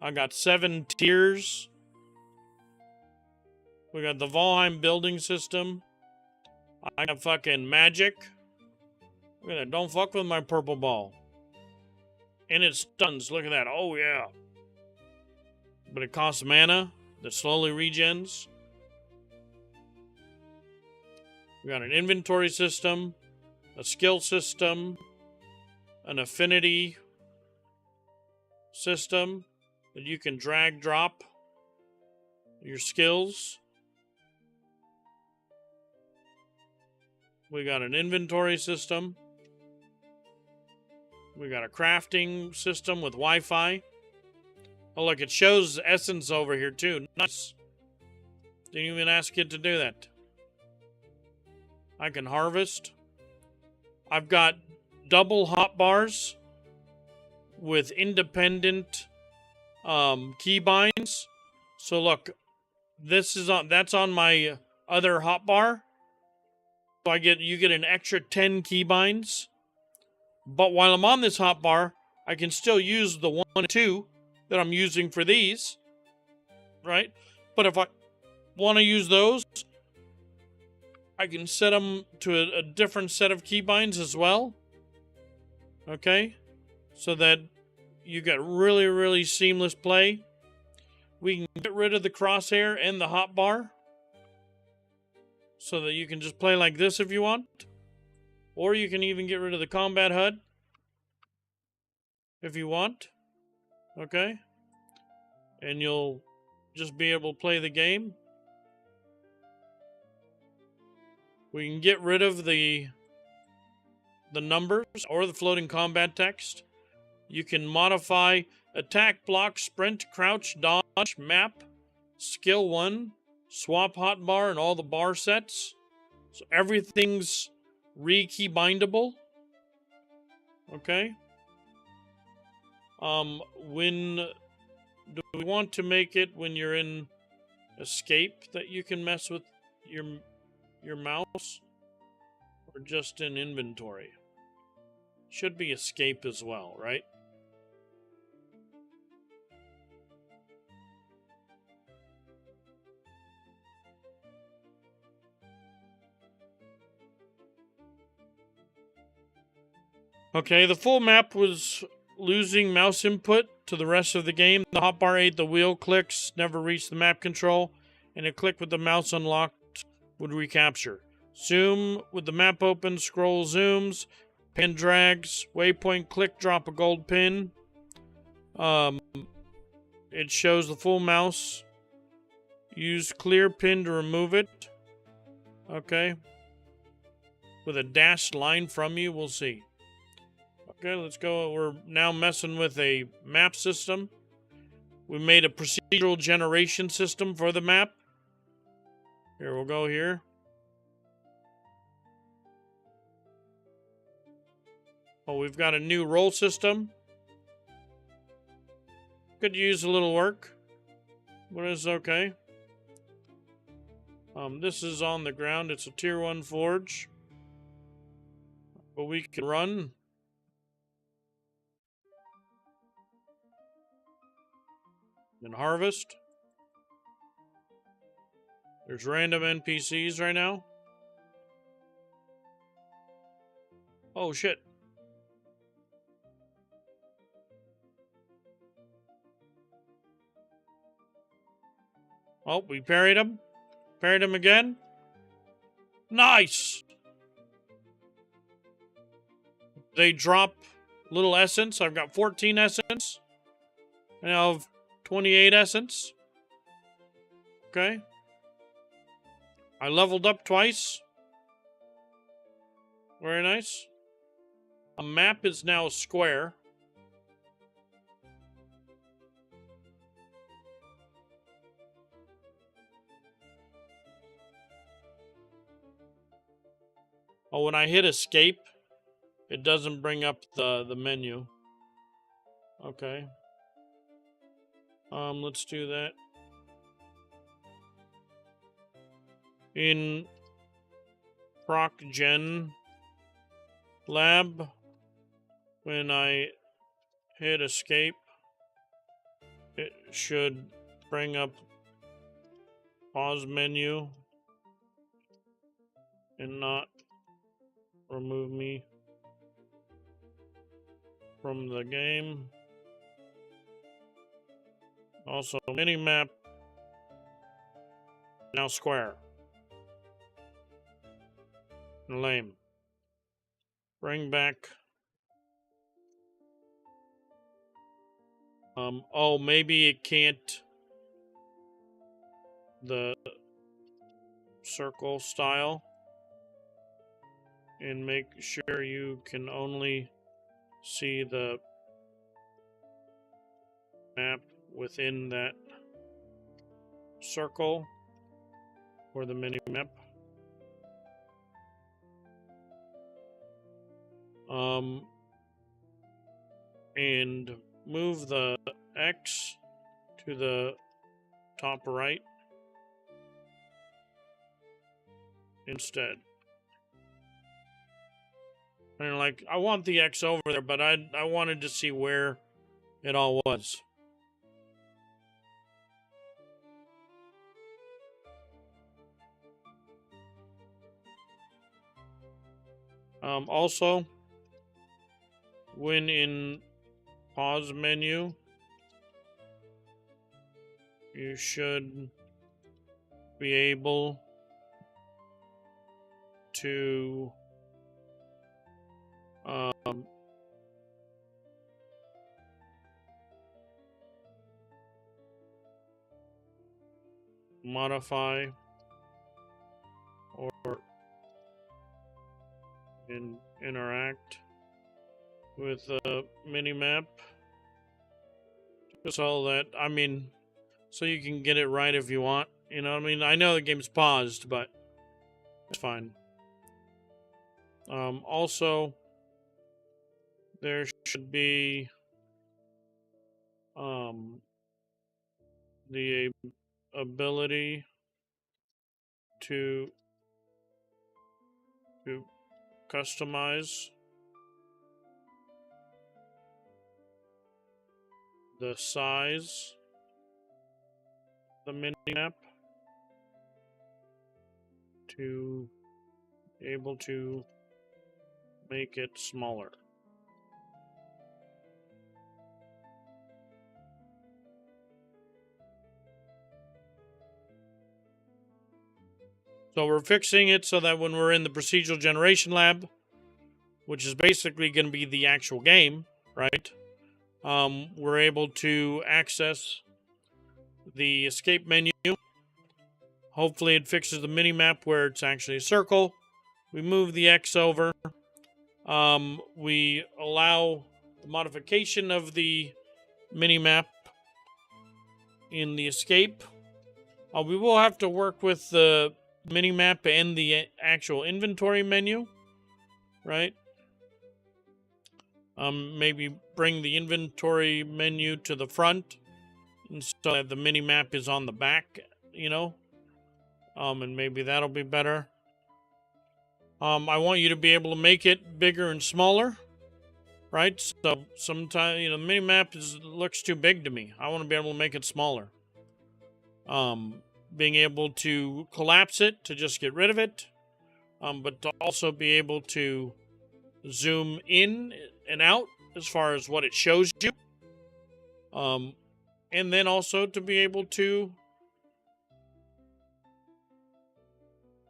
I got 7 tiers. We got the Valheim building system. I got fucking magic. Look at that. Don't fuck with my purple ball. And it stuns. Look at that. Oh, yeah. But it costs mana that slowly regens. We got an inventory system, a skill system, an affinity system that you can drag drop your skills. We got an inventory system. We got a crafting system with Wi-Fi. Oh, look, it shows essence over here, too. Nice. Didn't even ask it to do that. I can harvest. I've got double hotbars with independent keybinds. So look, that's on my other hotbar. So you get an extra 10 keybinds. But while I'm on this hotbar, I can still use the 1 and 2 that I'm using for these, right? But if I want to use those, I can set them to a different set of keybinds as well. Okay? So that you get really, really seamless play. We can get rid of the crosshair and the hotbar so that you can just play like this if you want. Or you can even get rid of the combat HUD if you want. Okay? And you'll just be able to play the game. We can get rid of the numbers or the floating combat text. You can modify attack, block, sprint, crouch, dodge, map, skill 1, swap hotbar, and all the bar sets. So everything's re-keybindable. Okay? When do we want to make it when you're in escape that you can mess with your mouse, or just in inventory? Should be escape as well, right? Okay, the full map was losing mouse input to the rest of the game. The hotbar ate the wheel clicks, never reached the map control, and a click with the mouse unlocked would recapture. Zoom with the map open, scroll zooms, pin drags, waypoint click, drop a gold pin. It shows the full mouse. Use clear pin to remove it. Okay. With a dashed line from you, we'll see. Okay, let's go. We're now messing with a map system. We made a procedural generation system for the map. Here, we'll go here. Oh, we've got a new roll system. Could use a little work, but it's okay. This is on the ground. It's a tier 1 forge. But we can run. And harvest. There's random NPCs right now. Oh, shit. Oh, we parried him. Parried him again. Nice! They drop little essence. I've got 14 essence. And I have 28 essence. Okay. I leveled up twice. Very nice. A map is now square. Oh, when I hit escape, it doesn't bring up the menu. Okay. Let's do that. In Proc Gen Lab, when I hit escape, it should bring up pause menu and not remove me from the game. Also, minimap now square. Lame. Bring back. Oh, maybe it can't. The circle style. And make sure you can only see the map within that circle or the mini map. And move the X to the top right instead. And like, I want the X over there, but I wanted to see where it all was. Also, when in pause menu, you should be able to modify or interact with the minimap, so that, I mean, so you can get it right if you want. You know what I mean? I know the game's paused, but it's fine. Also, there should be the ability to customize the size of the minimap to be able to make it smaller. So we're fixing it so that when we're in the procedural generation lab, which is basically going to be the actual game, right? We're able to access the escape menu. Hopefully it fixes the mini-map where it's actually a circle. We move the X over. We allow the modification of the mini-map in the escape. We will have to work with the mini-map and the actual inventory menu, right? Maybe bring the inventory menu to the front so that the mini-map is on the back, you know? And maybe that'll be better. I want you to be able to make it bigger and smaller, right? So sometimes, you know, the mini-map looks too big to me. I want to be able to make it smaller. Being able to collapse it to just get rid of it, but to also be able to zoom in and out as far as what it shows you. And then also to be able to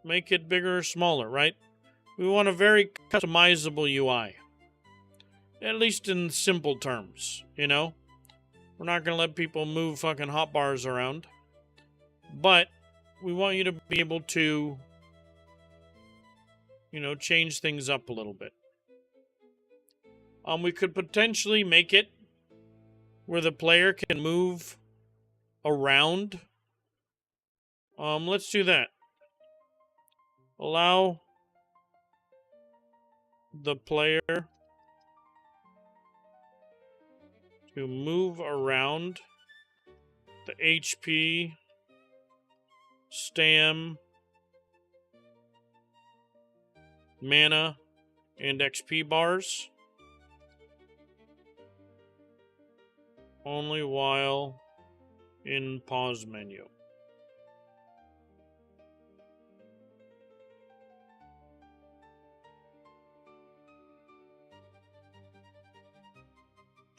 make it bigger or smaller, right? We want a very customizable UI. At least in simple terms, you know? We're not going to let people move fucking hotbars around. But we want you to be able to, you know, change things up a little bit. We could potentially make it where the player can move around. Let's do that. Allow the player to move around the HP, stam, mana, and XP bars only while in pause menu.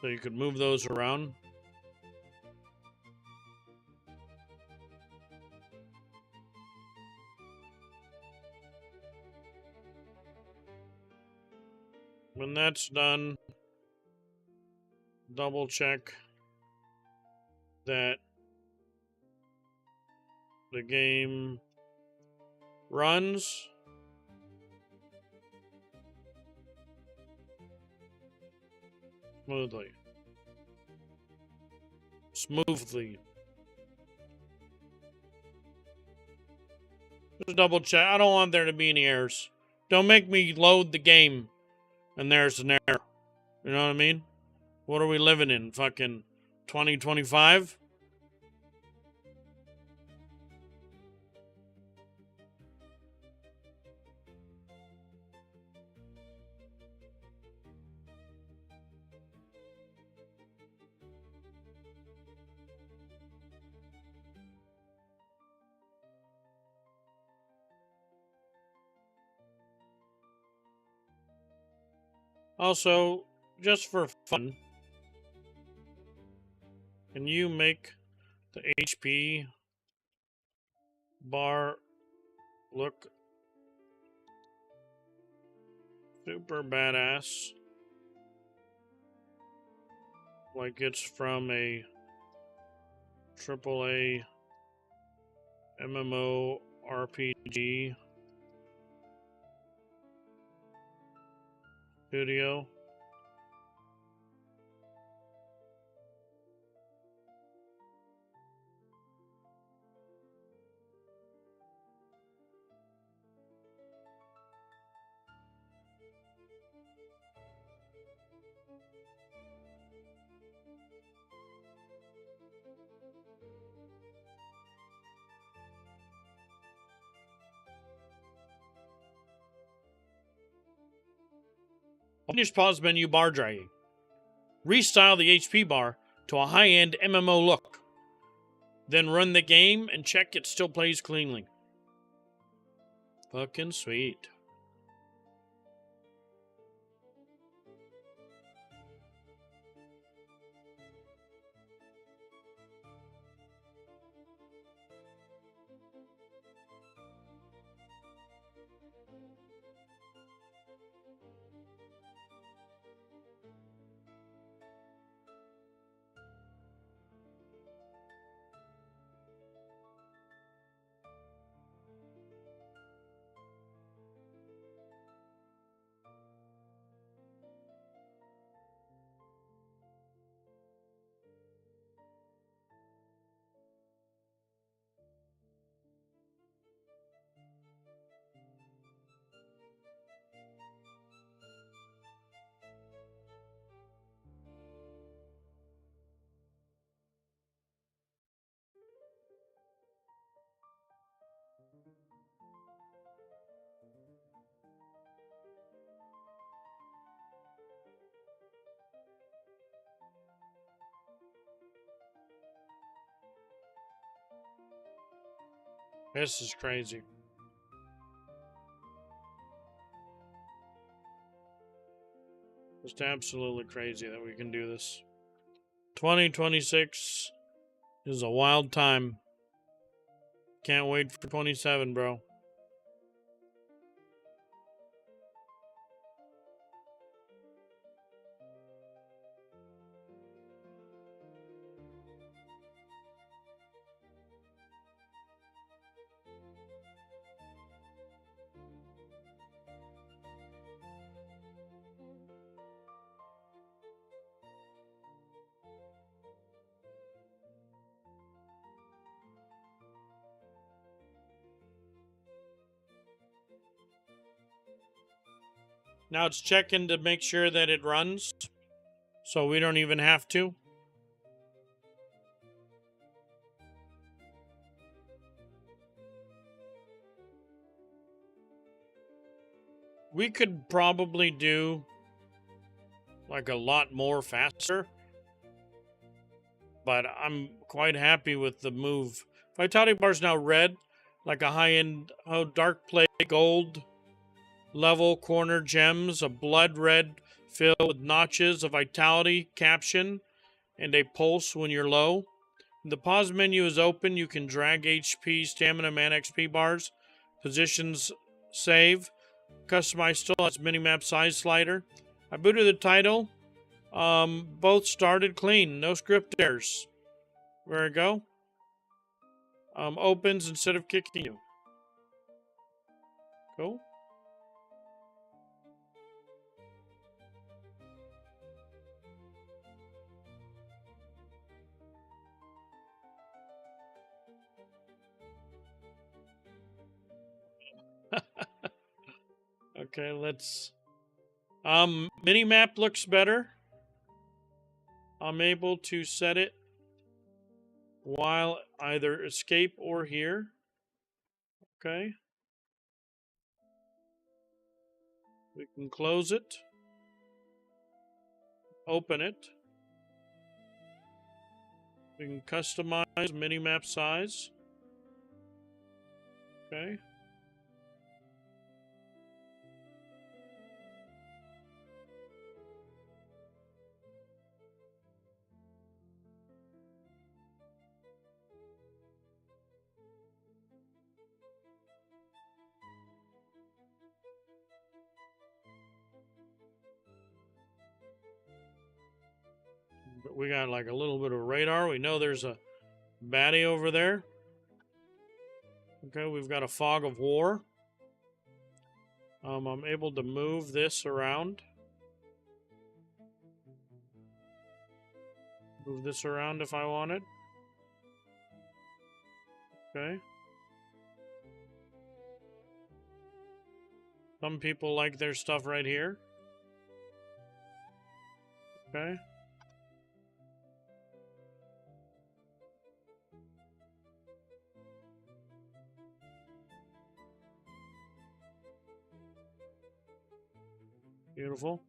So you could move those around. When that's done, double check that the game runs. Smoothly. Just double check. I don't want there to be any errors. Don't make me load the game and there's an error. You know what I mean? What are we living in? Fucking 2025? Also, just for fun, can you make the HP bar look super badass? Like it's from a AAA MMO RPG studio. Finish pause menu bar dragging. Restyle the HP bar to a high-end MMO look. Then run the game and check it still plays cleanly. Fucking sweet. This is crazy. Just absolutely crazy that we can do this. 2026 is a wild time. Can't wait for 27, bro. Now it's checking to make sure that it runs, so we don't even have to. We could probably do like a lot more faster, but I'm quite happy with the move. Vitality bar is now red, like a high-end dark plate gold level corner gems, a blood red filled with notches, a vitality caption, and a pulse when you're low. The pause menu is open. You can drag HP, stamina, man XP bars, positions, save. Customize still has minimap size slider. I booted the title. Both started clean. No script errors. There we go. Opens instead of kicking you. Cool. Okay, let's... minimap looks better. I'm able to set it while either escape or here. Okay. We can close it. Open it. We can customize minimap size. Okay. But we got like a little bit of radar. We know there's a baddie over there. Okay, we've got a fog of war. I'm able to move this around. Move this around if I wanted. Okay. Some people like their stuff right here. Okay. Beautiful.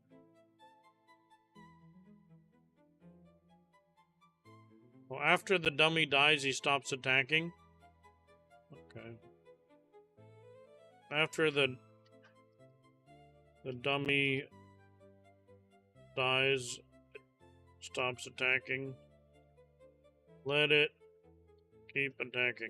Well, after the dummy dies, he stops attacking. Okay. After the dummy dies, stops attacking. Let it keep attacking.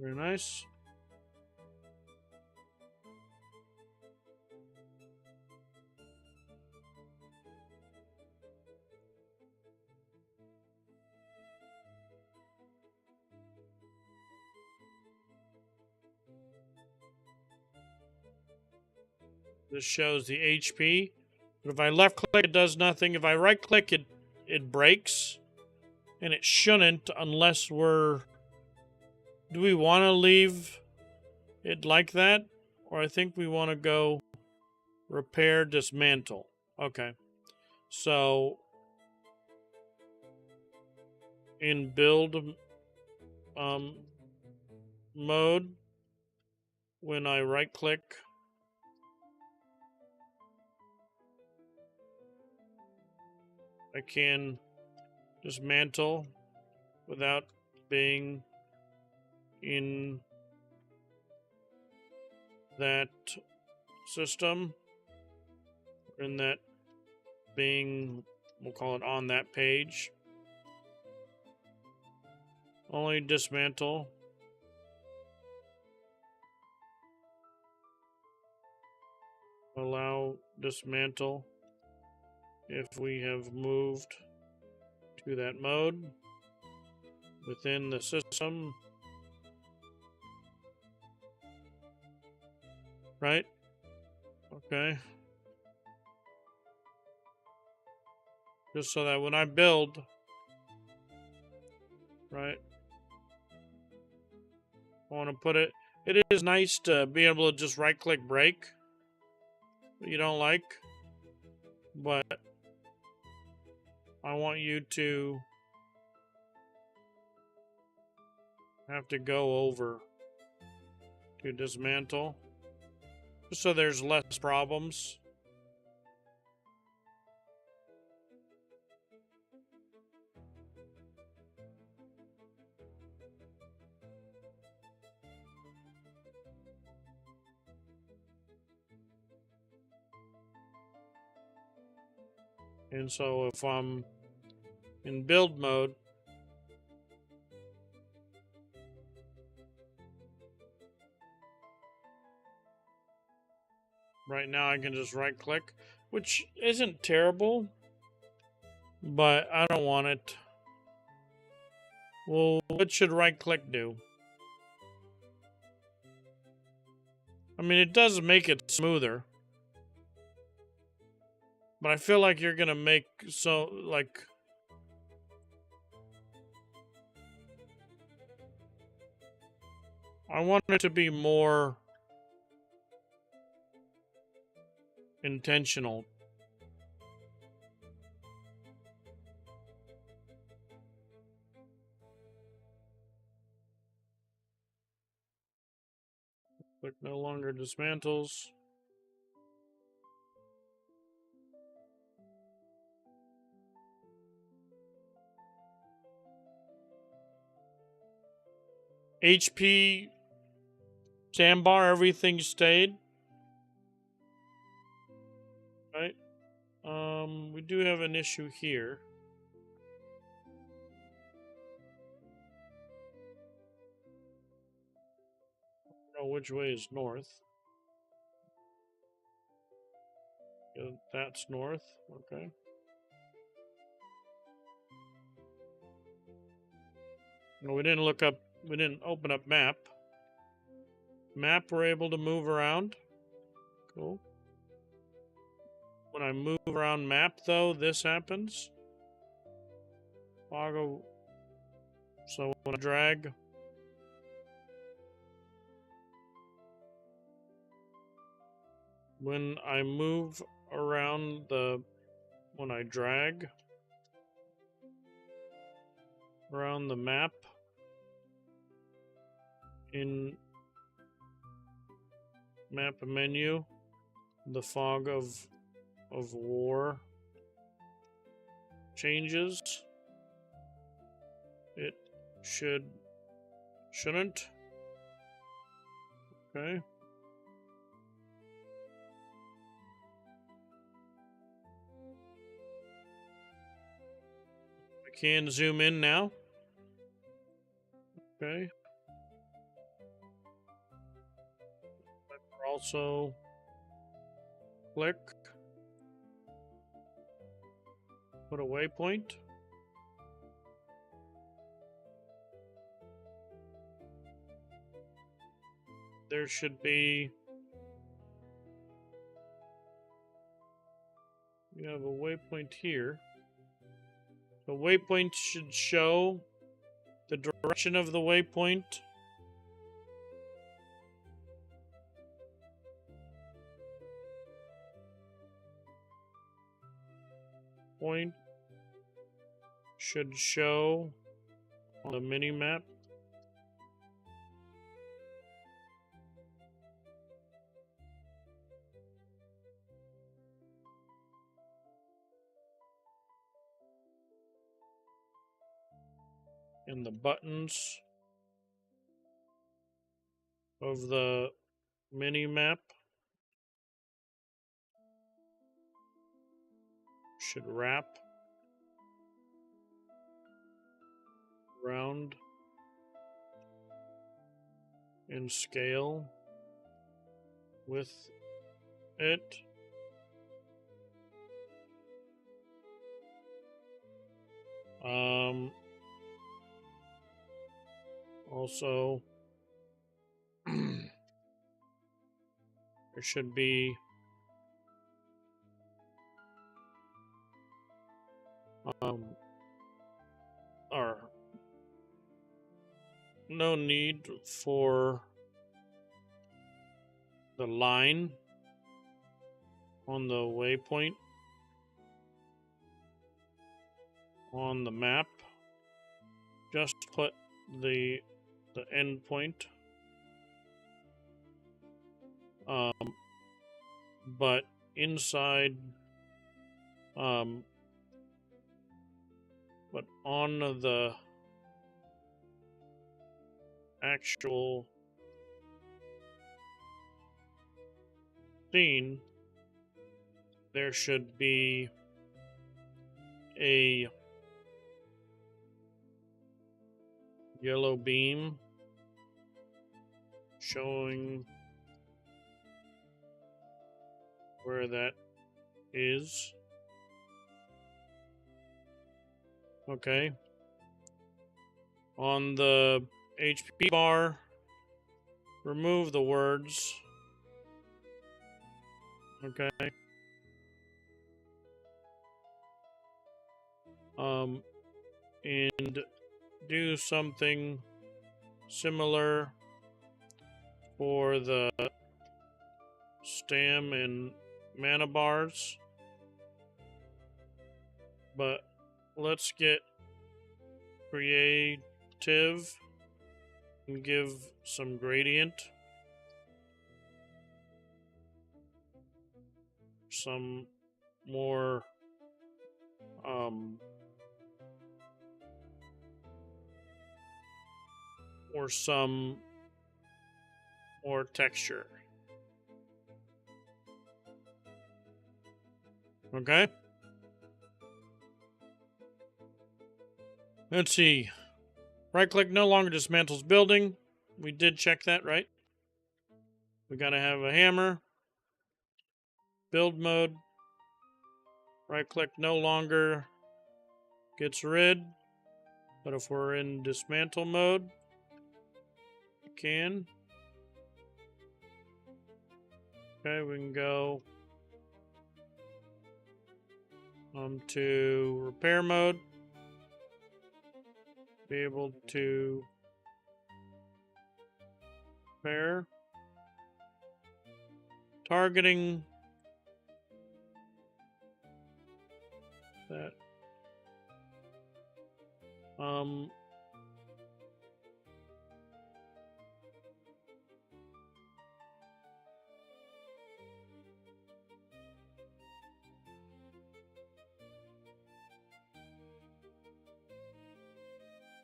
Very nice. This shows the HP. But if I left click, it does nothing. If I right click, it breaks. And it shouldn't unless we're... Do we want to leave it like that? Or I think we want to go repair, dismantle. Okay. So in build mode, when I right click, I can dismantle without being in that system, in that being, we'll call it on that page. Only dismantle. Allow dismantle if we have moved to that mode within the system. Right? Okay. Just so that when I build, right, I want to put it. It is nice to be able to just right-click break what you don't like, but I want you to have to go over to dismantle, just so there's less problems. And so if I'm in build mode, right now I can just right click, which isn't terrible, but I don't want it. Well, what should right click do? I mean, it does make it smoother, but I feel like you're gonna make so, like, I want it to be more intentional. Click no longer dismantles. HP, sandbar, everything stayed. Right? We do have an issue here. I don't know which way is north. Yeah, that's north. Okay. No, we didn't look up. We didn't open up map. Map we're able to move around. Cool. When I move around map, though, this happens. Toggle. So when I drag, when I move around when I drag around the map in map menu, the fog of war changes. It shouldn't. Okay. I can zoom in now. Okay. Also click, put a waypoint. There should be, we have a waypoint here. The waypoint should show the direction of the waypoint. Point should show on the mini map. And the buttons of the mini map should wrap around and scale with it. Also, there should be or no need for the line on the waypoint on the map. Just put the end point. But inside, but on the actual scene, there should be a yellow beam showing where that is. Okay. On the HP bar, remove the words. Okay. And do something similar for the stam and mana bars. But let's get creative and give some gradient. Some more or some more texture. Okay. Let's see. Right click no longer dismantles building. We did check that, right? We gotta have a hammer. Build mode. Right click no longer gets rid. But if we're in dismantle mode, we can. Okay, we can go to repair mode. Be able to repair. Targeting that.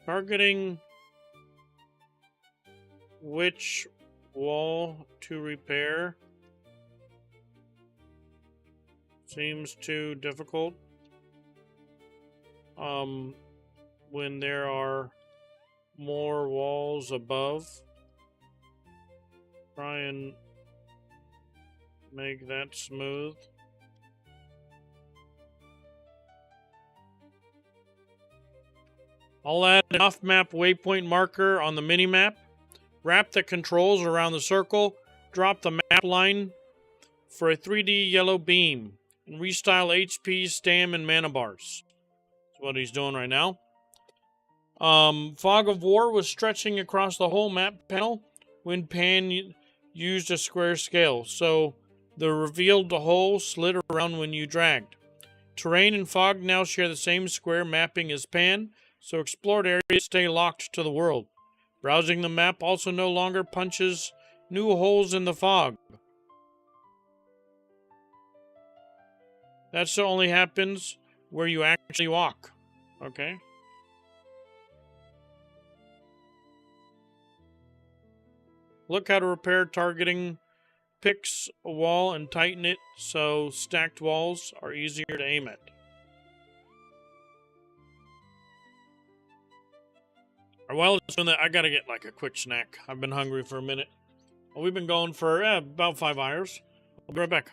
Targeting which wall to repair seems too difficult. When there are more walls above, try and make that smooth. I'll add an off-map waypoint marker on the mini-map. Wrap the controls around the circle. Drop the map line for a 3D yellow beam. And restyle HP, stam, and mana bars. That's what he's doing right now. Fog of War was stretching across the whole map panel when Pan used a square scale, so the revealed hole slid around when you dragged. Terrain and fog now share the same square mapping as Pan, so explored areas stay locked to the world. Browsing the map also no longer punches new holes in the fog. That only happens where you actually walk. Okay? Look how to repair targeting. Picks a wall and tighten it so stacked walls are easier to aim at. While it's doing that, I gotta get like a quick snack. I've been hungry for a minute. Well, we've been going for about 5 hours. I'll be right back.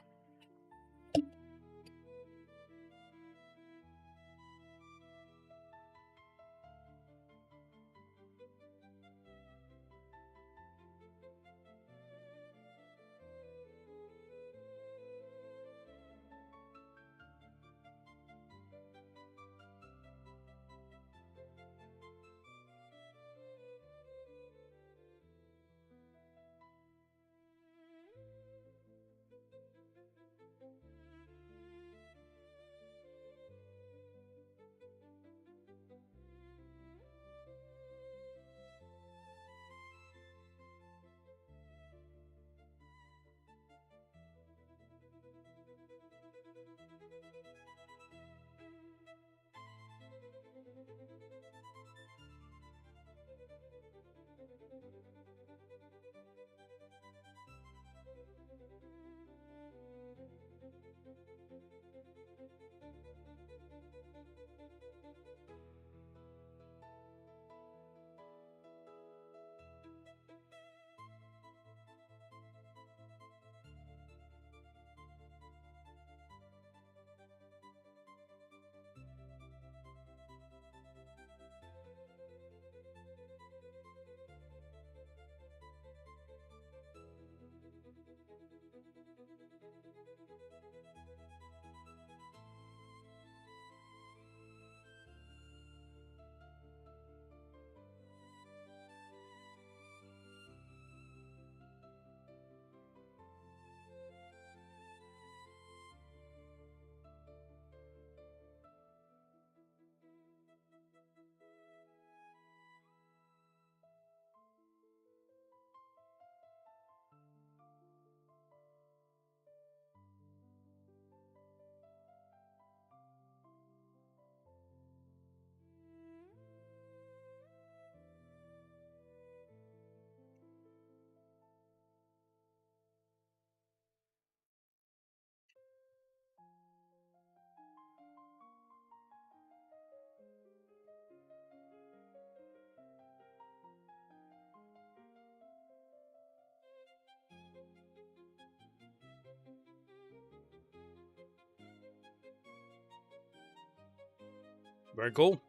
Very cool.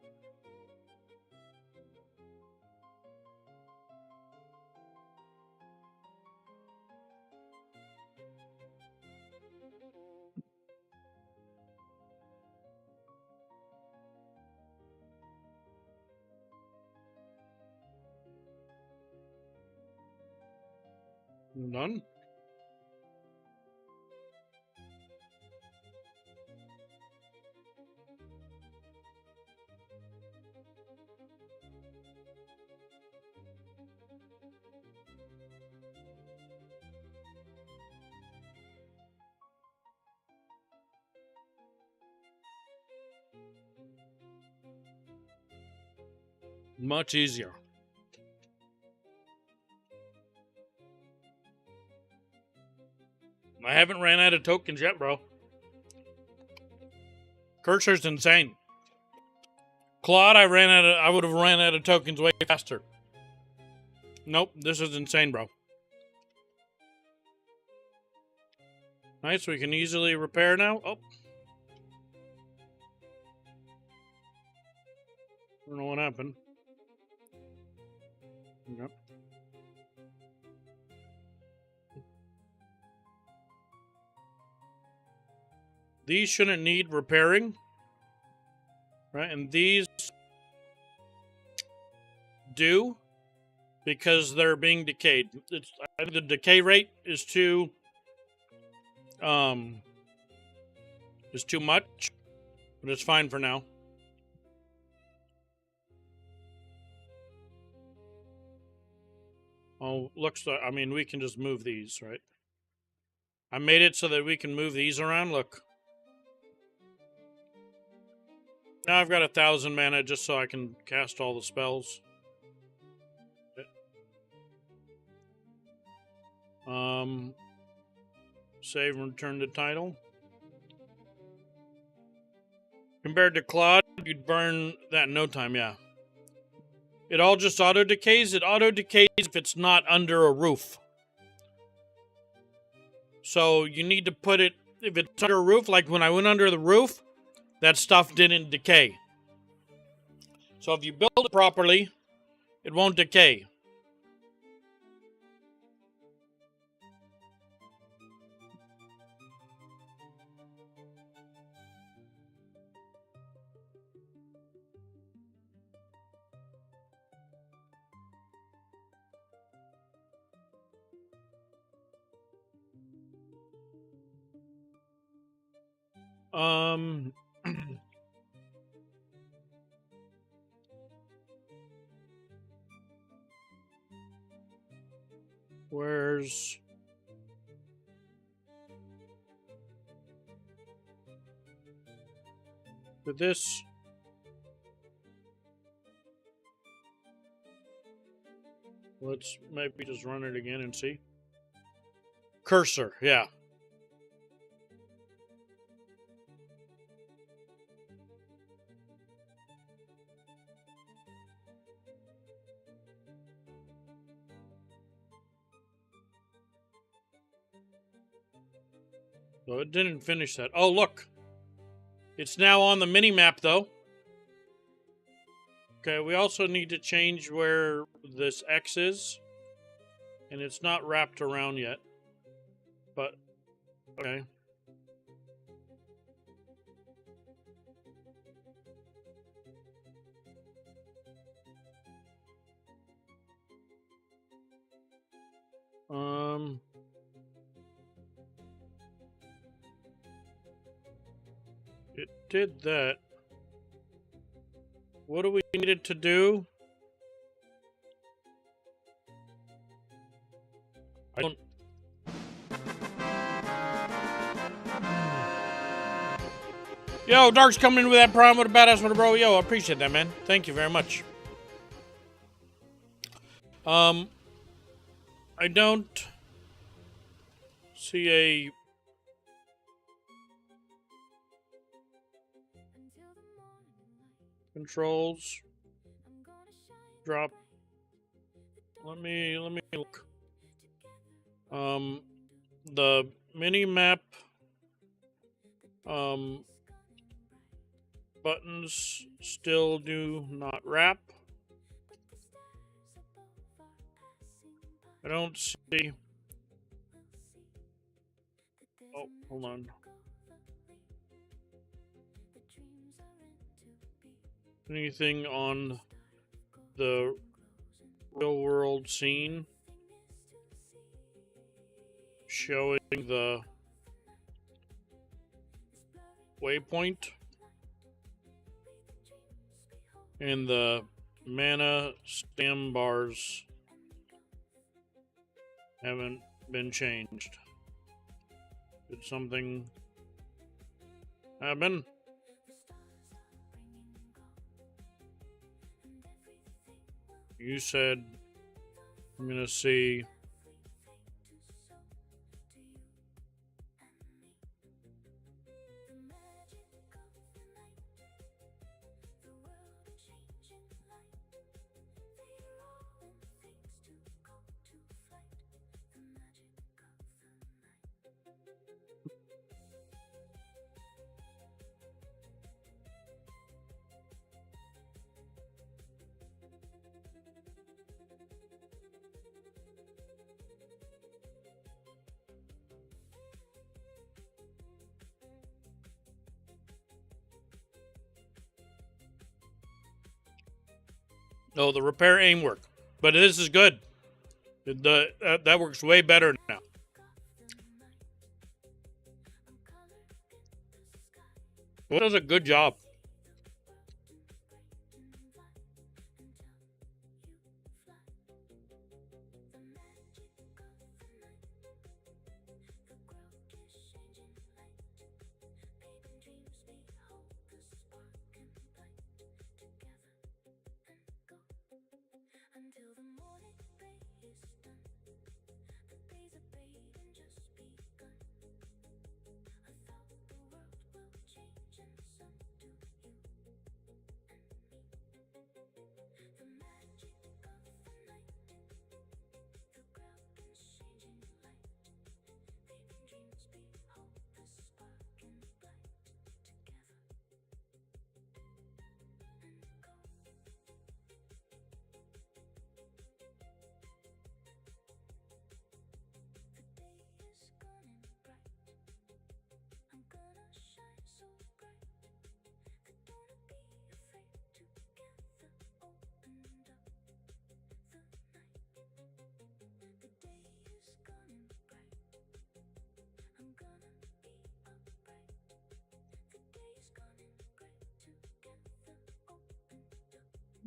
Done. Much easier. I haven't ran out of tokens yet, bro. Cursor's insane. Claude, I would have ran out of tokens way faster. Nope, this is insane, bro. Nice, we can easily repair now. Oh. I don't know what happened. Yep. These shouldn't need repairing. Right, and these do because they're being decayed. I think the decay rate is too much, but it's fine for now. Oh, looks like, I mean, we can just move these, right? I made it so that we can move these around. Look. Now I've got 1,000 mana just so I can cast all the spells. Save and return to title. Compared to Claude, you'd burn that in no time, yeah. It all just auto-decays. It auto-decays if it's not under a roof. So you need to put it, if it's under a roof, like when I went under the roof, that stuff didn't decay. So if you build it properly, it won't decay. Where's... With this... Let's maybe just run it again and see. Cursor, yeah. So it didn't finish that. Oh, look. It's now on the mini-map, though. Okay, we also need to change where this X is. And it's not wrapped around yet. But, okay. It did that. What do we need it to do? I don't... Yo, Dark's coming in with that prime with a badass with a bro. Yo, I appreciate that, man. Thank you very much. I don't see a controls drop. Let me look. The mini map buttons still do not wrap. I don't see. Oh, hold on. Anything on the real world scene showing the waypoint and the mana stem bars haven't been changed. Did something happen? You said I'm gonna see. No, the repair ain't work, but this is good. That works way better now. It does a good job.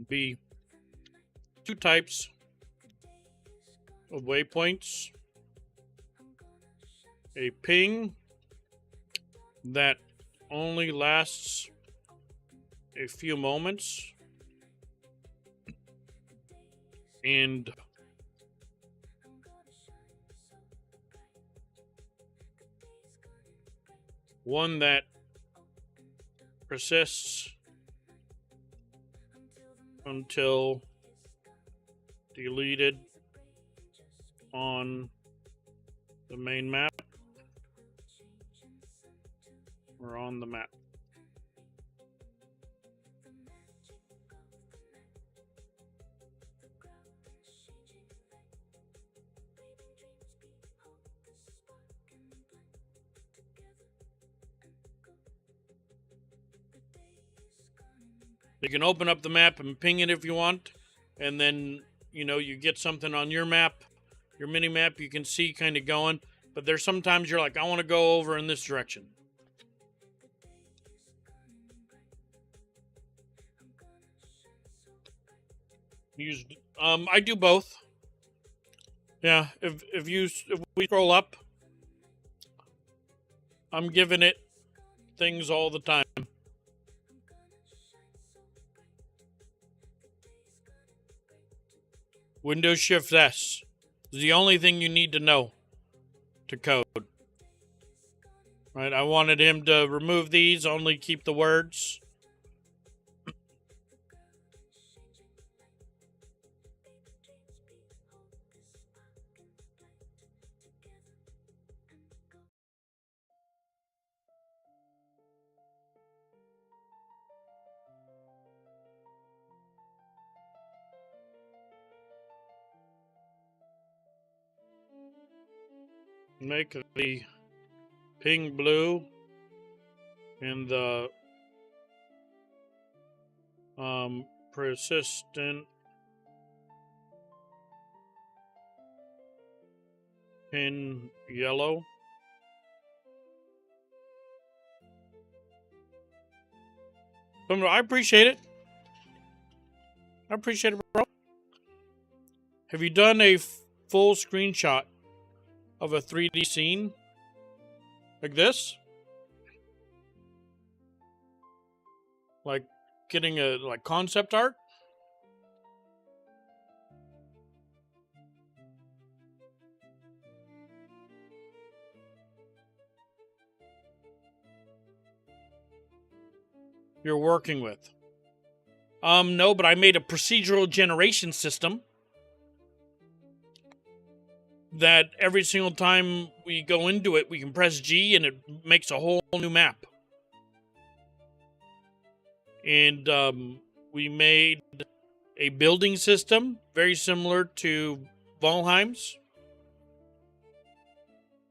Be two types of waypoints. A ping that only lasts a few moments, and one that persists until deleted on the main map or on the map. You can open up the map and ping it if you want, and then, you know, you get something on your map, your mini map, you can see kind of going, but there's sometimes you're like, I want to go over in this direction. I do both. Yeah, if we scroll up, I'm giving it things all the time. Windows Shift S is the only thing you need to know to code. Right, I wanted him to remove these, only keep the words. make the ping blue and the persistent pin yellow. I appreciate it. I appreciate it, bro. Have you done a full screenshot of a 3D scene like this? Like getting a concept art? You're working with? No, but I made a procedural generation system that every single time we go into it, we can press G and it makes a whole new map. And we made a building system very similar to Valheim's.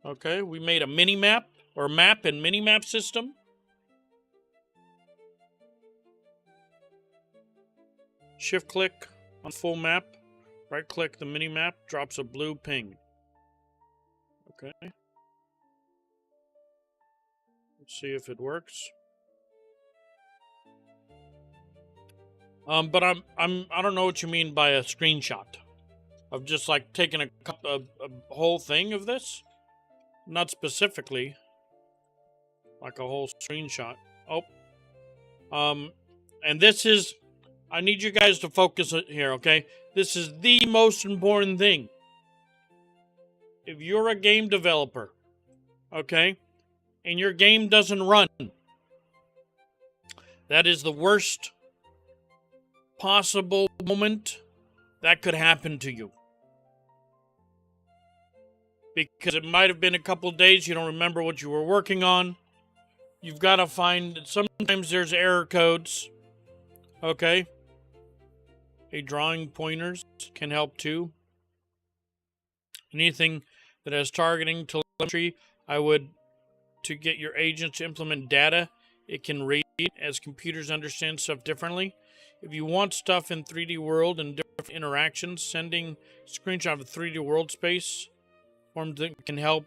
Okay, we made a mini map or map and mini map system. Shift click on full map, right click the mini map, drops a blue ping. Okay. Let's see if it works. But I don't know what you mean by a screenshot of just like taking a whole thing of this, not specifically like a whole screenshot. Oh, and this is. I need you guys to focus here, okay? This is the most important thing. If you're a game developer, okay, and your game doesn't run, that is the worst possible moment that could happen to you. Because it might have been a couple days, you don't remember what you were working on. You've got to find, sometimes there's error codes, okay? A drawing pointers can help too. Anything that has targeting telemetry, I would, to get your agents to implement data, it can read as computers understand stuff differently. If you want stuff in 3D world and different interactions, sending screenshot of a 3D world space form can help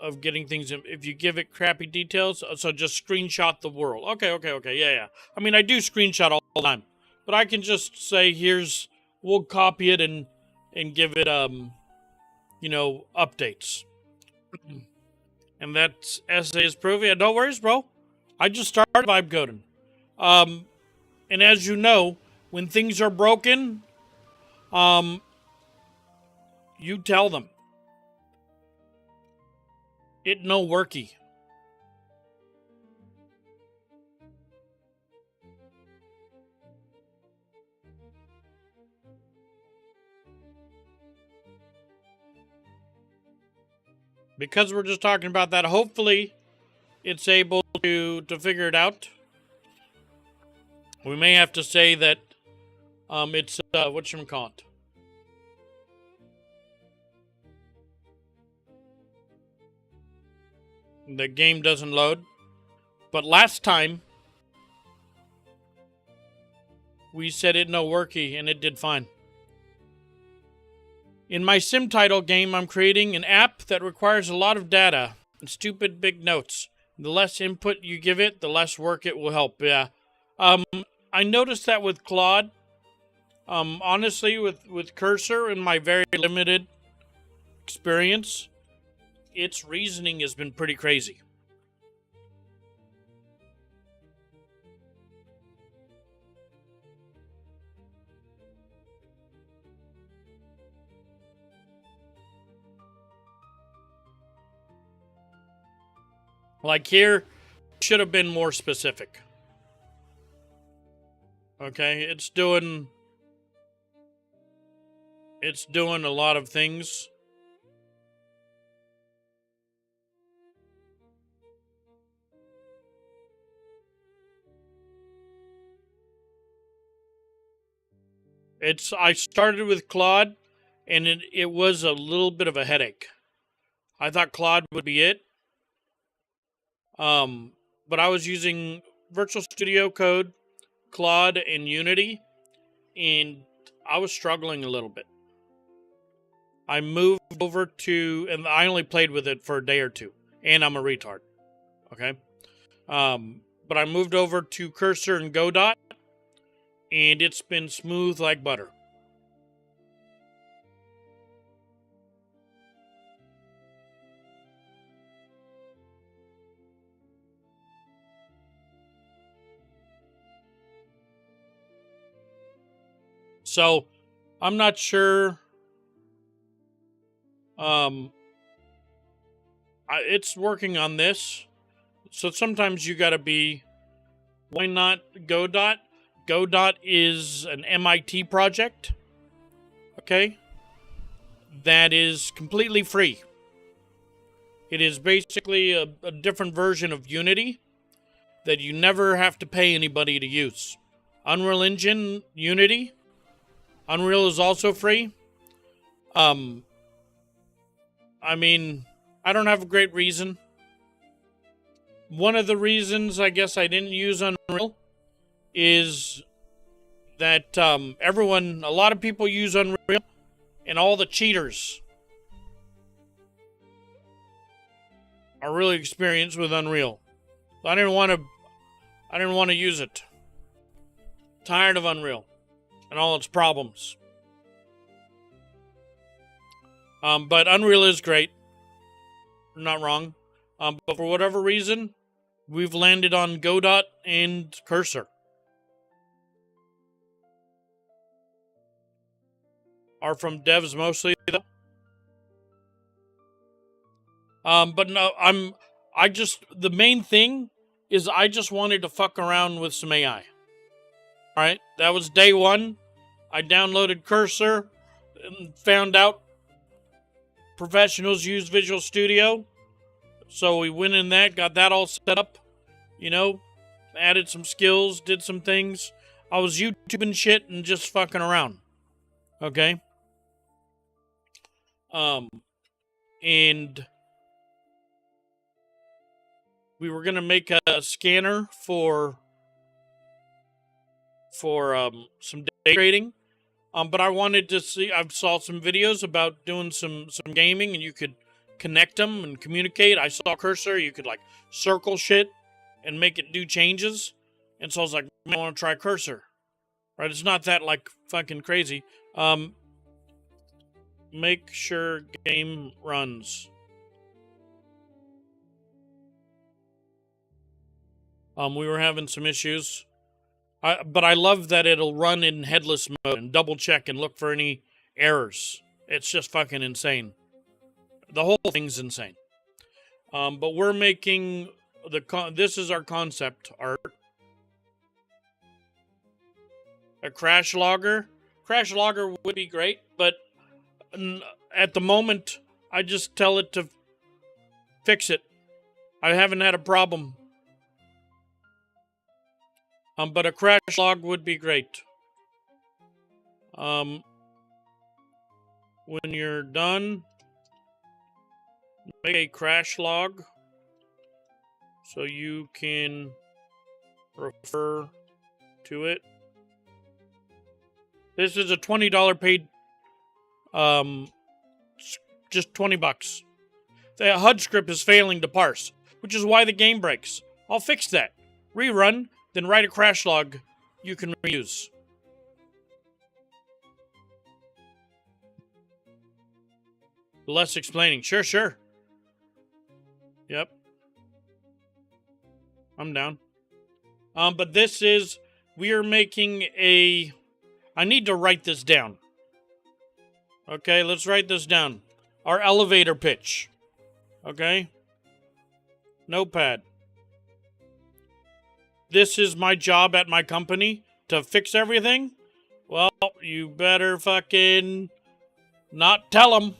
of getting things in. If you give it crappy details, so just screenshot the world. Okay, yeah. I mean, I do screenshot all the time. But I can just say, we'll copy it and give it, updates. And that's essay is proof. Yeah, don't worry, bro. I just started vibecoding. And as you know, when things are broken, you tell them. It no worky. Because we're just talking about that, hopefully it's able to figure it out. We may have to say that it's whatchamacallit. The game doesn't load. But last time we said it no worky and it did fine. In my sim title game, I'm creating an app that requires a lot of data and stupid big notes. The less input you give it, the less work it will help. Yeah. I noticed that with Claude. Honestly, with Cursor, in my very limited experience, its reasoning has been pretty crazy. Like here, should have been more specific. Okay, it's doing a lot of things. I started with Claude, and it was a little bit of a headache. I thought Claude would be it. But I was using Virtual Studio Code, Claude, and Unity, and I was struggling a little bit. I moved over to, and I only played with it for a day or two, and I'm a retard. Okay? But I moved over to Cursor and Godot, and it's been smooth like butter. So, I'm not sure. It's working on this. So sometimes you gotta be. Why not Godot? Godot is an MIT project. Okay? That is completely free. It is basically a different version of Unity that you never have to pay anybody to use. Unreal Engine, Unity. Unreal is also free. I mean, I don't have a great reason. One of the reasons I guess I didn't use Unreal is that a lot of people use Unreal, and all the cheaters are really experienced with Unreal. So I didn't want to use it. Tired of Unreal and all its problems. But Unreal is great. Not wrong. But for whatever reason, we've landed on Godot and Cursor. Are from devs mostly, though. But no, the main thing is I just wanted to fuck around with some AI. Alright, that was day one. I downloaded Cursor and found out professionals use Visual Studio. So we went in that, got that all set up, added some skills, did some things. I was YouTubing shit and just fucking around. Okay? And we were gonna make a scanner for some day trading. But I wanted to see, I saw some videos about doing some gaming, and you could connect them and communicate. I saw Cursor, you could circle shit and make it do changes. And so I was like, I want to try Cursor. Right? It's not that fucking crazy. Make sure game runs. We were having some issues. But I love that it'll run in headless mode and double check and look for any errors. It's just fucking insane. The whole thing's insane. But we're making this is our concept art. A crash logger. Crash logger would be great, but at the moment, I just tell it to fix it. I haven't had a problem. But a crash log would be great. When you're done, make a crash log so you can refer to it. This is a $20 paid, just $20. The HUD script is failing to parse, which is why the game breaks. I'll fix that. Rerun, then write a crash log you can reuse. Less explaining. Sure. Yep. I'm down. But we are making I need to write this down. Okay, let's write this down. Our elevator pitch. Okay? Notepad. This is my job at my company, to fix everything? Well, you better fucking not tell them.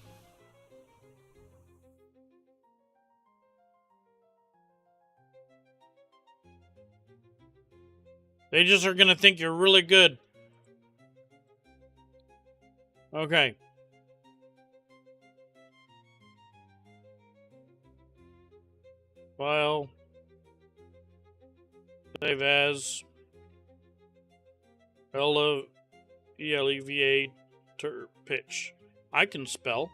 They just are gonna think you're really good. Okay. File. Save as. Elevator pitch. I can spell.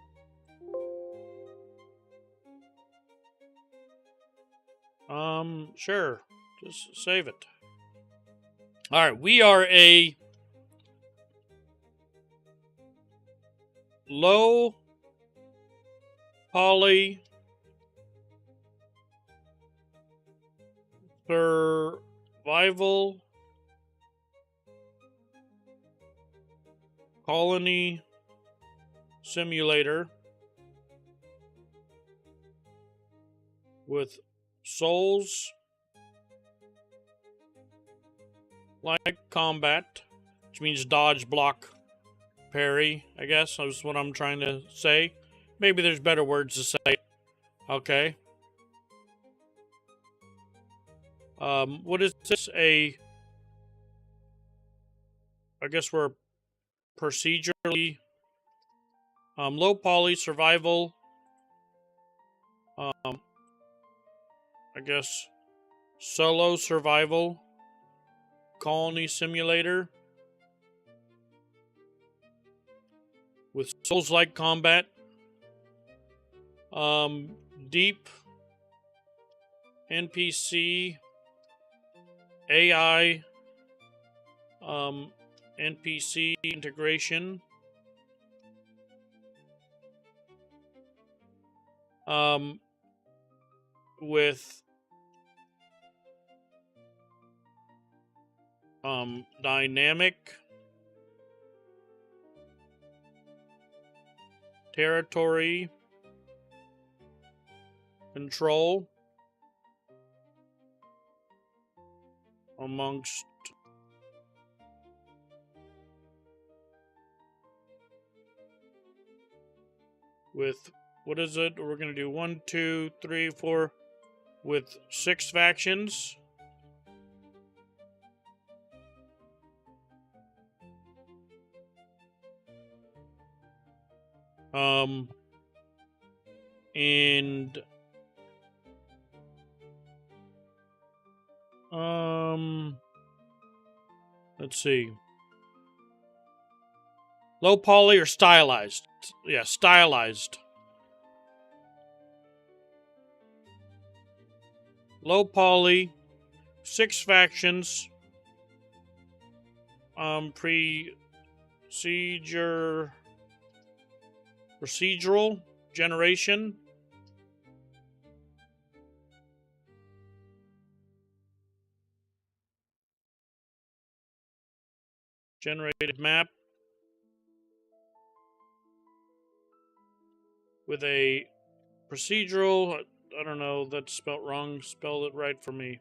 Sure. Just save it. Alright, we are a low poly survival colony simulator with souls like combat, which means dodge, block, parry, I guess. That's what I'm trying to say. Maybe there's better words to say. Okay. What is this? I guess we're procedurally low poly survival. I guess solo survival colony simulator with Souls-like combat. Deep NPC AI NPC integration. With dynamic territory control amongst with what is it? We're gonna do 1, 2, 3, 4 with 6 factions. And let's see. Low poly or stylized? Yeah, stylized. Low poly, 6 factions. Procedural generation. Generated map with a procedural. I don't know, that's spelled wrong. Spell it right for me.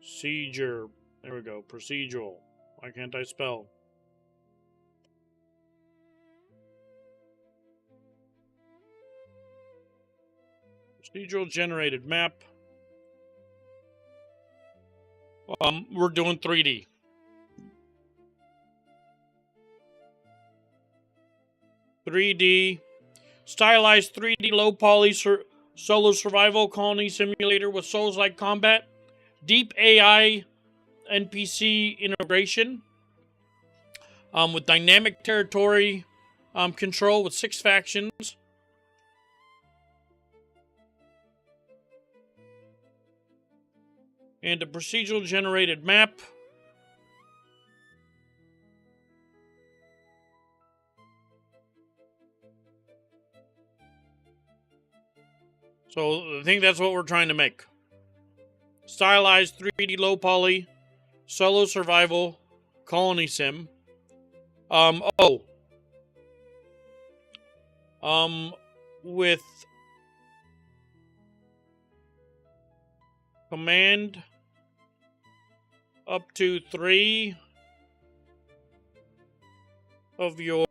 Procedure. There we go. Procedural. Why can't I spell? Procedural generated map. We're doing 3D. Stylized 3D low poly solo survival colony simulator with Souls-like combat. Deep AI NPC integration. With dynamic territory control with 6 factions. And a procedural generated map. So I think that's what we're trying to make. Stylized 3D low poly solo survival colony sim. With command up to 3 of your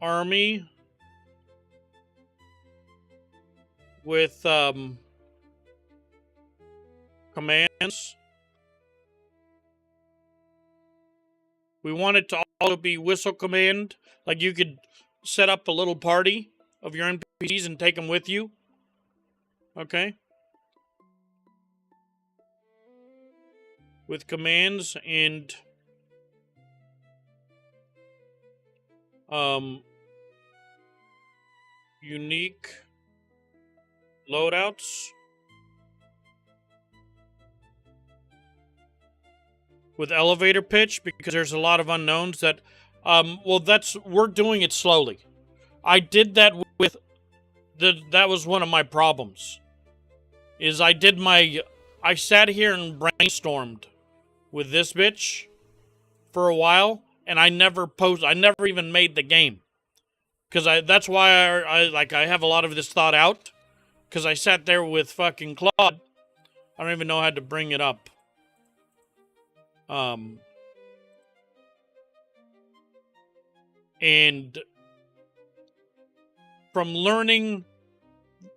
army with commands We want it to also be whistle command. Like you could set up a little party of your NPCs and take them with you. Okay? With commands and unique loadouts. With elevator pitch, because there's a lot of unknowns that we're doing it slowly. I did that with that was one of my problems. Is I sat here and brainstormed with this bitch for a while, and I never even made the game. Because that's why I have a lot of this thought out. Because I sat there with fucking Claude. I don't even know how to bring it up. And from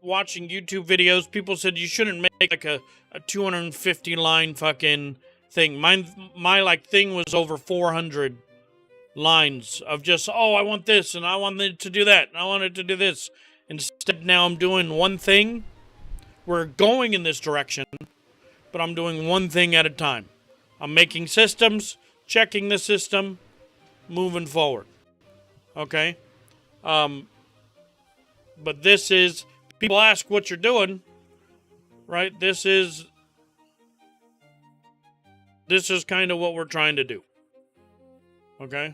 watching YouTube videos, people said you shouldn't make like a 250 line fucking thing. My like thing was over 400 lines of just, I want this, and I want it to do that, and I want it to do this. Instead, now I'm doing one thing. We're going in this direction, but I'm doing one thing at a time. I'm making systems, checking the system, moving forward. Okay? But this is, people ask what you're doing, right? This is kind of what we're trying to do. Okay?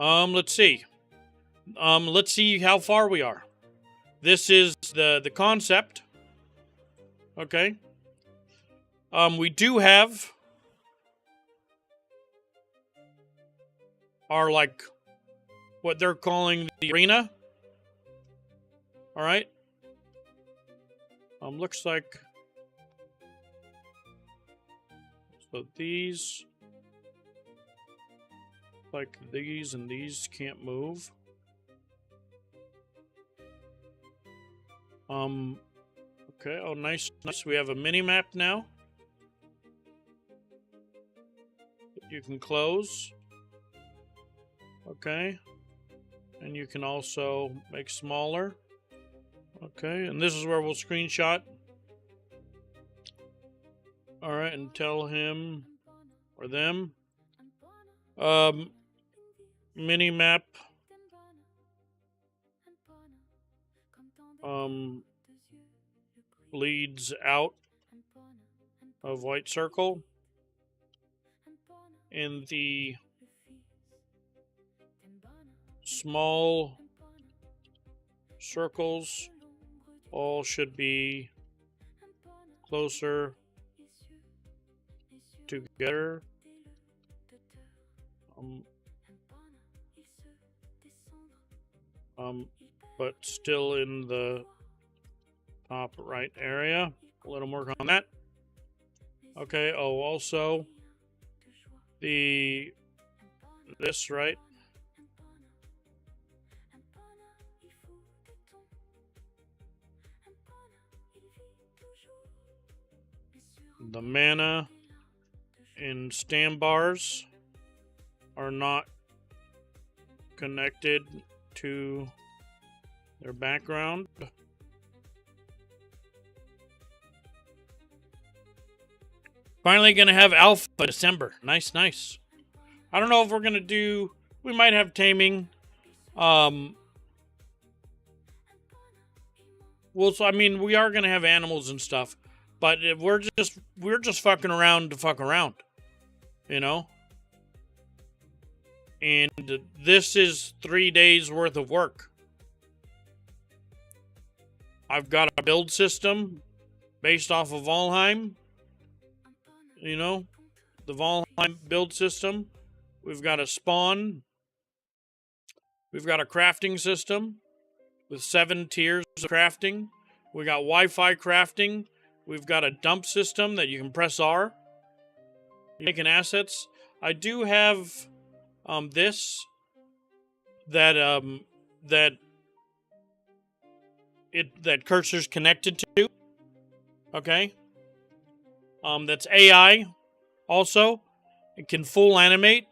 Let's see. Let's see how far we are. This is the concept. Okay. We do have our, like, what they're calling the arena. Alright. Looks like, so these, like these and these can't move. Okay, oh nice. We have a mini map now. You can close. Okay. And you can also make smaller. Okay, and this is where we'll screenshot. Alright, and tell him or them. Mini map. Leads out of white circle. And the small circles all should be closer together. But still in the top right area. A little more on that. Okay, also this, right? The mana and stand bars are not connected to their background. Finally gonna have alpha December. Nice. I don't know if we're gonna do, we might have taming. Well, so I mean, we are gonna have animals and stuff, but we're just fucking around to fuck around, you know. And this is 3 days worth of work. I've got a build system based off of Valheim. You know, the Valheim build system. We've got a spawn. We've got a crafting system with 7 tiers of crafting. We got Wi-Fi crafting. We've got a dump system that you can press R. You're making assets. I do have this that that cursor's connected to. Okay. That's AI. Also, it can full animate.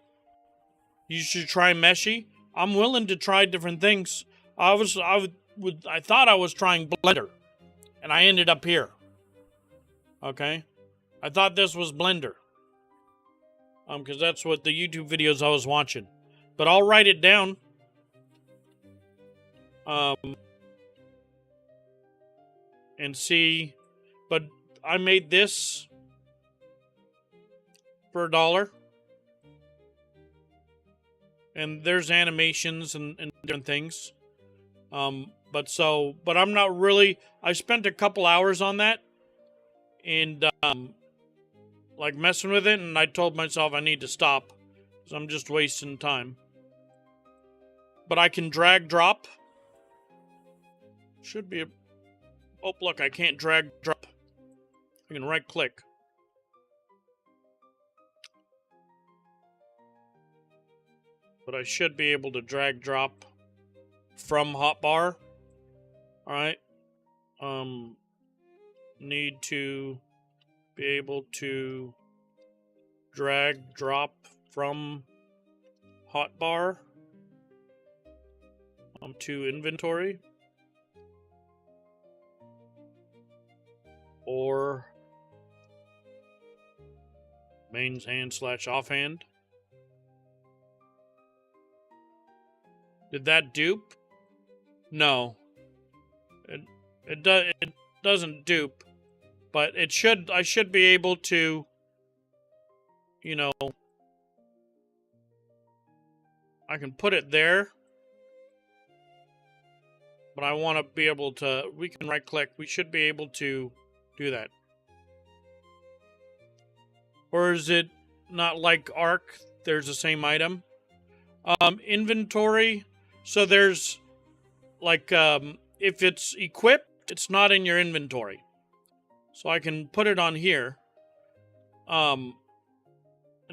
You should try Meshy. I'm willing to try different things. I thought I was trying Blender, and I ended up here. Okay, I thought this was Blender. Because that's what the YouTube videos I was watching. But I'll write it down. And see. But I made this for $1. And there's animations and different things. But I'm not really. I spent a couple hours on that, and like messing with it, and I told myself I need to stop because I'm just wasting time. But I can drag drop. Should be a. Oh, look, I can't drag drop. I can right click. But I should be able to drag drop from hotbar. Alright. Need to be able to drag drop from hotbar to inventory. Or mains hand / offhand. Did that dupe? No. It doesn't dupe, but it should. I should be able to, you know, I can put it there, but I want to be able to. We can right click. We should be able to do that. Or is it not like Arc? There's the same item. Inventory. So there's like if it's equipped, it's not in your inventory. So I can put it on here. And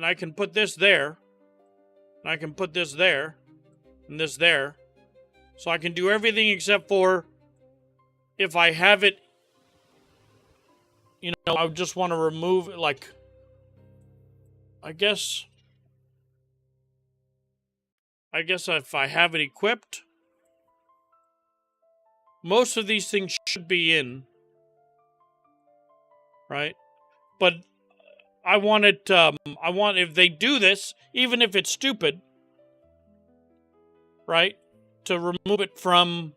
I can put this there. And I can put this there. And this there. So I can do everything except for if I have it, you know, I just want to remove it, like, I guess if I have it equipped, most of these things should be in, right? But I want it, if they do this, even if it's stupid, right, to remove it from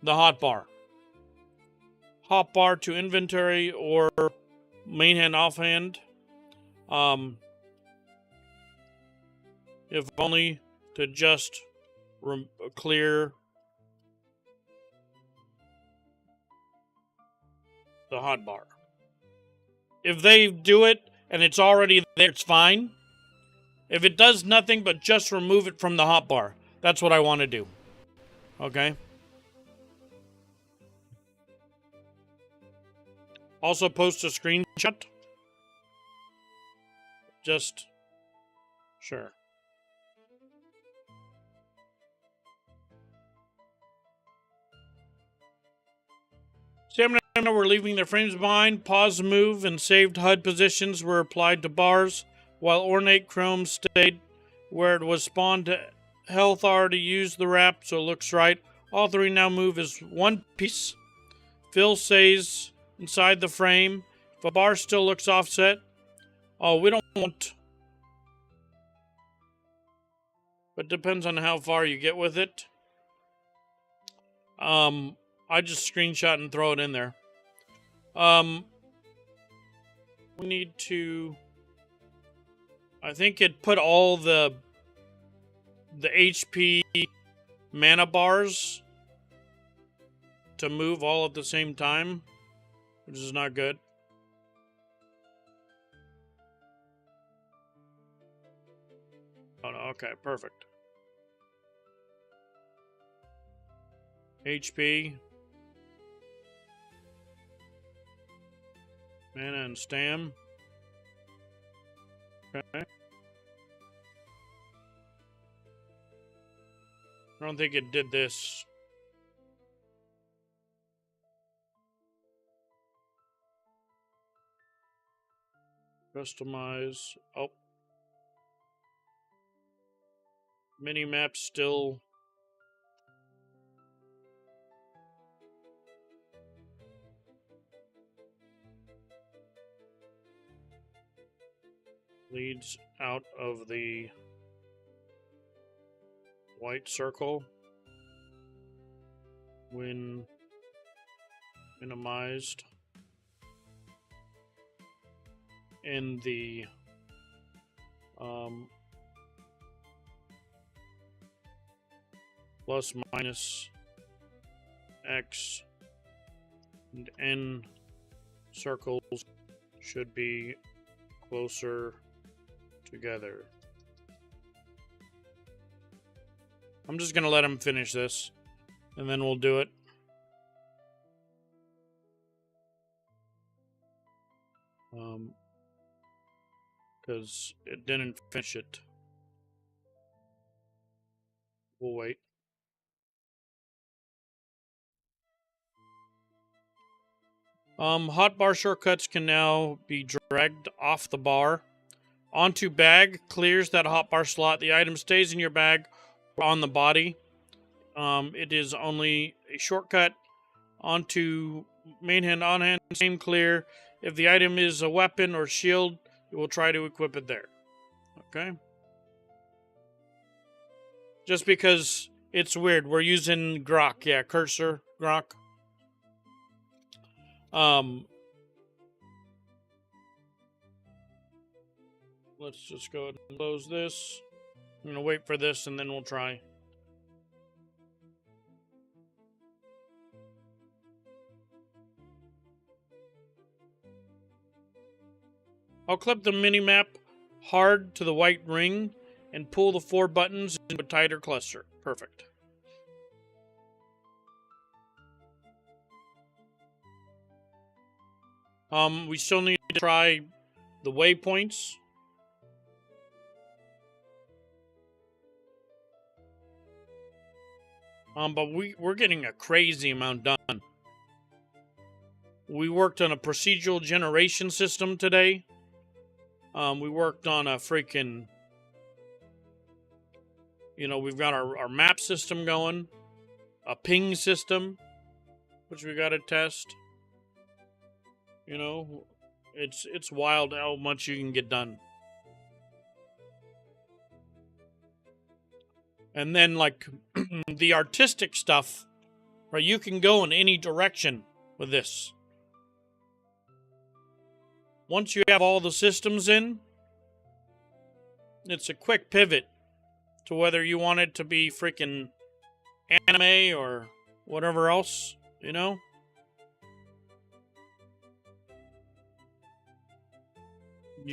the hotbar. Hotbar to inventory or main hand offhand. If only to just clear the hotbar. If they do it and it's already there, it's fine. If it does nothing but just remove it from the hotbar, that's what I want to do. Okay? Also post a screenshot. Just sure. Stamina were leaving their frames behind. Pause move and saved HUD positions were applied to bars, while ornate chrome stayed where it was spawned. Health already used the wrap, so it looks right. All three now move as one piece. Fill stays inside the frame. If a bar still looks offset, oh, we don't want. But depends on how far you get with it. I just screenshot and throw it in there. We need to. I think it put all the HP mana bars to move all at the same time, which is not good. Oh no, okay, perfect. HP, mana and stam. Okay. I don't think it did this. Customize. Oh. Minimap still. Leads out of the white circle when minimized in the plus minus X and N circles should be closer together. I'm just gonna let him finish this and then we'll do it. Because it didn't finish it. We'll wait. Hotbar shortcuts can now be dragged off the bar onto bag, clears that hotbar slot. The item stays in your bag or on the body. It is only a shortcut onto main hand, on hand, same clear. If the item is a weapon or shield, it will try to equip it there. Okay? Just because it's weird. We're using Grok. Yeah, cursor, Grok. Let's just go ahead and close this. I'm going to wait for this and then we'll try. I'll clip the minimap hard to the white ring and pull the 4 buttons into a tighter cluster. Perfect. We still need to try the waypoints. But we're getting a crazy amount done. We worked on a procedural generation system today. We worked on a freaking, we've got our map system going, a ping system, which we got to test. It's wild how much you can get done. And then, like, the artistic stuff, right? You can go in any direction with this. Once you have all the systems in, it's a quick pivot to whether you want it to be freaking anime or whatever else, You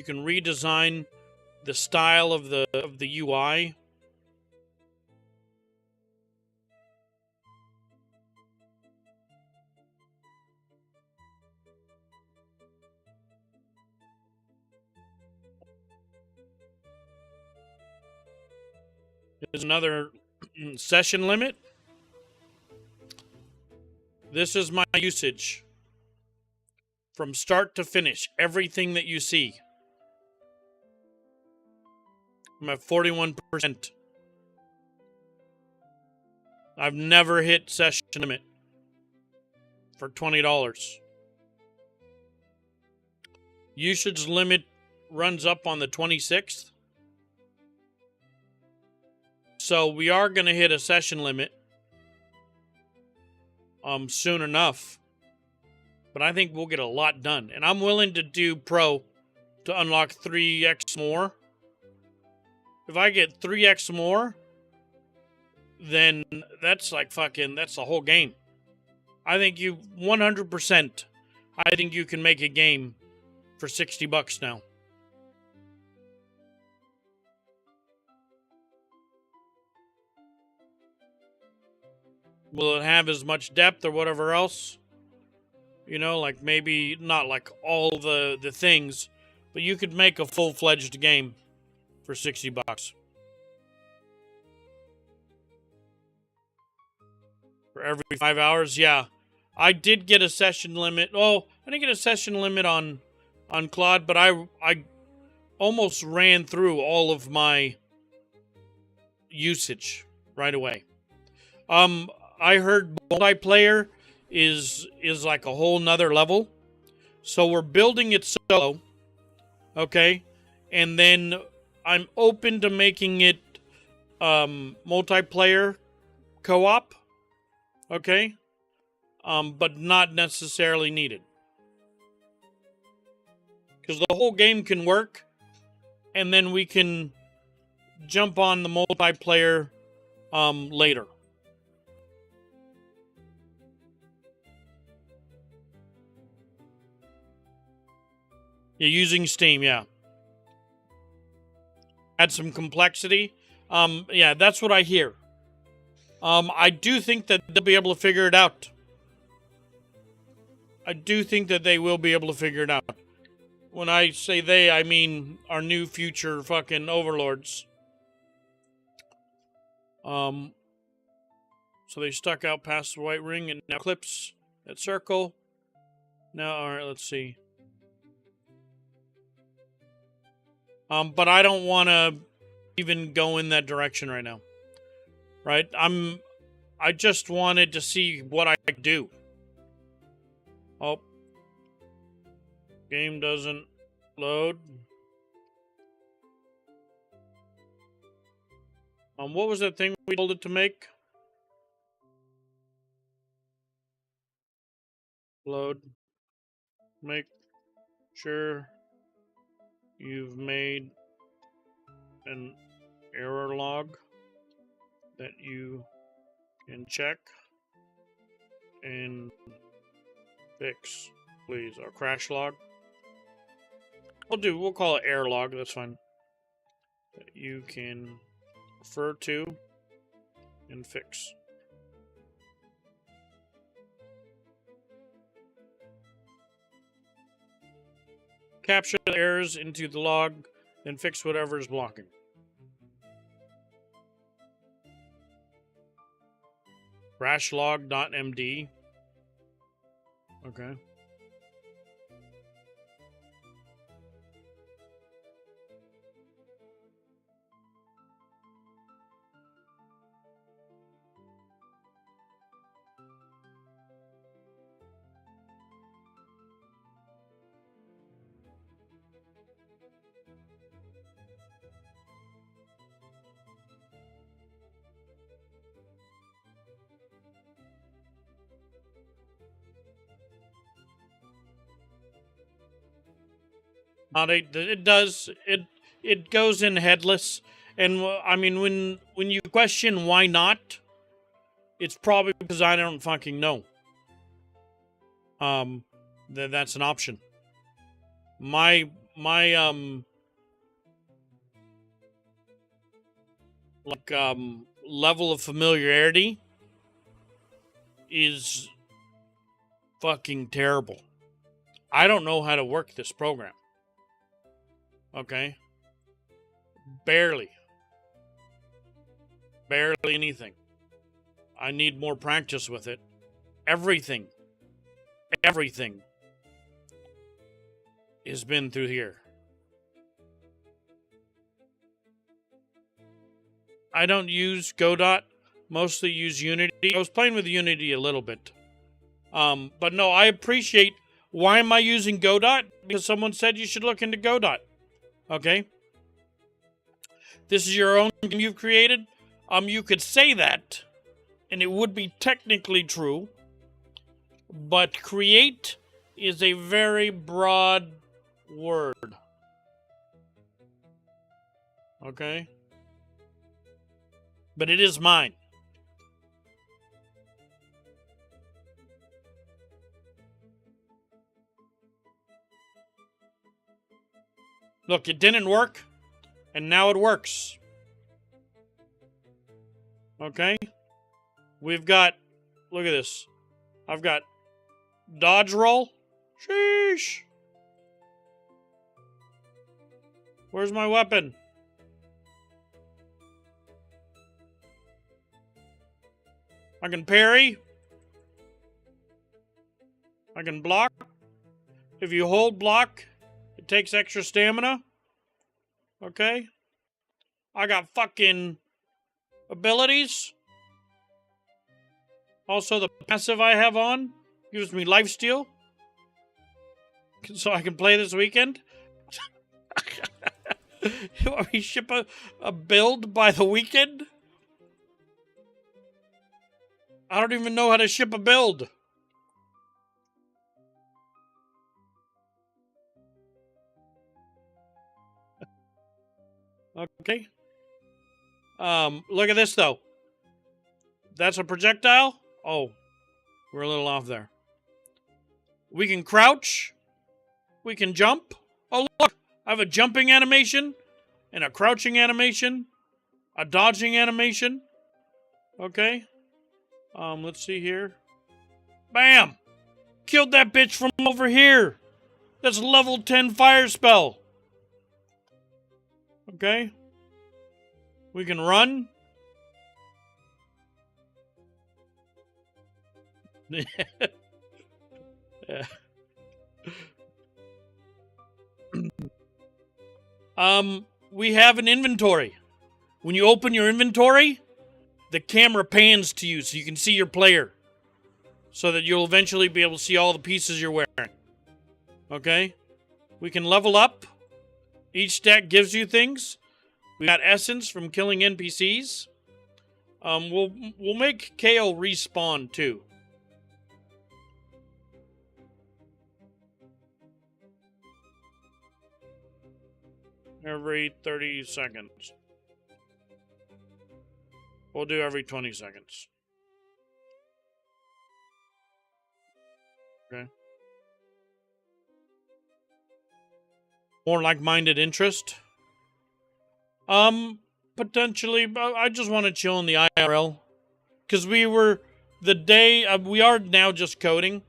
can redesign the style of the UI. There's another session limit. This is my usage. From start to finish, everything that you see. I'm at 41%. I've never hit session limit for $20. Usage limit runs up on the 26th. So we are going to hit a session limit soon enough. But I think we'll get a lot done. And I'm willing to do pro to unlock 3x more. If I get 3x more, then that's like that's the whole game. I think 100%, I think you can make a game for $60 now. Will it have as much depth or whatever else? Like maybe not like all the things, but you could make a full-fledged game for $60. For every 5 hours, yeah. I did get a session limit. Oh, I didn't get a session limit on Claude, but I almost ran through all of my usage right away. I heard multiplayer is like a whole nother level. So we're building it solo, okay? And then I'm open to making it multiplayer co-op, okay? But not necessarily needed. Because the whole game can work, and then we can jump on the multiplayer later. You're using Steam, yeah. Add some complexity. Yeah, that's what I hear. I do think that they'll be able to figure it out. I do think that they will be able to figure it out. When I say they, I mean our new future fucking overlords. So they stuck out past the white ring and now clips that circle. Now, alright, let's see. But I don't want to even go in that direction right now. Right? I just wanted to see what I could do. Oh. Game doesn't load. What was that thing we told it to make? Load. Make sure you've made an error log that you can check and fix, please. Or crash log. We'll call it error log, that's fine. That you can refer to and fix. Capture the errors into the log, then fix whatever is blocking. Crashlog.md. Okay. It does. It goes in headless, and I mean when you question why not, it's probably because I don't fucking know. That's an option. My level of familiarity is fucking terrible. I don't know how to work this program. Okay? Barely anything. I need more practice with it. Everything has been through here. I don't use Godot, mostly use Unity. I was playing with Unity a little bit. But no, I appreciate, why am I using Godot? Because someone said you should look into Godot. Okay? This is your own game you've created? You could say that, and it would be technically true, but create is a very broad word. Okay? But it is mine. Look, it didn't work, and now it works. Okay? We've got, look at this. I've got dodge roll. Sheesh. Where's my weapon? I can parry. I can block. If you hold block, it takes extra stamina. Okay? I got fucking abilities. Also, the passive I have on gives me lifesteal. So I can play this weekend. You want me to ship a build by the weekend? I don't even know how to ship a build. Okay. Look at this though. That's a projectile? Oh, we're a little off there. We can crouch. We can jump. Oh, look. I have a jumping animation and a crouching animation, a dodging animation. Okay. Let's see here. Bam! Killed that bitch from over here. That's a level 10 fire spell. Okay. We can run. Yeah. We have an inventory. When you open your inventory, the camera pans to you so you can see your player. So that you'll eventually be able to see all the pieces you're wearing. Okay? We can level up. Each stack gives you things. We got essence from killing NPCs. We'll make Kale respawn too. Every 30 seconds. We'll do every 20 seconds. Okay. More like-minded interest. Potentially, I just want to chill in the IRL. Because we are now just coding,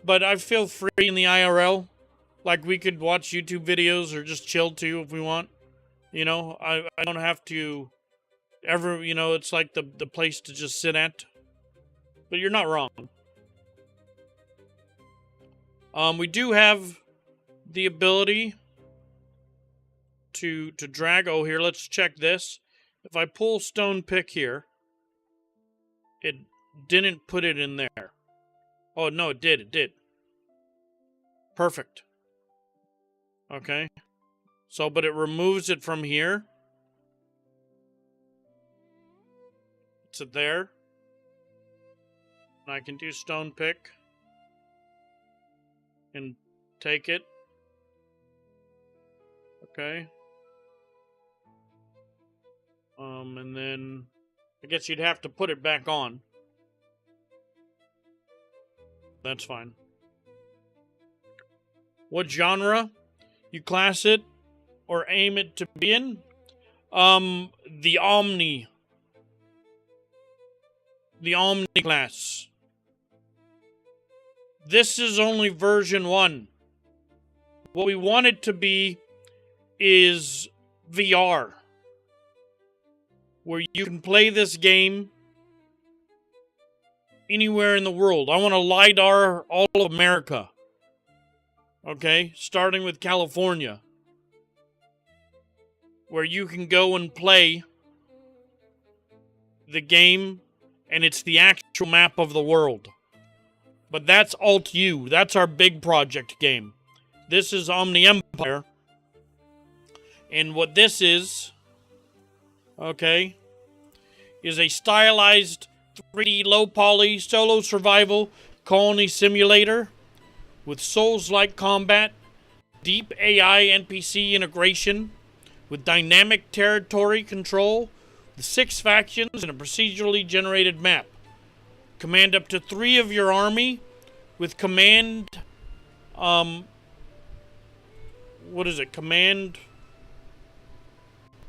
but I feel free in the IRL. Like, we could watch YouTube videos or just chill too if we want. You know, I don't have to ever, it's like the place to just sit at. But you're not wrong. We do have the ability to drag. Oh, here, let's check this. If I pull stone pick here, it didn't put it in there. Oh, no, it did. It did. Perfect. Okay. So, but it removes it from here. It's there. And I can do stone pick. And take it. Okay. And then I guess you'd have to put it back on. That's fine. What genre you class it or aim it to be in? The Omni. The Omni class. This is only version 1. What we want it to be is VR. Where you can play this game anywhere in the world. I want to LiDAR all of America. Okay? Starting with California. Where you can go and play the game and it's the actual map of the world. But that's Alt U. That's our big project game. This is Omni Empire. And what this is, okay, is a stylized 3D low poly solo survival colony simulator with Souls-like combat, deep AI NPC integration, with dynamic territory control, with 6 factions and a procedurally generated map. Command up to 3 of your army with command, what is it? Command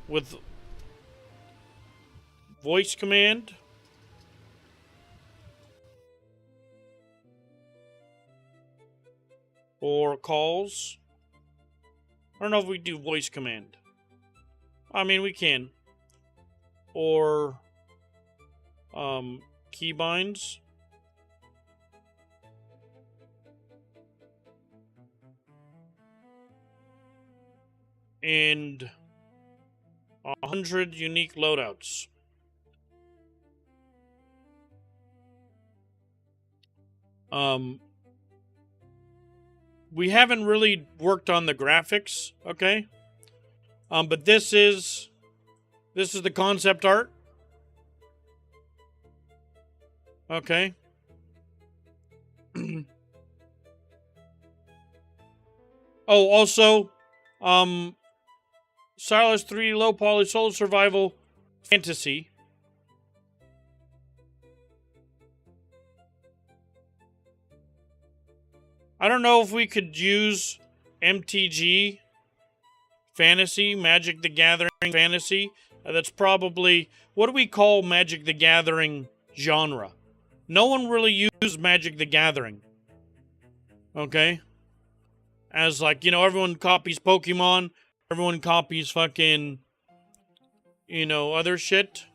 with voice command. Or calls. I don't know if we do voice command. I mean, we can. Or keybinds. And 100 unique loadouts. We haven't really worked on the graphics, okay? But this is the concept art. Okay. Oh, also, Silas 3 low poly solo survival fantasy. I don't know if we could use MTG fantasy, Magic the Gathering fantasy. That's probably, what do we call Magic the Gathering genre? No one really uses Magic the Gathering. Okay? As like, everyone copies Pokemon, everyone copies fucking, other shit.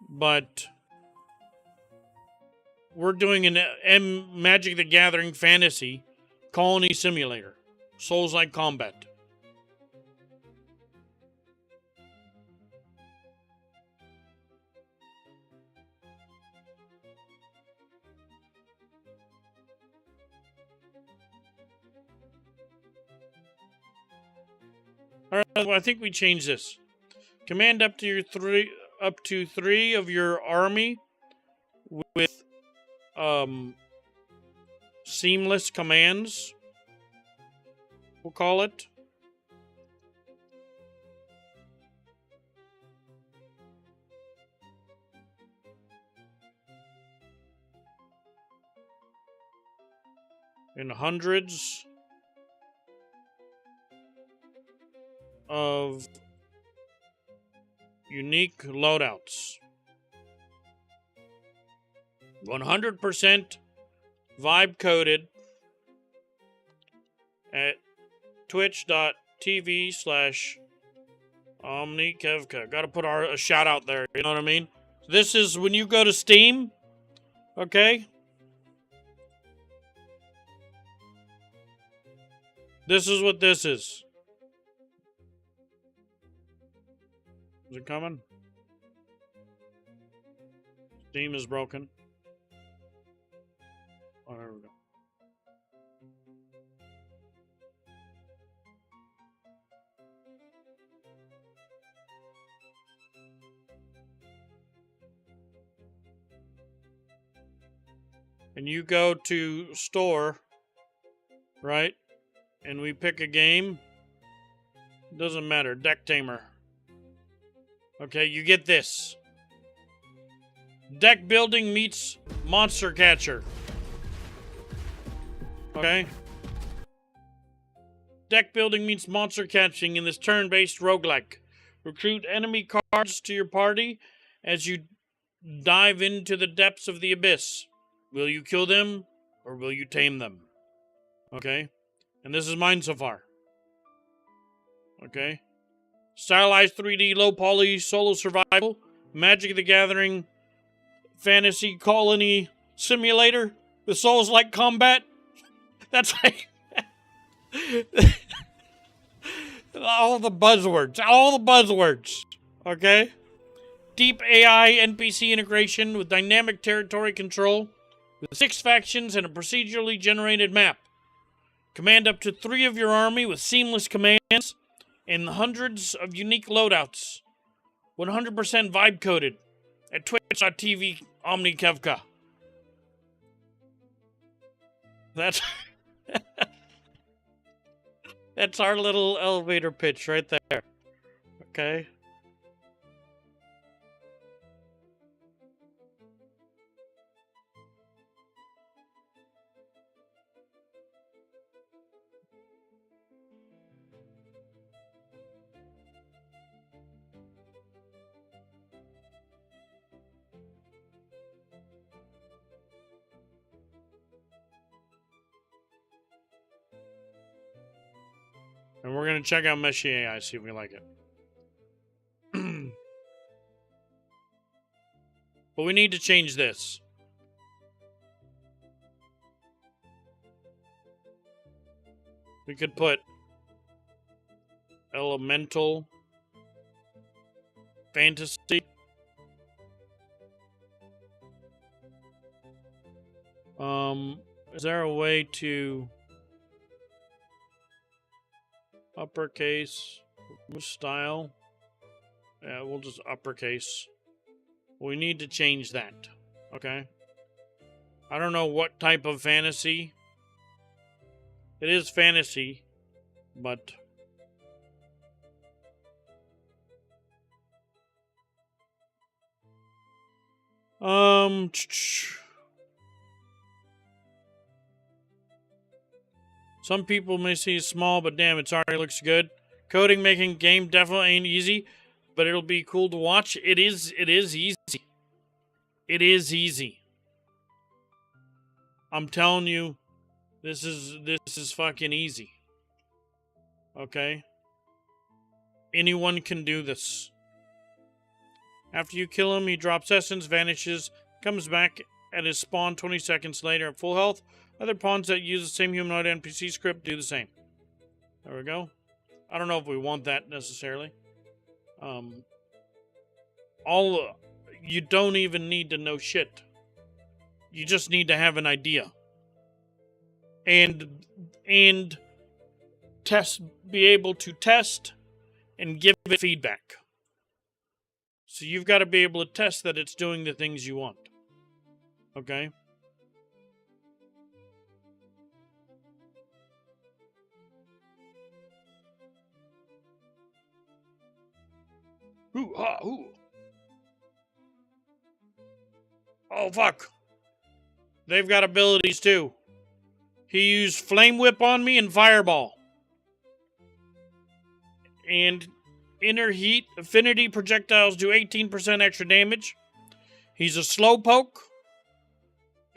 But we're doing an Magic the Gathering fantasy colony simulator. Souls-like combat. Alright, well, I think we changed this. Command up to three of your army with seamless commands. We'll call it. In hundreds of unique loadouts. 100% vibe coded at twitch.tv/OmniKevka. Gotta put a shout out there, you know what I mean? This is when you go to Steam, okay? This is what this is. Is it coming? Steam is broken. Oh, there we go. And you go to store, right? And we pick a game. Doesn't matter. Deck Tamer. Okay, you get this. Deck building meets monster catcher. Okay? Deck building meets monster catching in this turn-based roguelike. Recruit enemy cards to your party as you dive into the depths of the abyss. Will you kill them or will you tame them? Okay? And this is mine so far. Okay? Stylized 3D low poly solo survival, Magic the Gathering fantasy colony simulator with Souls-like combat. That's like all the buzzwords. Okay? Deep AI NPC integration with dynamic territory control, with 6 factions and a procedurally generated map. Command up to 3 of your army with seamless commands and hundreds of unique loadouts. 100% vibe coded at twitch.tv OmniKevka. That's that's our little elevator pitch right there. Okay? And we're going to check out Mesh AI, see if we like it. But we need to change this. We could put elemental fantasy. Is there a way to uppercase style? Yeah, we'll just uppercase. We need to change that. Okay. I don't know what type of fantasy. It is fantasy, but some people may see it small, but damn, it already looks good. Coding making game definitely ain't easy, but it'll be cool to watch. It is easy. It is easy. I'm telling you, this is fucking easy. Okay? Anyone can do this. After you kill him, he drops essence, vanishes, comes back at his spawn 20 seconds later at full health. Other pawns that use the same humanoid NPC script do the same. There we go. I don't know if we want that necessarily. You don't even need to know shit. You just need to have an idea. And be able to test and give it feedback. So you've got to be able to test that it's doing the things you want. Okay? Ooh, ooh. Oh, fuck. They've got abilities, too. He used Flame Whip on me and Fireball. And Inner Heat Affinity projectiles do 18% extra damage. He's a Slowpoke.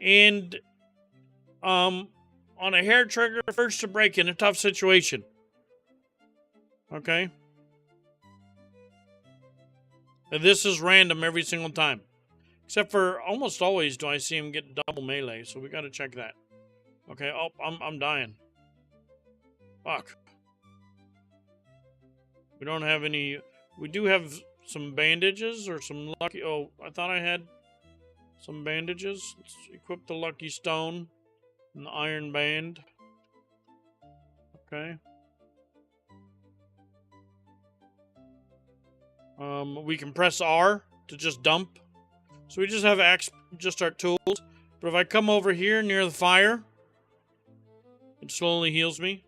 And, on a hair trigger, first to break in a tough situation. Okay? And this is random every single time. Except for almost always do I see him get double melee, so we gotta check that. Okay, oh, I'm dying. Fuck. We don't have any... We do have some bandages or some lucky... Oh, I thought I had some bandages. Let's equip the lucky stone and the iron band. Okay. We can press R to just dump. So we just have just our tools. But if I come over here near the fire, it slowly heals me.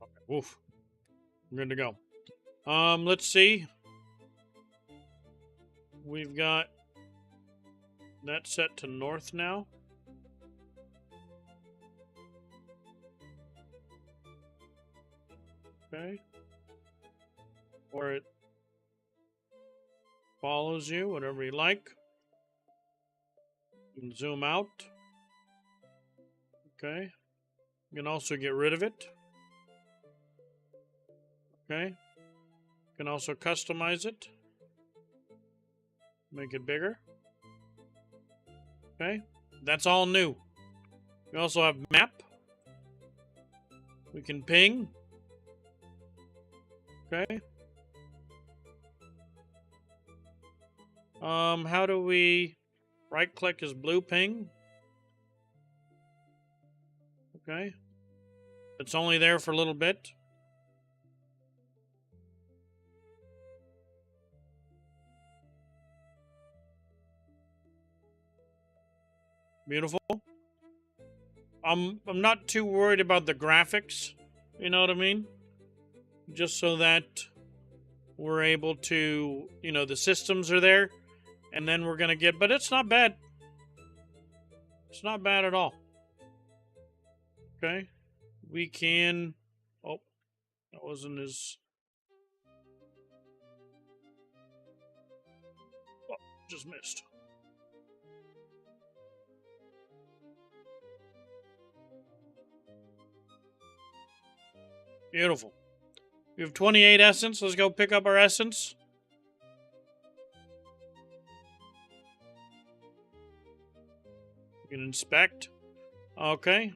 Okay, oof. I'm good to go. Let's see. We've got that set to north now. Okay. Or it follows you, whatever you like. You can zoom out. Okay. You can also get rid of it. Okay. You can also customize it. Make it bigger. Okay. That's all new. We also have map. We can ping. Okay. How do we right click as blue ping? Okay. It's only there for a little bit. Beautiful. I'm not too worried about the graphics. You know what I mean? Just so that we're able to, you know, the systems are there, and then we're gonna get, but it's not bad. It's not bad at all. Okay. We can, oh, that wasn't as, oh, just missed. Beautiful. We have 28 essence. Let's go pick up our essence. We can inspect. Okay.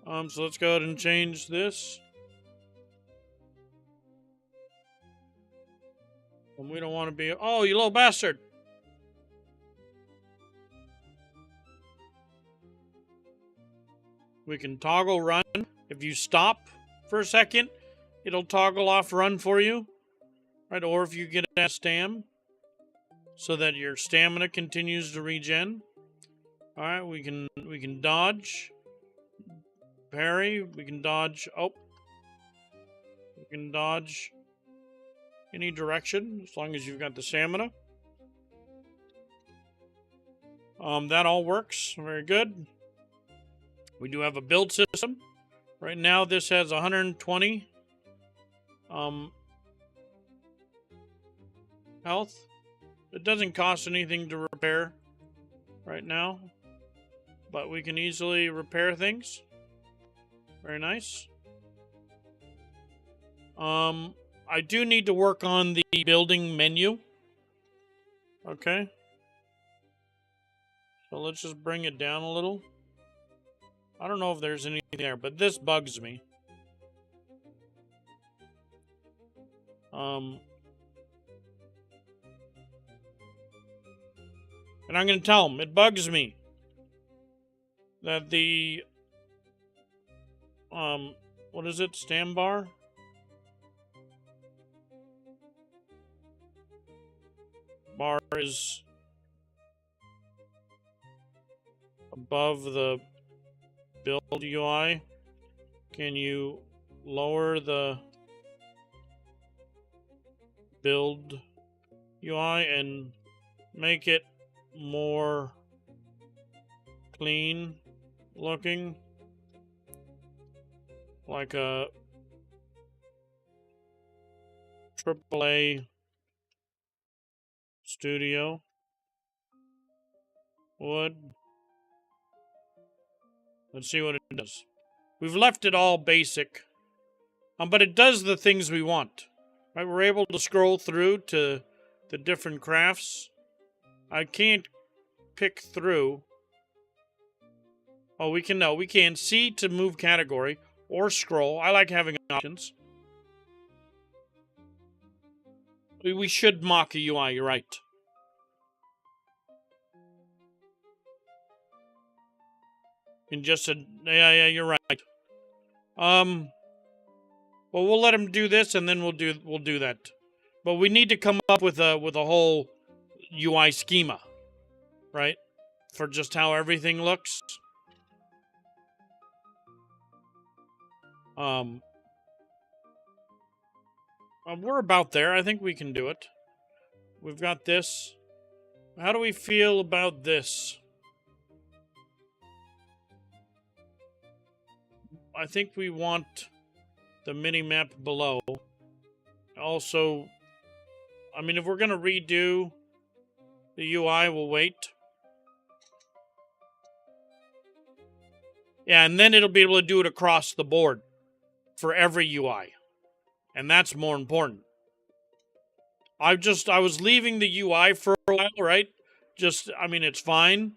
So let's go ahead and change this. And we don't want to be... Oh, you little bastard! We can toggle run. If you stop for a second, it'll toggle off run for you. Right, or if you get a stam, so that your stamina continues to regen. Alright, we can dodge. Parry, we can dodge. Oh. We can dodge any direction, as long as you've got the stamina. That all works. Very good. We do have a build system. Right now, this has 120 health. It doesn't cost anything to repair right now, but we can easily repair things. Very nice. I do need to work on the building menu. Okay. So let's just bring it down a little. I don't know if there's anything there, but this bugs me. And I'm going to tell them, it bugs me that the, what is it, stam bar? Bar is above the build UI. Can you lower the build UI and make it more clean looking, like a AAA studio would? Let's see what it does. We've left it all basic, but it does the things we want. Right, we're able to scroll through to the different crafts. I can't pick through. Oh, we can. No, we can see to move category or scroll. I like having options. We should mock a UI. You're right. And just a yeah, you're right. Well, we'll let him do this, and then we'll do that. But we need to come up with a whole UI schema, right? For just how everything looks. We're about there. I think we can do it. We've got this. How do we feel about this? I think we want the mini-map below. Also, I mean, if we're going to redo the UI, we'll wait. Yeah, and then it'll be able to do it across the board for every UI. And that's more important. I was leaving the UI for a while, right? I mean, it's fine.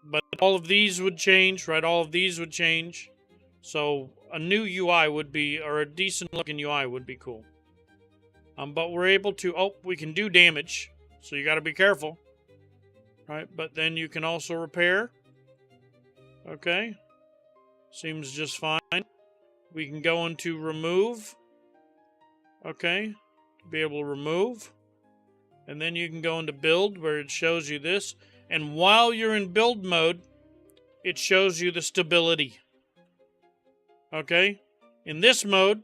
But all of these would change, right? All of these would change. So a new UI would be, or a decent looking UI would be cool. But we're able to, we can do damage. So you got to be careful. Right? But then you can also repair. Okay. Seems just fine. We can go into remove. Okay. Be able to remove. And then you can go into build where it shows you this. And while you're in build mode, it shows you the stability. Okay? In this mode,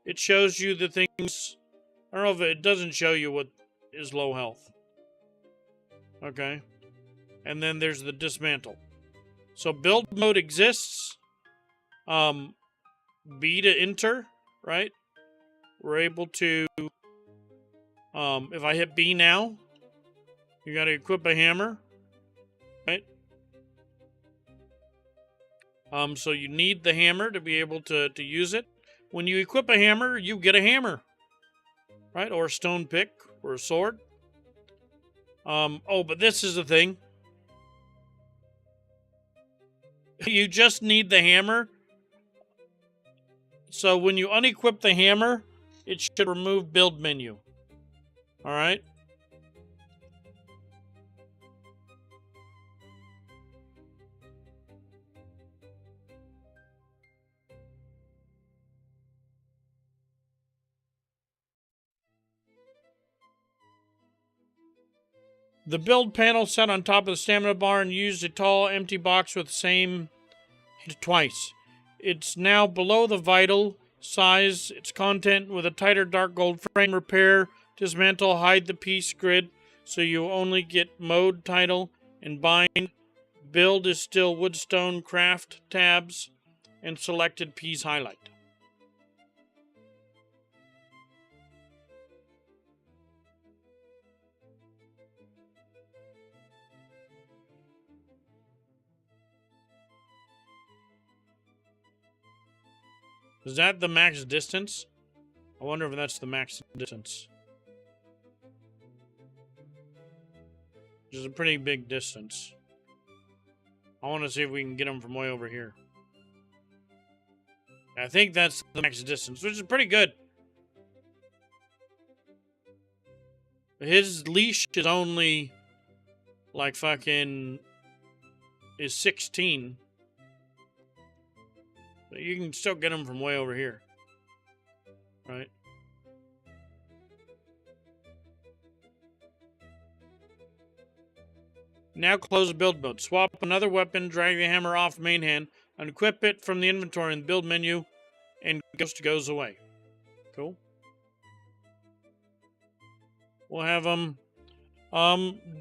it shows you the things. I don't know if it doesn't show you what is low health. Okay? And then there's the dismantle. So build mode exists. B to enter, right? We're able to, if I hit B now, you got to equip a hammer, right? So you need the hammer to be able to use it. When you equip a hammer, you get a hammer, right? Or a stone pick or a sword. Oh, but this is the thing. You just need the hammer. So when you unequip the hammer, it should remove build menu. Alright? The build panel set on top of the stamina bar and used a tall, empty box with the same hit twice. It's now below the vital size, its content with a tighter dark gold frame. Repair, dismantle, hide the piece grid so you only get mode, title, and bind. Build is still woodstone, craft tabs, and selected piece highlight. Is that the max distance? I wonder if that's the max distance. Which is a pretty big distance. I want to see if we can get him from way over here. I think that's the max distance, which is pretty good. His leash is only like fucking is 16. But you can still get him from way over here. Right? Now close the build mode. Swap another weapon, drag the hammer off main hand, unequip it from the inventory in the build menu, and Ghost goes away. Cool. We'll have him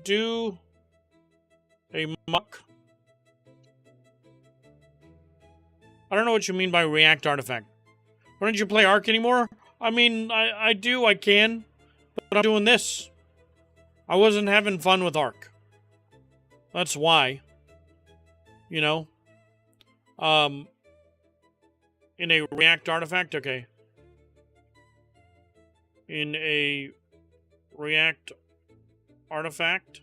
do a muck. I don't know what you mean by react artifact. Why don't you play Ark anymore? I mean, I do, I can, but I'm doing this. I wasn't having fun with Ark. That's why. You know? In a react artifact, okay. In a react artifact.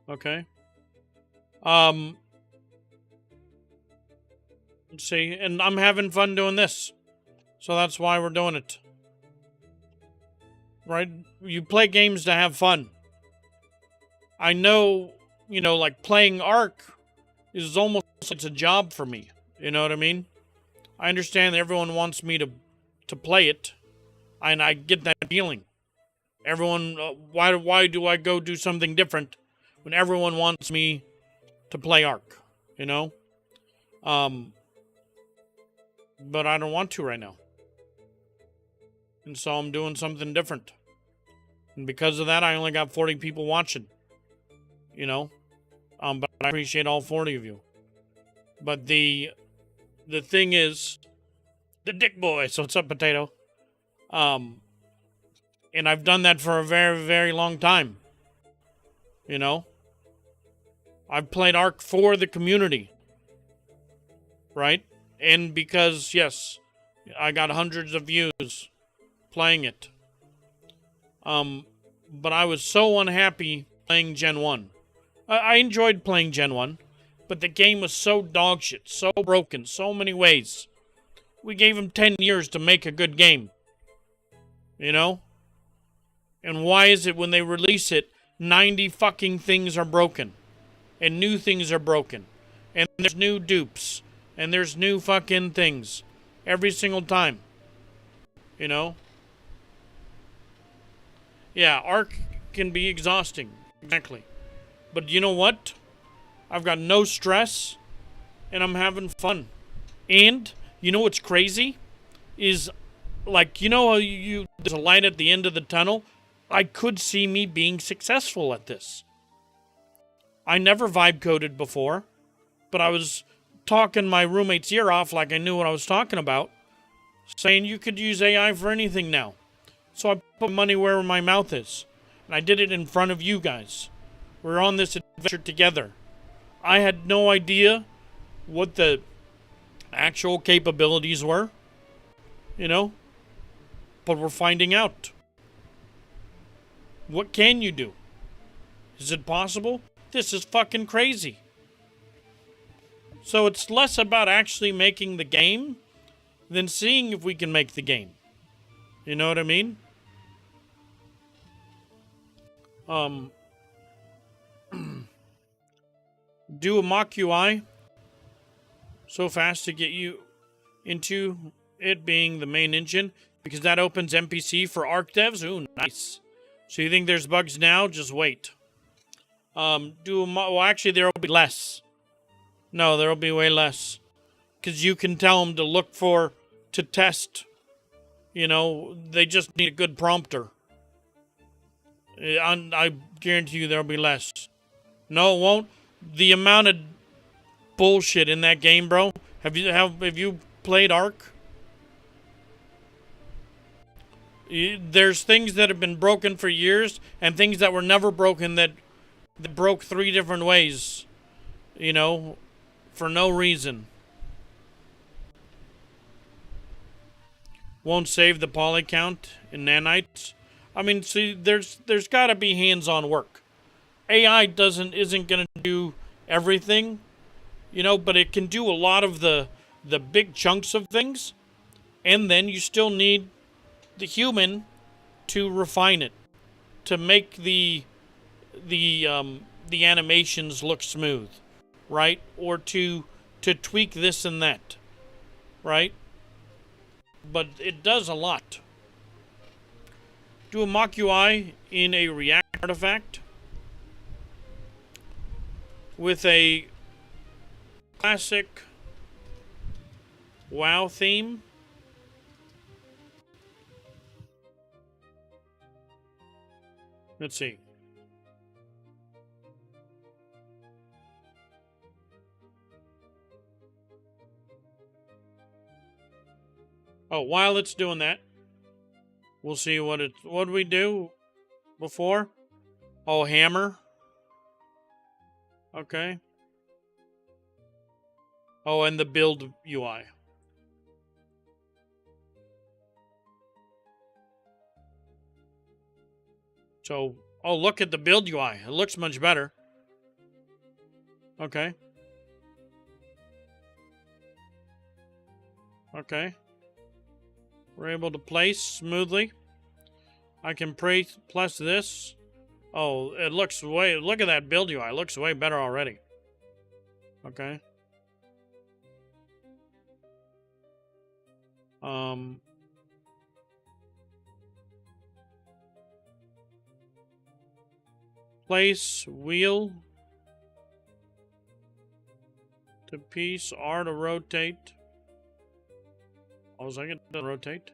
Okay. Let's see, and I'm having fun doing this. So that's why we're doing it. Right? You play games to have fun. I know, you know, like playing Ark is almost like it's a job for me. You know what I mean? I understand that everyone wants me to play it, and I get that feeling. Everyone, why do I go do something different when everyone wants me to play Ark? You know? But I don't want to right now. And so I'm doing something different. And because of that, I only got 40 people watching. You know? But I appreciate all 40 of you. But the thing is, the dick boy, so what's up, Potato? And I've done that for a very, very long time. You know? I've played Ark for the community. Right? And because, yes, I got hundreds of views playing it. But I was so unhappy playing Gen 1. I enjoyed playing Gen 1, but the game was so dog shit, so broken, so many ways. We gave them 10 years to make a good game. You know? And why is it when they release it, 90 fucking things are broken? And new things are broken. And there's new dupes. And there's new fucking things. Every single time. You know? Yeah, Ark can be exhausting. Exactly. But you know what? I've got no stress. And I'm having fun. And, you know what's crazy? Is, like, you know how there's a light at the end of the tunnel? I could see me being successful at this. I never vibe coded before. But I was talking my roommate's ear off like I knew what I was talking about, saying you could use AI for anything now. So I put money where my mouth is, and I did it in front of you guys. We're on this adventure together. I had no idea what the actual capabilities were, you know, but we're finding out. What can you do? Is it possible? This is fucking crazy. So it's less about actually making the game than seeing if we can make the game. You know what I mean? Do a mock UI so fast to get you into it being the main engine, because that opens NPC for ARC devs. Ooh, nice. So you think there's bugs now? Just wait. Well, actually, there will be less. No, there will be way less. Because you can tell them to look for, to test. You know, they just need a good prompter. I guarantee you there will be less. No, it won't. The amount of bullshit in that game, bro. Have you played ARC? There's things that have been broken for years, and things that were never broken that broke 3 different ways. You know, for no reason. Won't save the poly count in nanites. I mean, see, there's got to be hands-on work. AI isn't gonna do everything, you know, but it can do a lot of the big chunks of things, and then you still need the human to refine it, to make the animations look smooth, right? Or to tweak this and that, right? But it does a lot. Do a mock UI in a React artifact with a classic WoW theme. Let's see. Oh, while it's doing that, we'll see what did we do before? Oh, hammer. Okay. Oh, and the build UI. So, oh, look at the build UI. It looks much better. Okay. Okay. We're able to place smoothly. I can plus this. Oh, it looks look at that build UI. It looks way better already. Okay. Place wheel to piece, R to rotate. Oh, so I get to rotate.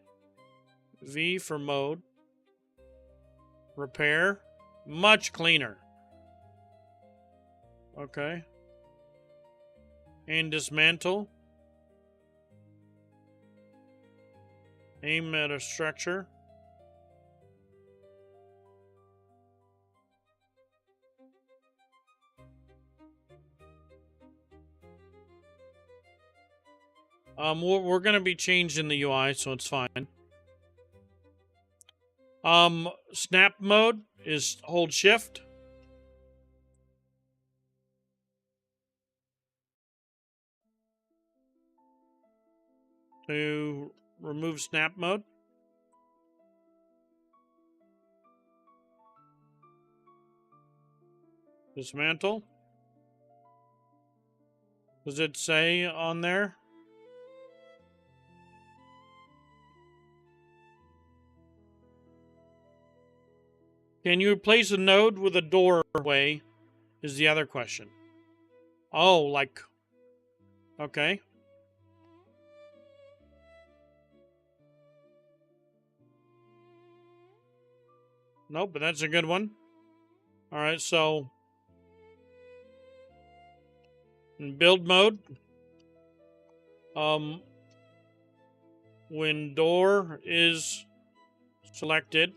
V for mode. Repair. Much cleaner. Okay. And dismantle. Aim at a structure. We're gonna be changing the UI, so it's fine. Snap mode is hold shift. To remove snap mode. Dismantle. Does it say on there? Can you replace a node with a doorway? Is the other question. Oh, like... Okay. Nope, but that's a good one. Alright, so... in build mode... when door is selected,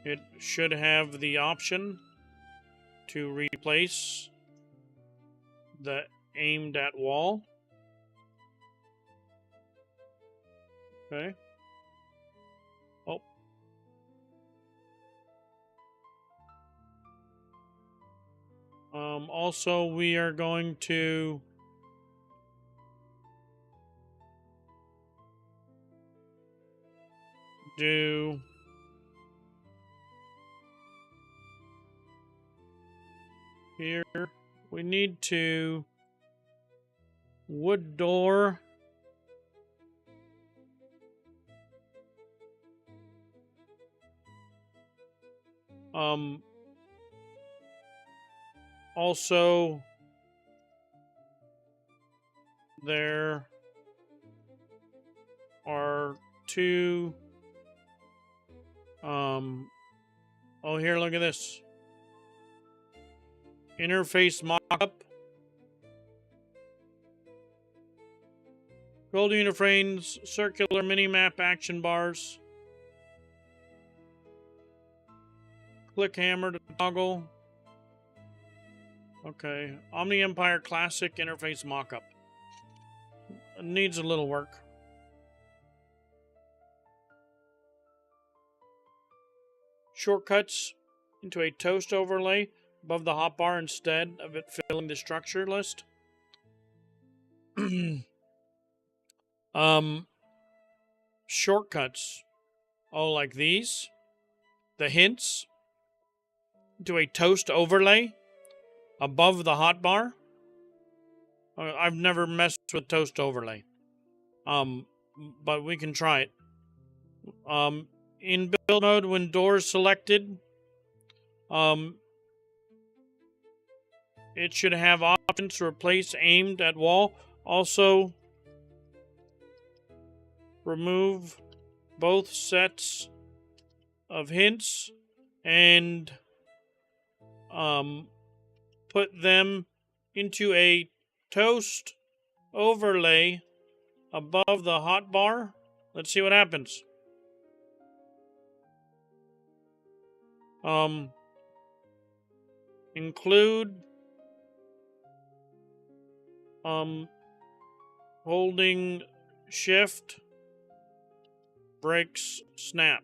it should have the option to replace the aimed at wall. Okay. Oh. Also, we are going to do here. We need to wood door. Also, there are two, oh, here, look at this. Interface mock-up. Gold uniframes, circular mini-map action bars. Click hammer to toggle. Okay, Omni Empire Classic interface mockup. It needs a little work. Shortcuts into a toast overlay above the hotbar instead of it filling the structure list. Shortcuts. Oh, like these? The hints to a toast overlay above the hotbar. I've never messed with toast overlay. But we can try it. In build mode, when doors selected, it should have options to replace aimed at wall. Also, remove both sets of hints and put them into a toast overlay above the hotbar. Let's see what happens. Include holding shift breaks snap.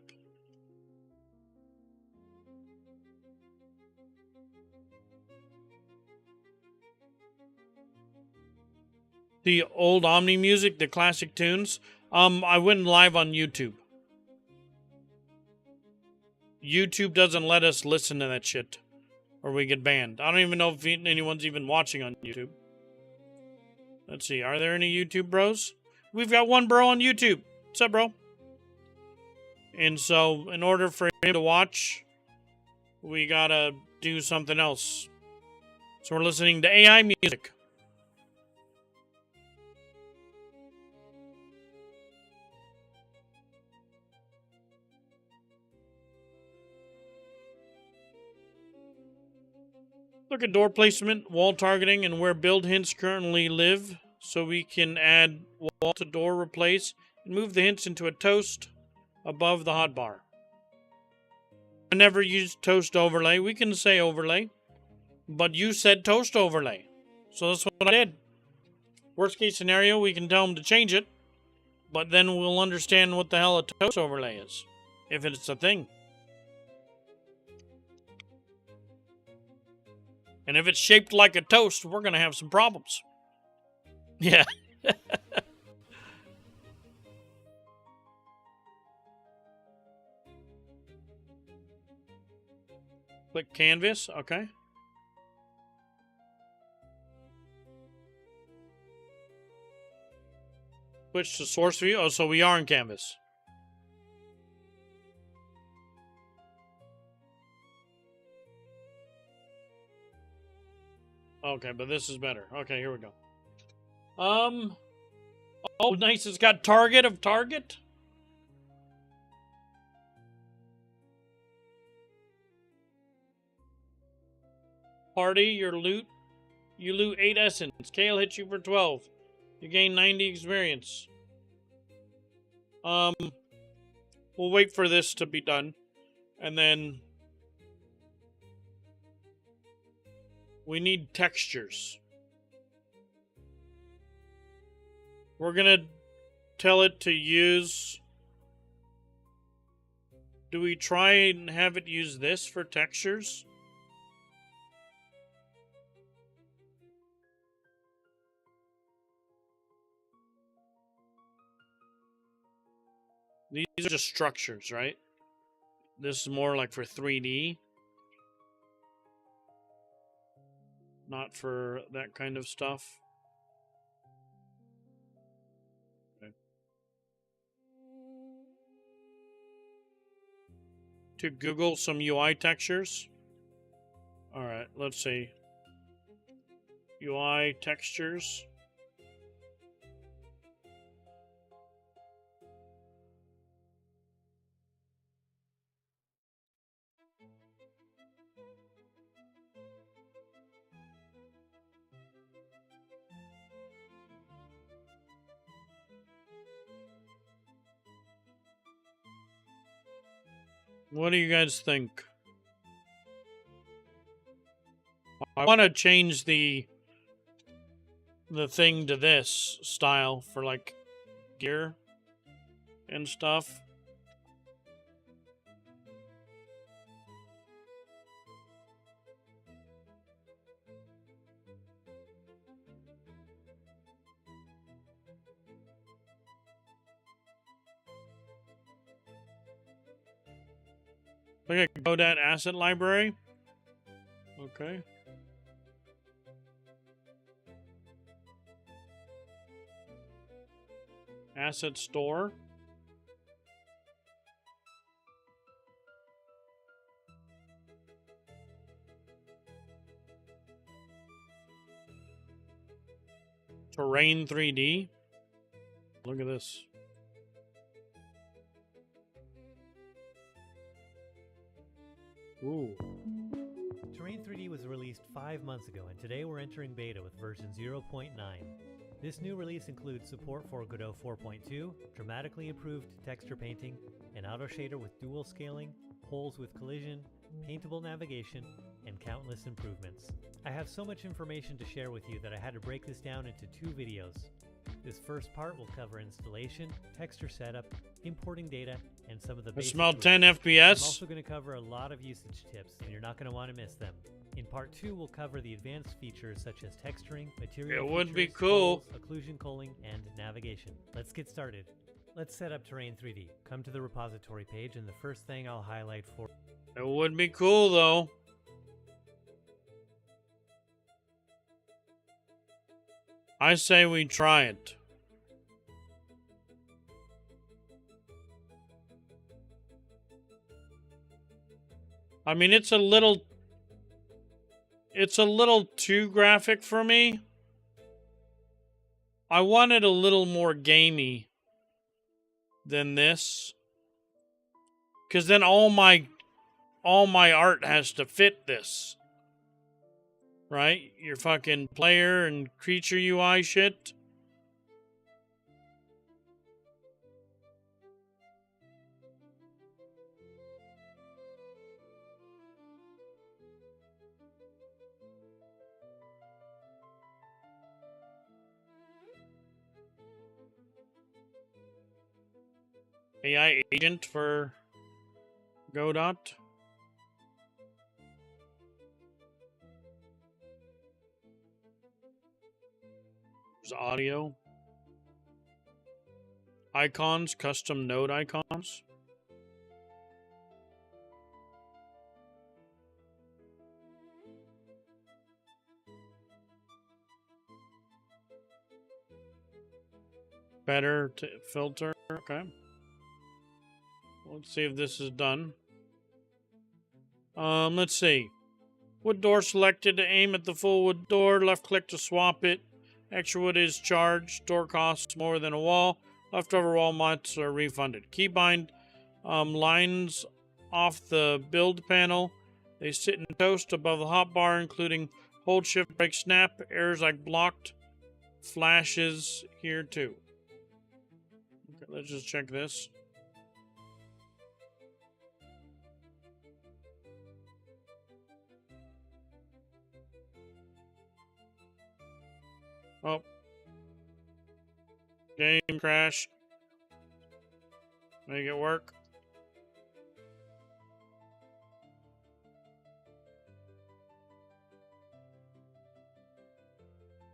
The old Omni music, the classic tunes. I went live on YouTube. YouTube doesn't let us listen to that shit, or we get banned. I don't even know if anyone's even watching on YouTube. Let's see, are there any YouTube bros? We've got one bro on YouTube. What's up, bro? And so, in order for him to watch, we gotta do something else. So we're listening to AI music. Look at door placement, wall targeting, and where build hints currently live, so we can add wall to door replace and move the hints into a toast above the hotbar. I never used toast overlay. We can say overlay, but you said toast overlay, so that's what I did. Worst case scenario, we can tell them to change it, but then we'll understand what the hell a toast overlay is, if it's a thing. And if it's shaped like a toast, we're going to have some problems. Yeah. Click canvas. Okay. Switch to source view. Oh, so we are in canvas. Okay, but this is better. Okay, here we go. Oh, nice. It's got target of target. Party, your loot. You loot 8 essence. Kale hits you for 12. You gain 90 experience. We'll wait for this to be done. And then we need textures. We're gonna tell it to use... Do we try and have it use this for textures? These are just structures, right? This is more like for 3D. Not for that kind of stuff. Okay. To Google some UI textures. Alright, let's see. UI textures. What do you guys think? I want to change the thing to this style for like gear and stuff. Look at GoDaddy Asset Library. Okay. Asset Store. Terrain 3D. Look at this. Ooh. Terrain 3D was released 5 months ago, and today we're entering beta with version 0.9. This new release includes support for Godot 4.2, dramatically improved texture painting, an auto shader with dual scaling, holes with collision, paintable navigation, and countless improvements. I have so much information to share with you that I had to break this down into 2 videos. This first part will cover installation, texture setup, importing data, and some of the I basic smell tools. 10 I'm FPS. also going to cover a lot of usage tips, and you're not going to want to miss them. In part 2, we'll cover the advanced features such as texturing, material It would be features, cool. holes, occlusion culling, and navigation. Let's get started. Let's set up Terrain 3D. Come to the repository page, and the first thing I'll highlight for It would be cool though. I say we try it. I mean, it's a little too graphic for me. I want it a little more gamey than this. 'Cause then all my art has to fit this. Right? Your fucking player and creature UI shit. AI agent for Godot. There's audio. Icons, custom node icons. Better to filter. Okay. Let's see if this is done. Let's see. Wood door selected to aim at the full wood door. Left click to swap it. Extra wood is charged. Door costs more than a wall. Leftover wall mods are refunded. Keybind lines off the build panel. They sit in toast above the hotbar, including hold, shift, break, snap. Errors like blocked flashes here too. Okay, let's just check this. Oh. Game crash. Make it work.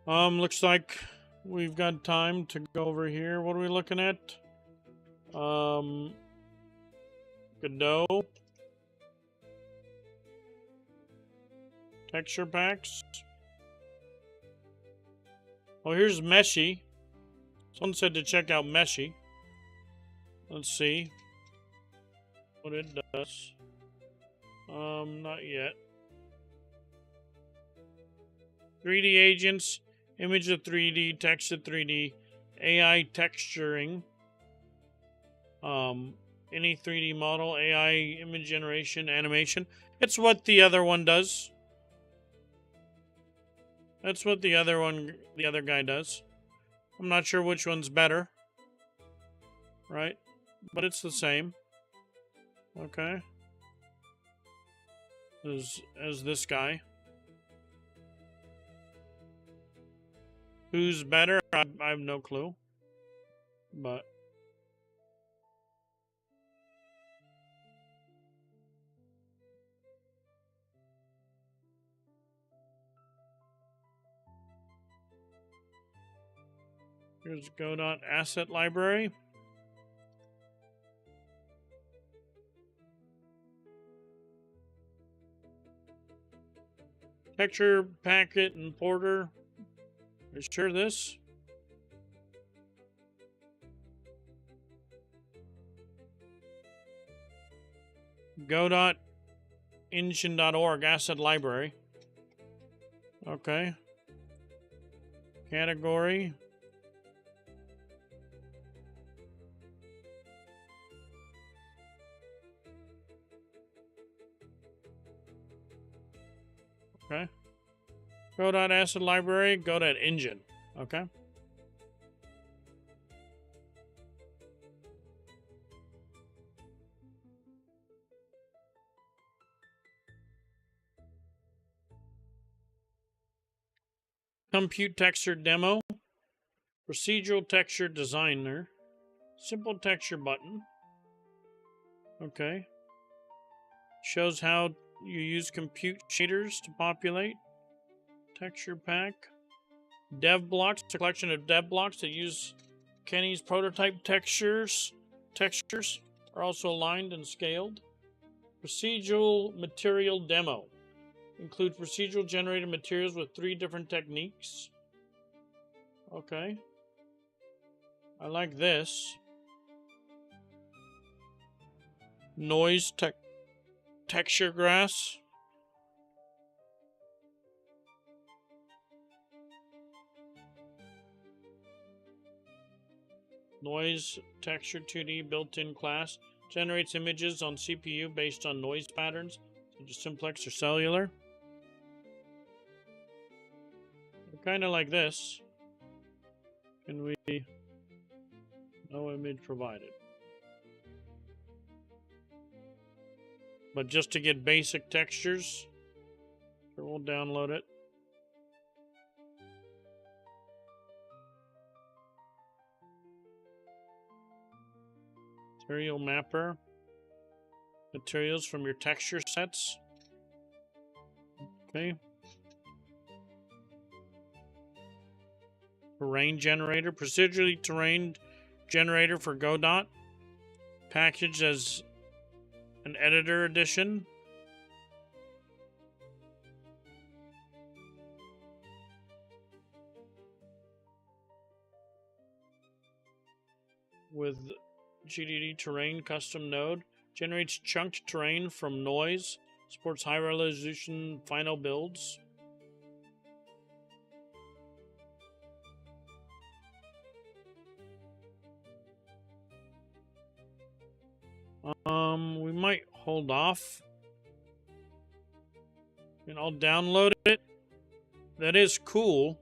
Looks like we've got time to go over here. What are we looking at? Godot. Texture packs. Oh, here's Meshy. Someone said to check out Meshy. Let's see what it does. Not yet. 3D agents, image of 3D, text of 3D, AI texturing. Any 3D model, AI image generation, animation. It's what the other one does. That's what the other guy does. I'm not sure which one's better. Right? But it's the same. Okay. As this guy. Who's better? I have no clue. But here's Godot Asset Library. Texture, packet, importer. Are you sure this? Godot engine.org asset library. Okay. Category. Okay. Godot asset library, Godot engine. Okay. Compute texture demo. Procedural texture designer. Simple texture button. Okay. Shows how you use compute shaders to populate. Texture pack. Dev blocks, a collection of dev blocks that use Kenny's prototype textures. Textures are also aligned and scaled. Procedural material demo. Include procedural generated materials with 3 different techniques. Okay. I like this. Noise texture grass. Noise texture 2D built-in class generates images on CPU based on noise patterns, such as simplex or cellular. Kind of like this. Can we? No image provided. But just to get basic textures, sure, we'll download it. Material mapper. Materials from your texture sets. Okay. Terrain generator. Procedurally terrain generator for Godot. Packaged as an editor edition. With GDD terrain custom node. Generates chunked terrain from noise. Supports high resolution final builds. We might hold off. And I'll download it. That is cool.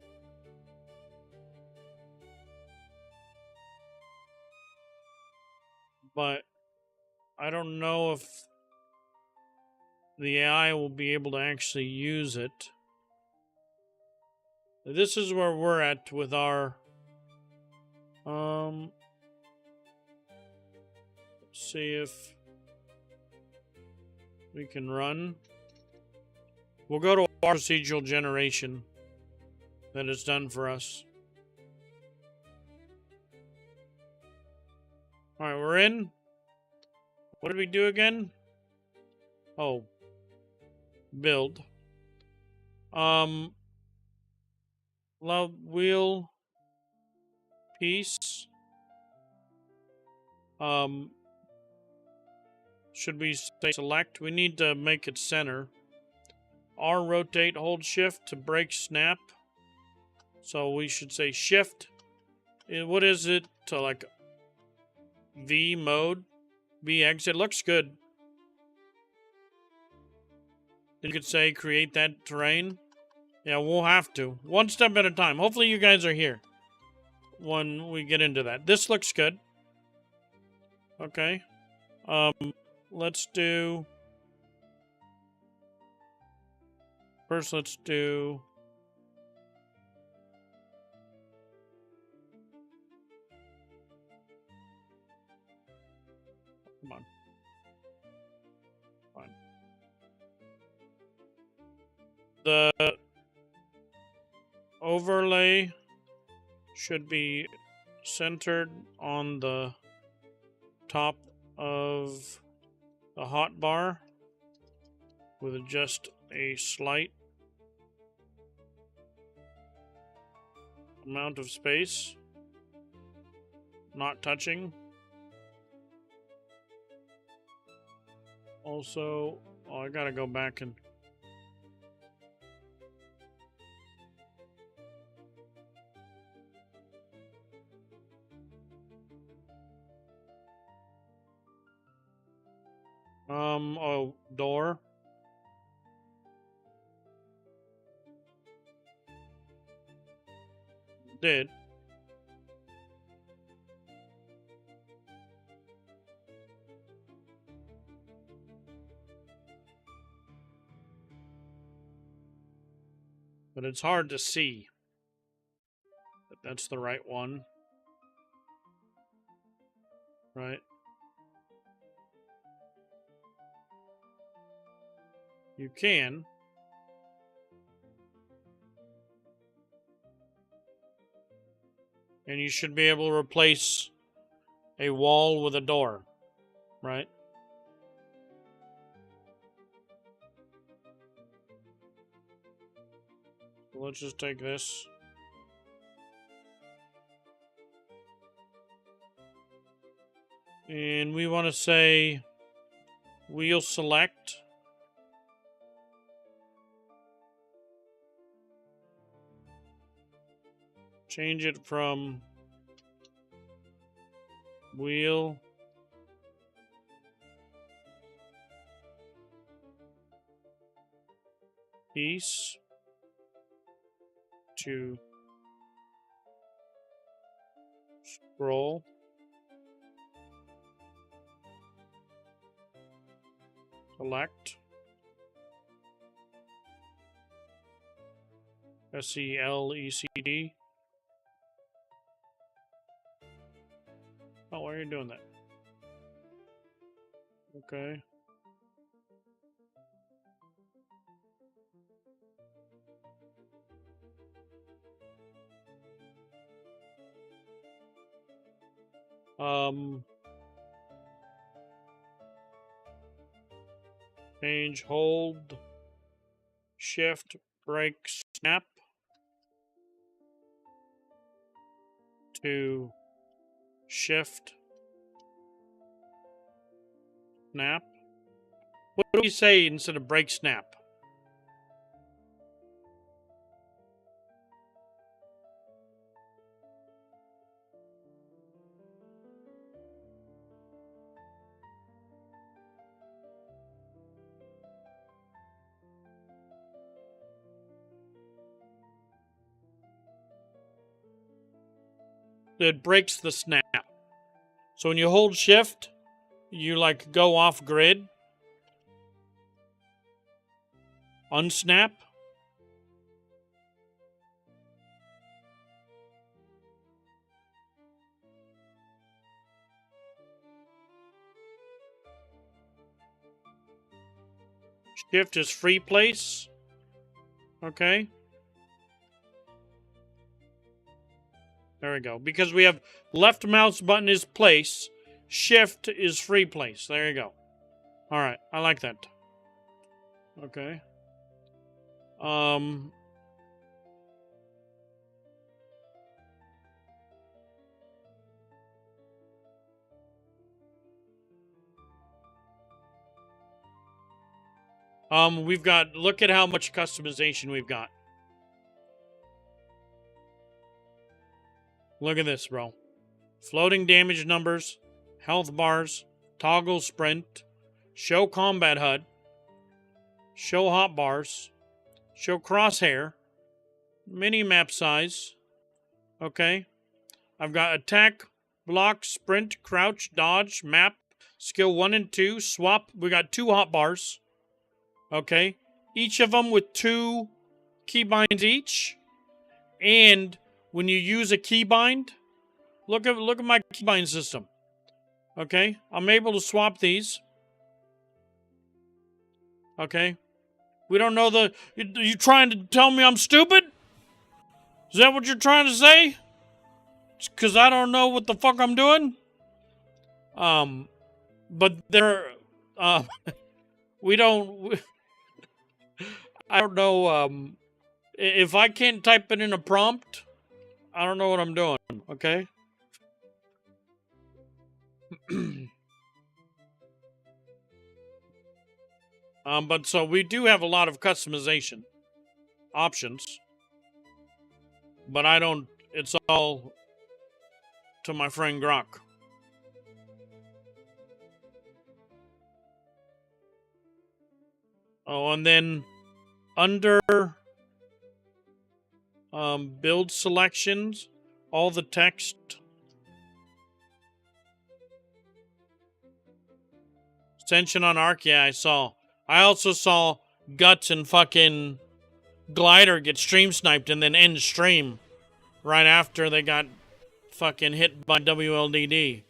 But I don't know if the AI will be able to actually use it. This is where we're at with our let's see if we can run. We'll go to our procedural generation that is done for us. Alright, we're in. What did we do again? Oh. Build. Love wheel. Piece. Should we say select? We need to make it center. R rotate, hold shift to break snap. So we should say shift. What is it? To like V mode? V exit. Looks good. You could say create that terrain. Yeah, we'll have to. One step at a time. Hopefully you guys are here when we get into that. This looks good. Okay. Let's do... First, let's do... Come on. Fine. The overlay should be centered on the top of the hotbar with just a slight amount of space, not touching. Also, oh, I gotta go back and oh, door. Did. But it's hard to see that that's the right one. Right? You can. And you should be able to replace a wall with a door. Right? Let's just take this. And we want to say wheel select. Change it from wheel piece to scroll. Select. SELECD. Oh, why are you doing that? Okay. Change hold, shift, break, snap to shift, snap. What do we say instead of break, snap? It breaks the snap. So when you hold shift, you like go off grid. Unsnap. Shift is free place. Okay. There we go. Because we have left mouse button is place, Shift is free place. There you go. All right, I like that. Okay. We've got, look at how much customization we've got. Look at this, bro. Floating damage numbers, health bars, toggle sprint, show combat HUD, show hotbars, show crosshair, mini map size. Okay. I've got attack, block, sprint, crouch, dodge, map, skill 1 and 2, swap. We got 2 hotbars. Okay. Each of them with 2 keybinds each. And when you use a keybind, look at my keybind system. Okay. I'm able to swap these. Okay. We don't know the... You trying to tell me I'm stupid? Is that what you're trying to say? Because I don't know what the fuck I'm doing? But there... we don't... I don't know, if I can't type it in a prompt, I don't know what I'm doing, okay? But so we do have a lot of customization options. But I don't, it's all to my friend Grok. Oh, and then under build selections, all the text. Extension on Arc, yeah, I saw. I also saw Guts and fucking Glider get stream sniped and then end stream right after they got fucking hit by WLDD.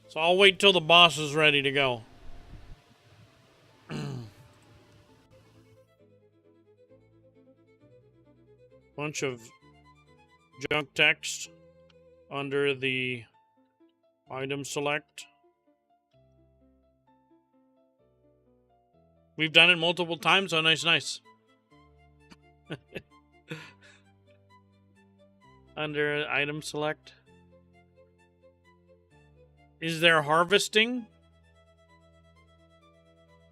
So I'll wait till the boss is ready to go. Bunch of junk text under the item select. We've done it multiple times, so nice. Under item select. Is there harvesting?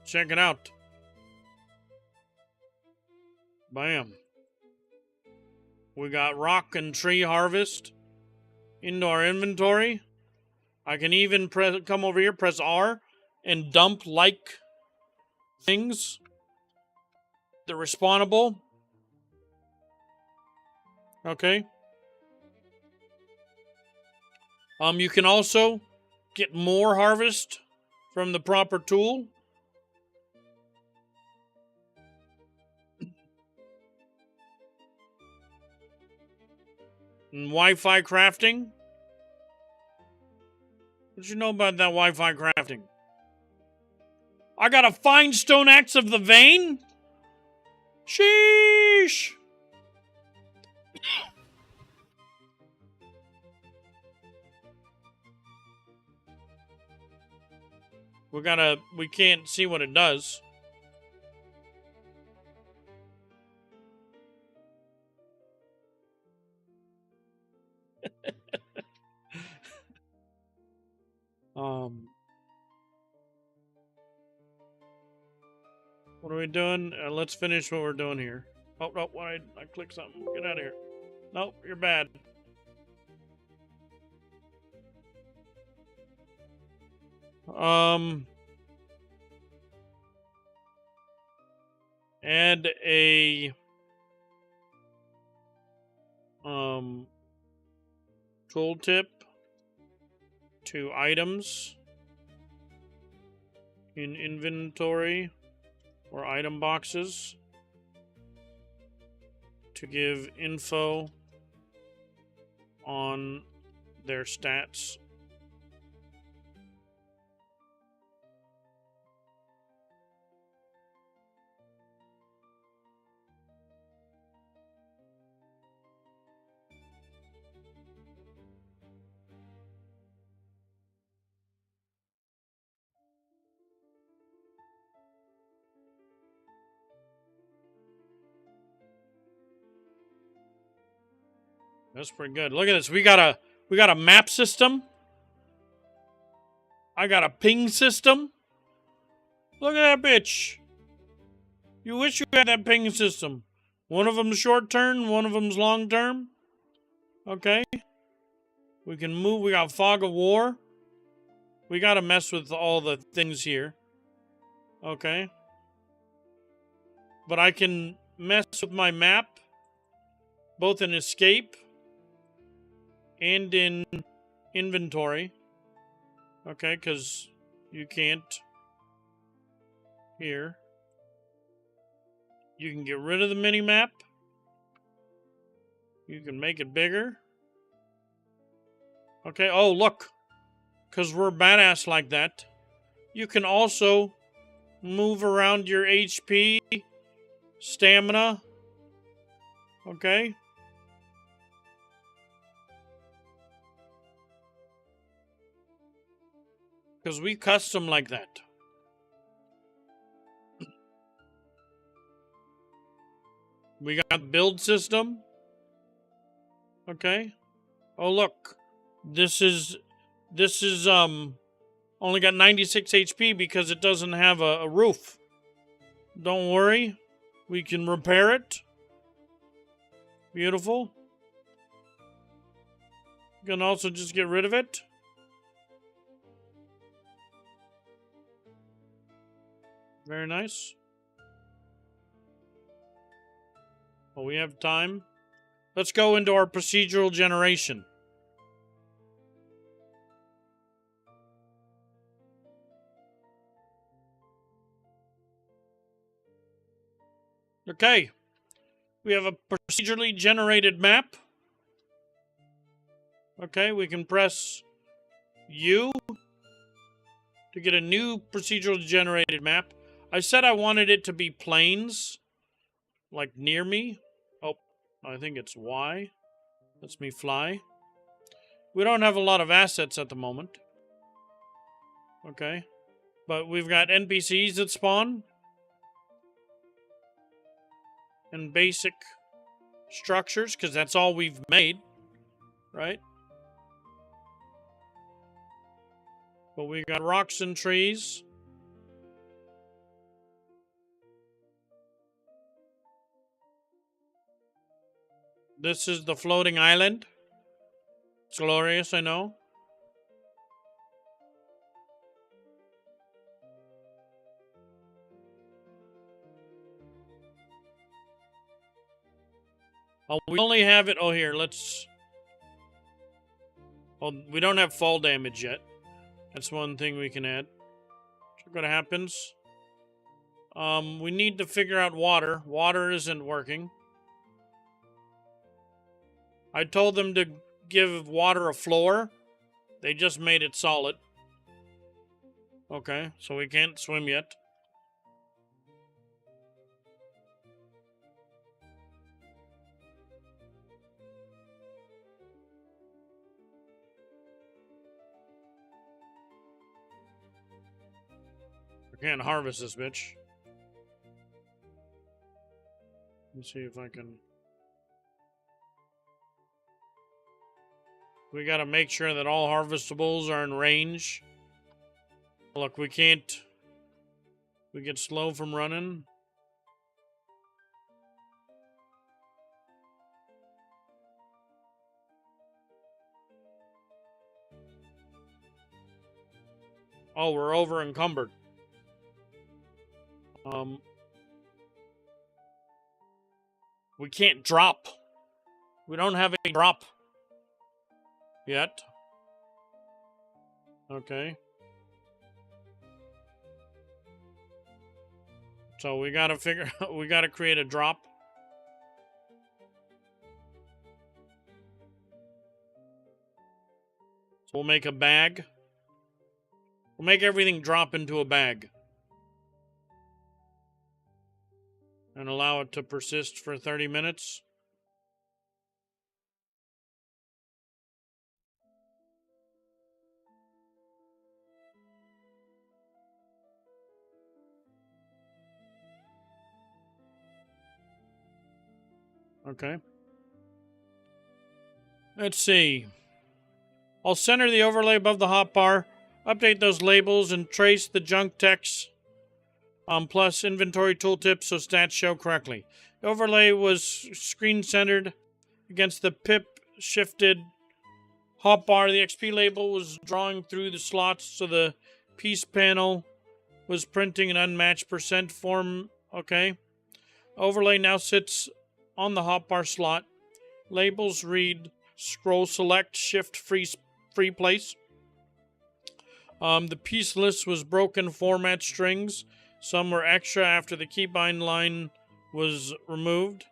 Check it out. Bam. We got rock and tree harvest into our inventory. I can even come over here, press R, and dump like things. They're respawnable. Okay. You can also get more harvest from the proper tool. And Wi-Fi crafting. What you know about that Wi-Fi crafting? I got a fine stone axe of the vein? Sheesh! We can't see what it does. What are we doing? Let's finish what we're doing here. Oh, no, why I click something? Get out of here. Nope, you're bad. Add a tooltip to items in inventory or item boxes to give info on their stats. That's pretty good. Look at this. We got a map system. I got a ping system. Look at that bitch. You wish you had that ping system. One of them's short term, one of them's long term. Okay. We can move. We got fog of war. We got to mess with all the things here. Okay. But I can mess with my map, both in escape and in inventory. Okay, because you can't here. You can get rid of the mini map. You can make it bigger. Okay, oh look. Because we're badass like that. You can also move around your HP, stamina. Okay. Because we custom like that. We got build system. Okay. Oh look. This is only got 96 HP because it doesn't have a roof. Don't worry. We can repair it. Beautiful. You can also just get rid of it. Very nice. Well, we have time. Let's go into our procedural generation. Okay. We have a procedurally generated map. Okay, we can press U to get a new procedurally generated map. I said I wanted it to be plains, like near me. Oh, I think it's Y. Lets me fly. We don't have a lot of assets at the moment. Okay. But we've got NPCs that spawn. And basic structures, because that's all we've made. Right? But we got rocks and trees. This is the floating island. It's glorious, I know. Oh, we only have it. Oh, here, let's. Oh, we don't have fall damage yet. That's one thing we can add. Check what happens. We need to figure out water. Water isn't working. I told them to give water a floor. They just made it solid. Okay, so we can't swim yet. I can't harvest this bitch. Let's see if I can. We gotta make sure that all harvestables are in range. Look, we can't. We get slow from running. Oh, we're over encumbered. We can't drop. We don't have a drop yet. Okay. So we gotta figure out, we gotta create a drop. So we'll make a bag. We'll make everything drop into a bag. And allow it to persist for 30 minutes. Okay. Let's see. I'll center the overlay above the hotbar, update those labels, and trace the junk text plus inventory tooltips so stats show correctly. The overlay was screen centered against the pip shifted hotbar. The XP label was drawing through the slots, so the piece panel was printing an unmatched percent form. Okay. Overlay now sits on the hotbar slot. Labels read scroll select shift free place. The piece list was broken format strings. Some were extra after the keybind line was removed.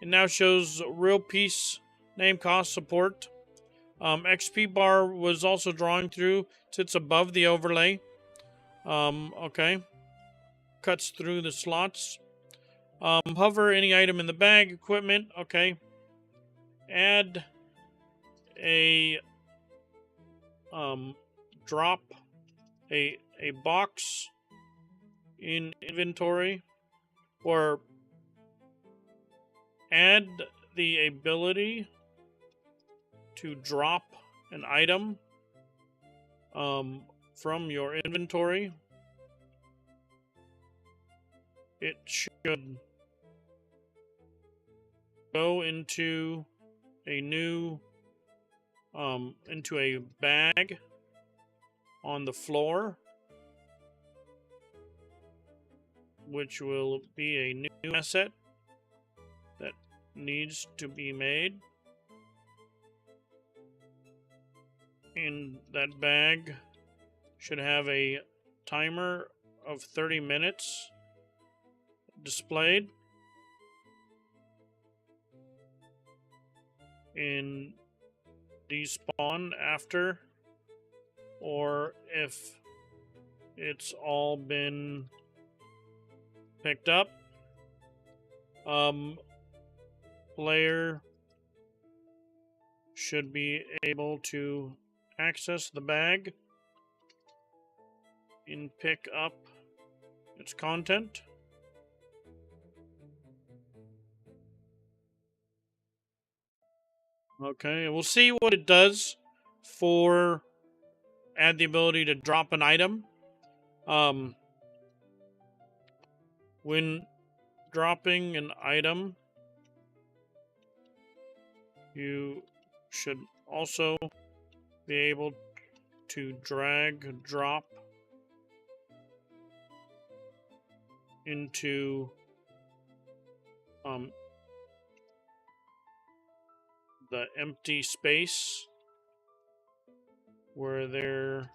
It now shows real piece name cost support. XP bar was also drawing through, sits above the overlay. Okay. Cuts through the slots. Hover any item in the bag, equipment. Okay. Add a drop a box in inventory, or add the ability to drop an item from your inventory. It should go into a new into a bag on the floor, which will be a new asset that needs to be made. In that bag should have a timer of 30 minutes displayed. In despawn after, or if it's all been picked up, player should be able to access the bag and pick up its content. Okay, and we'll see what it does for add the ability to drop an item. When dropping an item, you should also be able to drag drop into the empty space where there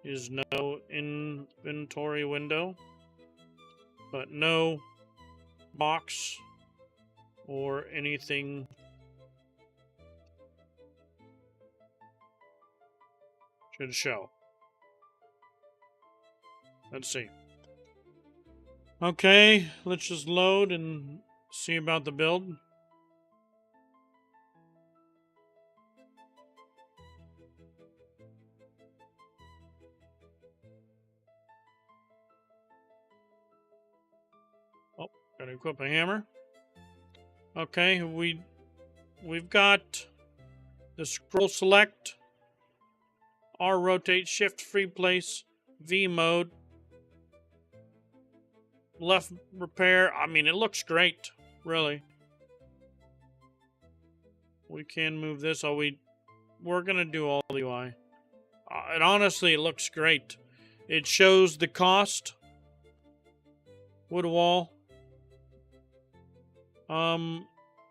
is no inventory window, but no box or anything should show. Let's see. Okay, let's just load and see about the build. Oh, gotta equip a hammer. Okay, we've got the scroll select, R rotate, shift free place, V mode, left repair. I mean, it looks great, really. We can move this. We're gonna do all the UI. It honestly looks great. It shows the cost. Wood wall.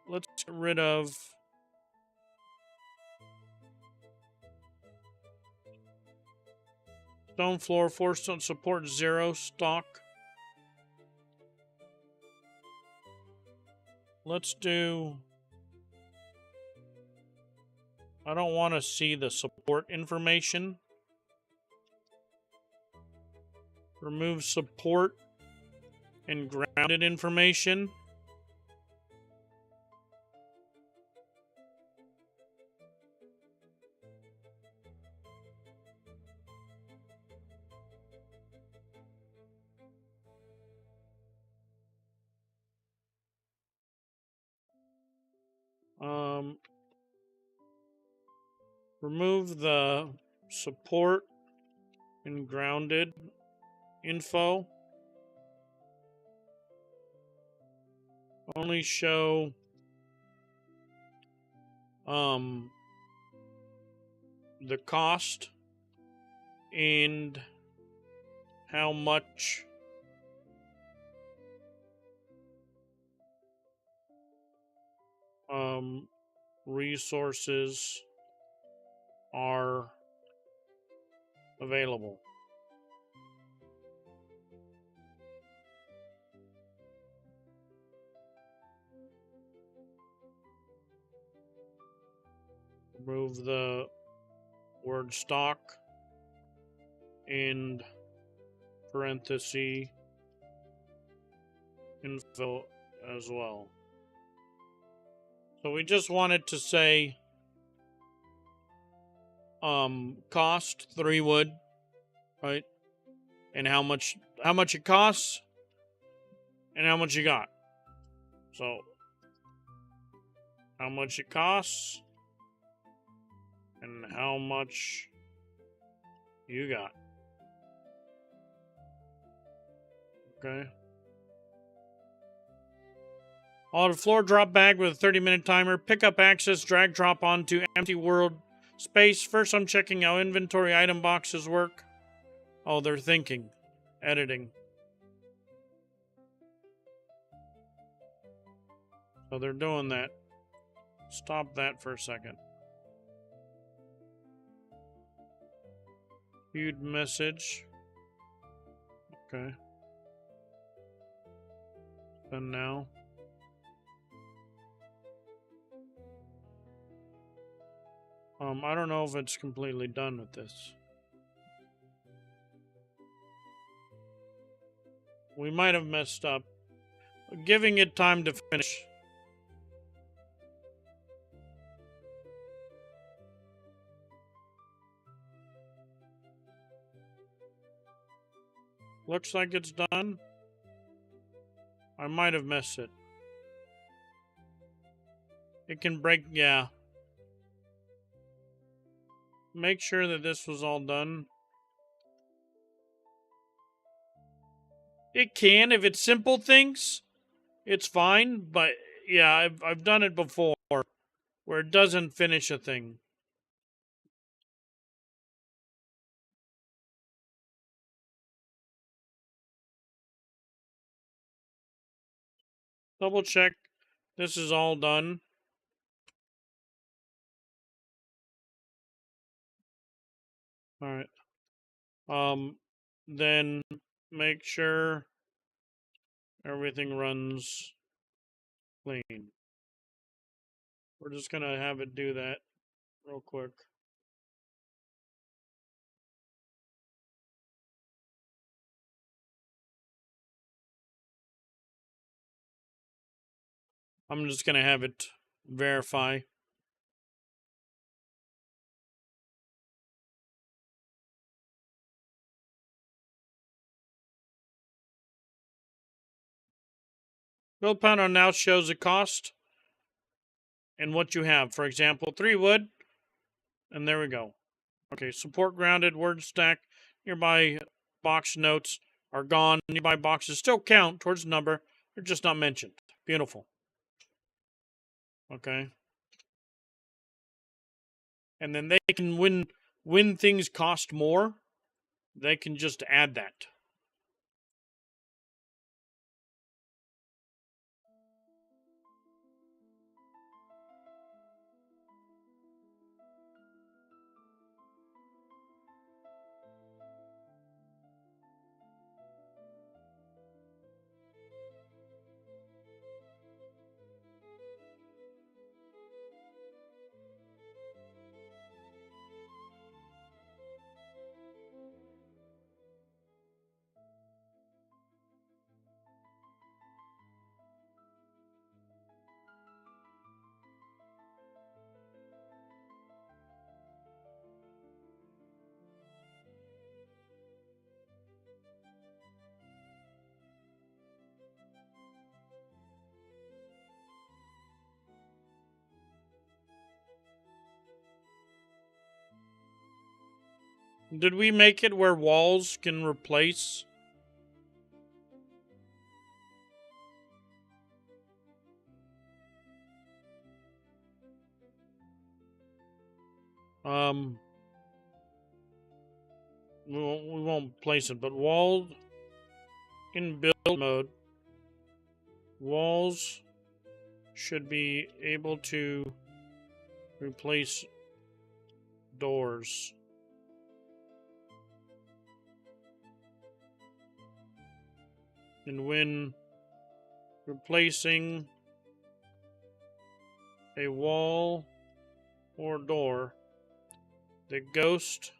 Let's get rid of stone floor, 4 stone support, 0 stock. Let's do, I don't want to see the support information. Remove support and grounded information. Remove the support and grounded info. Only show the cost and how much resources are available. Remove the word stock and parenthesis info as well. So we just wanted to say cost 3 wood, right? And how much it costs and how much you got. So how much it costs and how much you got. Okay. On a floor drop bag with a 30-minute timer. Pick up access, drag drop onto empty world space. First, I'm checking how inventory item boxes work. Oh, they're thinking. Editing. So they're doing that. Stop that for a second. Viewed message. Okay. Done now. I don't know if it's completely done with this. We might have messed up. Giving it time to finish. Looks like it's done. I might have missed it. It can break, yeah. Make sure that this was all done. It can, if it's simple things, it's fine. But yeah, I've done it before where it doesn't finish a thing. Double check. This is all done. All right. Then make sure everything runs clean. We're just gonna have it do that real quick. I'm just gonna have it verify. Build panel now shows the cost and what you have. For example, 3 wood, and there we go. Okay, support grounded, word stack, nearby box notes are gone. Nearby boxes still count towards the number. They're just not mentioned. Beautiful. Okay. And then they can, when things cost more, they can just add that. Did we make it where walls can replace? We won't place it, but walls in build mode, walls should be able to replace doors. And when replacing a wall or door, the ghost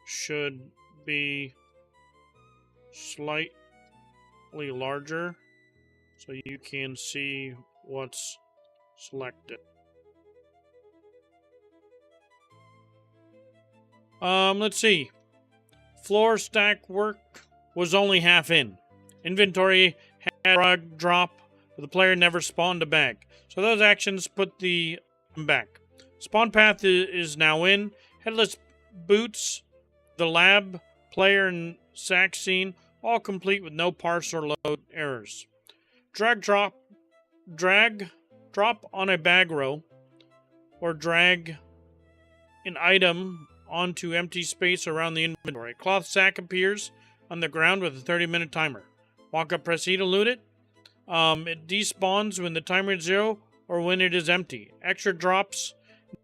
should be slightly larger so you can see what's selected. Let's see. Floor stack work was only half in. Inventory had rug drop, but the player never spawned a bag. So those actions put the back. Spawn path is now in. Headless boots, the lab, player, and sack scene, all complete with no parse or load errors. Drag drop on a bag row, or drag an item onto empty space around the inventory. Cloth sack appears on the ground with a 30-minute timer. Walk up, press E to loot it. It despawns when the timer is 0 or when it is empty. Extra drops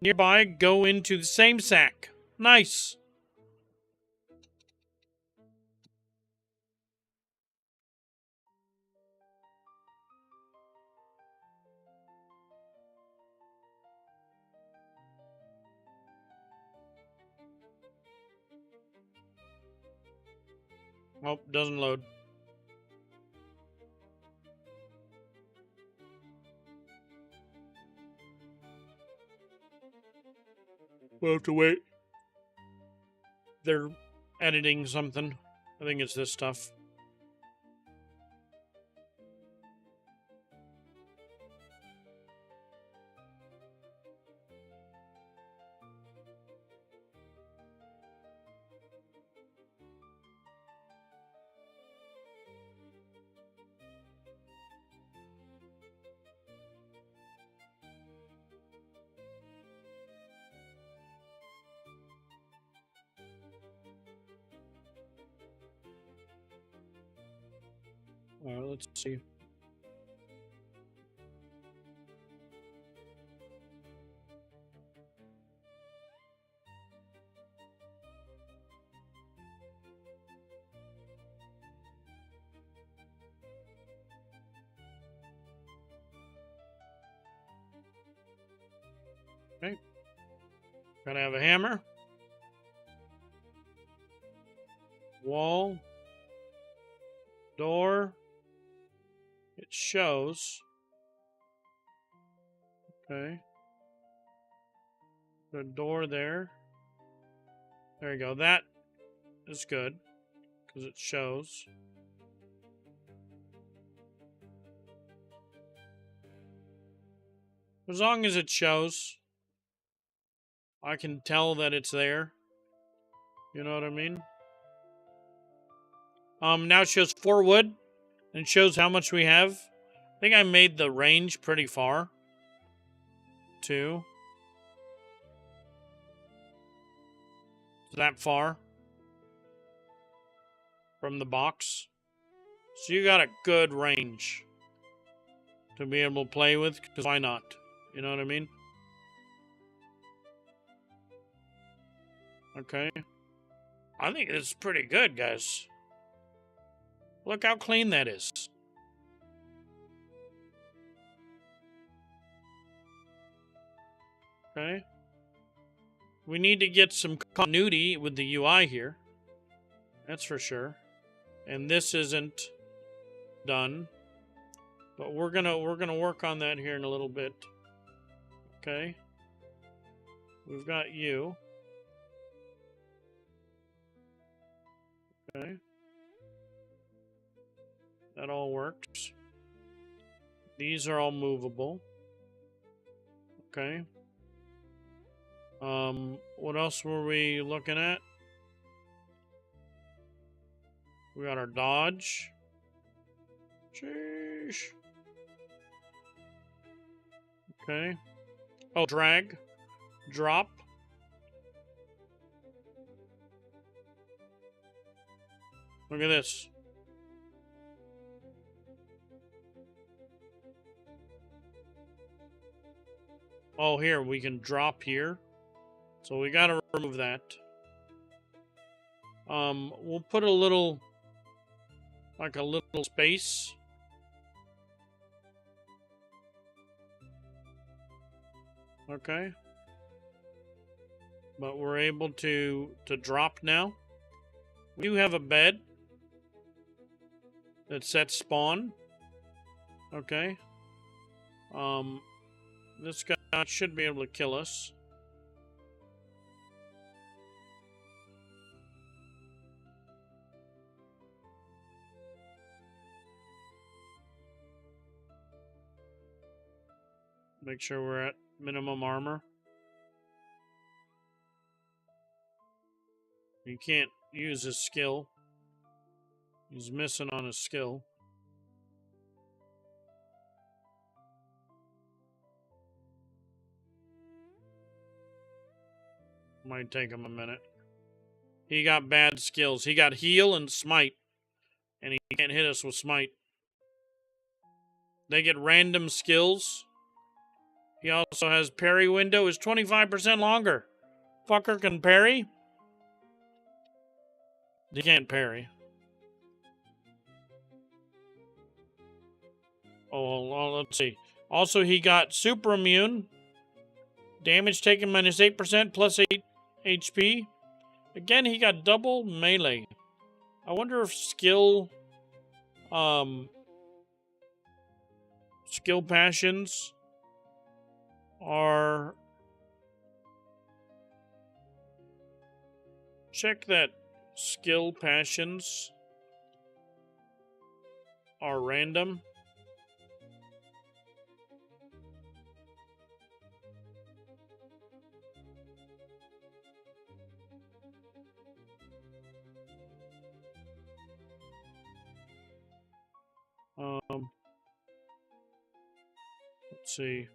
nearby go into the same sack. Nice! Oh, doesn't load. We'll have to wait. They're editing something. I think it's this stuff. Let's see. Okay. Gotta have a hammer. Wall. Door. It shows. Okay. The door there. There you go. That is good because it shows. As long as it shows, I can tell that it's there. You know what I mean? Now it shows 4 wood, and it shows how much we have. I think I made the range pretty far, too. That far from the box. So you got a good range to be able to play with, because why not? You know what I mean? Okay. I think it's pretty good, guys. Look how clean that is. Okay. We need to get some continuity with the UI here. That's for sure. And this isn't done. But we're gonna work on that here in a little bit. Okay. We've got you. Okay. That all works. These are all movable. Okay. What else were we looking at? We got our dodge. Sheesh. Okay. Oh, drag. Drop. Look at this. Oh, here, we can drop here. So we gotta remove that. We'll put a little, like a little space. Okay. But we're able to drop now. We do have a bed that sets spawn. Okay. This guy should be able to kill us. Make sure we're at minimum armor. He can't use his skill. He's missing on his skill. Might take him a minute. He got bad skills. He got heal and smite. And he can't hit us with smite. They get random skills. He also has parry window is 25% longer. Fucker can parry. He can't parry. Oh, let's see. Also, he got super immune. Damage taken minus 8% plus 8 HP. Again, he got double melee. I wonder if skill passions are... Check that skill passions are random. Let's see.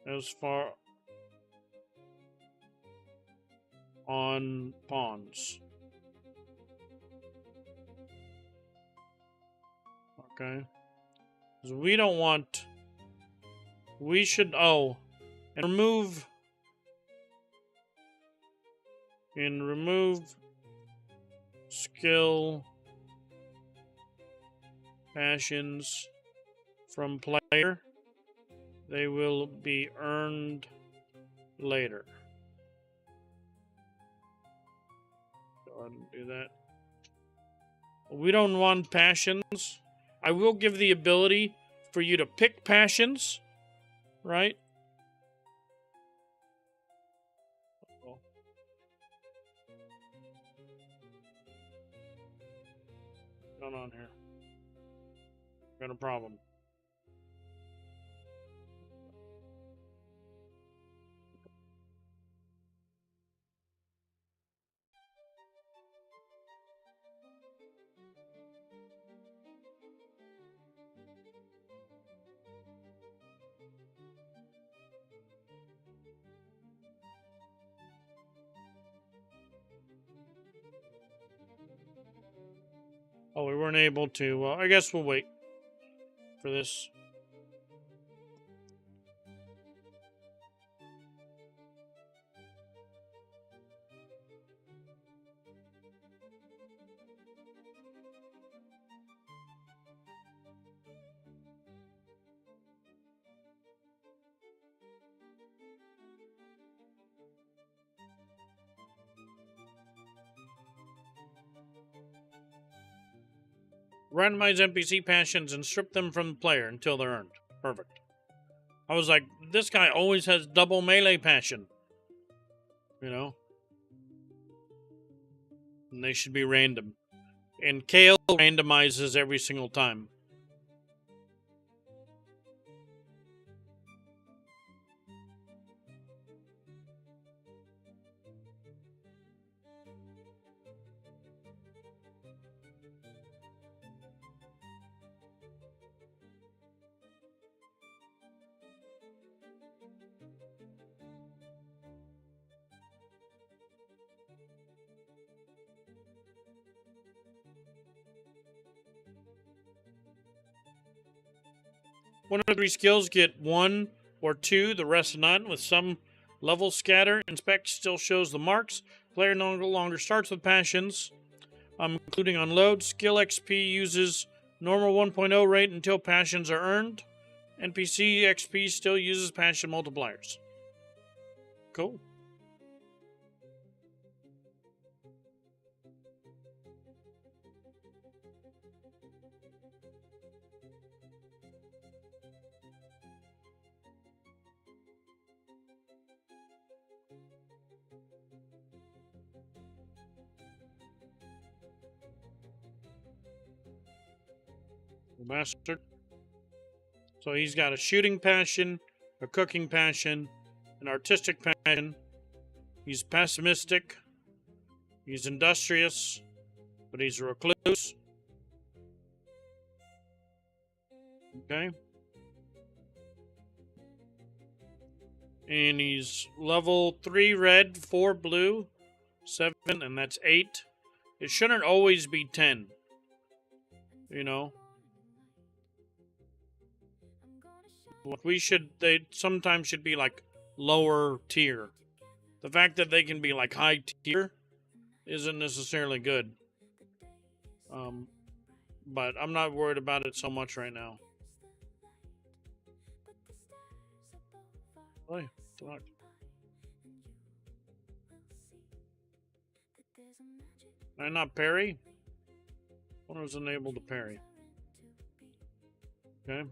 As far on pawns. Okay. So we don't want... We should... Oh. And remove... And remove... Skill... Passions... From player. They will be earned later. Go ahead and do that. We don't want passions. I will give the ability for you to pick passions, right? What's going on here? Got a problem. Oh, we weren't able to. Well, I guess we'll wait for this. Randomize NPC passions and strip them from the player until they're earned. Perfect. I was like, this guy always has double melee passion. You know? And they should be random. And Kale randomizes every single time. One of the 3 skills get 1 or 2, the rest none, with some level scatter. Inspect still shows the marks. Player no longer starts with passions, including unload. Skill XP uses normal 1.0 rate until passions are earned. NPC XP still uses passion multipliers. Cool. Bastard. So he's got a shooting passion, a cooking passion, an artistic passion. He's pessimistic. He's industrious, but he's a recluse. Okay. And he's level 3 red, 4 blue, 7, and that's 8. It shouldn't always be 10. You know? They sometimes should be like lower tier. The fact that they can be like high tier isn't necessarily good. But I'm not worried about it so much right now. Hey, talk. Can I not parry? One was unable to parry. Okay.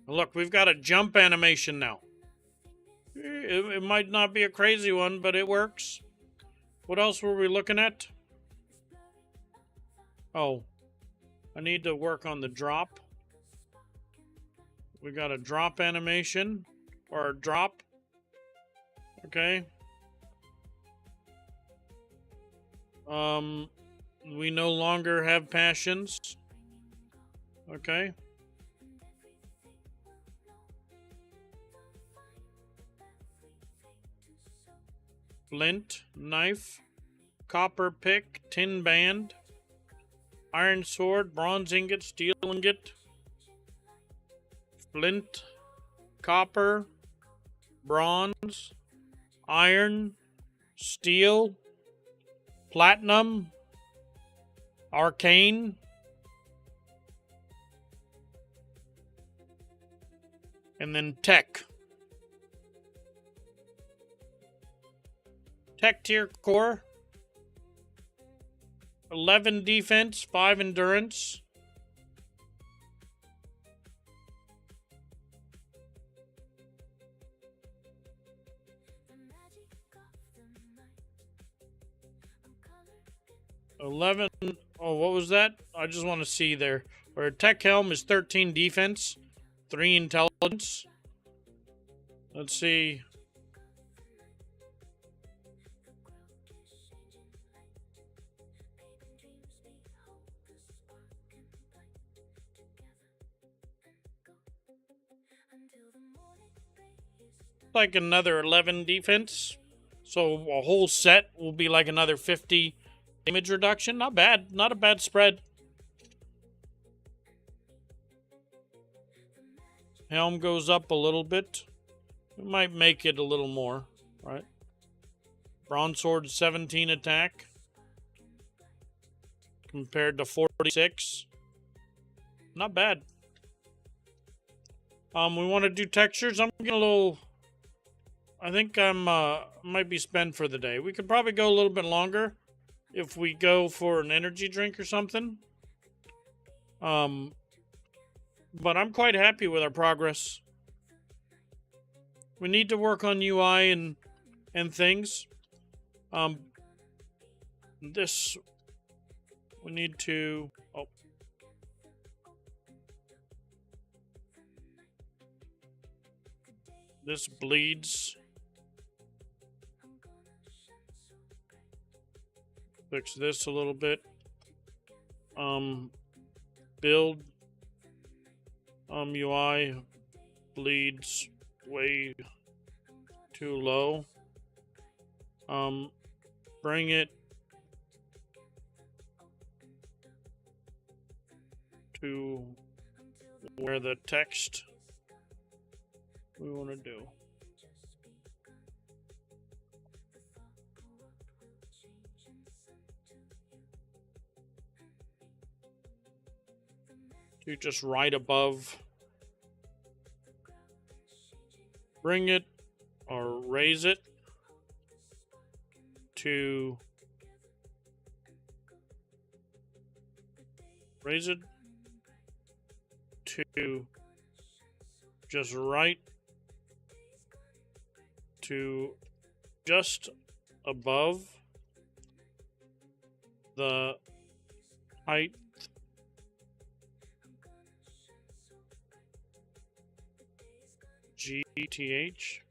Look, we've got a jump animation now. It might not be a crazy one, but it works. What else were we looking at? Oh, I need to work on the drop. We got a drop animation, or a drop. Okay. We no longer have passions. Okay. Flint, knife, copper pick, tin band, iron sword, bronze ingot, steel ingot, flint, copper, bronze, iron, steel, platinum, arcane, and then tech. Tech tier core. 11 defense, 5 endurance. Oh, what was that? I just want to see there. Where tech helm is 13 defense, 3 intelligence. Let's see. Like another 11 defense. So a whole set will be like another 50 damage reduction. Not bad. Not a bad spread. Helm goes up a little bit. We might make it a little more, right? Bronze sword 17 attack compared to 46. Not bad. We want to do textures. I'm getting a little. I think I'm might be spent for the day. We could probably go a little bit longer if we go for an energy drink or something. But I'm quite happy with our progress. We need to work on UI and things. This we need to. Oh. This bleeds. Fix this a little bit. Build. UI bleeds way too low. Bring it to where the text we want to do. To just right above, bring it or raise it to just right to just above the height GTH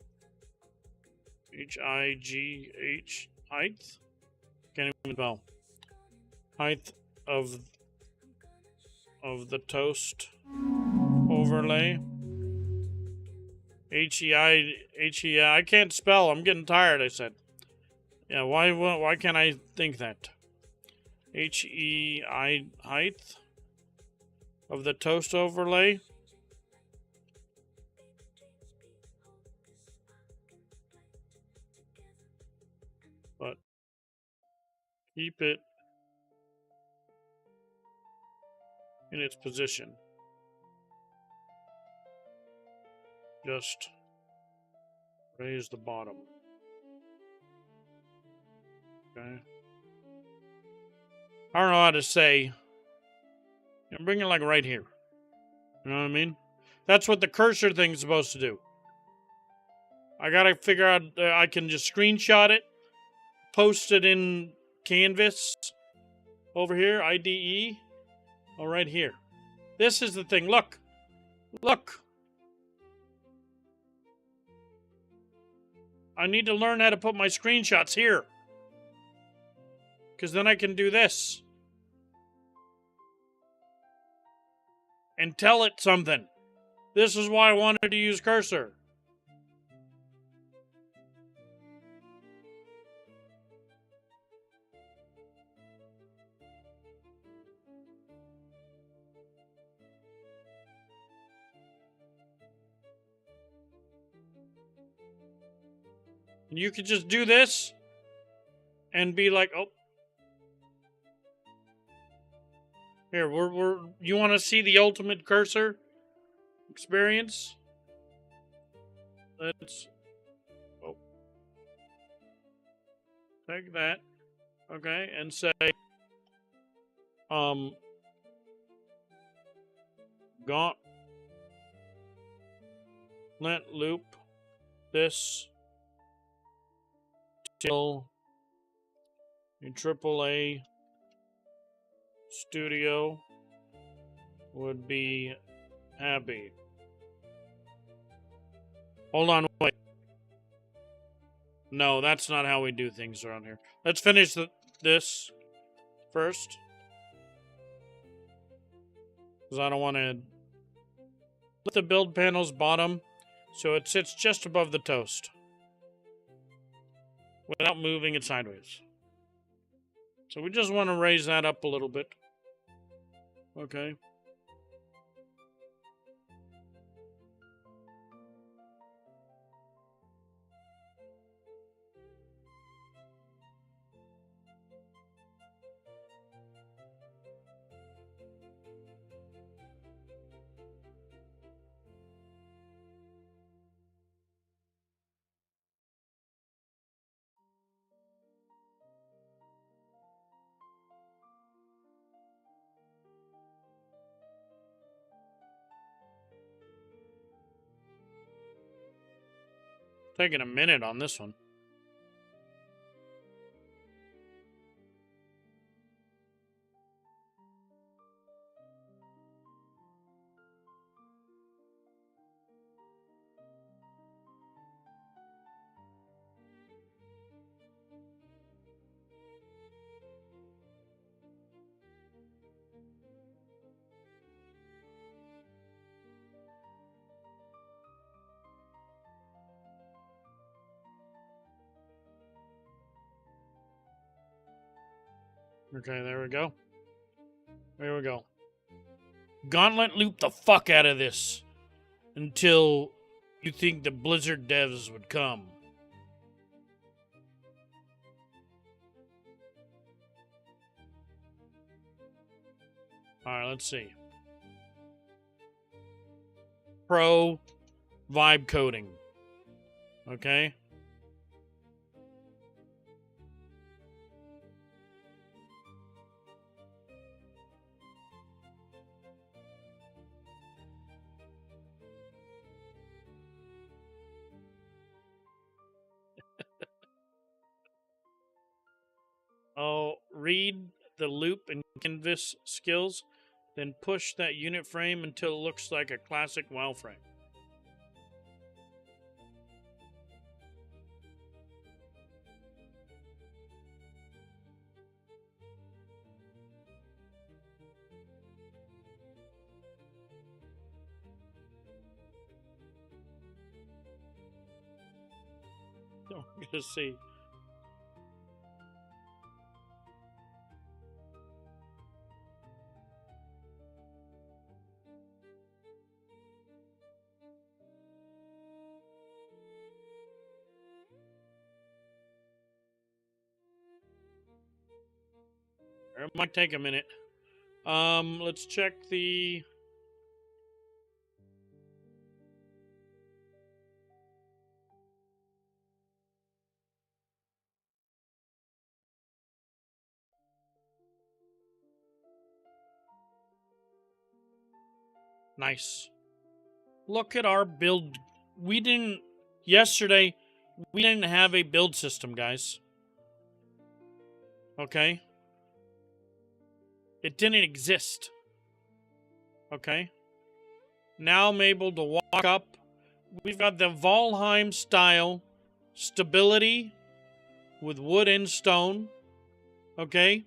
HIGH height. Can't even spell. Height of the toast overlay. HEI. I can't spell. I'm getting tired. I said. Yeah. Why can't I think that? HEI height of the toast overlay. But keep it in its position. Just raise the bottom. Okay. I don't know how to say. Bring it like right here. You know what I mean? That's what the cursor thing's supposed to do. I gotta figure out. I can just screenshot it, post it in Canvas over here, IDE. Oh, right here. This is the thing. Look. Look. I need to learn how to put my screenshots here. Because then I can do this. And tell it something. This is why I wanted to use cursor. You could just do this and be like, oh. Here, you want to see the ultimate cursor experience? Let's take that. Okay, and say gauntlet loop this till a AAA studio would be happy. Hold on, wait. No, that's not how we do things around here. Let's finish this first. Because I don't want to let the build panel's bottom so it sits just above the toast without moving it sideways. So we just want to raise that up a little bit. Okay. Taking a minute on this one. Okay, there we go. There we go. Gauntlet loop the fuck out of this until you think the Blizzard devs would come. Alright, let's see. Pro vibe coding. Okay. Oh, read the loop and canvas skills, then push that unit frame until it looks like a classic WoW frame. We're gonna see. It might take a minute. Let's check the... Nice. Look at our build. We didn't... Yesterday, we didn't have a build system, guys. Okay? It didn't exist. Okay? Now I'm able to walk up. We've got the Valheim style stability with wood and stone. Okay?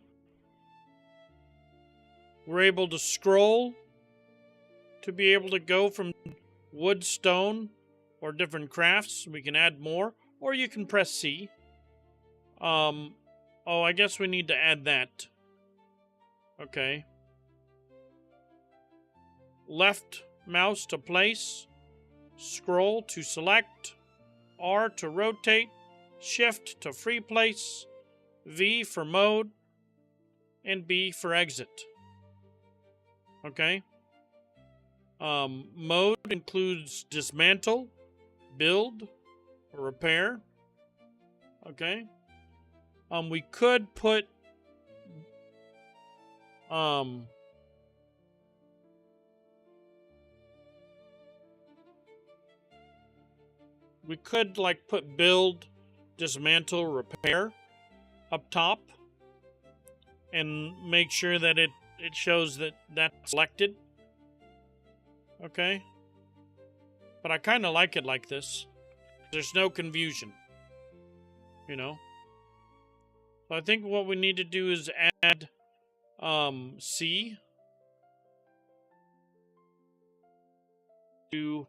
We're able to scroll to be able to go from wood, stone, or different crafts. We can add more, or you can press C. Oh, I guess we need to add that. Okay. Left mouse to place, scroll to select, R to rotate, shift to free place, V for mode, and B for exit. Okay. Mode includes dismantle, build, or repair. Okay. We could put we could like put build, dismantle, repair up top and make sure that it shows that that's selected. Okay. But I kind of like it like this. There's no confusion. You know? So I think what we need to do is add C to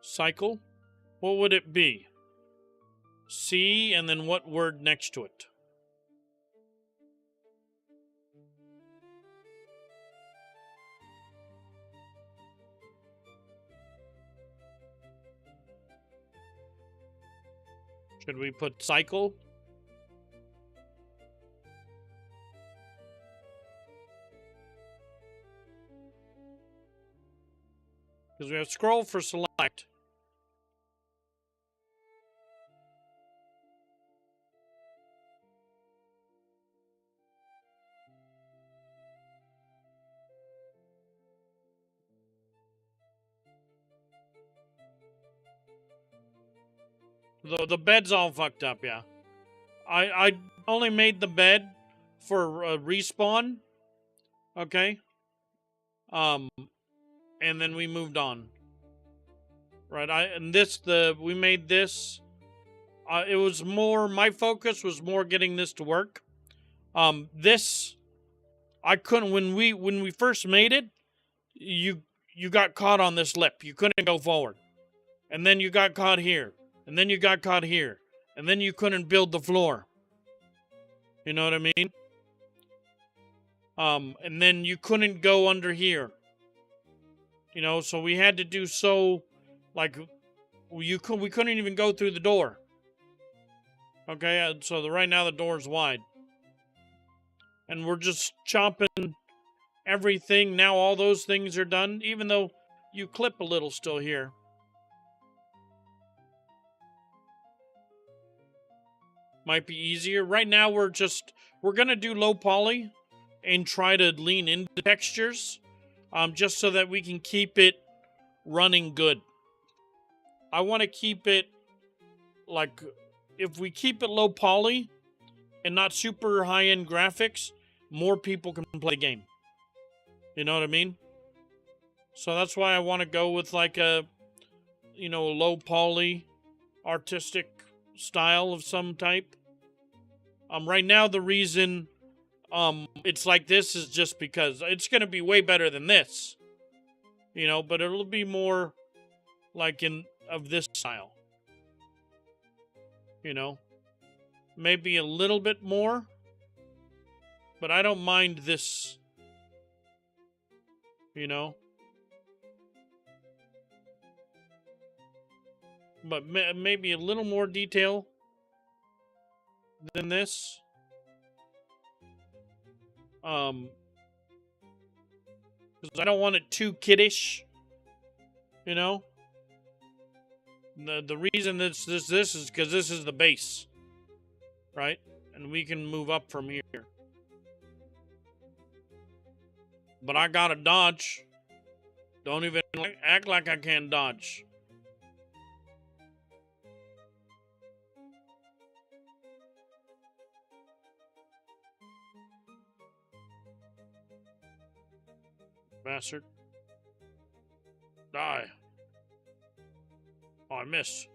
cycle. What would it be? C and then what word next to it? Should we put cycle? Because we have scroll for select. The bed's all fucked up, yeah. I only made the bed for respawn. Okay. And then we moved on. Right, we made this. It was more, my focus was more getting this to work. This, I couldn't, when we first made it, you got caught on this lip. You couldn't go forward. And then you got caught here. And then you got caught here. And then you couldn't build the floor. You know what I mean? And then you couldn't go under here. You know, so we had to do like we couldn't even go through the door. Okay, so right now the door's wide. And we're just chopping everything. Now all those things are done, even though you clip a little still here. Might be easier. Right now we're gonna do low poly and try to lean into textures, just so that we can keep it running good. I want to keep it like, if we keep it low poly and not super high-end graphics, more people can play the game. You know what I mean? So that's why I want to go with like a, low poly artistic style of some type. Right now the reason it's like this is just because it's going to be way better than this. But it'll be more like of this style. Maybe a little bit more, but I don't mind this. But maybe a little more detail than this. Because I don't want it too kiddish. The reason this is because this is the base, right? And we can move up from here. But I gotta dodge. Don't even act like I can't dodge. Bastard. Die. Oh, I missed.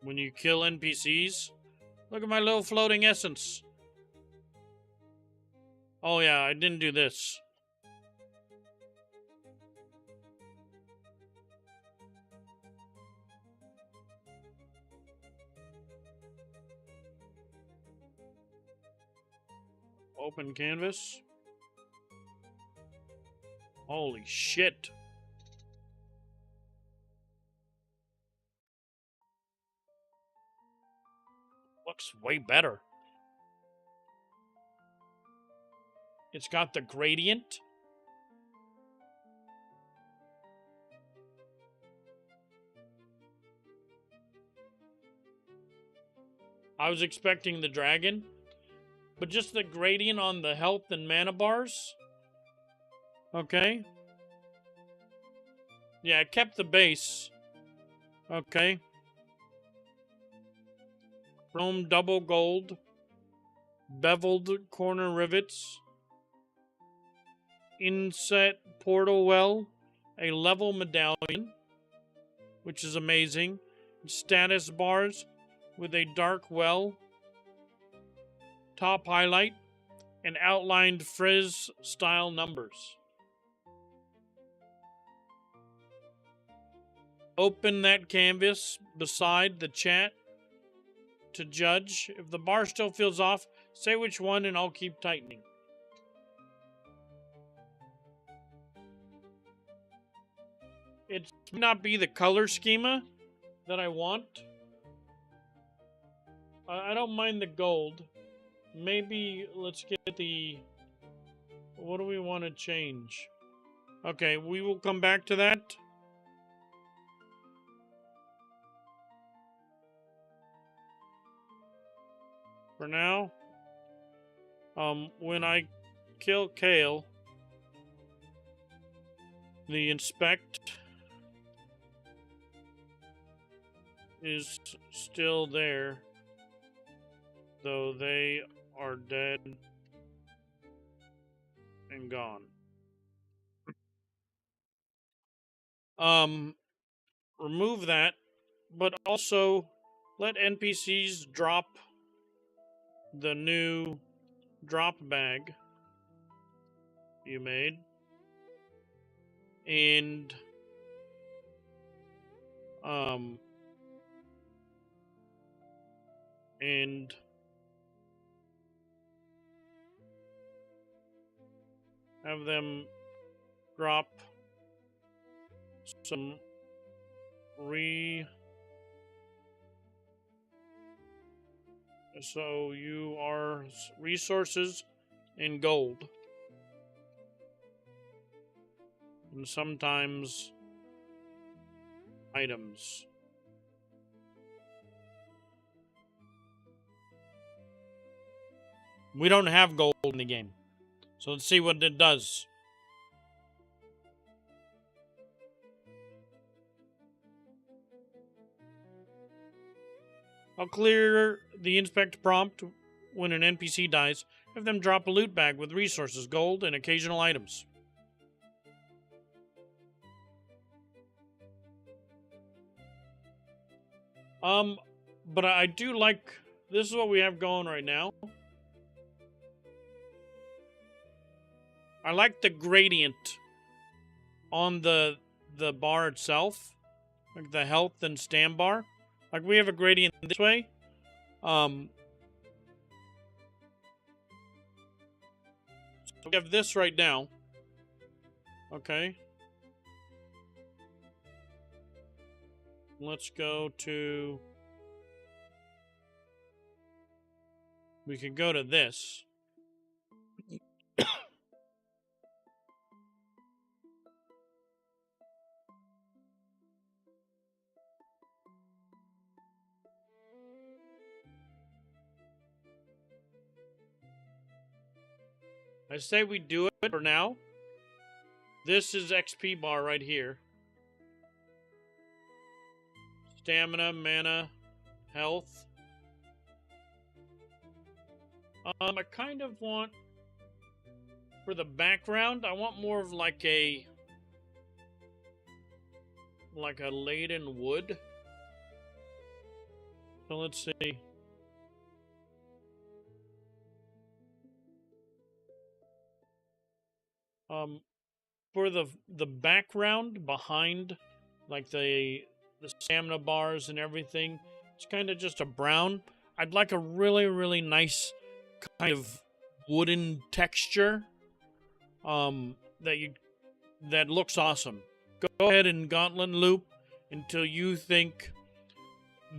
When you kill NPCs, look at my little floating essence. Oh yeah, I didn't do this. Open canvas. Holy shit. Looks way better. It's got the gradient. I was expecting the dragon, but just the gradient on the health and mana bars. Okay. Yeah, it kept the base. Okay. Chrome double gold. Beveled corner rivets. Inset portal well. A level medallion, which is amazing. Status bars with a dark well. Top highlight. And outlined frizz style numbers. Open that canvas beside the chat to judge. If the bar still feels off, say which one and I'll keep tightening. It may not be the color schema that I want. I don't mind the gold. Maybe let's get the... What do we want to change? Okay, we will come back to that. For now, when I kill Kale, the inspect is still there, though they are dead and gone. Remove that, but also let NPCs drop the new drop bag you made and um and have them drop some so you are resources in gold, and sometimes items. We don't have gold in the game, so let's see what it does. I'll clear the inspect prompt when an NPC dies. Have them drop a loot bag with resources, gold, and occasional items. But I do like, this is what we have going right now. I like the gradient on the bar itself, like the health and stam bar. Like we have a gradient this way. So we have this right now. Okay. Let's go to... We could go to this. I say we do it for now. This is XP bar right here. Stamina, mana, health. I kind of want, for the background, I want more of like a laden wood. So let's see. For the background behind, like the stamina bars and everything, it's kind of just a brown. I'd like a really, really nice kind of wooden texture. That looks awesome. Go ahead and gauntlet loop until you think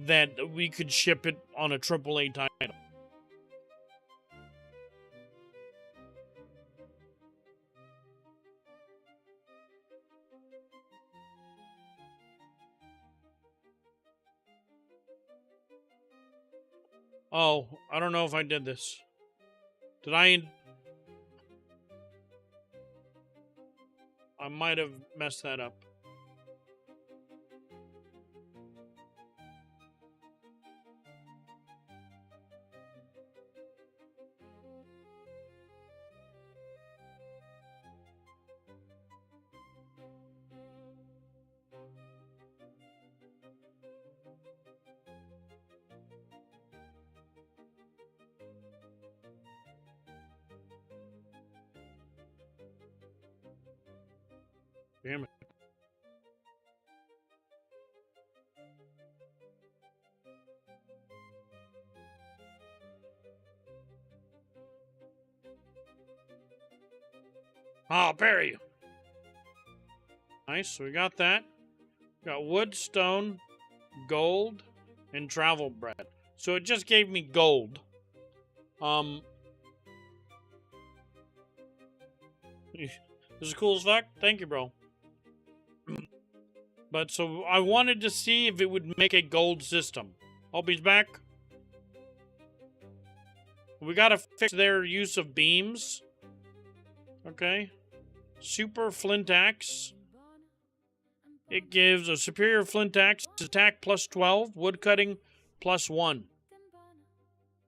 that we could ship it on a AAA title. Oh, I don't know if I did this. Did I might have messed that up. Damn it. I'll bury you. Nice, so we got that. Got wood, stone, gold, and travel bread. So it just gave me gold. This is cool as fuck. Thank you, bro. But so I wanted to see if it would make a gold system. Hope he's back. We gotta fix their use of beams. Okay. Super flint axe. It gives a superior flint axe attack plus 12, wood cutting plus 1.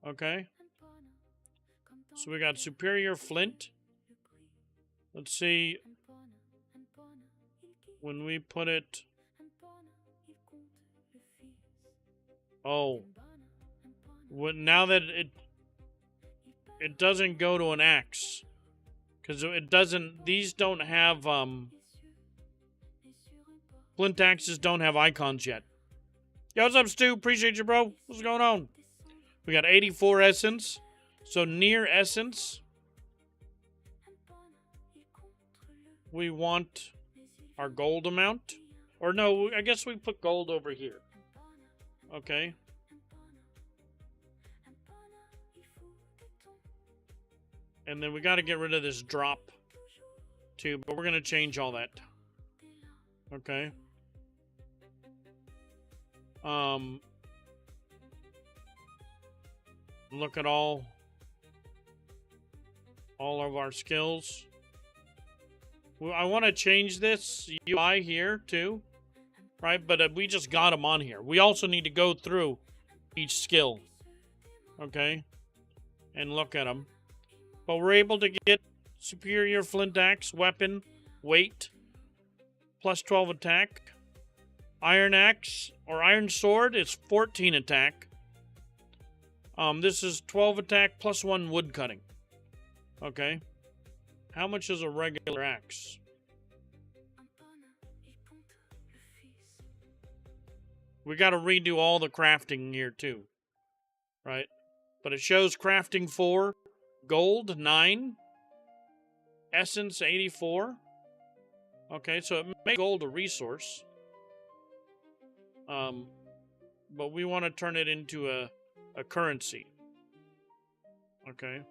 Okay. So we got superior flint. Let's see. When we put it... Oh. Now that it doesn't go to an axe. Because it doesn't... These don't have... Flint axes don't have icons yet. Yo, what's up, Stu? Appreciate you, bro. What's going on? We got 84 essence. So near essence, we want our gold amount. Or no, I guess we put gold over here. Okay. And then we got to get rid of this drop too, but we're going to change all that. Okay. Look at all of our skills. Well, I want to change this UI here too, right? But we just got them on here. We also need to go through each skill, okay, and look at them. But we're able to get superior flint axe, weapon, weight, plus 12 attack. Iron axe or iron sword is 14 attack. This is 12 attack plus 1 wood cutting. Okay. How much is a regular axe? We got to redo all the crafting here too, right? But it shows crafting 4, gold 9, essence 84. Okay, so it makes gold a resource. But we want to turn it into a currency. Okay.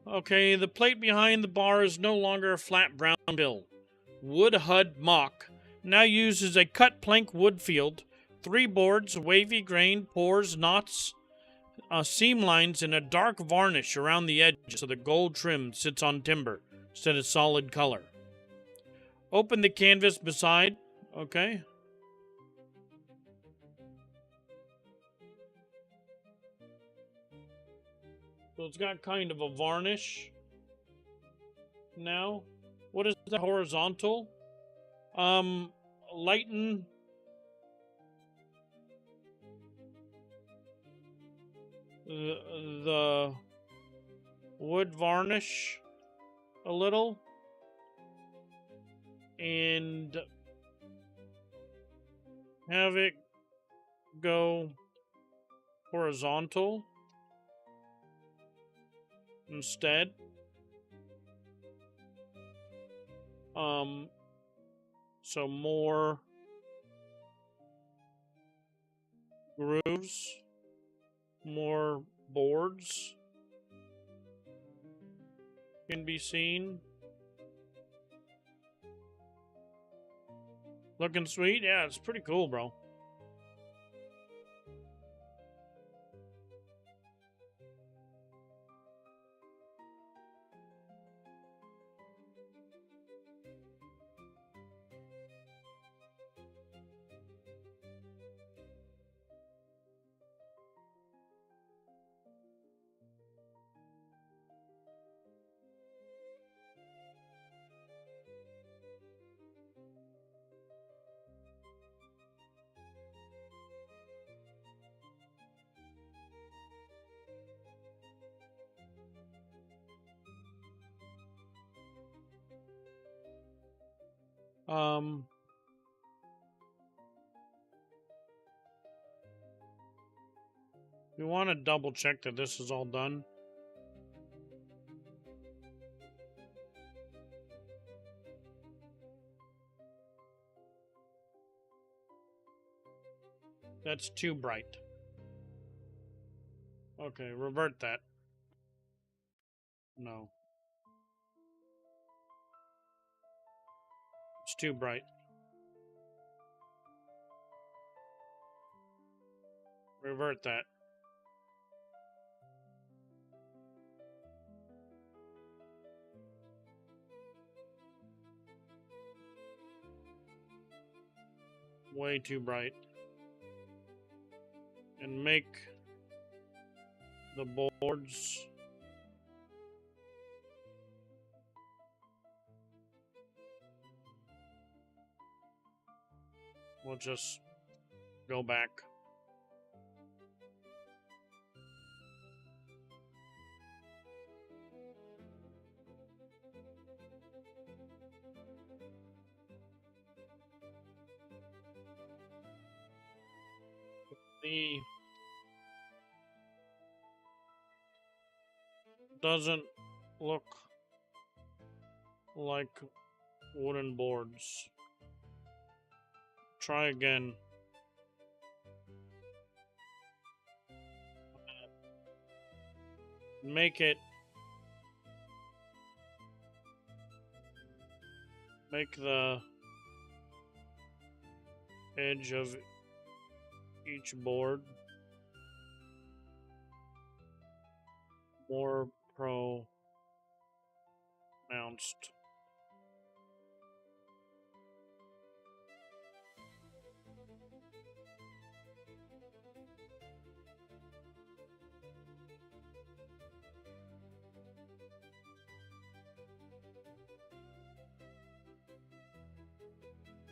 Okay, the plate behind the bar is no longer a flat brown bill. Wood HUD mock now uses a cut plank wood field, 3 boards, wavy grain, pores, knots, seam lines, and a dark varnish around the edges so the gold trim sits on timber instead of solid color. Open the canvas beside. Okay. So it's got kind of a varnish now. What is the horizontal? Lighten the wood varnish a little and have it go horizontal instead. So more grooves, more boards can be seen. Looking sweet? Yeah, it's pretty cool, bro. We want to double check that this is all done. That's too bright. Okay, revert that. No. It's too bright. Revert that. Way too bright. And make the boards we'll just go back. The doesn't look like wooden boards. Try again. Make the edge of each board more pronounced.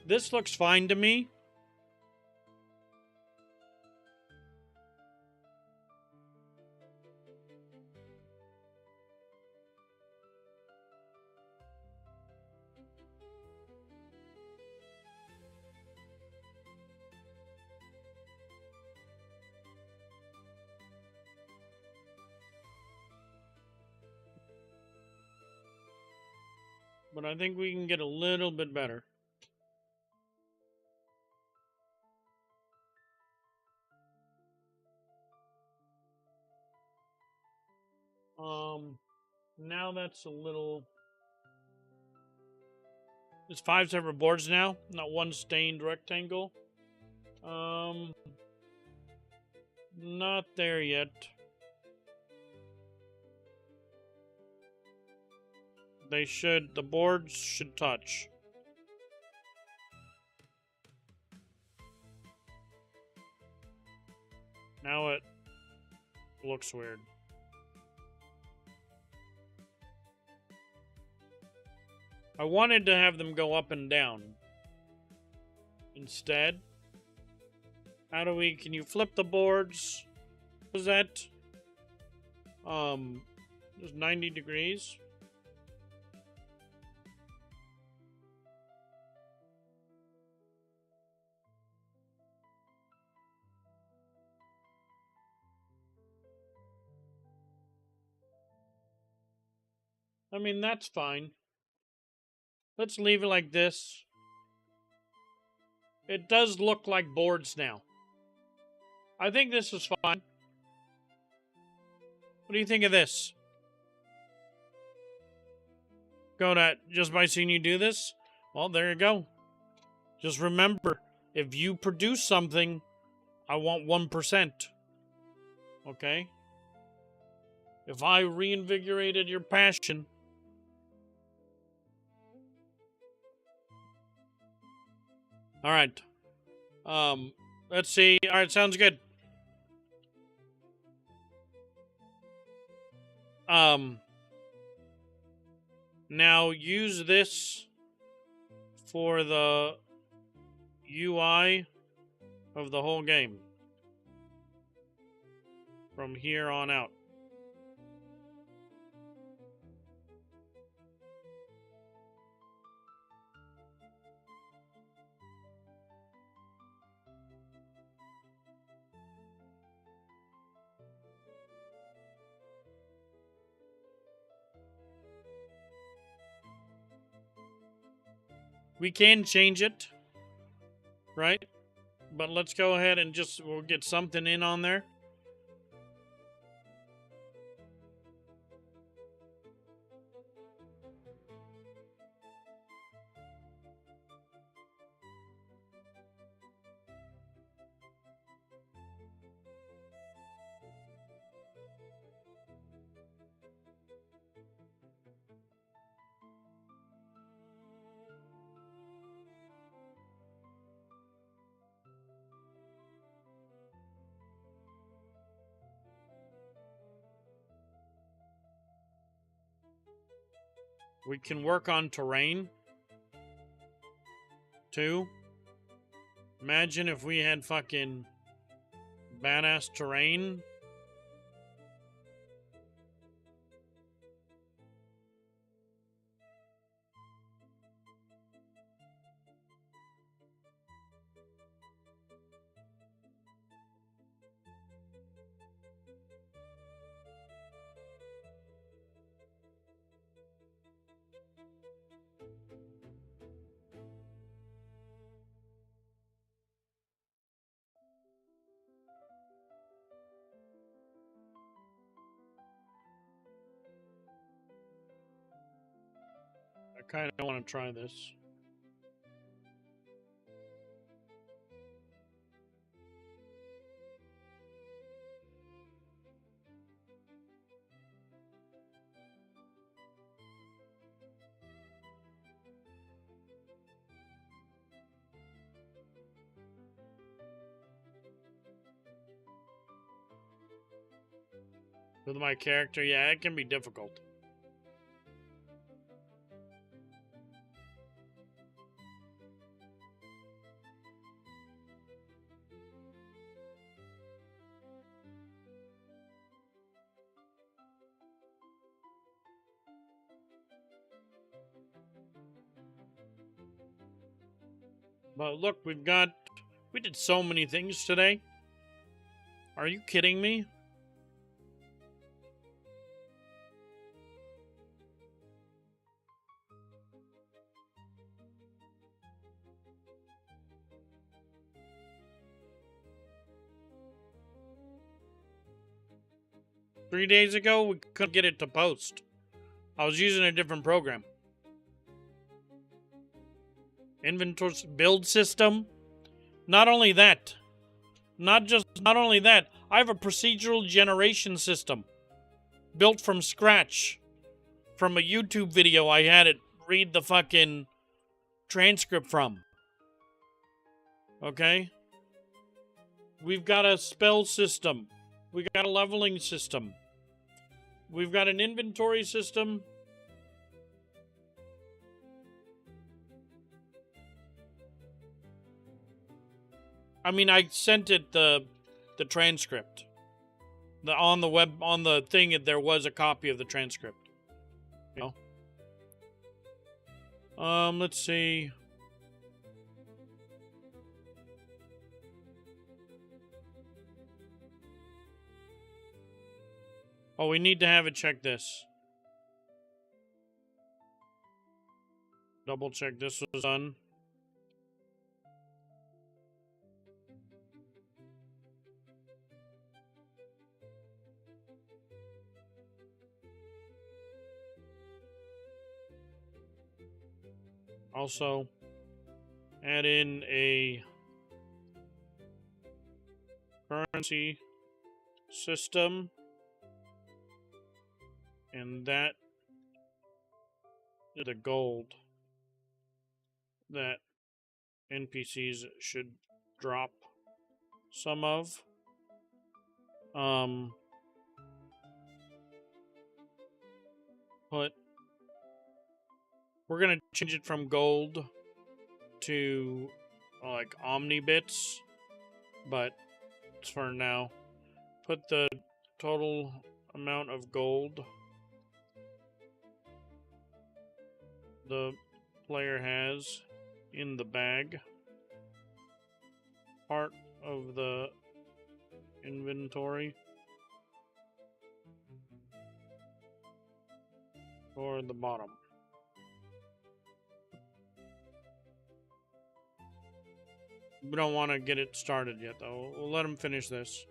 This looks fine to me. But I think we can get a little bit better. Now that's a little... It's 5 separate boards now, not one stained rectangle. Not there yet. The boards should touch. Now it looks weird. I wanted to have them go up and down. Instead, can you flip the boards? Was that, just 90 degrees? I mean, that's fine. Let's leave it like this. It does look like boards now. I think this is fine. What do you think of this? Go to just by seeing you do this? Well, there you go. Just remember, if you produce something, I want 1%. Okay? If I reinvigorated your passion... Alright. Let's see. Alright, sounds good. Now use this for the UI of the whole game. From here on out. We can change it, right? But let's go ahead and we'll get something in on there. We can work on terrain, too. Imagine if we had fucking badass terrain. kind of want to try this. With my character, yeah, it can be difficult. But look, we did so many things today. Are you kidding me? Three days ago, we couldn't get it to post. I was using a different program. Inventory build system. Not only that, I have a procedural generation system built from scratch from a YouTube video I had it read the fucking transcript from. Okay? We've got a spell system. We got a leveling system. We've got an inventory system. I mean, I sent it the transcript. On the thing, there was a copy of the transcript. You know? Let's see. Oh, we need to have it check this. Double check this was done. Also, add in a currency system, and that is the gold that NPCs should drop some of. We're gonna change it from gold to like omni bits, but for now, put the total amount of gold the player has in the bag, part of the inventory, or the bottom. We don't want to get it started yet, though. We'll let them finish this.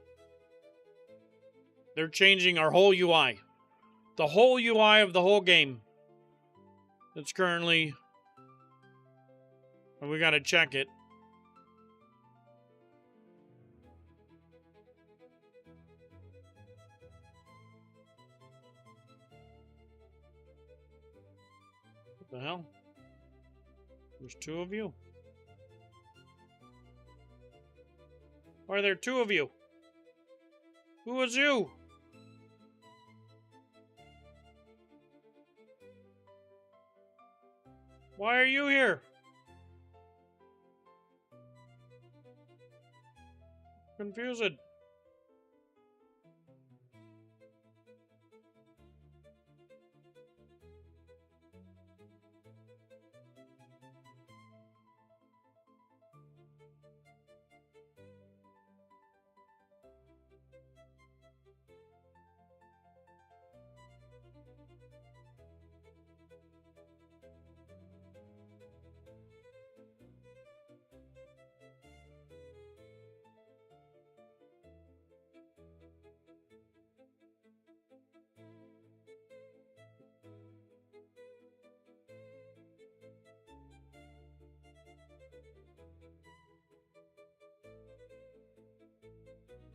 They're changing our whole UI. The whole UI of the whole game. It's currently... And we gotta check it. What the hell? There's two of you? Why are there two of you? Who was you? Why are you here? Confused.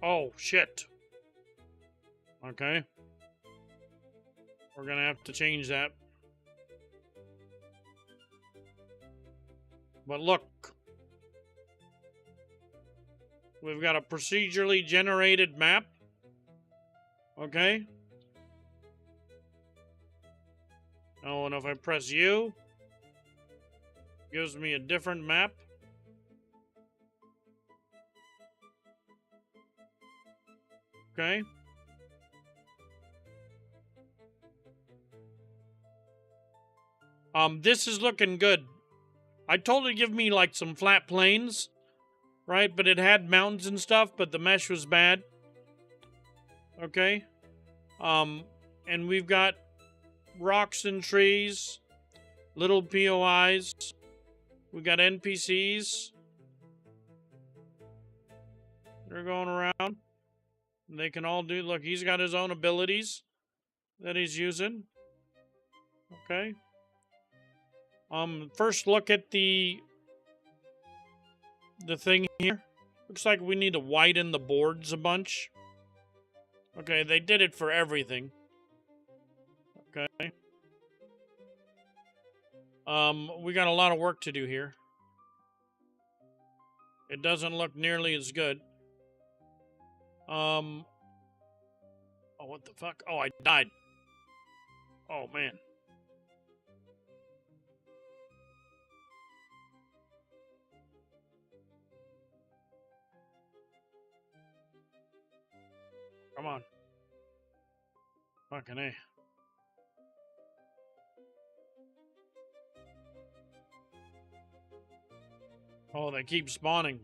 Oh, shit. Okay. We're gonna have to change that. But look. We've got a procedurally generated map. Okay. Oh, and if I press U, it gives me a different map. Okay. This is looking good. I told it to give me like some flat plains, right? But it had mountains and stuff, but the mesh was bad. Okay. And we've got rocks and trees, little POIs. We got NPCs. They're going around. They can all do. Look, he's got his own abilities that he's using. Okay. First look at the thing here. Looks like we need to widen the boards a bunch. Okay, they did it for everything. Okay. We got a lot of work to do here. It doesn't look nearly as good. Oh, what the fuck? Oh, I died. Oh, man. Come on. Fucking A. Oh, they keep spawning.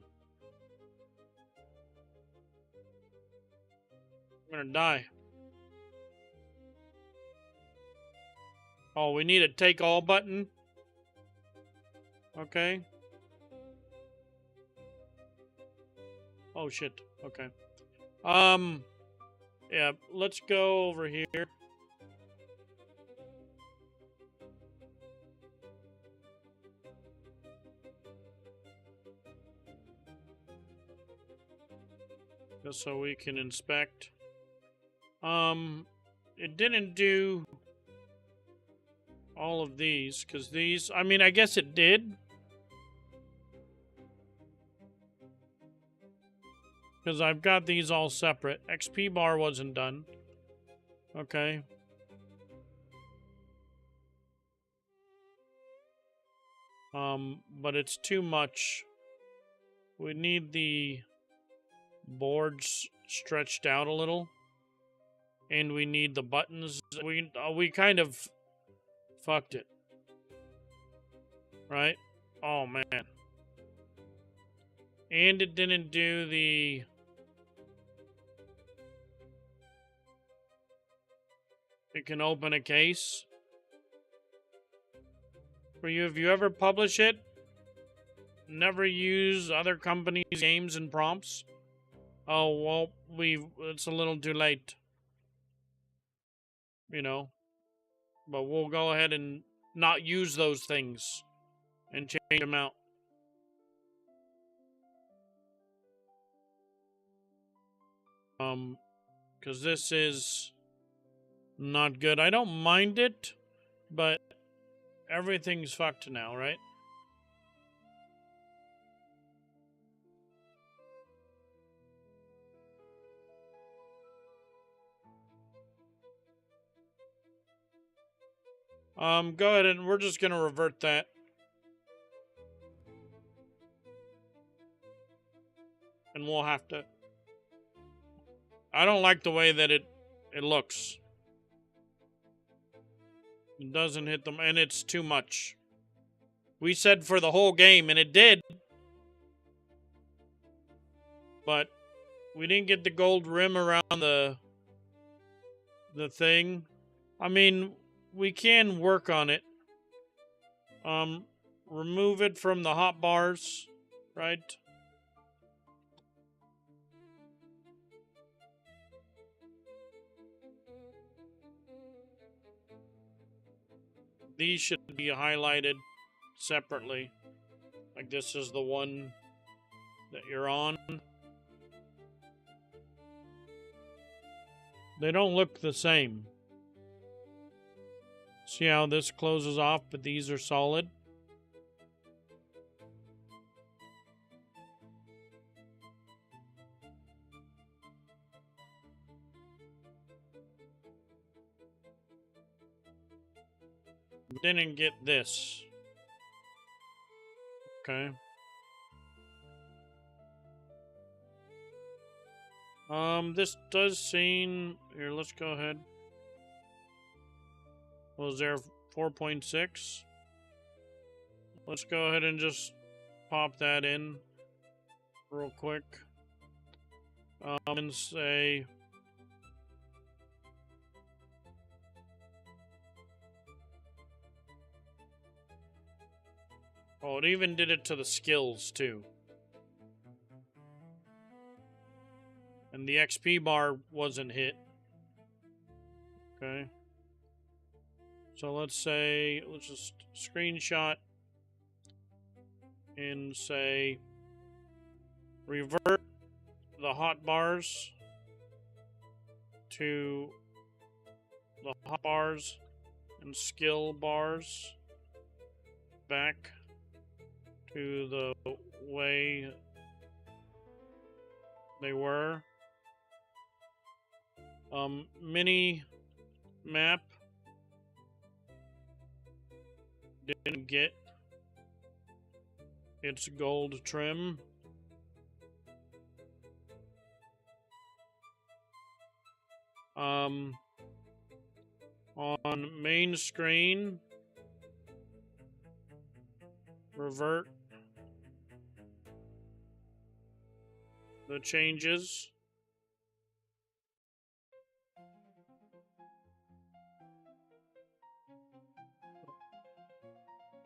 I'm gonna die. Oh, we need a take all button. Okay. Oh, shit. Okay. Yeah, let's go over here. Just so we can inspect. It didn't do all of these, because these, I mean, I guess it did. Because I've got these all separate. XP bar wasn't done. Okay. But it's too much. We need the boards stretched out a little. And we need the buttons. We kind of fucked it. Right? Oh, man. And it didn't do the... It can open a case. For you, if you ever publish it, never use other companies' games and prompts. Oh, well, it's a little too late. You know. But we'll go ahead and not use those things. And change them out. Because this is not good. I don't mind it, but everything's fucked now, right? Go ahead and we're just gonna revert that. And we'll have to... I don't like the way that it looks. It doesn't hit them, and it's too much. We said for the whole game, and it did. But we didn't get the gold rim around the thing. I mean, we can work on it. Remove it from the hotbars, right? These should be highlighted separately. Like this is the one that you're on. They don't look the same. See how this closes off, but these are solid? Didn't get this. Okay. This does seem... Here, let's go ahead. Was there 4.6? Let's go ahead and just pop that in real quick. And say... Oh, it even did it to the skills, too. And the XP bar wasn't hit. Okay. So let's say, let's just screenshot and say, revert the hotbars to the hotbars and skill bars back to the way they were. Mini map didn't get its gold trim. On main screen, revert the changes.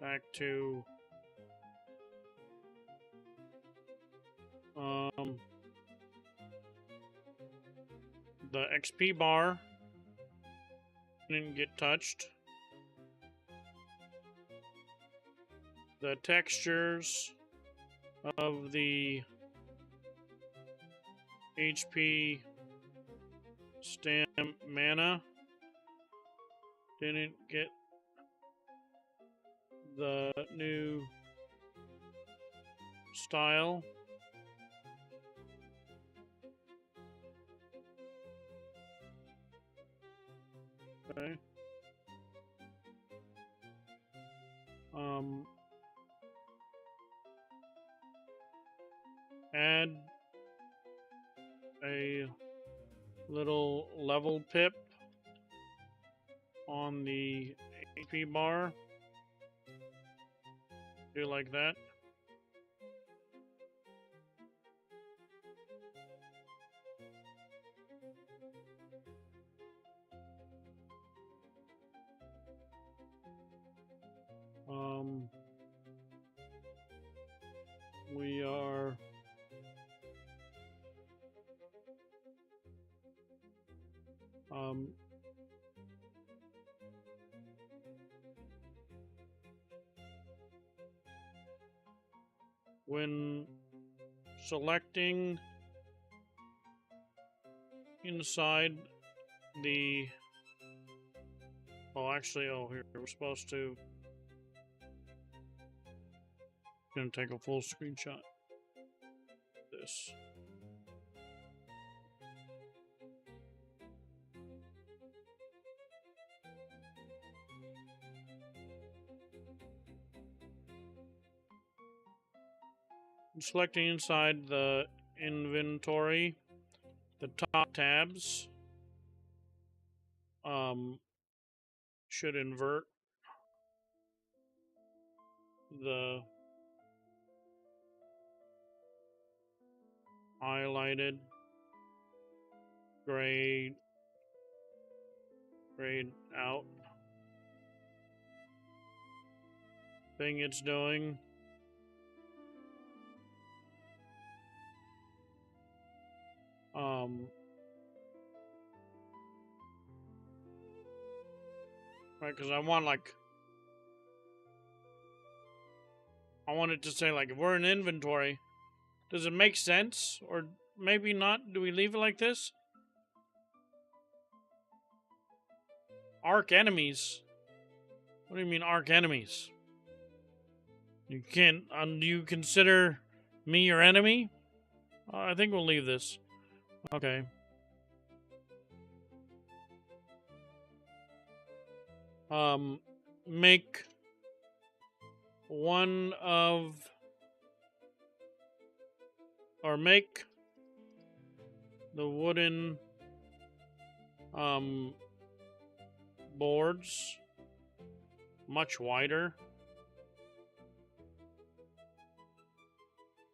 Back to the XP bar didn't get touched. The textures of the HP stamp mana didn't get the new style. Okay. Add a little level pip on the HP bar. Do like that. We are when selecting inside the here we're supposed to gonna take a full screenshot of this. Selecting inside the inventory, the top tabs should invert the highlighted grayed out thing it's doing. Right, because I want it to say if we're in inventory, does it make sense? Or maybe not? Do we leave it like this? Arch enemies? What do you mean arch enemies? You can't. Do you consider me your enemy? I think we'll leave this. Okay. Make one of, or make the wooden boards much wider.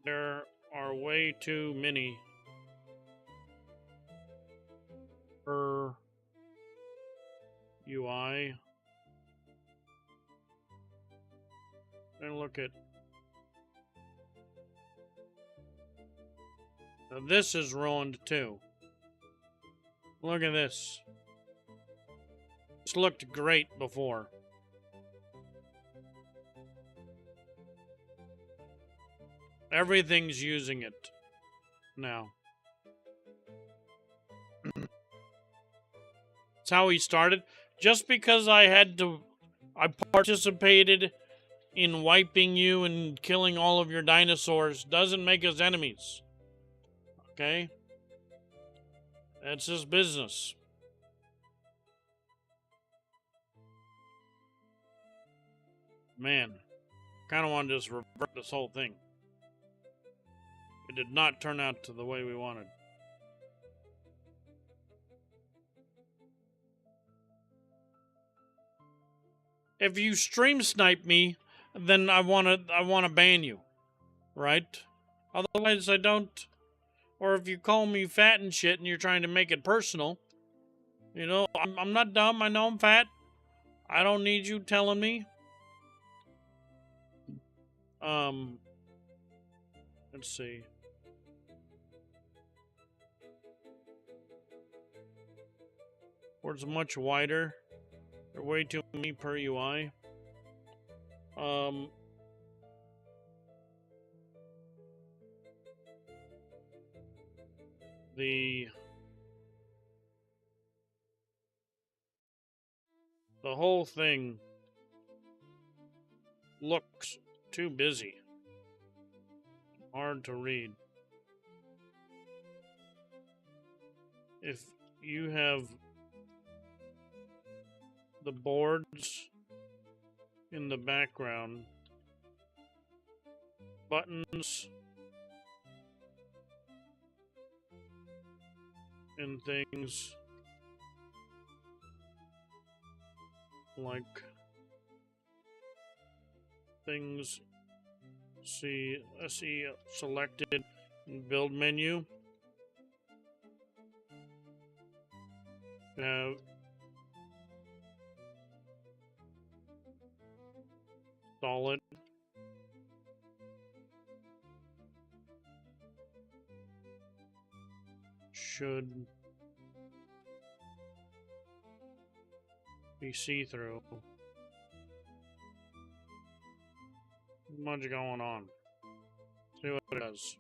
There are way too many per UI. And look at, now this is ruined too. Look at this. This looked great before. Everything's using it now. That's how he started. Just because I participated in wiping you and killing all of your dinosaurs doesn't make us enemies. Okay? That's his business. Man, kind of want to just revert this whole thing. It did not turn out to the way we wanted. If you stream snipe me, then I want to ban you, right? Otherwise I don't. Or if you call me fat and shit and you're trying to make it personal, you know, I'm not dumb. I know I'm fat. I don't need you telling me. Let's see. Words much wider. They're way too many per UI. The whole thing looks too busy. Hard to read. If you have the boards in the background, buttons and things like things see selected in build menu, have solid, should be see-through. Much going on. See what it does.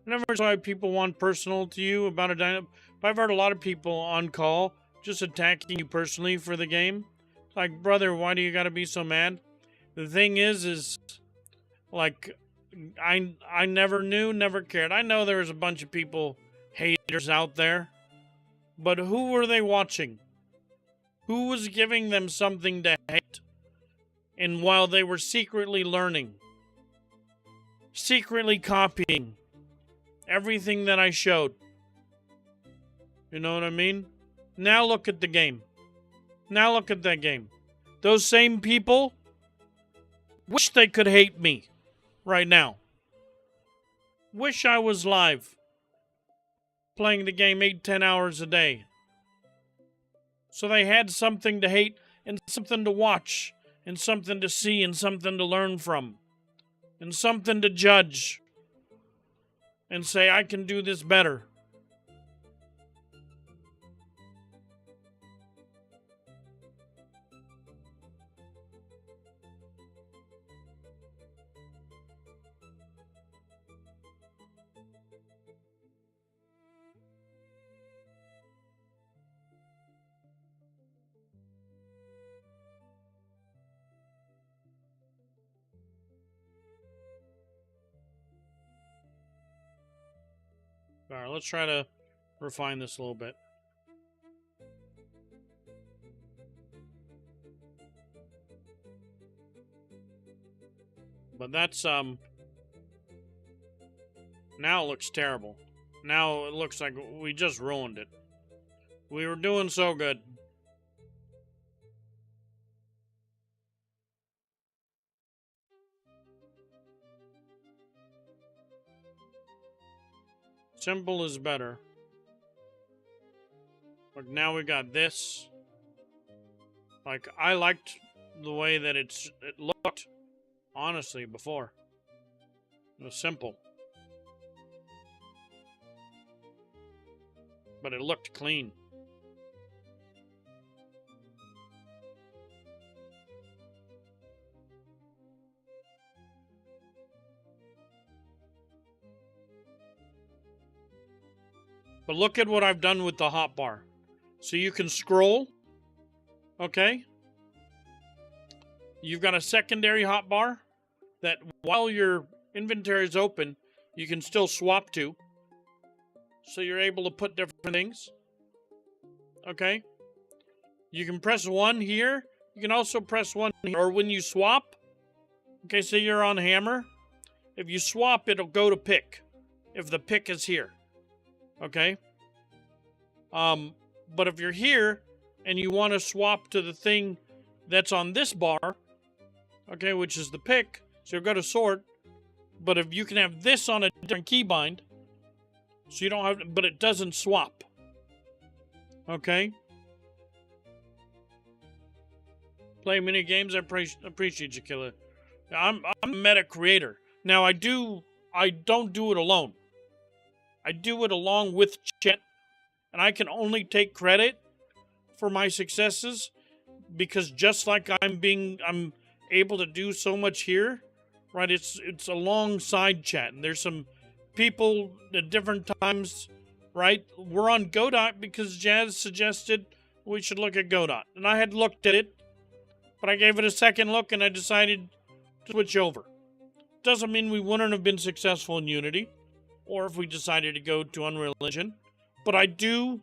Never why people want personal to you about a dino. I've heard a lot of people on call just attacking you personally for the game. Like, brother, why do you gotta be so mad? The thing is like, I never knew, never cared. I know there was a bunch of people, haters out there, but who were they watching? Who was giving them something to hate? And while they were secretly learning, secretly copying everything that I showed. You know what I mean? Now look at the game. Now look at that game. Those same people wish they could hate me right now. Wish I was live playing the game 8-10 hours a day. So they had something to hate and something to watch and something to see and something to learn from and something to judge and say, I can do this better. Alright, let's try to refine this a little bit. But that's, now it looks terrible. Now it looks like we just ruined it. We were doing so good. Simple is better. But now we got this. Like, I liked the way that it looked, honestly, before. It was simple. But it looked clean. But look at what I've done with the hotbar. So you can scroll, okay? You've got a secondary hotbar that while your inventory is open, you can still swap to. So you're able to put different things. Okay? You can press 1 here. You can also press 1 here. Or when you swap, okay, say you're on hammer. If you swap, it'll go to pick. If the pick is here. Okay? But if you're here and you want to swap to the thing that's on this bar, okay, which is the pick, so you'll go to sort. But if you can have this on a different keybind, so you don't have, but it doesn't swap. Okay? Play mini games. I appreciate you, Killer. I'm a meta creator. Now I don't do it alone. I do it along with chat, and I can only take credit for my successes because just like I'm able to do so much here, right? It's alongside chat, and there's some people at different times, right? We're on Godot because Jazz suggested we should look at Godot, and I had looked at it, but I gave it a second look and I decided to switch over. Doesn't mean we wouldn't have been successful in Unity, or if we decided to go to Unreal Engine, but I do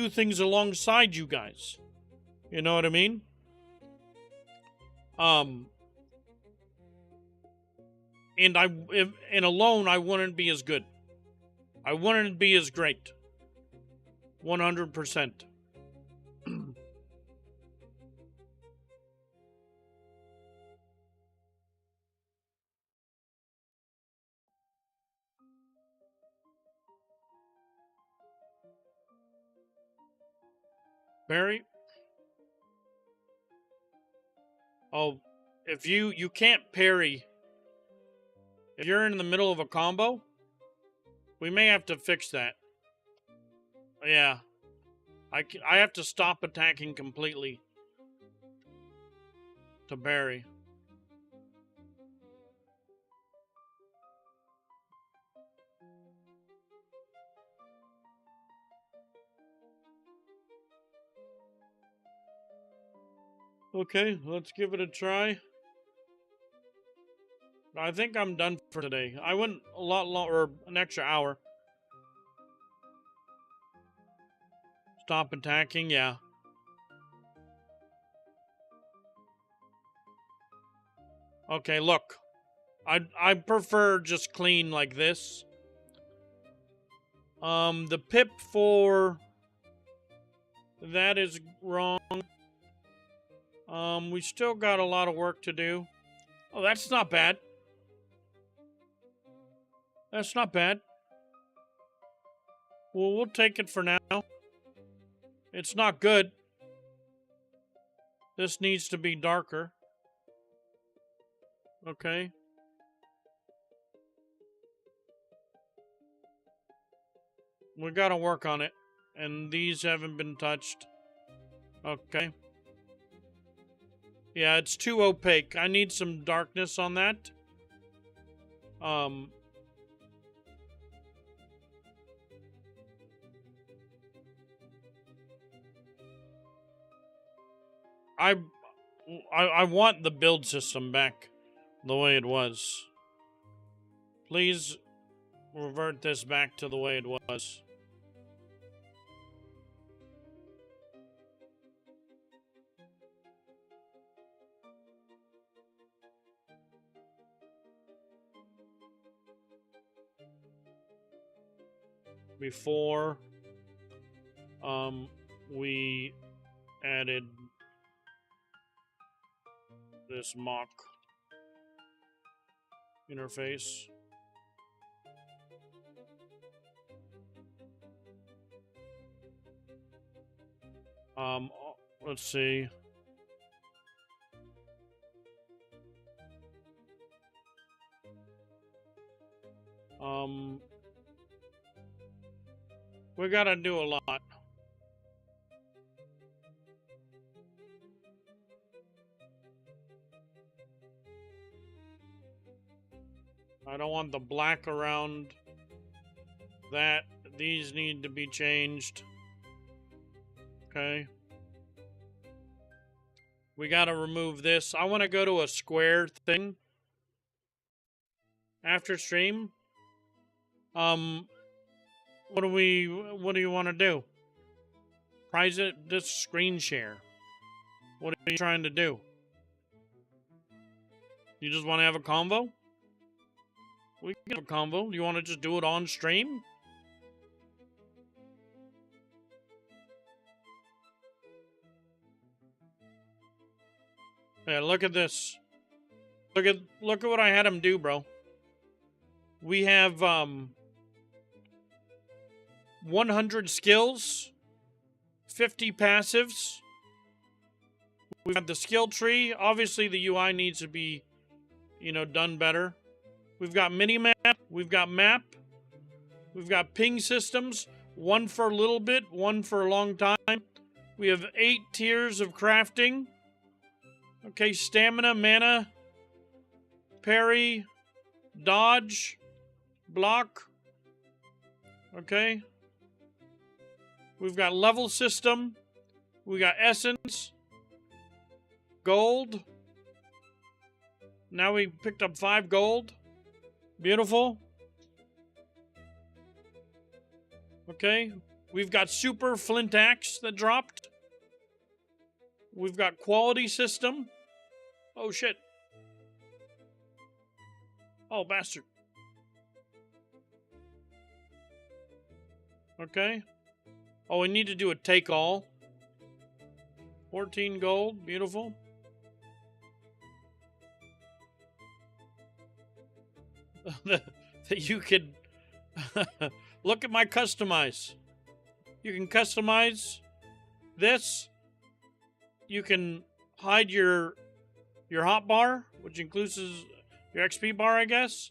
things alongside you guys. You know what I mean? And alone I wouldn't be as good. I wouldn't be as great. 100%. Barry? Oh, if you can't parry. If you're in the middle of a combo, we may have to fix that. Yeah. I have to stop attacking completely to parry. Okay, let's give it a try. I think I'm done for today. I went a lot longer, an extra hour. Stop attacking, yeah. Okay, look. I prefer just clean like this. The pip for that is wrong. We still got a lot of work to do. Oh, that's not bad. That's not bad. Well, we'll take it for now. It's not good. This needs to be darker. Okay. We gotta work on it. And these haven't been touched. Okay. Yeah, it's too opaque. I need some darkness on that. I want the build system back the way it was. Please revert this back to the way it was. Before we added this mock interface. Let's see. We gotta do a lot. I don't want the black around that. These need to be changed. Okay. We gotta remove this. I want to go to a square thing after stream. What do you want to do? Prize it, this screen share. What are you trying to do? You just want to have a convo? We can have a convo. You want to just do it on stream? Yeah, look at this. Look at what I had him do, bro. We have 100 skills, 50 passives. We've got the skill tree. Obviously, the UI needs to be, done better. We've got mini-map. We've got map. We've got ping systems. One for a little bit, one for a long time. We have 8 tiers of crafting. Okay, stamina, mana, parry, dodge, block. Okay. We've got level system. We got essence. Gold. Now we picked up 5 gold. Beautiful. Okay. We've got super flint axe that dropped. We've got quality system. Oh, shit. Oh, bastard. Okay. Oh, we need to do a take all. 14 gold. Beautiful. That you could look at my customize. You can customize this. You can hide your hotbar, which includes your XP bar, I guess.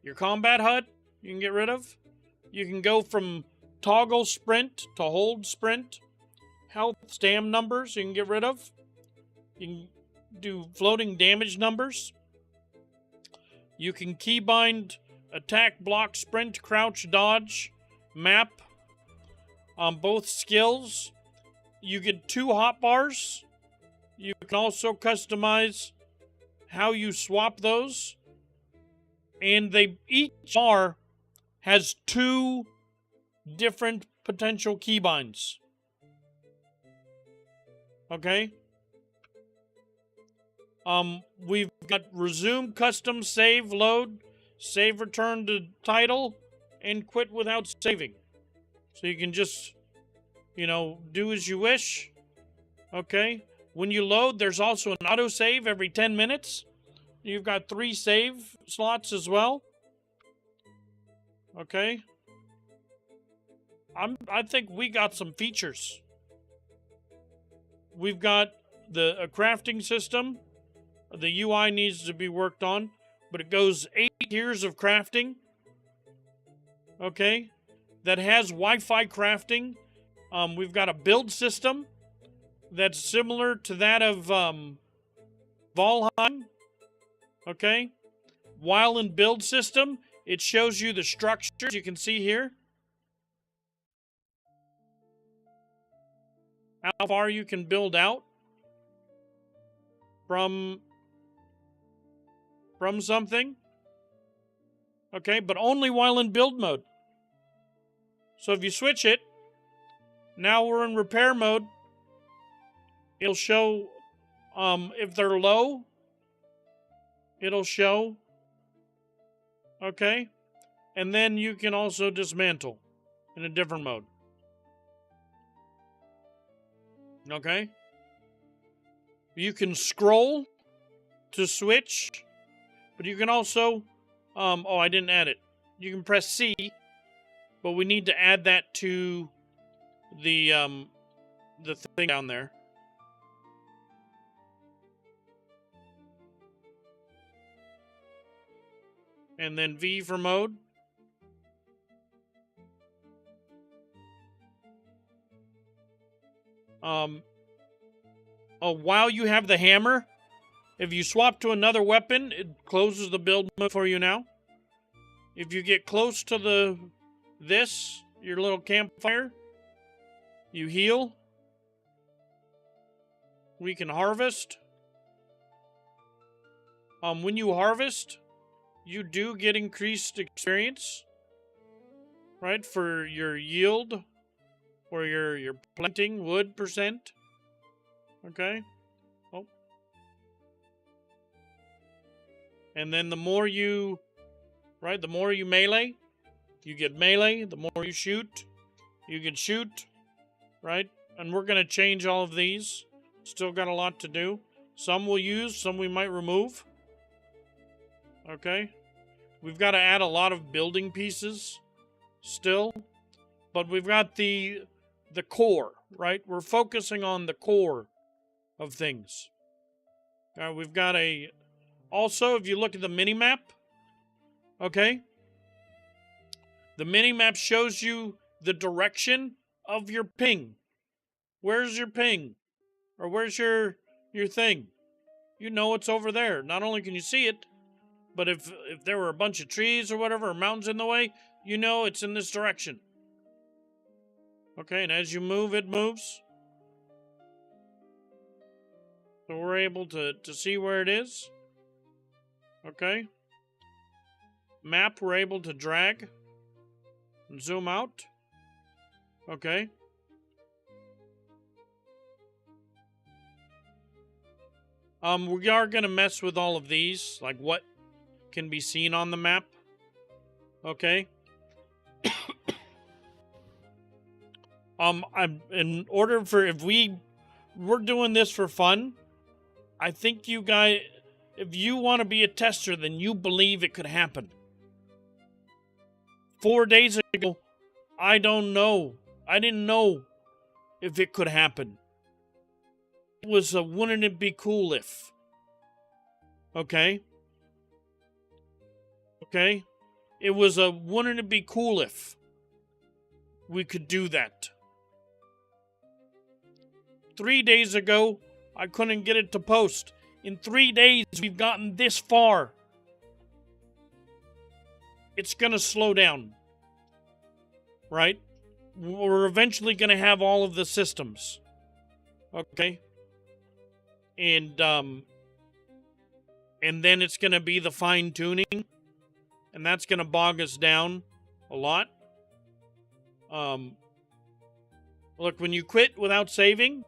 Your combat HUD, you can get rid of. You can go from toggle sprint to hold sprint. Health stam numbers, you can get rid of. You can do floating damage numbers. You can keybind attack, block, sprint, crouch, dodge, map on both skills. You get 2 hotbars. You can also customize how you swap those. And each bar has 2 different potential keybinds. Okay? We've got resume, custom, save, load, save, return to title, and quit without saving. So you can just, do as you wish. Okay? When you load, there's also an autosave every 10 minutes. You've got 3 save slots as well. Okay? I think we got some features. We've got a crafting system. The UI needs to be worked on, but it goes 8 tiers of crafting. Okay? That has Wi-Fi crafting. We've got a build system that's similar to that of Valheim. Okay? While in build system, it shows you the structures you can see here. How far you can build out from something. Okay, but only while in build mode. So if you switch it, now we're in repair mode. It'll show if they're low. It'll show. Okay. And then you can also dismantle in a different mode. Okay. You can scroll to switch, but you can also, oh, I didn't add it. You can press C, but we need to add that to the thing down there. And then V for mode. While you have the hammer, if you swap to another weapon, it closes the build mode for you now. If you get close to your little campfire, you heal. We can harvest. When you harvest, you do get increased experience, right, for your yield or your planting wood percent. Okay. Oh. And then the more you melee, you get melee. The more you shoot, you can shoot, right? And we're going to change all of these. Still got a lot to do. Some we'll use, some we might remove. Okay. We've got to add a lot of building pieces still. But we've got the core, right? We're focusing on the core of things. We've got also, if you look at the mini-map, okay? The mini-map shows you the direction of your ping. Where's your ping? Or where's your thing? You know it's over there. Not only can you see it, but if there were a bunch of trees or whatever, or mountains in the way, you know it's in this direction. Okay, and as you move, it moves. So we're able to see where it is. Okay. Map, we're able to drag and zoom out. Okay. We are going to mess with all of these, like what can be seen on the map. Okay. In order for, if we're doing this for fun, I think you guys, if you want to be a tester, then you believe it could happen. 4 days ago, I don't know. I didn't know if it could happen. It was a wouldn't it be cool if. Okay? Okay? It was a wouldn't it be cool if we could do that. 3 days ago, I couldn't get it to post. In 3 days, we've gotten this far. It's going to slow down. Right? We're eventually going to have all of the systems. Okay? And then it's going to be the fine-tuning. And that's going to bog us down a lot. Look, when you quit without saving,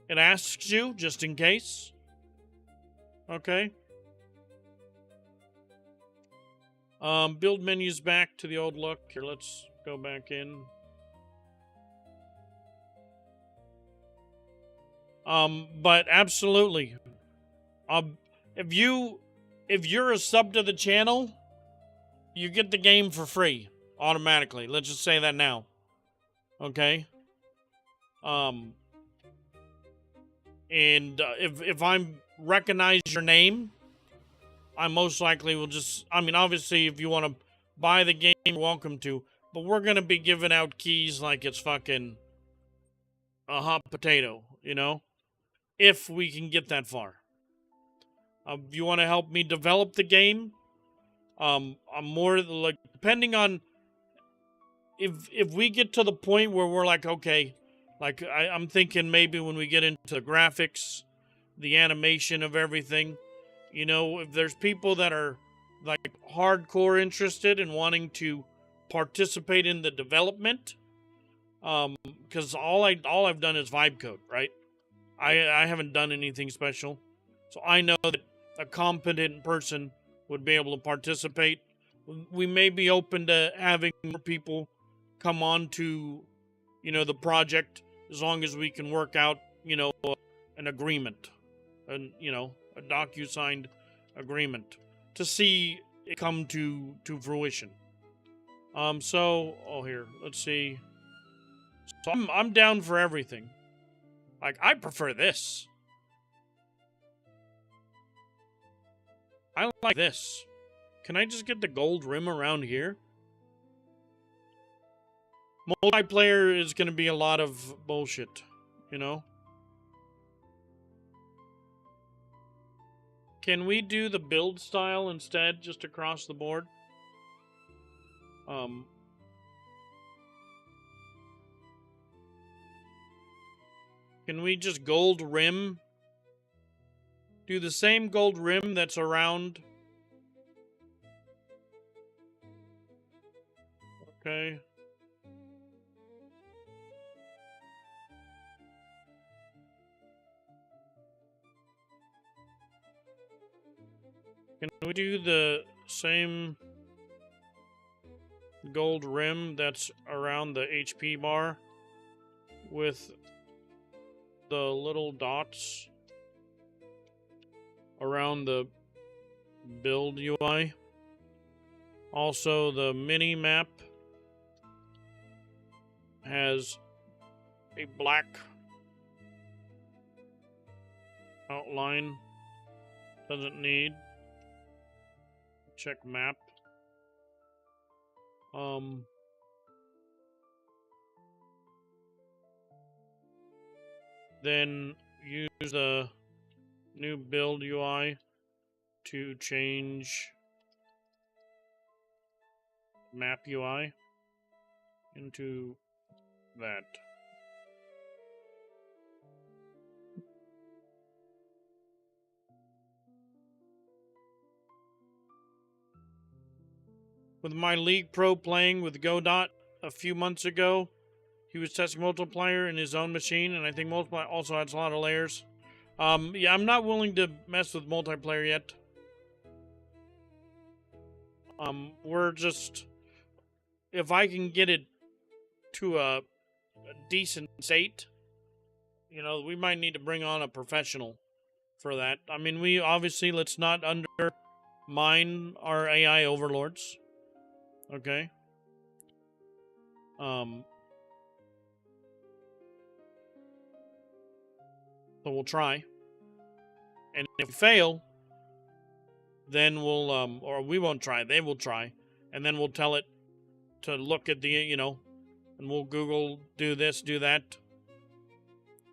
it asks you, just in case. Okay. Build menus back to the old look. Here, let's go back in. But absolutely. If you're a sub to the channel, you get the game for free automatically. Let's just say that now. Okay? And if I recognize your name, I most likely will just, I mean, obviously, if you want to buy the game, you're welcome to. But we're going to be giving out keys like it's fucking a hot potato, you know? If we can get that far. If you want to help me develop the game, I'm more like, depending on if we get to the point where we're like, okay, like I'm thinking maybe when we get into the graphics, the animation of everything, you know, if there's people that are like hardcore interested in wanting to participate in the development, because all I've done is vibe code, right? I haven't done anything special, so I know that a competent person would be able to participate. We may be open to having more people come on to, the project, as long as we can work out, an agreement, and a docu-signed agreement to see it come to fruition. Here, let's see. So I'm down for everything. Like, I prefer this. I like this. Can I just get the gold rim around here? Multiplayer is going to be a lot of bullshit, Can we do the build style instead, just across the board? Can we just gold rim? Do the same gold rim that's around. Okay. Can we do the same gold rim that's around the HP bar with the little dots around the build UI? Also, the mini map has a black outline. Doesn't need. Check map. Then use the new build UI to change map UI into that. With my League Pro playing with Godot a few months ago, he was testing multiplayer in his own machine, and I think multiplayer also adds a lot of layers. Yeah, I'm not willing to mess with multiplayer yet. We're just... If I can get it to a decent state, we might need to bring on a professional for that. I mean, we obviously, let's not undermine our AI overlords. Okay? So we'll try. And if we fail, then we'll, or we won't try, they will try. And then we'll tell it to look at the, and we'll Google do this, do that,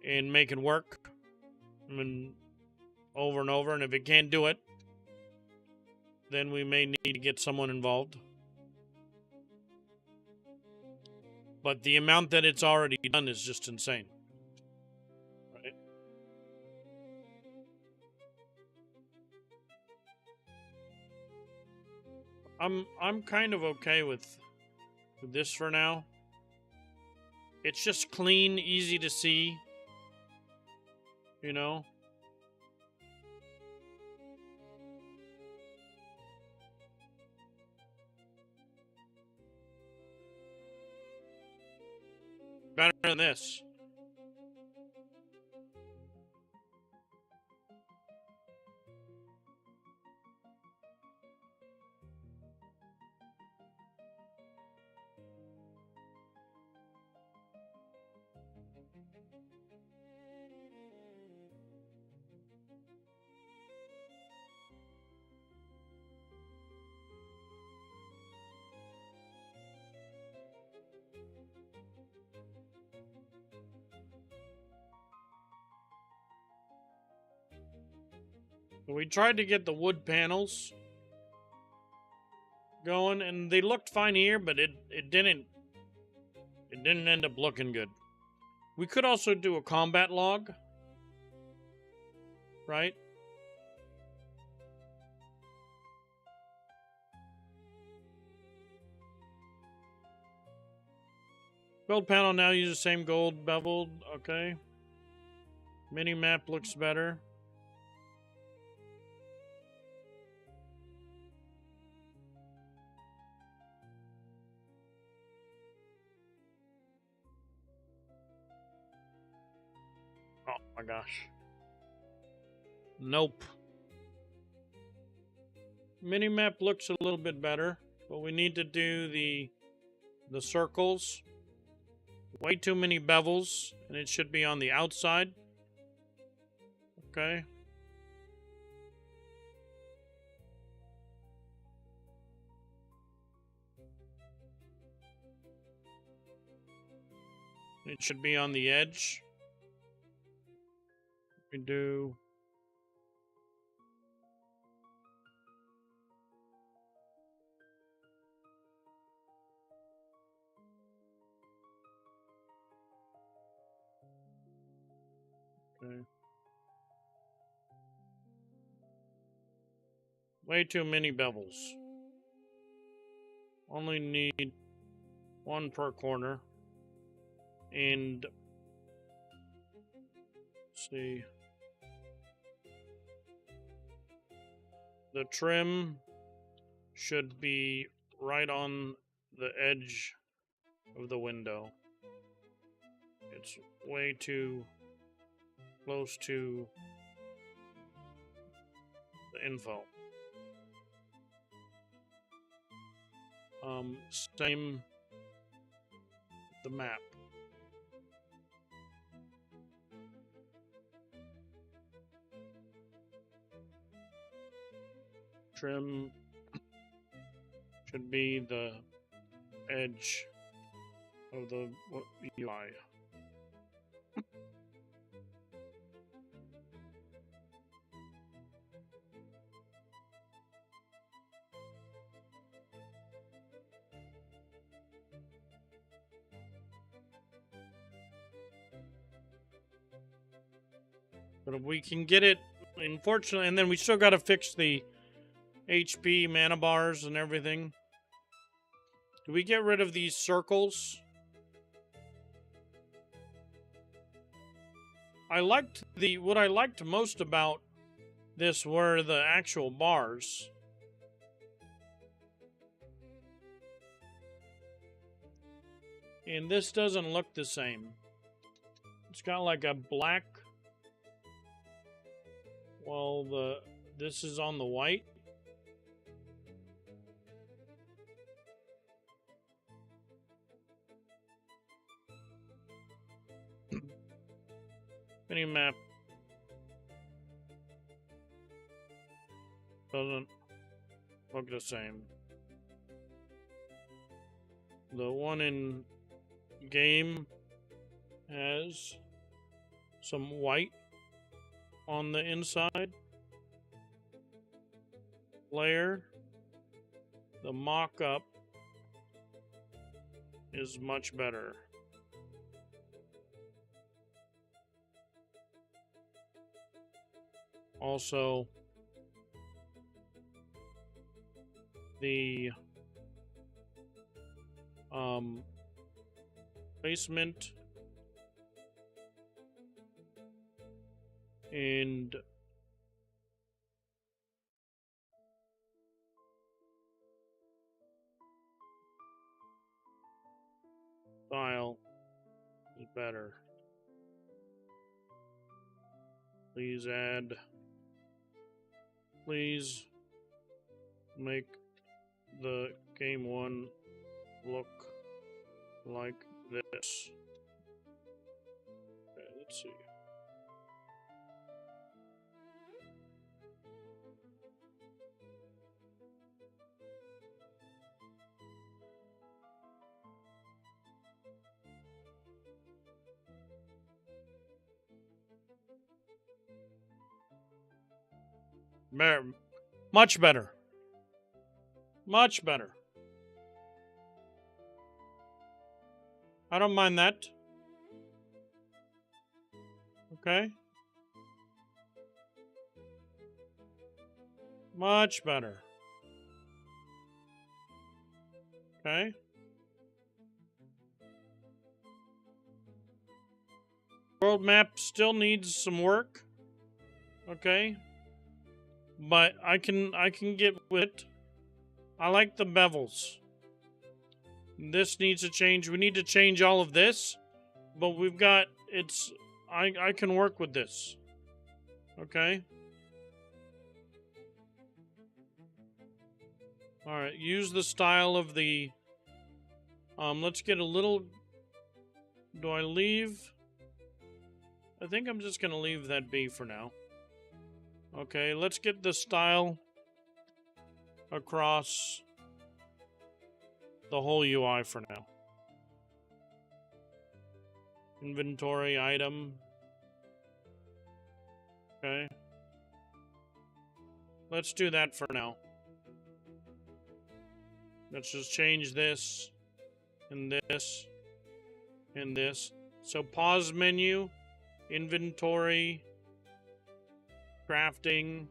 and make it work. I mean, over and over. And if it can't do it, then we may need to get someone involved. But the amount that it's already done is just insane. Right? I'm kind of okay with this for now. It's just clean, easy to see. Better than this. We tried to get the wood panels going, and they looked fine here, but it didn't end up looking good. We could also do a combat log, right? Build panel now uses same gold beveled. Okay. Mini map looks better. Oh my gosh. Nope. Minimap looks a little bit better, but we need to do the circles. Way too many bevels, and it should be on the outside. Okay. It should be on the edge. We do. Okay. Way too many bevels. Only need one per corner. And let's see. The trim should be right on the edge of the window. It's way too close to the info. Same the map. Trim should be the edge of the UI. But if we can get it, unfortunately, and then we still got to fix the HP mana bars and everything. Do we get rid of these circles? What I liked most about this were the actual bars. And this doesn't look the same. It's got like a black. Well, this is on the white. Mini map doesn't look the same. The one in game has some white on the inside. Player, the mock-up is much better. Also, the basement and style is better. Please make the game one look like this. Okay, let's see. Much better. Much better. I don't mind that. Okay. Much better. Okay. world map still needs some work. Okay. But I can get with it. I like the bevels. This needs to change. We need to change all of this. But we've got I can work with this. Okay. Alright, use the style of the let's get a little. Do I leave? I think I'm just gonna leave that be for now. Okay, let's get the style across the whole UI for now. Inventory item. Okay. Let's do that for now. Let's just change this and this and this. So pause menu, inventory, crafting,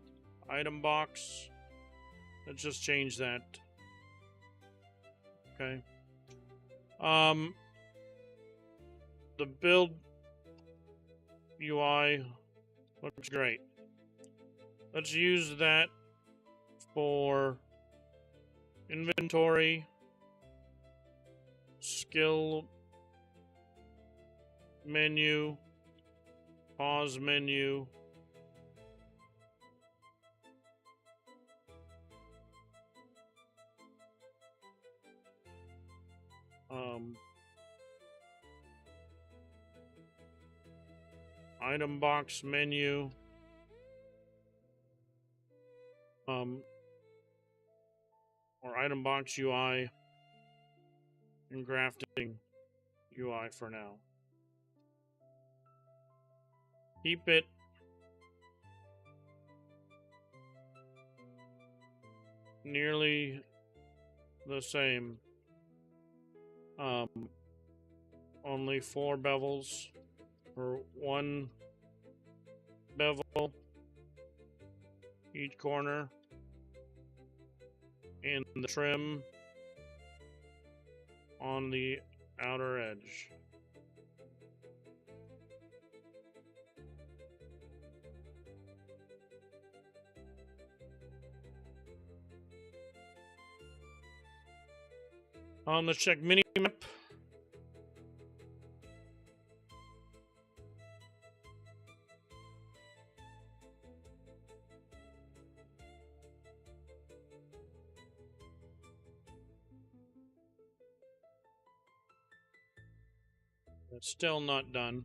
item box. Let's just change that. Okay. The build UI looks great. Let's use that for inventory, skill menu, pause menu, item box menu, or item box UI, and crafting UI for now. Keep it nearly the same. Only 4 bevels for 1 bevel each corner, and the trim on the outer edge. Let's check mini map. It's still not done.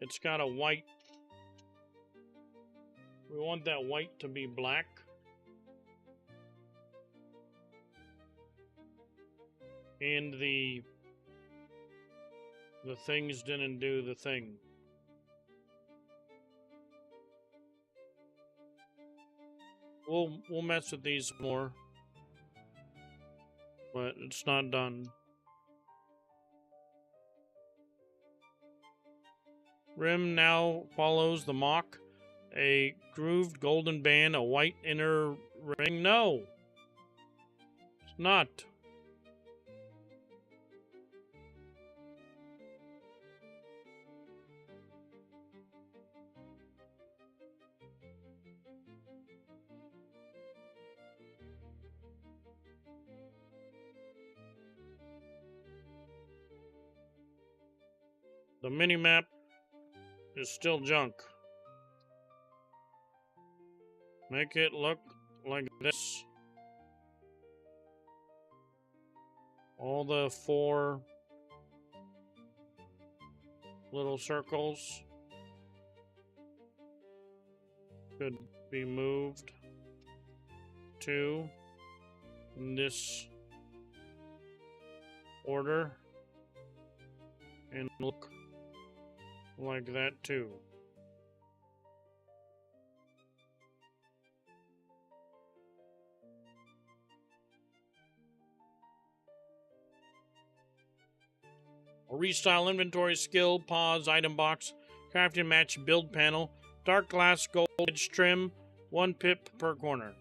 It's got a white. We want that white to be black. And the things didn't do the thing. We'll mess with these more. But it's not done. Rim now follows the mock. A grooved golden band, a white inner ring. No! It's not. The mini-map is still junk. Make it look like this. All the 4 little circles could be moved to this order and look like that too. Restyle inventory, skill, pause, item box, crafting match, build panel, dark glass, gold edge trim, 1 pip per corner.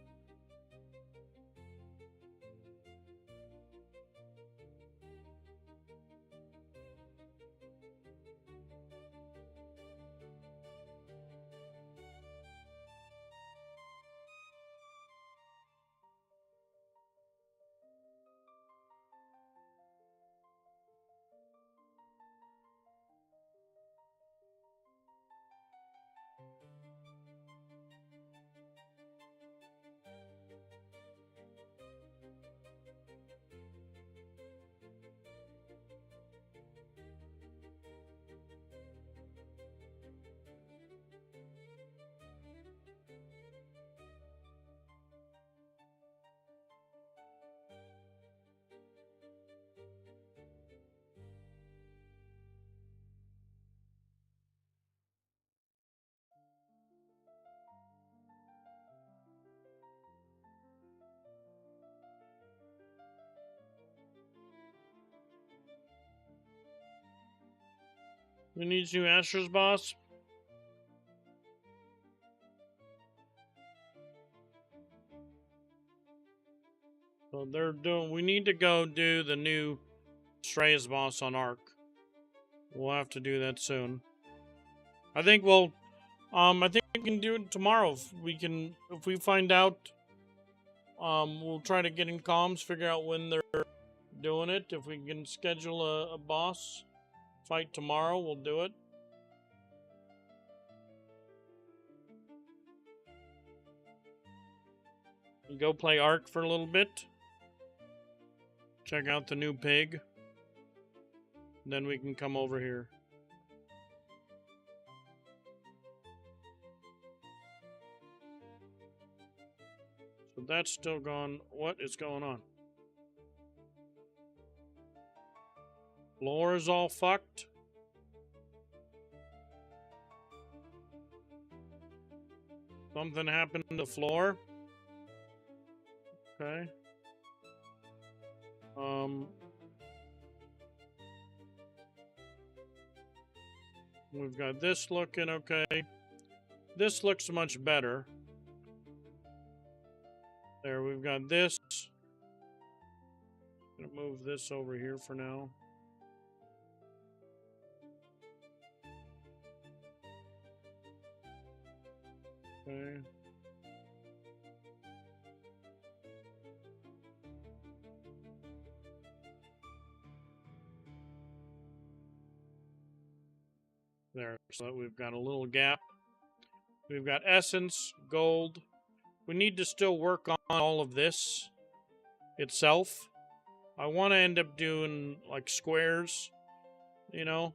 Who needs new Asher's boss? So they're doing. We need to go do the new Stray's boss on Ark. We'll have to do that soon. I think we'll. I think we can do it tomorrow. If we find out. We'll try to get in comms, figure out when they're doing it. If we can schedule a boss fight tomorrow, we'll do it. Go play Ark for a little bit. Check out the new pig. Then we can come over here. So that's still gone. What is going on? Floor is all fucked. Something happened to the floor. Okay. We've got this looking okay. This looks much better. There, we've got this. Gonna move this over here for now. Okay. There, so we've got a little gap. We've got essence, gold. We need to still work on all of this itself. I want to end up doing like squares, you know.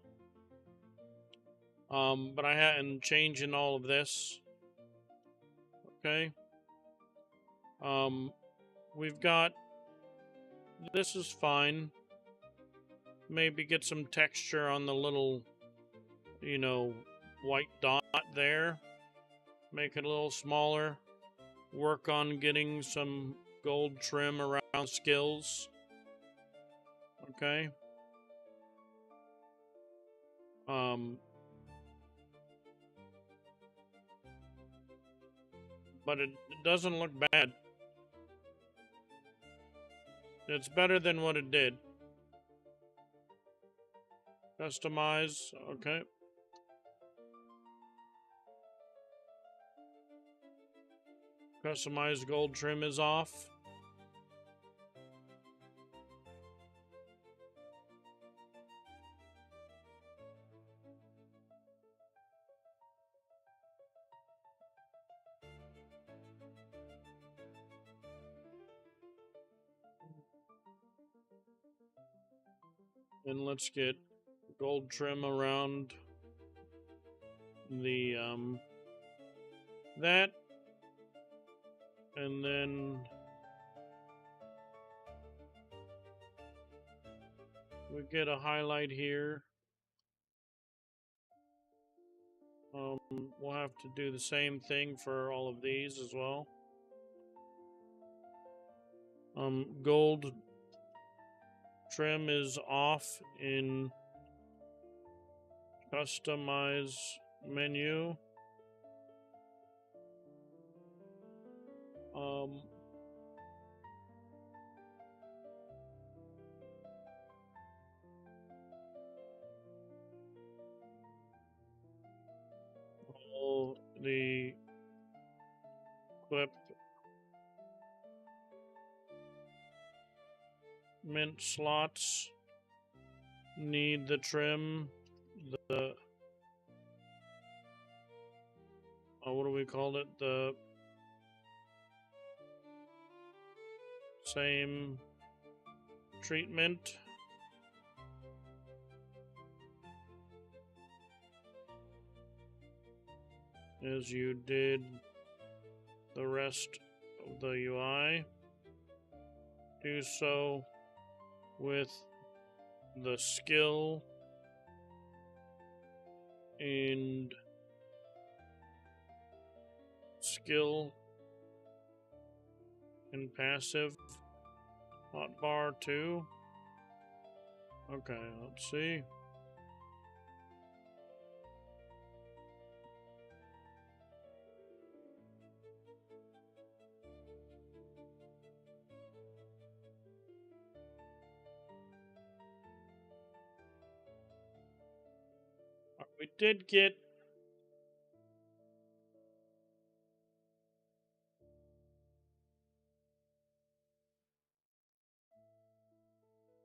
But I hadn't changing all of this. Okay. We've got this is fine. Maybe get some texture on the little, you know, white dot there. Make it a little smaller. Work on getting some gold trim around skills. Okay. But it doesn't look bad. It's better than what it did. Customize, okay. Customized gold trim is off. And let's get gold trim around the that, and then we get a highlight here. We'll have to do the same thing for all of these as well. Gold trim is off in Customize menu. All the equipment slots need the trim. The what do we call it? The same treatment. As you did the rest of the UI. Do so with the skill and passive hotbar too. Okay, let's see. We did get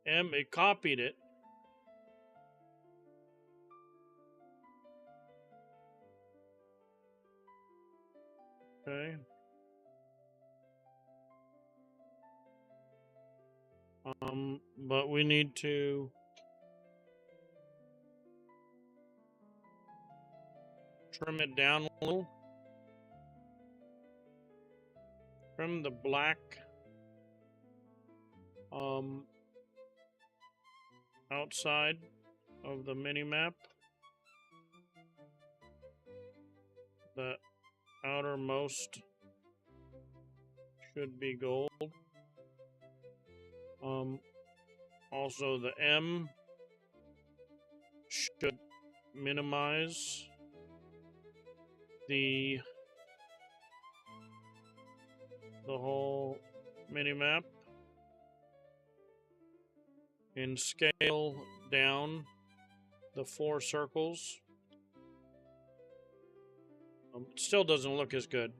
it copied it. Okay. But we need to trim it down a little. Trim the black outside of the mini-map. The outermost should be gold. Also the M should minimize the whole mini-map and scale down the 4 circles. It still doesn't look as good.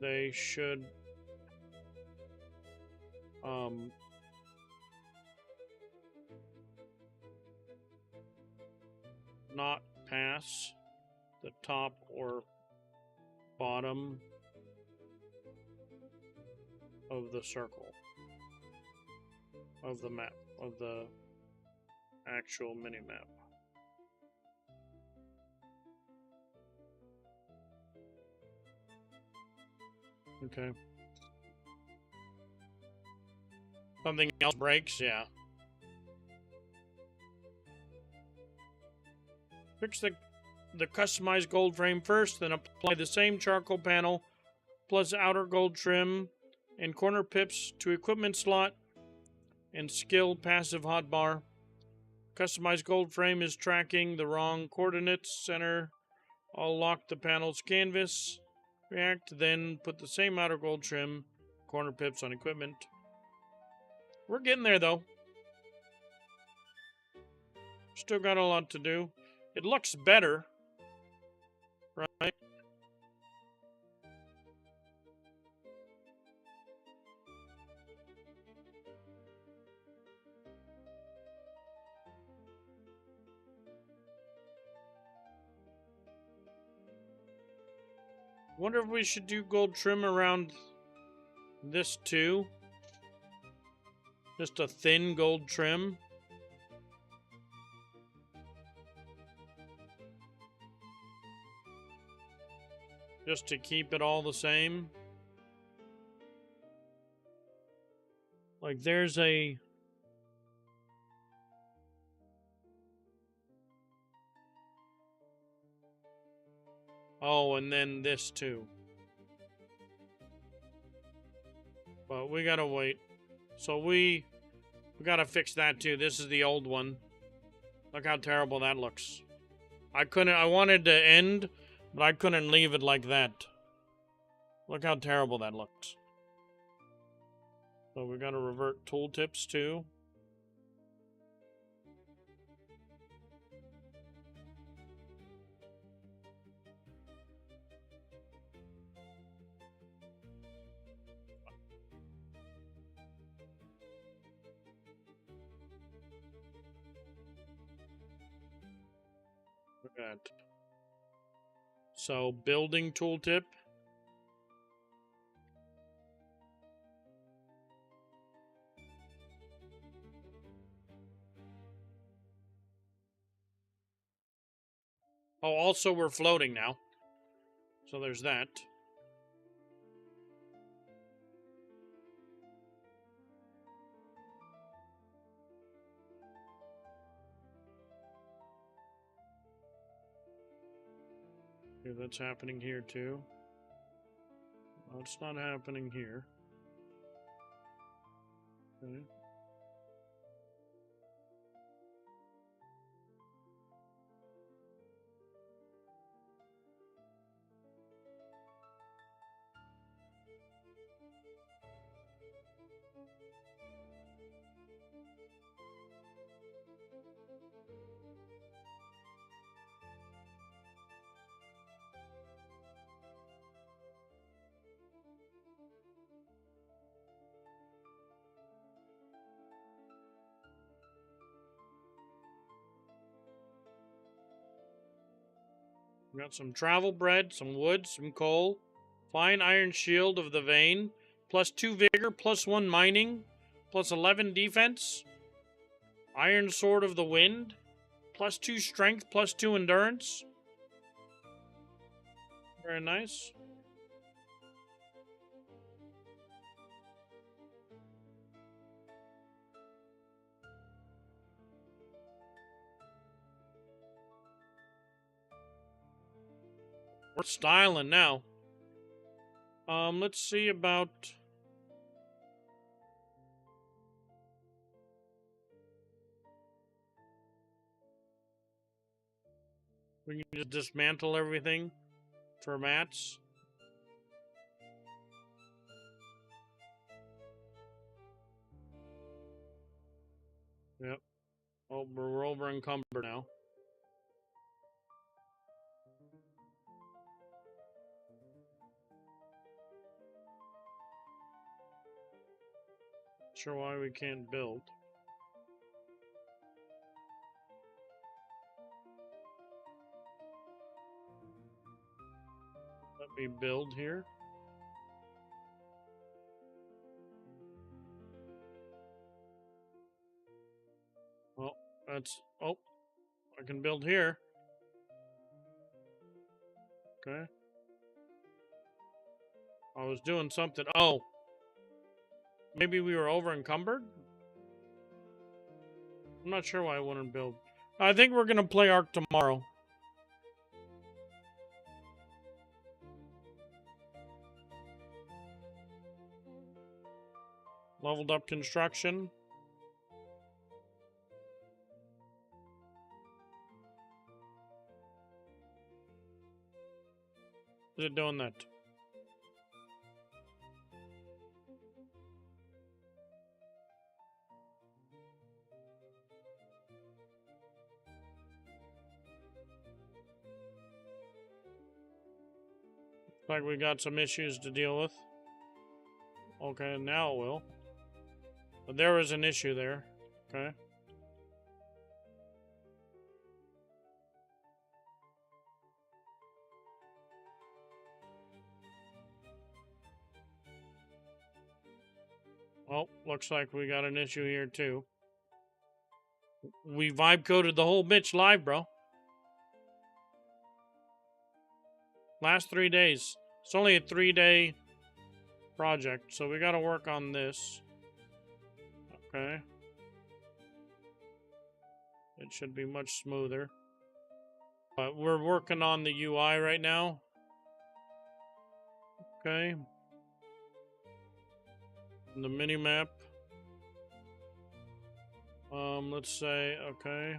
They should not pass the top or bottom of the circle of the map, of the actual mini-map. Okay. Something else breaks, yeah. Fix the customized gold frame first, then apply the same charcoal panel plus outer gold trim and corner pips to equipment slot and skill passive hotbar. Customized gold frame is tracking the wrong coordinates. Center. I'll lock the panel's canvas. React, then put the same outer gold trim, corner pips on equipment. We're getting there though. Still got a lot to do. It looks better, right? Wonder if we should do gold trim around this too. Just a thin gold trim. Just to keep it all the same. Like there's a... Oh, and then this too. But we gotta wait. So we gotta fix that too. This is the old one. Look how terrible that looks. I wanted to end, but I couldn't leave it like that. Look how terrible that looks. So we gotta revert tooltips too. Look at that. So building tooltip. Oh, also we're floating now. So there's that. Okay, that's happening here too. Oh, it's not happening here. Okay. We got some travel bread, some wood, some coal, fine iron shield of the vein, +2 vigor, +1 mining, +11 defense, iron sword of the wind, +2 strength, +2 endurance. Very nice. We're styling now. Let's see about... We can just dismantle everything for mats. Yep. Oh, we're over encumbered now. Sure why we can't build. Let me build here. Well, that's... Oh, I can build here. Okay. I was doing something. Oh. Maybe we were over encumbered? I'm not sure why I wouldn't build. I think we're going to play Ark tomorrow. Leveled up construction. Is it doing that? Looks like we got some issues to deal with. Okay, now it will. But there was an issue there. Okay. Oh, looks like we got an issue here too. We vibe coded the whole bitch live, bro. Last 3 days. It's only a 3-day project, so we gotta work on this. Okay. It should be much smoother. But we're working on the UI right now. Okay. the mini map. Let's say, okay.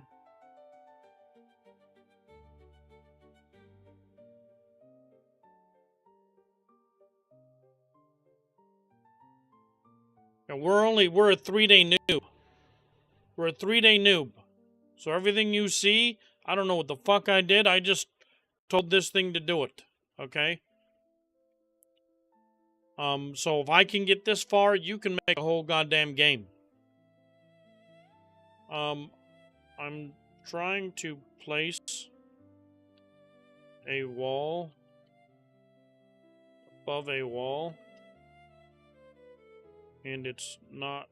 And we're a 3-day noob. We're a 3-day noob. So everything you see, I don't know what the fuck I did. I just told this thing to do it. Okay? So if I can get this far, you can make a whole goddamn game. I'm trying to place a wall above a wall, and it's not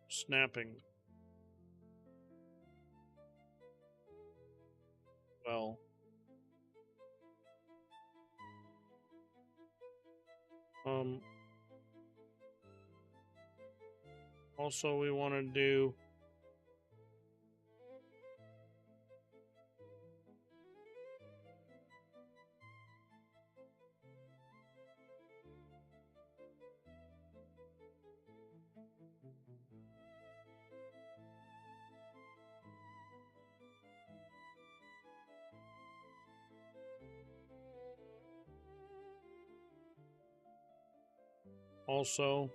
snapping. Well, also we want to do also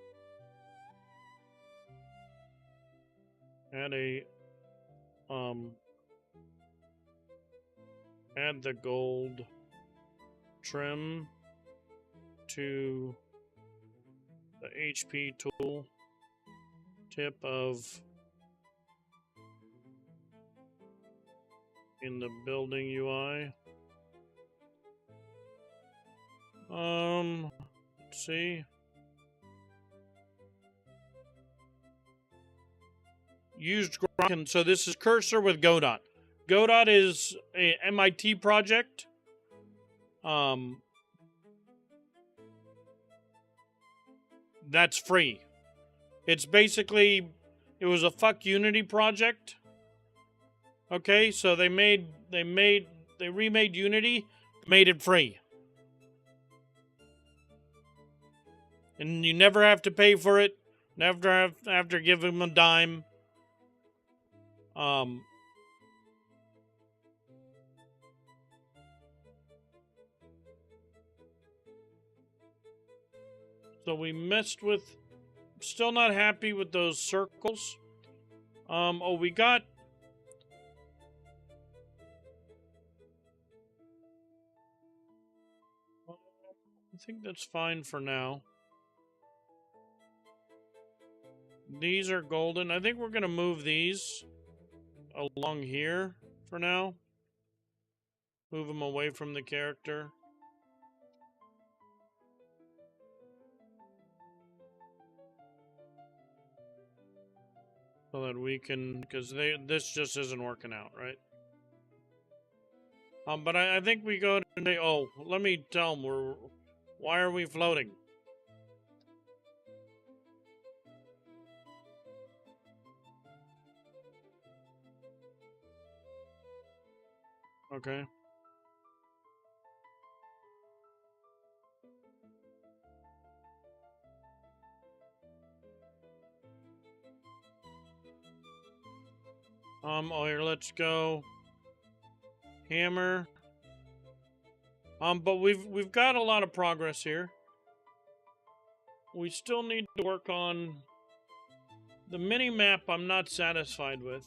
add a add the gold trim to the HP tool tip of in the building UI. Let's see. Used Grok, so this is Cursor with Godot. Godot is a MIT project. That's free. It's basically, it was a fuck Unity project. Okay, so they remade Unity, made it free. And you never have to pay for it. Never have to give them a dime. So we messed with, still not happy with those circles. Oh, we got, I think that's fine for now. These are golden. I think we're going to move these along here for now. Move them away from the character. So that we can, because this just isn't working out, right? But I think we go to, oh, let me tell them, why are we floating? Okay. Oh, here, let's go. Hammer. But we've got a lot of progress here. We still need to work on the mini map. I'm not satisfied with.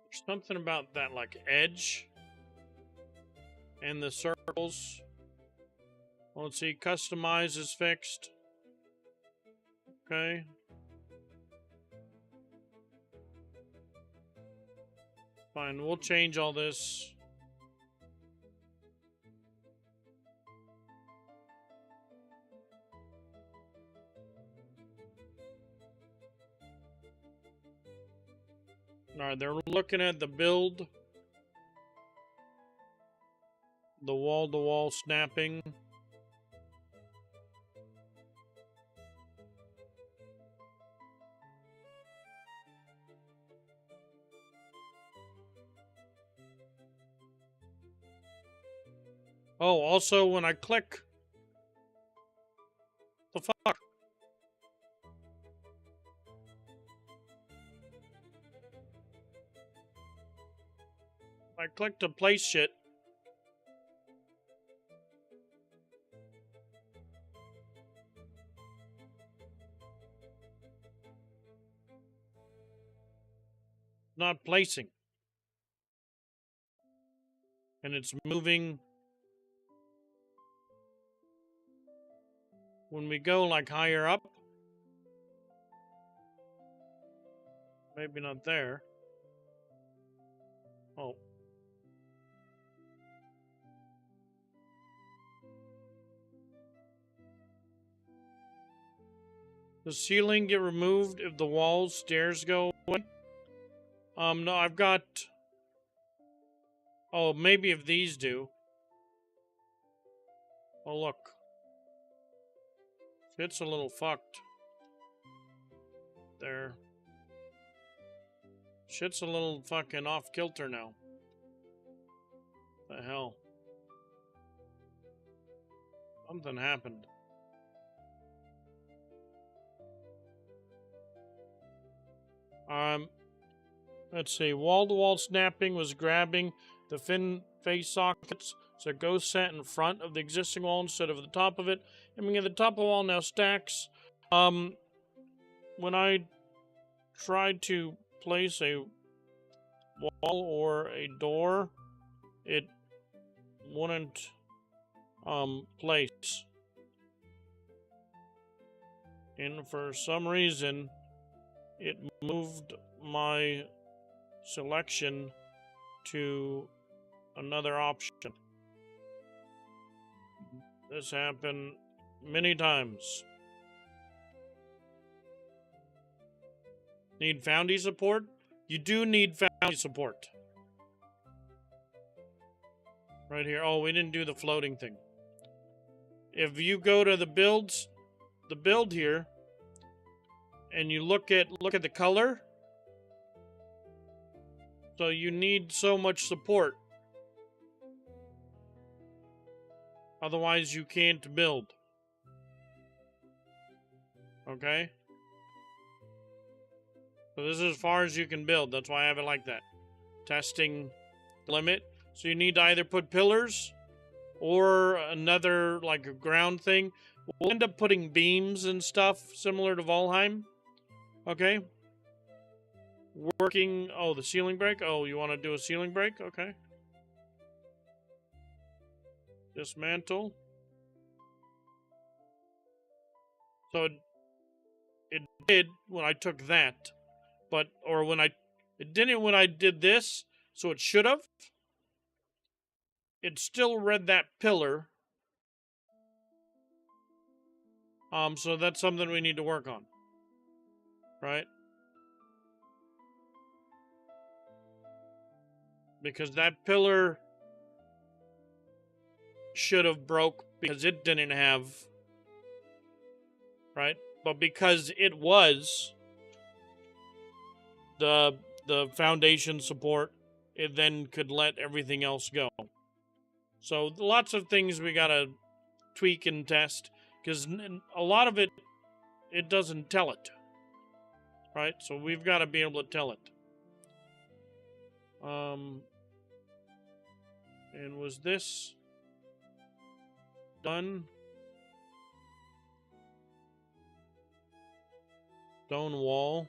There's something about that, like, edge and the circles. Well, let's see, customize is fixed. Okay. Fine, we'll change all this. Alright, they're looking at the build. The wall-to-wall snapping. Oh, also when I click... The fuck? I click to place shit. Not placing. And it's moving. When we go like higher up. Maybe not there. Oh. The ceiling get removed if the walls, stairs go away? No, I've got... Oh, maybe if these do. Oh, look. It's a little fucked. There. Shit's a little fucking off kilter now. The hell? Something happened. Let's see. Wall-to-wall snapping was grabbing the fin face sockets, so it goes set in front of the existing wall instead of the top of it. I mean, the top of the wall now stacks. When I tried to place a wall or a door, it wouldn't place. And for some reason, it moved my selection to another option. This happened many times. Need Foundy support? You do need Foundy support. Right here. Oh, we didn't do the floating thing. If you go to the build here, and you look at the color, so you need so much support. Otherwise, you can't build. Okay? So this is as far as you can build. That's why I have it like that. Testing limit. So you need to either put pillars or another, like a ground thing. We'll end up putting beams and stuff similar to Valheim. Okay? Working... Oh, the ceiling break? Oh, you want to do a ceiling break? Okay. Dismantle. So it did when I took that. But, or when I... It didn't when I did this, so it should have. It still read that pillar. So that's something we need to work on. Right? Because that pillar should have broke because it didn't have, right? But because it was the foundation support, it then could let everything else go. So lots of things we gotta tweak and test, because a lot of it doesn't tell it, right? So we've got to be able to tell it. And was this done? Stone wall.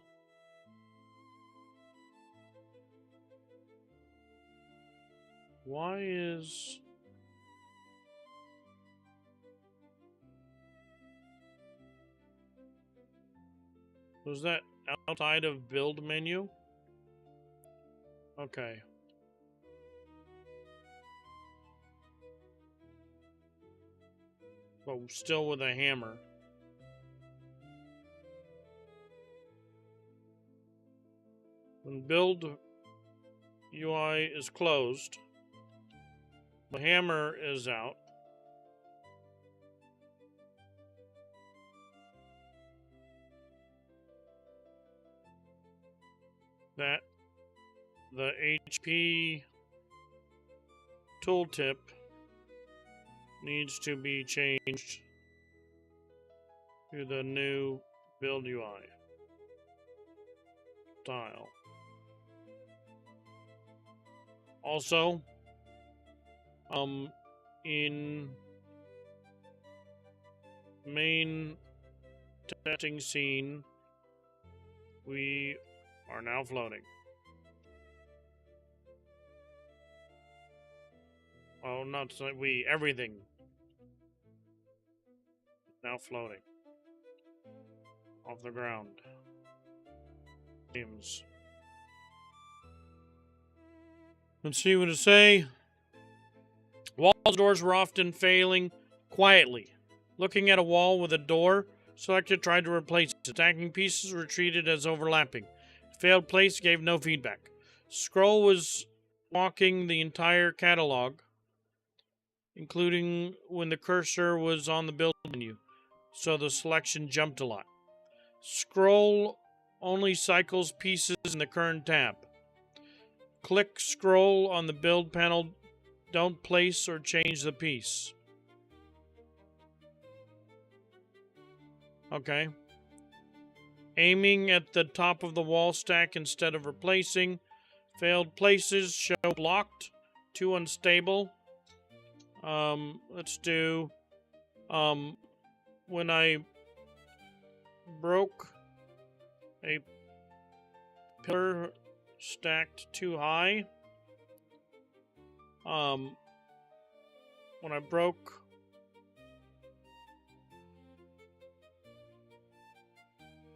Why is... Was that outside of build menu? Okay. But still with a hammer. When build UI is closed, the hammer is out. That the HP tooltip needs to be changed to the new build UI style. Also, in main testing scene, we are now floating. Oh, not so we, everything now floating off the ground. Seems. Let's see what to say. Walls and doors were often failing quietly. Looking at a wall with a door selected, tried to replace it. Stacking pieces were treated as overlapping. Failed place gave no feedback. Scroll was walking the entire catalog, including when the cursor was on the build menu, so the selection jumped a lot. Scroll only cycles pieces in the current tab. Click scroll on the build panel. Don't place or change the piece. Okay. Aiming at the top of the wall stack instead of replacing. Failed places show blocked. Too unstable. Let's do when I broke a pillar stacked too high. When I broke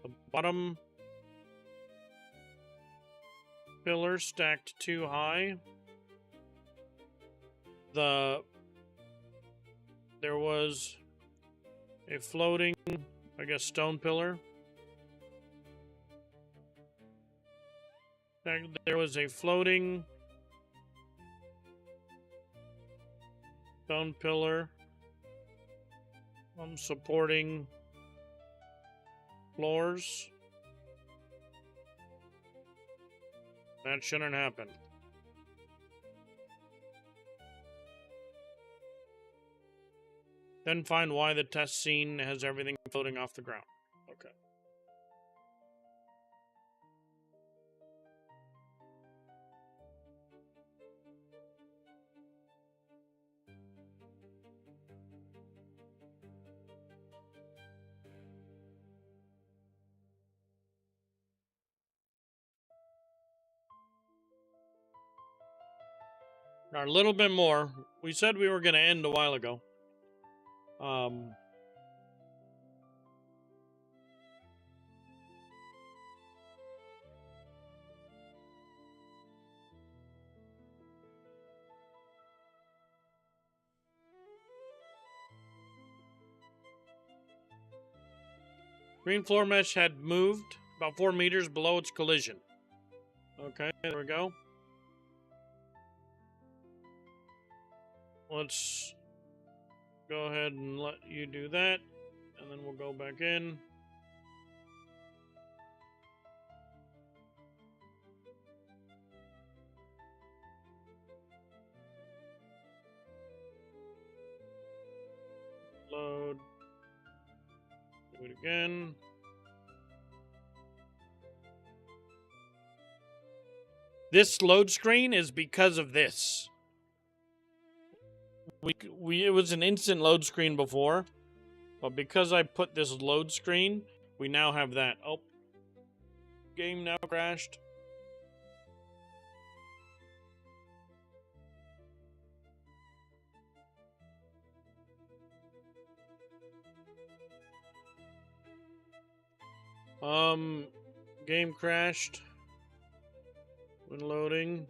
the bottom pillar stacked too high, there was a floating, I guess, stone pillar. There was a floating stone pillar supporting floors. That shouldn't happen. Then find why the test scene has everything floating off the ground. Okay. Now, a little bit more. We said we were going to end a while ago. Green floor mesh had moved about 4 meters below its collision. Okay, there we go. Let's go ahead and let you do that, and then we'll go back in. Load. Do it again. This load screen is because of this. It was an instant load screen before, but because I put this load screen, we now have that. Oh, game now crashed. Game crashed when loading.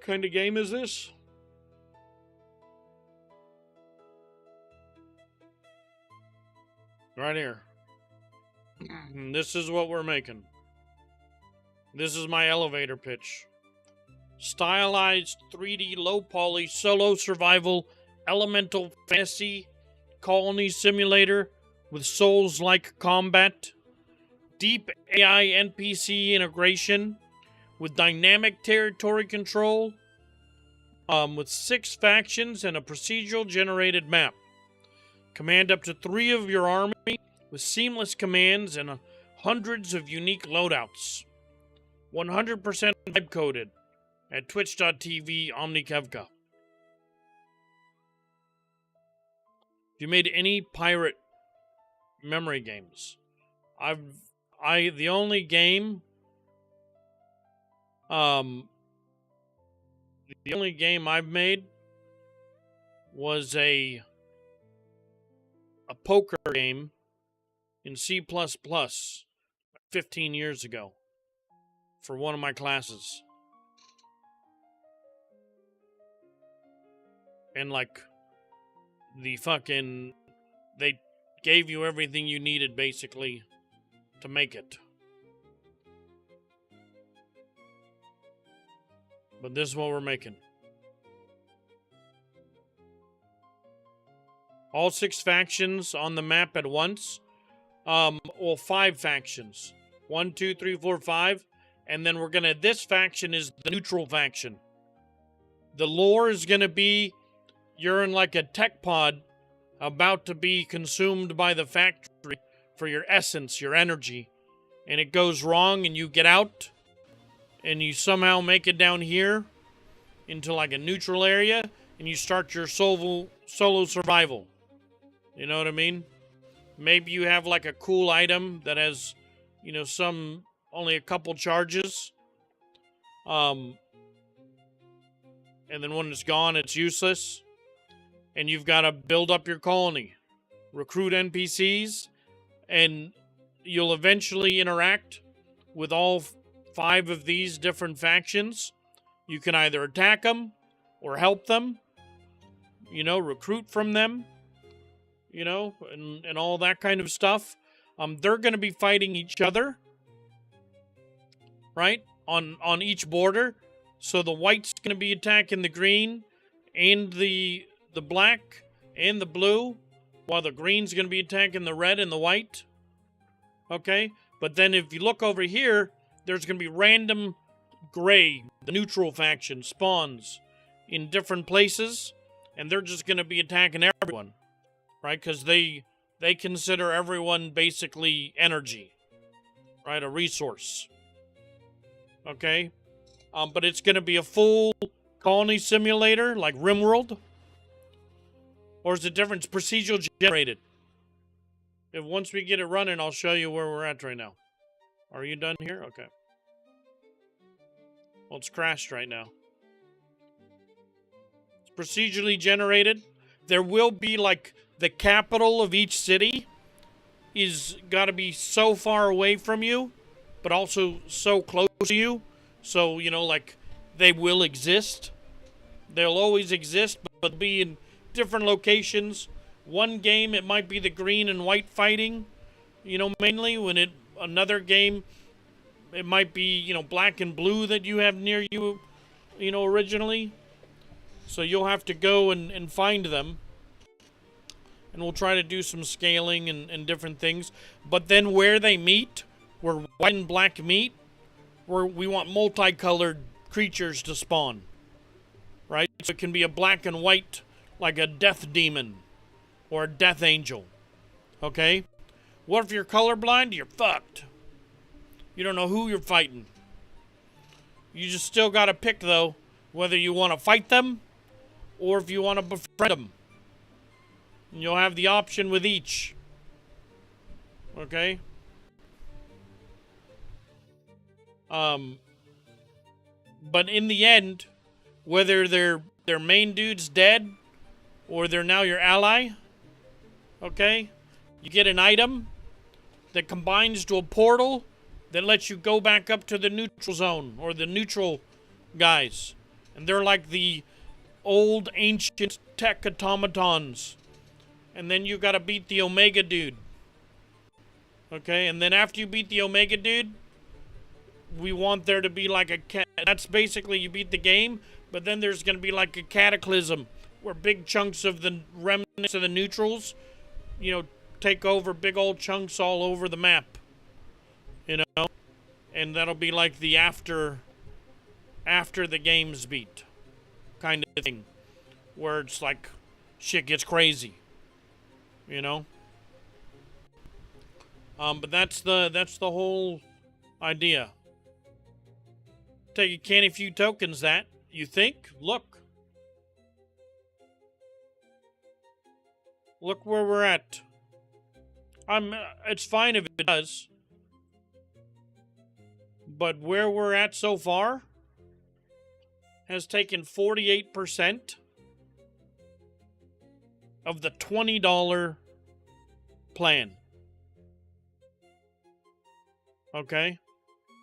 Kind of game is this? Right here. This is what we're making. This is my elevator pitch. Stylized 3D low poly solo survival elemental fantasy colony simulator with Souls-like combat deep AI NPC integration with dynamic territory control, with 6 factions and a procedural generated map. Command up to 3 of your army with seamless commands and hundreds of unique loadouts. 100% vibe coded at twitch.tv omnikevka. If you made any pirate memory games, the only game I've made was a poker game in C++ 15 years ago for one of my classes. And like they gave you everything you needed basically to make it. But this is what we're making. All 6 factions on the map at once. 5 factions. 1, 2, 3, 4, 5. And then this faction is the neutral faction. The lore is gonna be, you're in like a tech pod about to be consumed by the factory for your essence, your energy. And it goes wrong and you get out. And you somehow make it down here into like a neutral area. And you start your solo survival. You know what I mean? Maybe you have like a cool item that has, only a couple charges. And then when it's gone, it's useless. And you've got to build up your colony. Recruit NPCs. And you'll eventually interact with all 5 of these different factions. You can either attack them or help them. Recruit from them. And all that kind of stuff. They're going to be fighting each other, right? On each border. So the white's going to be attacking the green and the black and the blue, while the green's going to be attacking the red and the white. Okay? But then if you look over here, there's going to be random gray, the neutral faction, spawns in different places, and they're just going to be attacking everyone. Right, because they consider everyone basically energy, right, a resource. Okay, but it's going to be a full colony simulator like RimWorld, or is it different? It's procedural generated. If once we get it running, I'll show you where we're at right now. Are you done here? Okay. Well, it's crashed right now. It's procedurally generated. There will be like the capital of each city is got to be so far away from you, but also so close to you. So, like, they will exist. They'll always exist, but they'll be in different locations. One game, it might be the green and white fighting, mainly. Another game, it might be, black and blue that you have near you, originally. So you'll have to go and find them. And we'll try to do some scaling and different things. But then where they meet, where white and black meet, where we want multicolored creatures to spawn. Right? So it can be a black and white, like a death demon. Or a death angel. Okay? What if you're colorblind? You're fucked. You don't know who you're fighting. You just still gotta pick, though, whether you want to fight them or if you want to befriend them. And you'll have the option with each. Okay? But in the end, whether their main dude's dead or they're now your ally, okay? You get an item that combines to a portal that lets you go back up to the neutral zone or the neutral guys. And they're like the old ancient tech automatons. And then you gotta beat the Omega dude. Okay, and then after you beat the Omega dude, we want there to be like that's basically you beat the game, but then there's gonna be like a cataclysm where big chunks of the remnants of the neutrals, take over big old chunks all over the map. you know, and that'll be like the after the game's beat kind of thing, where it's like shit gets crazy, you know. But that's the whole idea. Take a canny few tokens. That you think? Look where we're at. It's fine if it does, but where we're at so far has taken 48% of the $20 plan. Okay?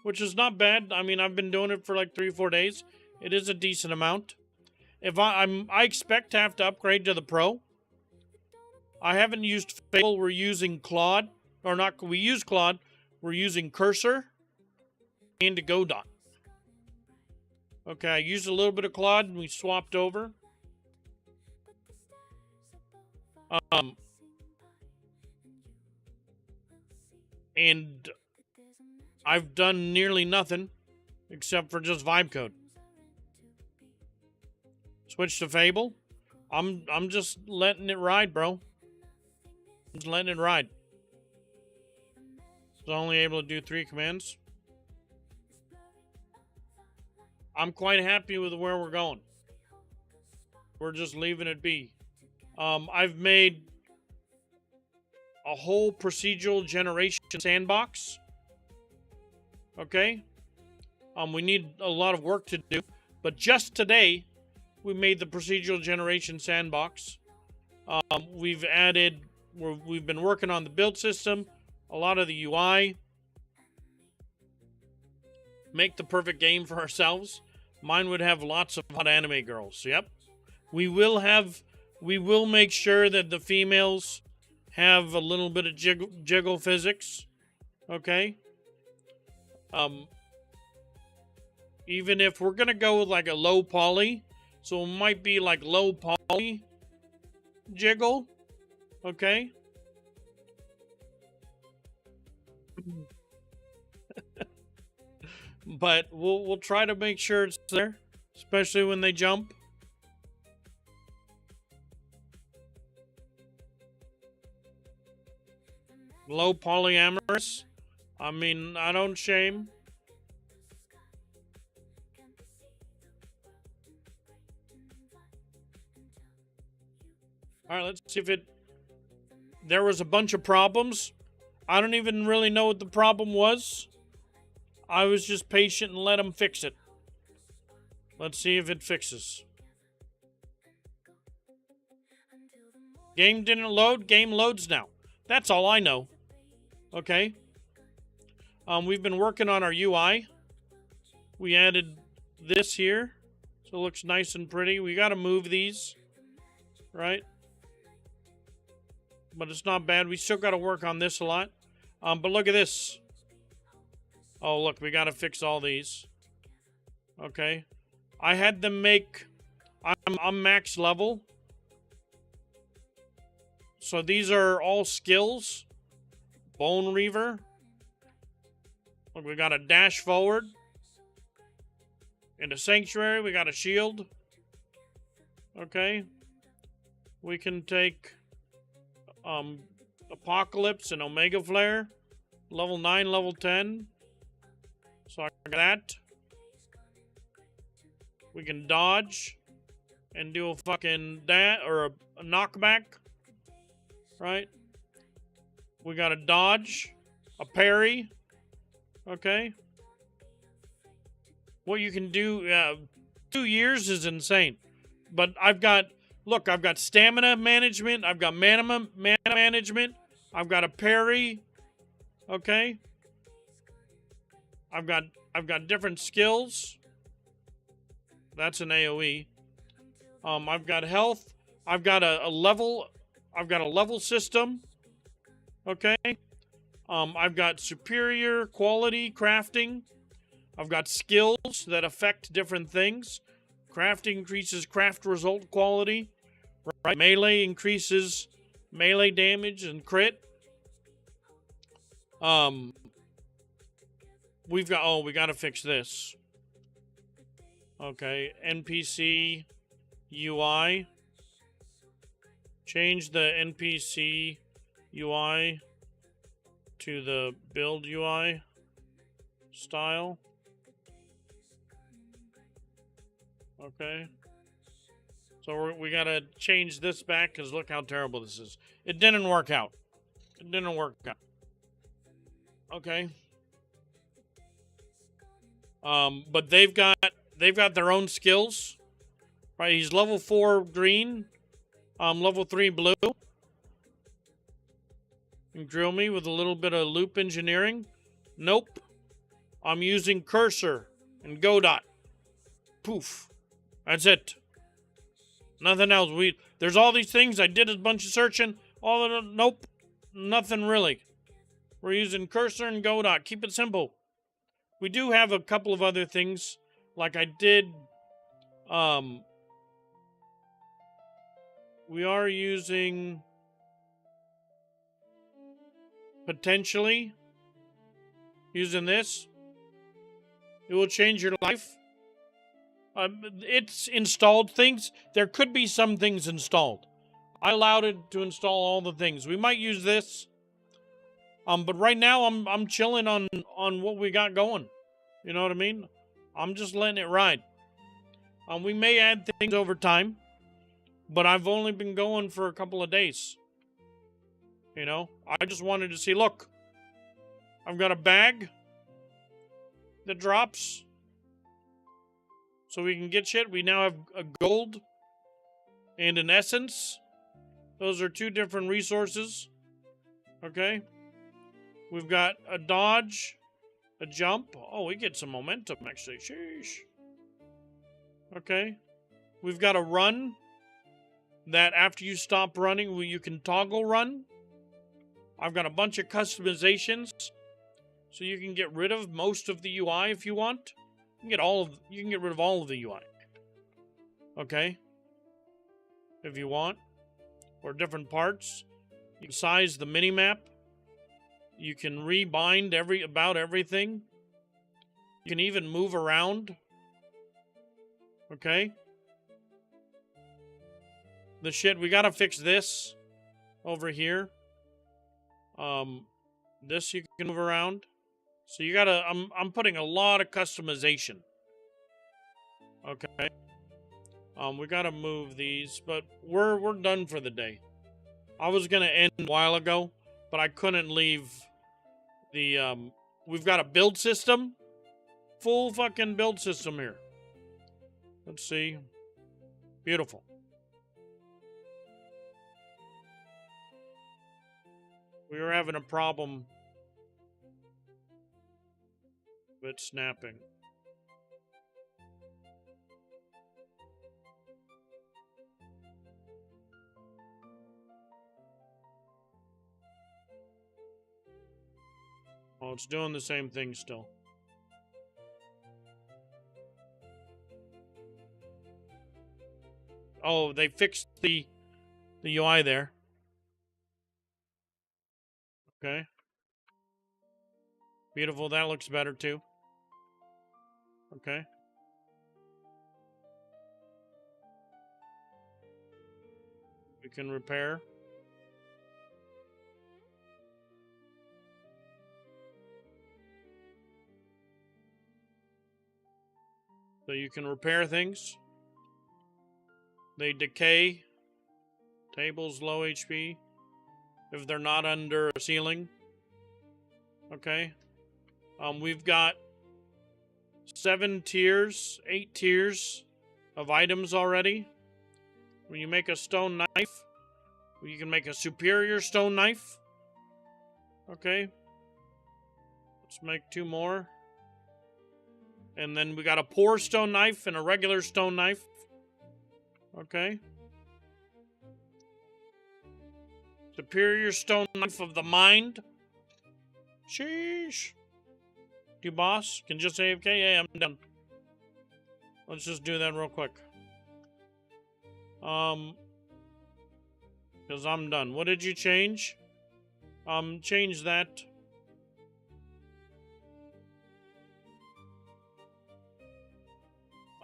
Which is not bad. I mean, I've been doing it for like 3 or 4 days. It is a decent amount. If I expect to have to upgrade to the Pro. I haven't used Fable. We're using Claude. Or not, we use Claude. We're using Cursor and Godot. Okay, I used a little bit of Claude and we swapped over. And I've done nearly nothing except for just vibecode. Switch to Fable. I'm just letting it ride, bro. Just letting it ride. So only able to do 3 commands. I'm quite happy with where we're going. We're just leaving it be. I've made a whole procedural generation sandbox. Okay? We need a lot of work to do. But just today, we made the procedural generation sandbox. We've been working on the build system, a lot of the UI. Make the perfect game for ourselves. Mine would have lots of hot anime girls. Yep. We will make sure that the females have a little bit of jiggle physics. Okay? Even if we're gonna go with like a low poly, so it might be like low poly jiggle. Okay? But we'll try to make sure it's there, especially when they jump. Low polyamorous. I mean, I don't shame. Alright, let's see if it... There was a bunch of problems. I don't even really know what the problem was. I was just patient and let them fix it. Let's see if it fixes. Game didn't load. Game loads now. That's all I know. Okay. We've been working on our UI. We added this here. So it looks nice and pretty. We got to move these. Right? But it's not bad. We still got to work on this a lot. But look at this. Oh, look. We got to fix all these. Okay. I had them make... I'm max level. So these are all skills. Bone Reaver. Look, we got a dash forward. In the Sanctuary, we got a shield. Okay. We can take Apocalypse and Omega Flare. Level 9, level 10. So I got that. We can dodge and do a fucking or a knockback. Right? We got a dodge, a parry. Okay. What you can do, 2 years is insane. But I've got, look, I've got stamina management. I've got mana management. I've got a parry. Okay. I've got different skills. That's an AoE. I've got health. I've got a level. I've got a level system. Okay. I've got superior quality crafting. I've got skills that affect different things. Crafting increases craft result quality. Right. Melee increases melee damage and crit. we got to fix this. Okay, NPC UI. Change the NPC UI to the build UI style. Okay. So we gotta change this back because look how terrible this is. It didn't work out. It didn't work out. Okay. But they've got their own skills. Right, he's level 4 green. Level 3 blue. And drill me with a little bit of loop engineering. Nope. I'm using cursor and go dot. Poof. That's it. Nothing else. There's all these things. I did a bunch of searching. Nope. Nothing really. We're using cursor and go dot. Keep it simple. We do have a couple of other things. Like I did. We are using potentially using this. It will change your life. It's installed things. There could be some things installed. I allowed it to install all the things. We might use this. But right now I'm chilling on what we got going. You know what I mean? I'm just letting it ride. We may add things over time, but I've only been going for a couple of days. You know, I just wanted to see, look, I've got a bag that drops so we can get shit. We now have a gold and an essence. Those are two different resources. Okay. We've got a dodge, a jump. Oh, we get some momentum, actually. Sheesh. Okay. We've got a run that after you stop running, you can toggle run. I've got a bunch of customizations, so you can get rid of most of the UI if you want. You can get rid of all of the UI. Okay? If you want. Or different parts. You can size the minimap. You can rebind about everything. You can even move around. Okay? The shit, we gotta fix this over here. This you can move around. So you gotta, I'm putting a lot of customization. Okay. We gotta move these, but we're done for the day. I was gonna end a while ago, but I couldn't leave the, we've got a build system. Full fucking build system here. Let's see. Beautiful. We were having a problem with snapping. Oh, it's doing the same thing still. Oh, they fixed the UI there. Okay. Beautiful. That looks better too. Okay. We can repair. So you can repair things. They decay. Tables low HP. If they're not under a ceiling. Okay. We've got 8 tiers of items already. When you make a stone knife, you can make a superior stone knife. Okay. Let's make 2 more. And then we got a poor stone knife and a regular stone knife. Okay. Superior stone knife of the mind. Sheesh. Do boss? Can just say AFK? Yeah, I'm done. Let's just do that real quick. Because I'm done. What did you change? Change that.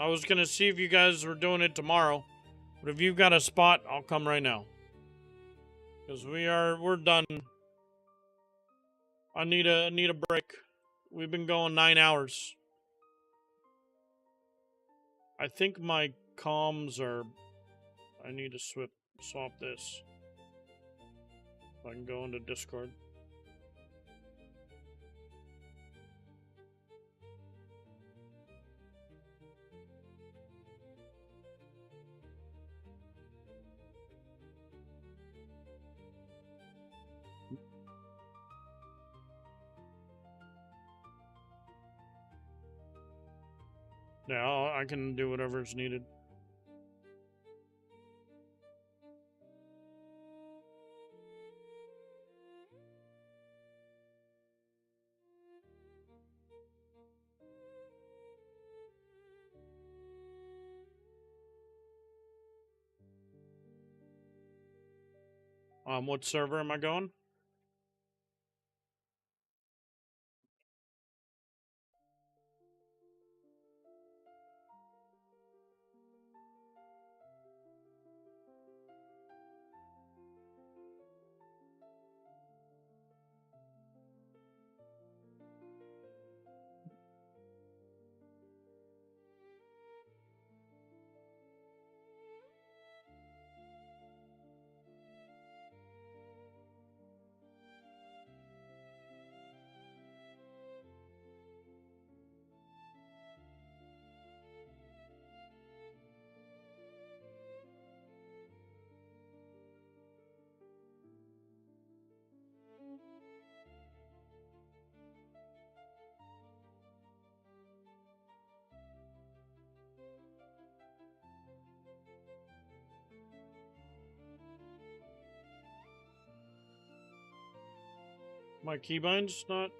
I was gonna see if you guys were doing it tomorrow, but if you've got a spot, I'll come right now. Cause we're done. I need a break. We've been going 9 hours. I think my comms are. I need to swap this. If I can go into Discord. Yeah, I can do whatever's needed. What server am I going? My keybind's not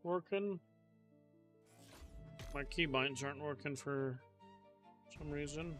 working. My keybinds aren't working for some reason.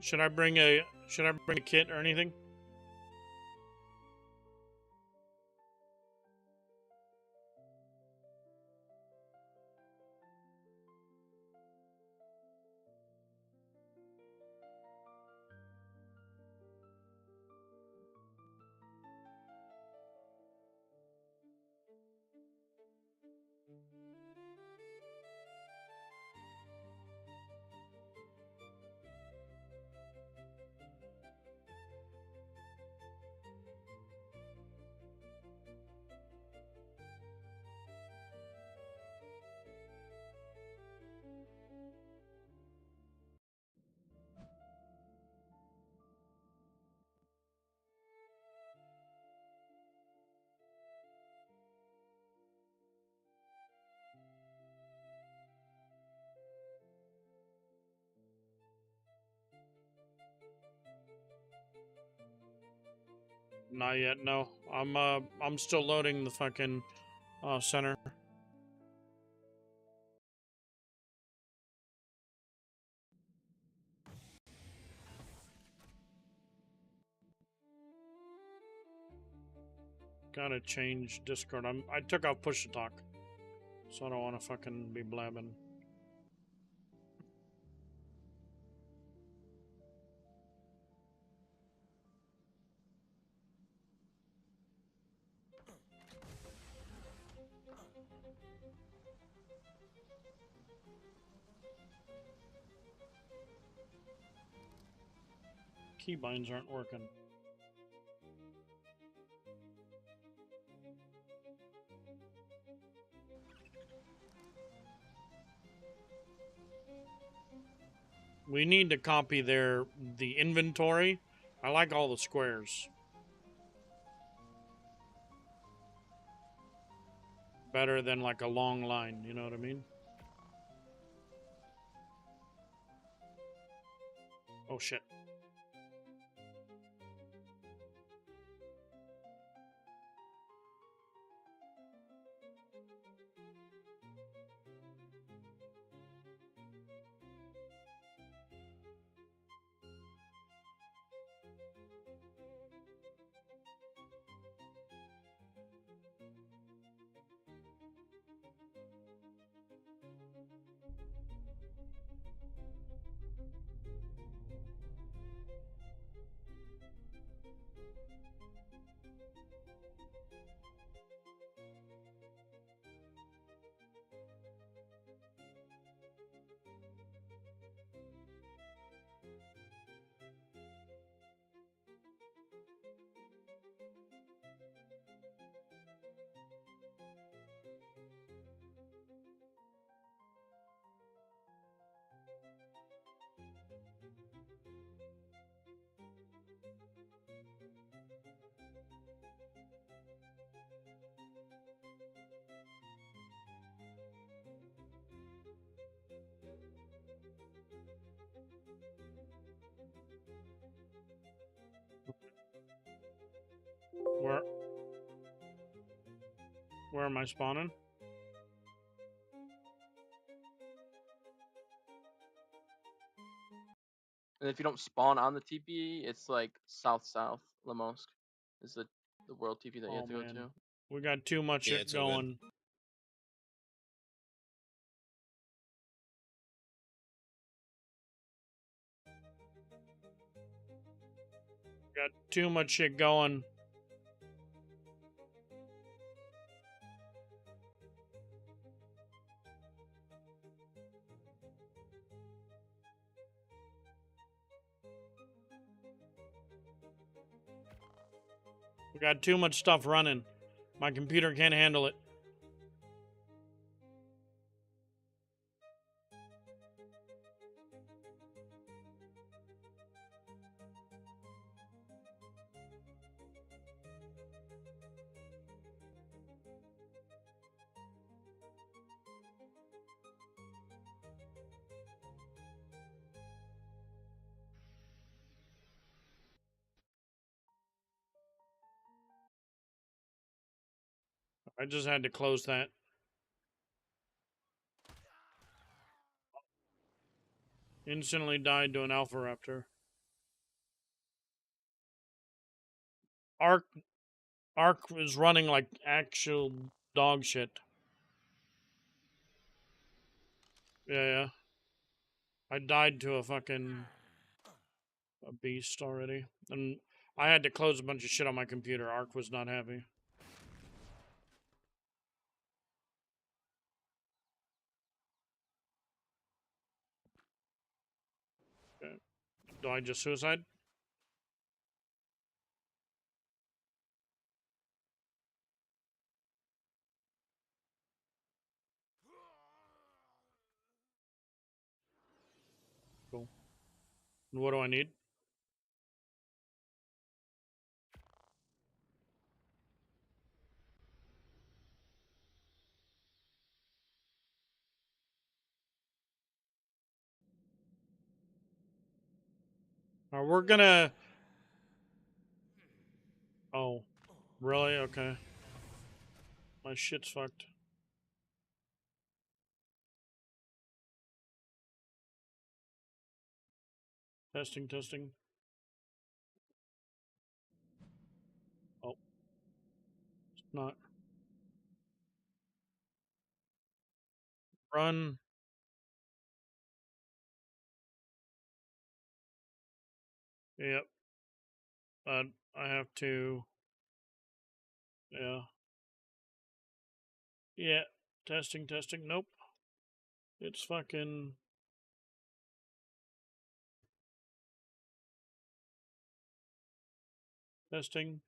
Should I bring a kit or anything? Not yet. No, I'm still loading the fucking center. Gotta change Discord. I took out push to talk, so I don't want to fucking be blabbing. Keybinds aren't working. We need to copy the inventory. I like all the squares. better than like a long line, you know what I mean? Oh shit. Where where am I spawning? And if you don't spawn on the TP, it's like south Lamosk is the world TP that you Oh have to go man. to. We got too much Yeah, shit it's all good. going. Got too much shit going. We got too much stuff running. My computer can't handle it. I just had to close that. Instantly died to an Alpha Raptor. Arc is running like actual dog shit. Yeah. I died to a beast already. And I had to close a bunch of shit on my computer. Arc was not happy. Okay. Do I just suicide? Cool. And what do I need? We're gonna... Oh. Really? Okay. My shit's fucked. Testing. Oh. It's not. Run. Yep. But I have to... Yeah. Yeah. Testing. Nope. It's fucking... Testing.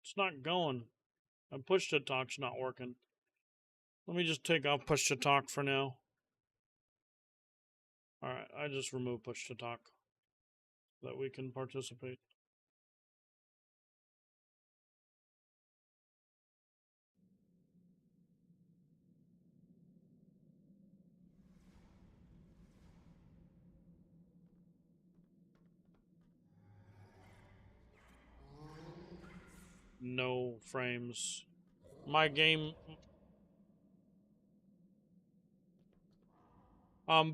It's not going. My push to talk's not working. Let me just take off push to talk for now. Alright, I just remove push to talk so that we can participate. no frames. My game...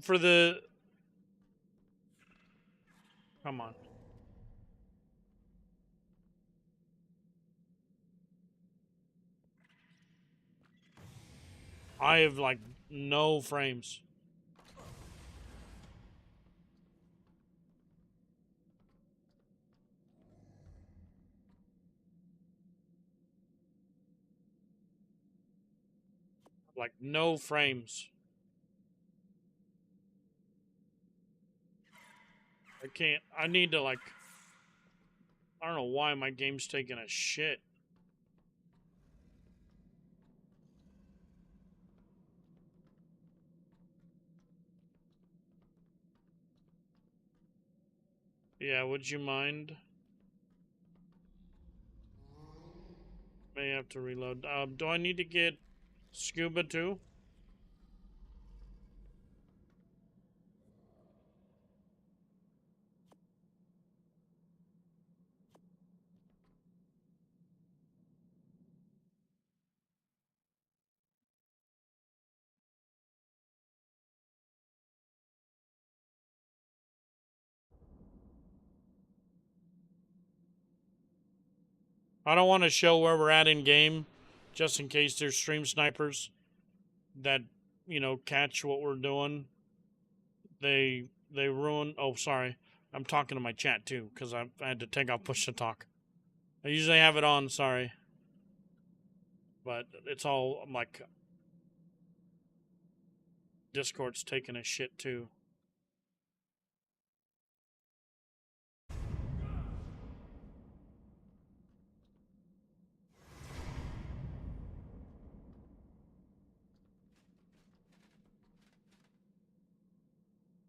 For the... Come on. I have, like, no frames. Like, no frames. I can't... I need to, like... I don't know why my game's taking a shit. Yeah, would you mind? May have to reload. Do I need to get scuba too? I don't want to show where we're at in game, just in case there's stream snipers that, you know, catch what we're doing. They ruin. Oh, sorry. I'm talking to my chat too, because I had to take off push to talk. I usually have it on, sorry. But it's all, I'm like, Discord's taking a shit too.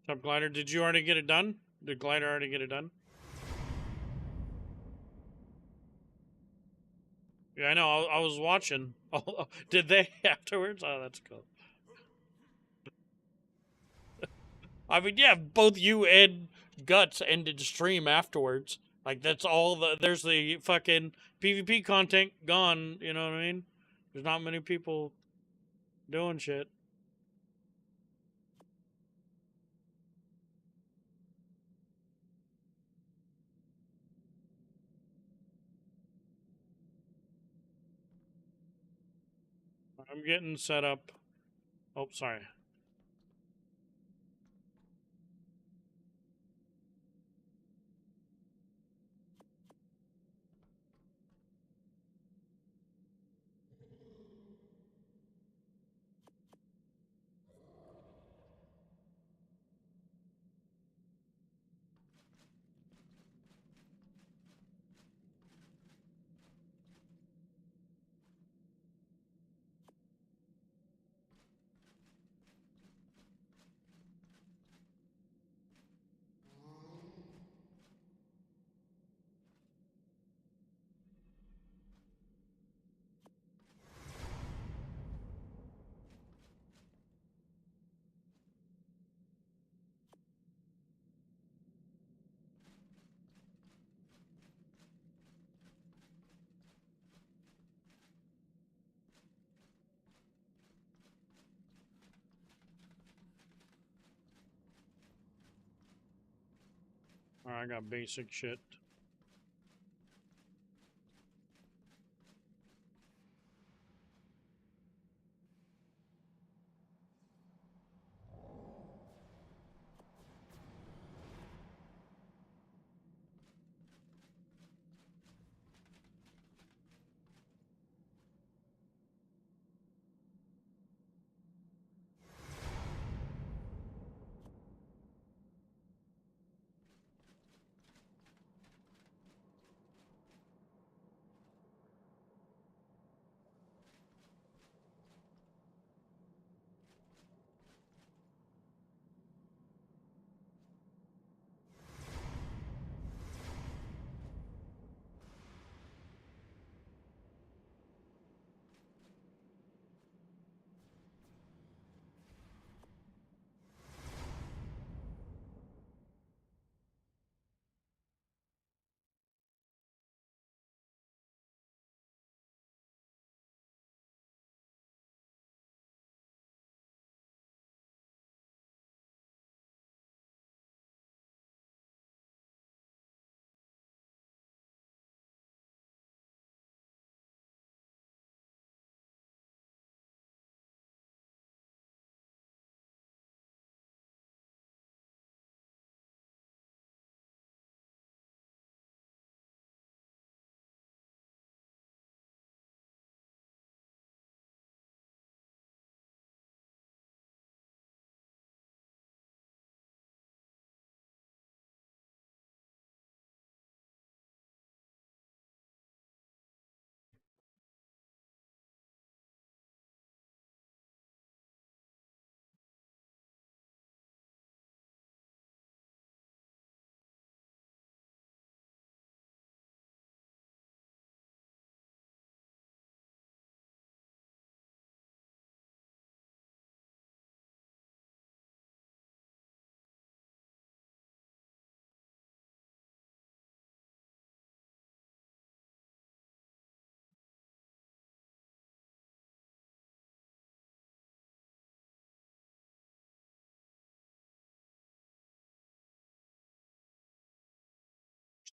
What's up, Glider? Did you already get it done? Did Glider already get it done? Yeah, I know. I was watching. Oh, did they afterwards? Oh, that's cool. I mean, yeah, both you and Guts ended stream afterwards. Like, that's all the... There's the fucking PvP content gone, you know what I mean? There's not many people doing shit. I'm getting set up. Oh, sorry. Alright, I got basic shit.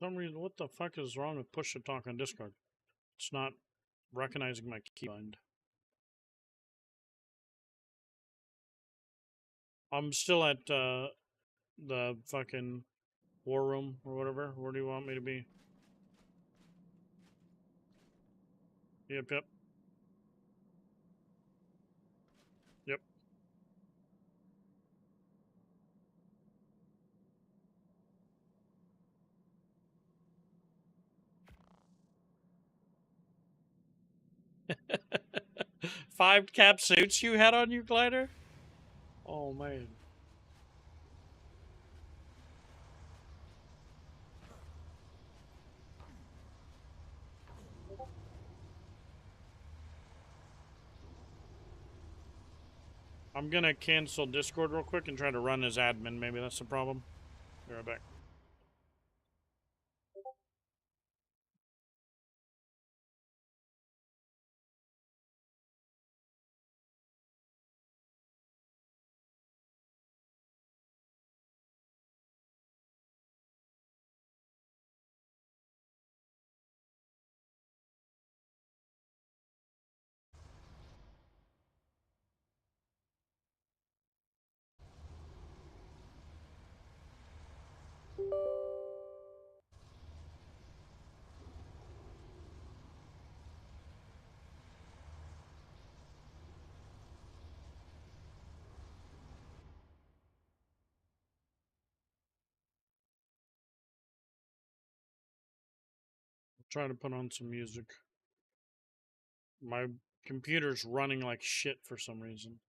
some reason, what the fuck is wrong with push to talk on Discord? It's not recognizing my keybind. I'm still at the fucking war room or whatever. Where do you want me to be? Yep, yep. Yep. Five cap suits you had on your glider? Oh man. I'm gonna cancel Discord real quick and try to run as admin. Maybe that's the problem. Be right back. Try to put on some music. My computer's running like shit for some reason.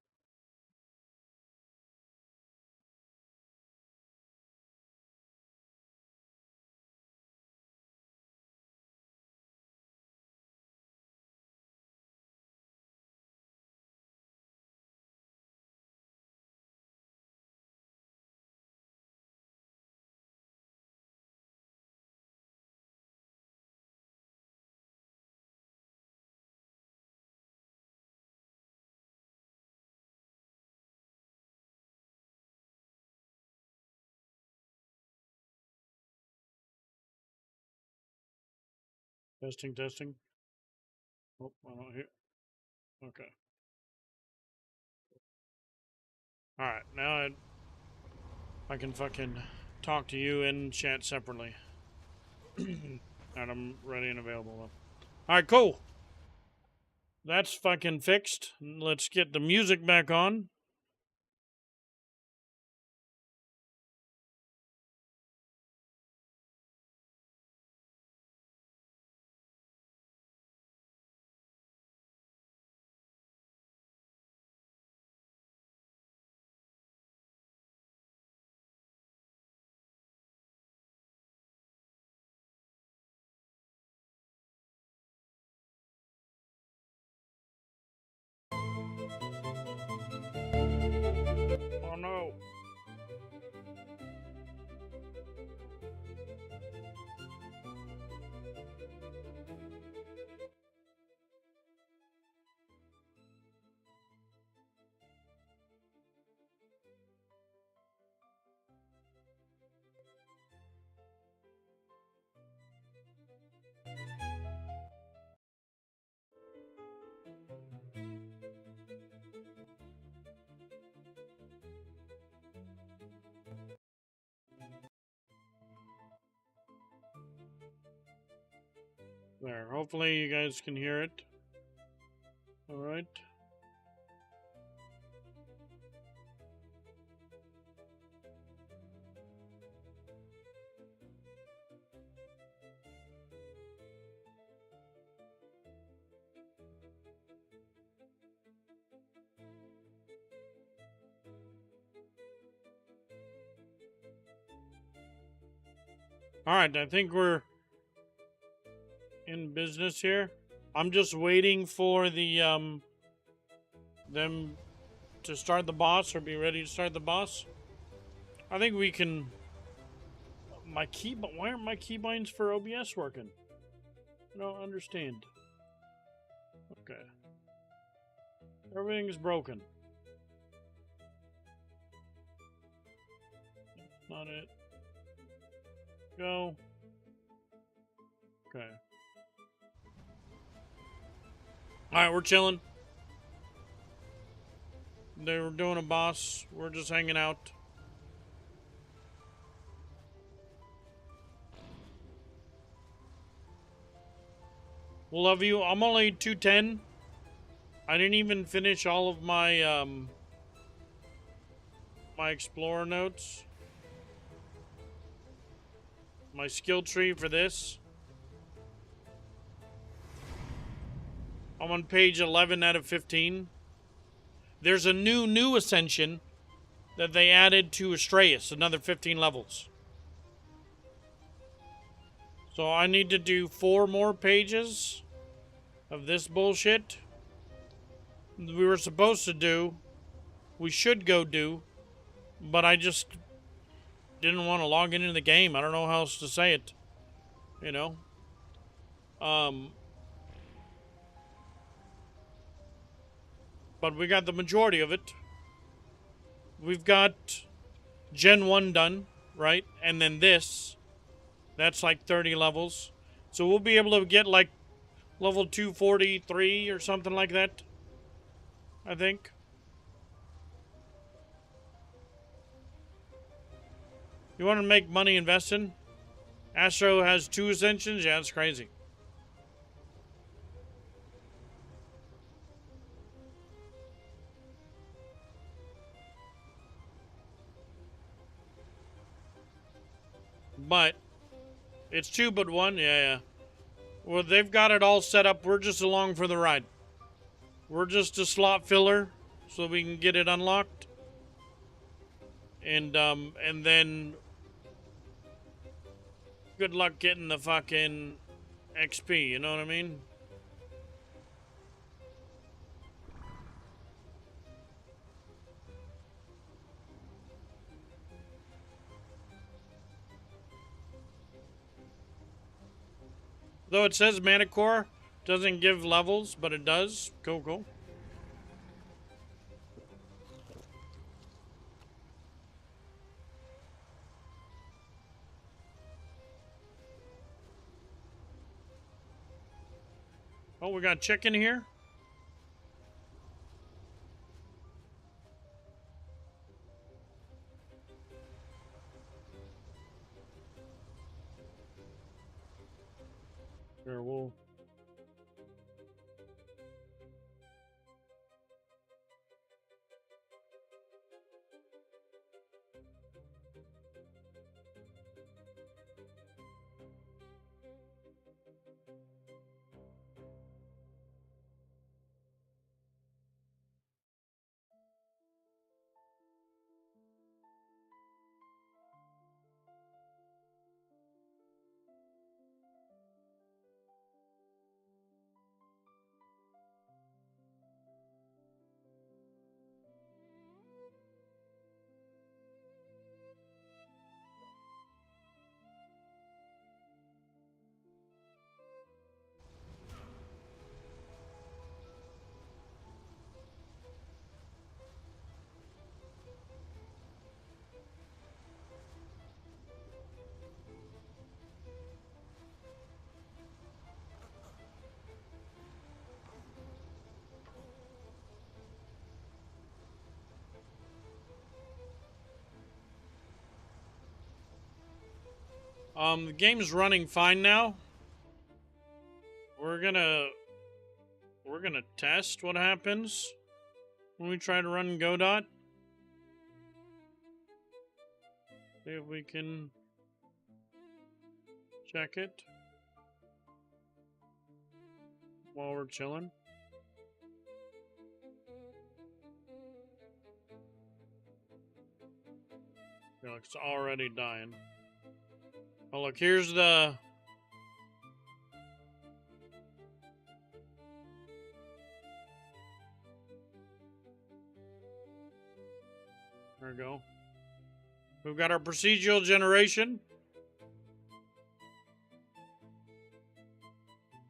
Testing, testing. Oh, I don't hear. Okay. Alright, now I can fucking talk to you and chat separately. And I'm ready and available. Alright, cool. That's fucking fixed. Let's get the music back on. Oh no. There, hopefully you guys can hear it. Alright. Alright, I think we're in business here. I'm just waiting for the them to start the boss or be ready to start the boss. I think we can. Why aren't my keybinds for OBS working? I don't understand. Okay. Everything's broken. Not it. Go. Okay. Alright, we're chilling. They were doing a boss. We're just hanging out. Love you. I'm only 210. I didn't even finish all of my my explorer notes. My skill tree for this. I'm on page 11 out of 15. There's a new ascension that they added to Astraeus, another 15 levels. So I need to do 4 more pages of this bullshit. We were supposed to do, we should go do, but I just didn't want to log into the game. I don't know how else to say it, you know. But we got the majority of it. We've got Gen 1 done, right? And then this, that's like 30 levels. So we'll be able to get like level 243 or something like that, I think. You want to make money investing? Astro has 2 ascensions? Yeah, that's crazy. But it's 2 but 1? Yeah. Well, they've got it all set up. We're just along for the ride. We're just a slot filler so we can get it unlocked. And then good luck getting the fucking XP, you know what I mean? Though it says Manicore doesn't give levels, but it does. Cool. Oh, we got chicken here? Here, we'll... The game's running fine now. We're gonna test what happens when we try to run Godot. See if we can check it while we're chilling. Yeah, it's already dying. Oh, look, here's the... There we go. We've got our procedural generation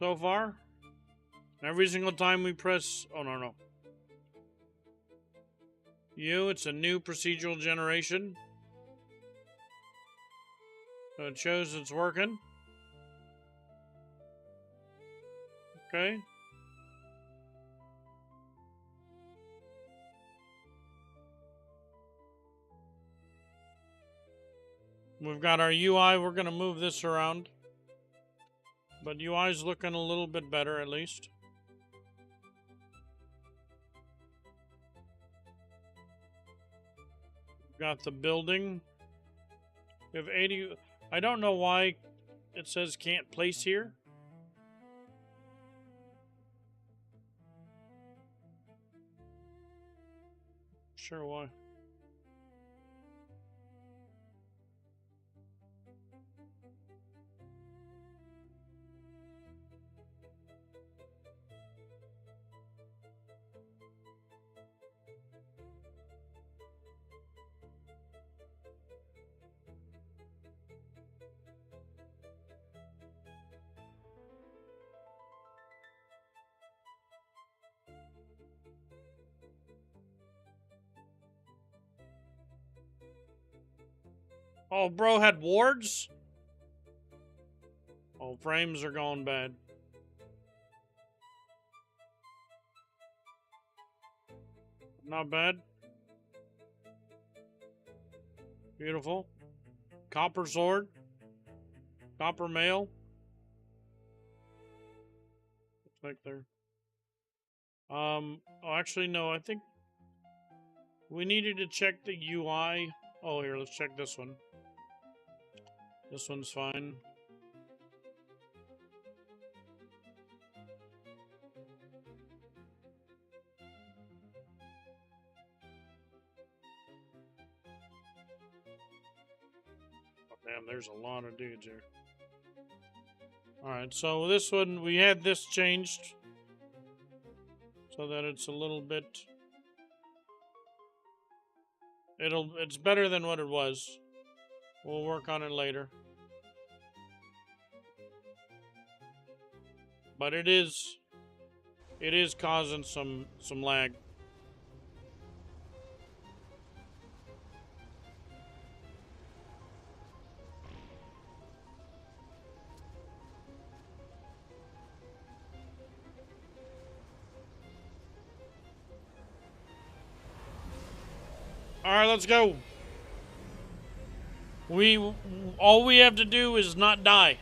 so far. Every single time we press... Oh, no. It's a new procedural generation. So it shows it's working. Okay. We've got our UI. We're going to move this around. But UI's looking a little bit better, at least. We've got the building. We have 80. I don't know why it says can't place here. Sure why. Oh, bro had wards? Oh, frames are going bad. Not bad. Beautiful. Copper sword. Copper mail. Looks like they're... oh, actually, no, I think we needed to check the UI. Oh, here, let's check this one. This one's fine. Oh, damn, there's a lot of dudes here. Alright, so this one, we had this changed so that it's a little bit... It's better than what it was. We'll work on it later. But it is causing some lag. All right, let's go. All we have to do is not die.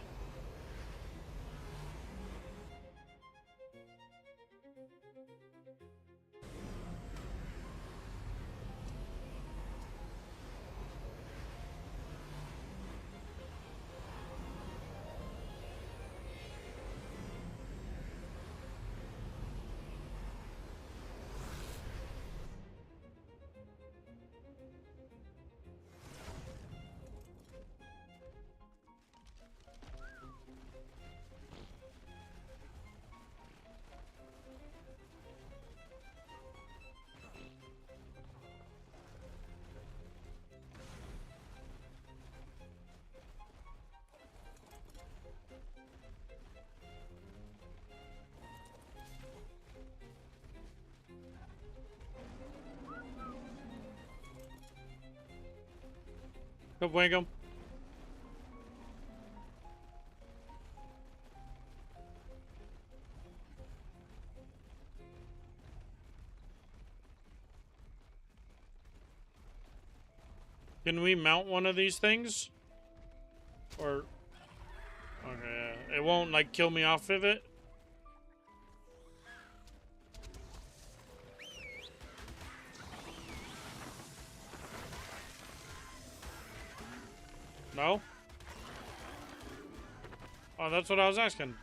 Go wake him. Can we mount one of these things? Or... Okay, it won't, like, kill me off of it? No? Oh, that's what I was asking.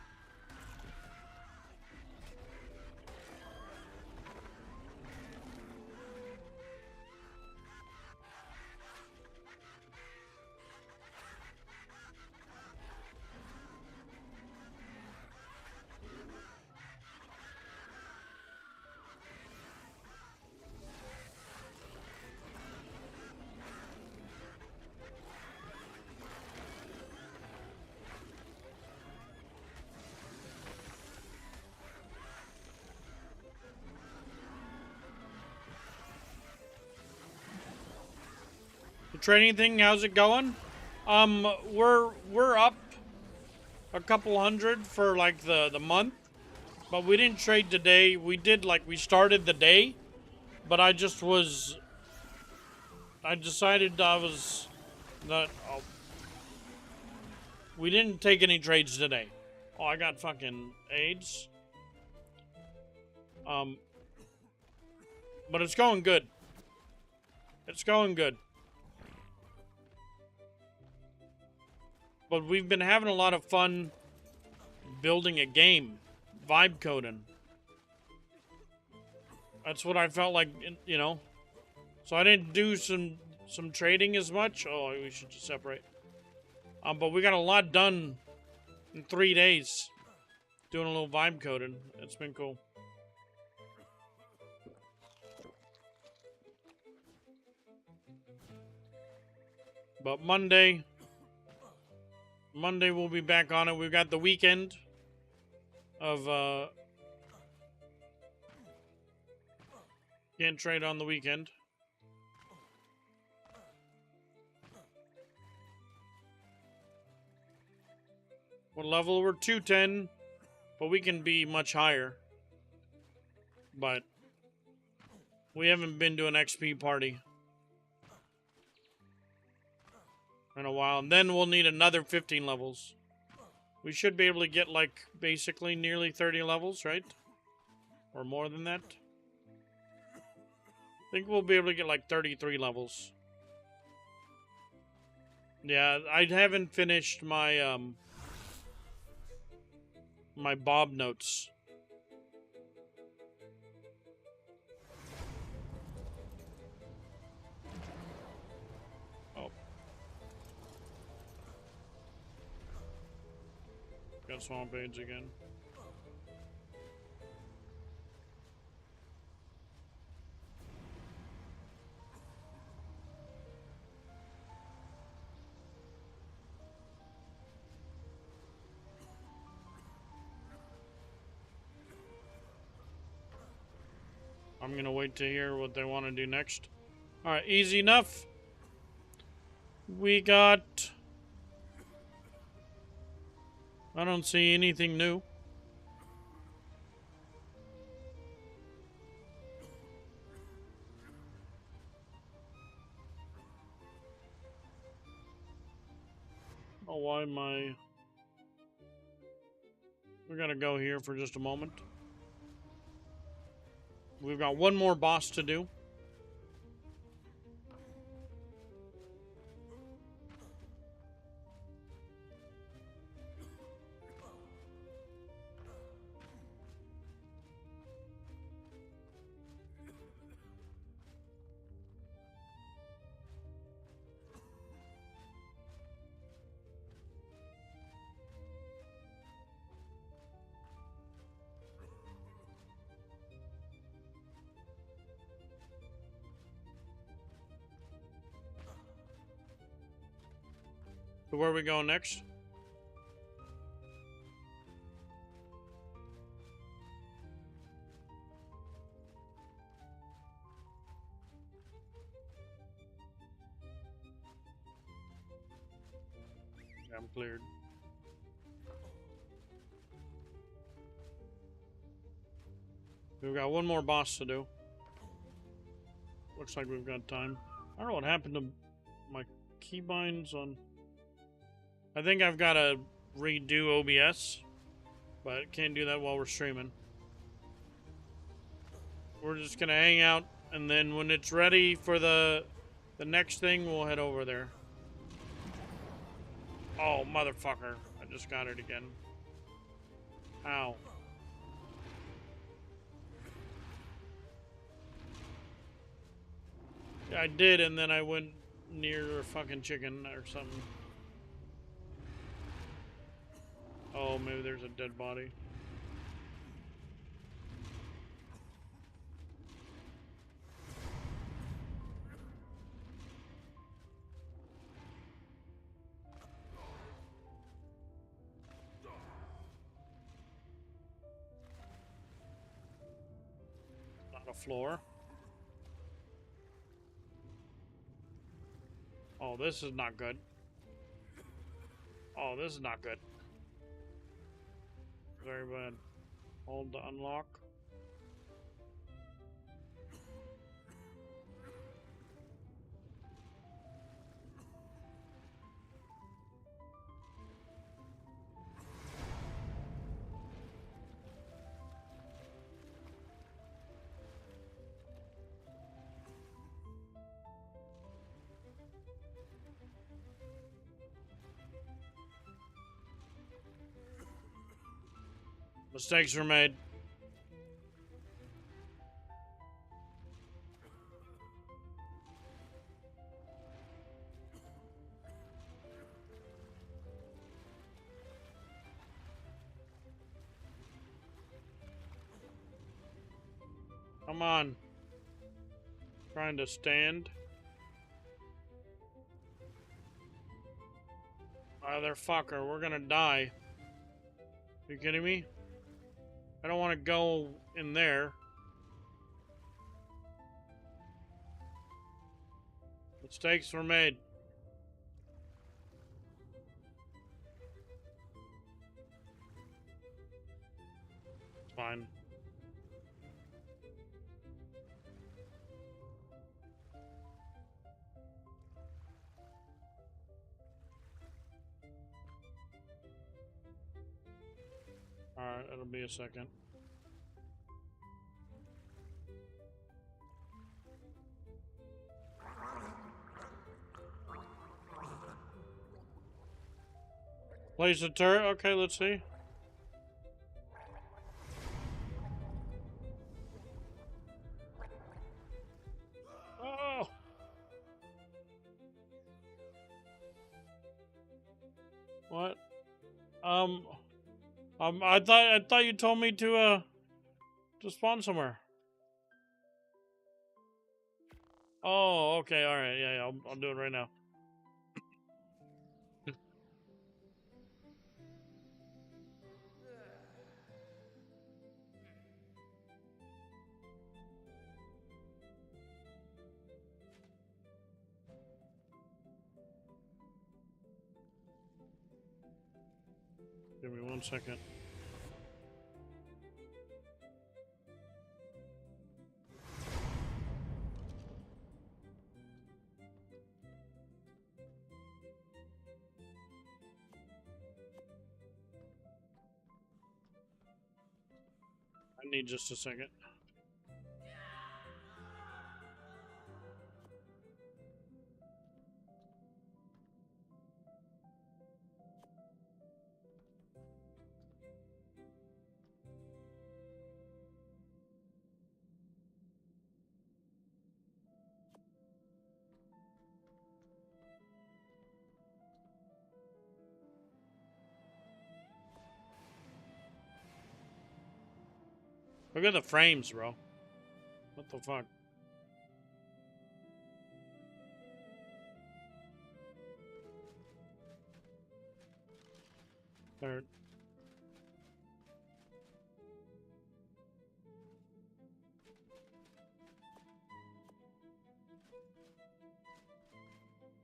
The training thing, how's it going? We're up a couple hundred for like the month. But we didn't trade today. We did, like, we started the day, but I just was... I decided I was not... Oh, we didn't take any trades today. Oh, I got fucking AIDS. But it's going good. It's going good. But we've been having a lot of fun building a game. Vibe coding. That's what I felt like, you know. So I didn't do some trading as much. Oh, we should just separate. But we got a lot done in 3 days. Doing a little vibe coding. It's been cool. But Monday we'll be back on it. We've got the weekend of can't trade on the weekend. What level? We're 210, but we can be much higher. But we haven't been to an XP party in a while. And then we'll need another 15 levels. We should be able to get, like, basically nearly 30 levels, right? Or more than that. I think we'll be able to get, like, 33 levels. Yeah, I haven't finished my, my Bob notes. Oh. Got swamp aids again. I'm gonna wait to hear what they want to do next. Alright, easy enough. We got... I don't see anything new. Oh, why am I... We're gonna go here for just a moment. We've got one more boss to do. So where are we going next? I'm cleared. We've got one more boss to do. Looks like we've got time. I don't know what happened to my keybinds on... I think I've got to redo OBS, but can't do that while we're streaming. We're just gonna hang out, and then when it's ready for the next thing, we'll head over there. Oh, motherfucker. I just got it again. Ow. Yeah, I did, and then I went near a fucking chicken or something. Oh, maybe there's a dead body. Not a floor. Oh, this is not good. Oh, this is not good. Very bad. Hold to unlock. Mistakes were made. Come on. Trying to stand. Motherfucker, we're gonna die. Are you kidding me? I don't want to go in there. Mistakes were made. It's fine. Alright, it'll be a second. Place a turret? Okay, let's see. Oh! What? I thought you told me to spawn somewhere. Oh, okay, alright, yeah, I'll do it right now. Give me 1 second. I need just a second. Look at the frames, bro. What the fuck? Third.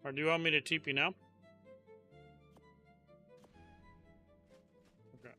Or do you want me to TP now? Okay.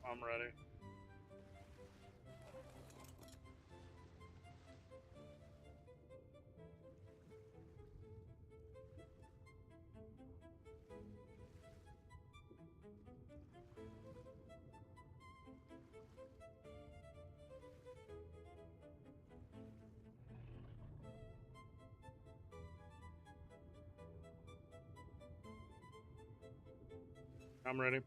I'm ready. I'm ready.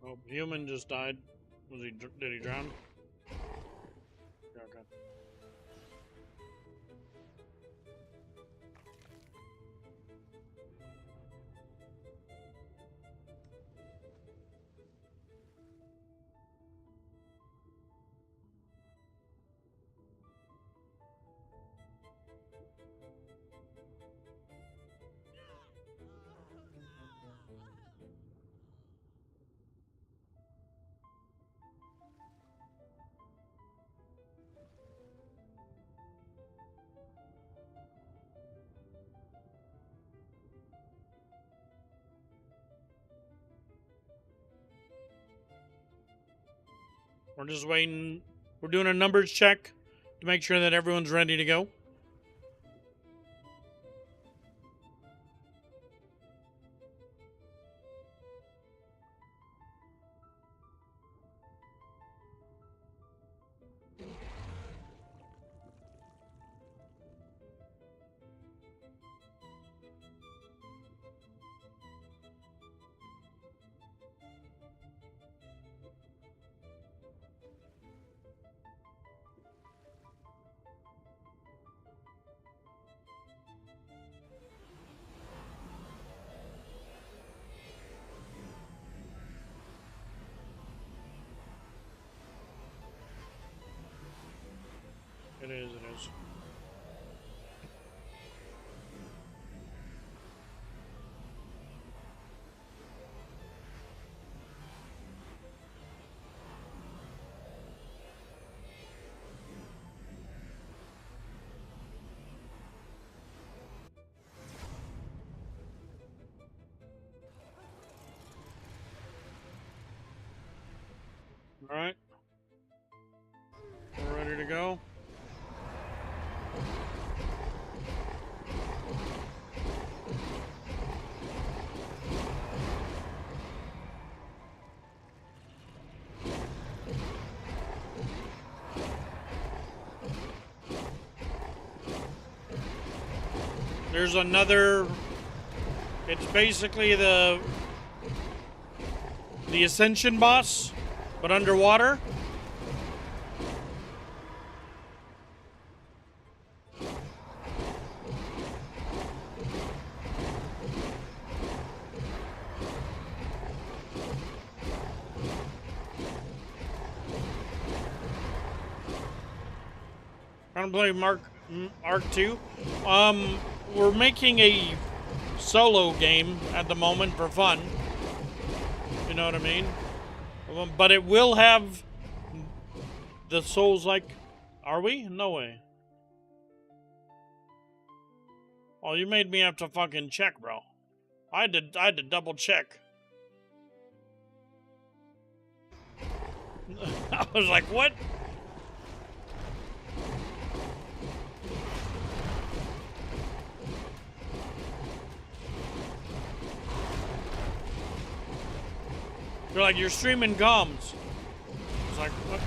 Oh, human just died. Was he? Did he drown? Yeah, okay. We're just waiting. We're doing a numbers check to make sure that everyone's ready to go. It is, it is. All right. We're ready to go. There's another. It's basically the Ascension boss, but underwater. Trying to play Arc 2. We're making a solo game at the moment for fun. You know what I mean? But it will have the Souls-like. Are we? No way. Oh, you made me have to fucking check, bro. I had to double check. I was like, what? They're like, you're streaming comms. It's like, what?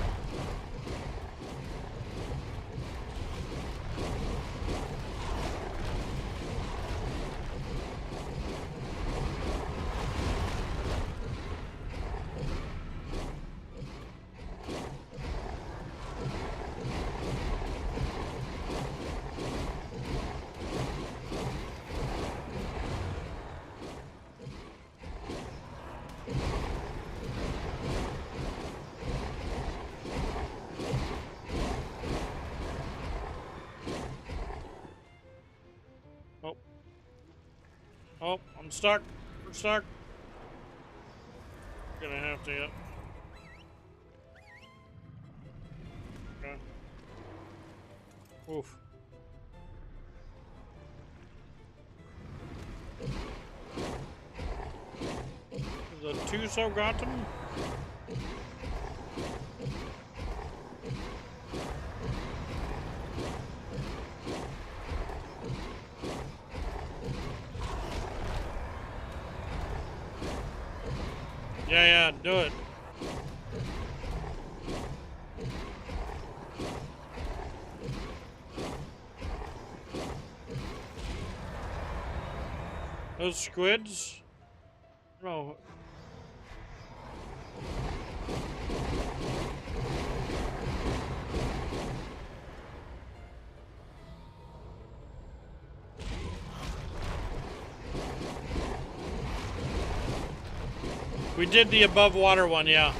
Oh, I'm stuck. We're stuck. Gonna have to, yep. Okay. Oof. The Tuso got them? Yeah, do it. Those squids? No. We did the above water one, yeah.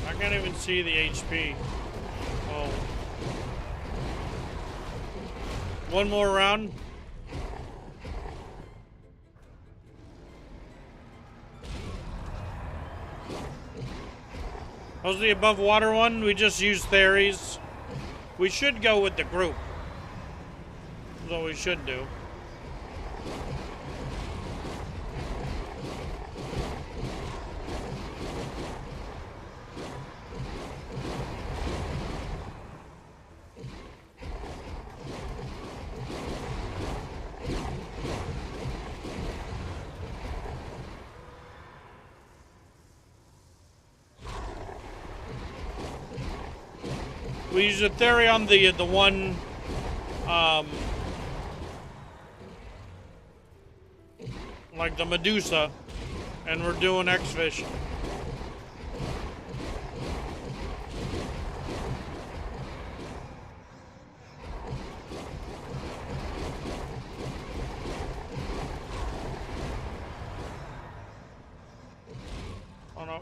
I can't even see the HP. Oh. One more round. How's the above water one? We just used theories. We should go with the group. That's what we should do. We used a theory on the one, like the Medusa, and we're doing X-Fish. Oh no.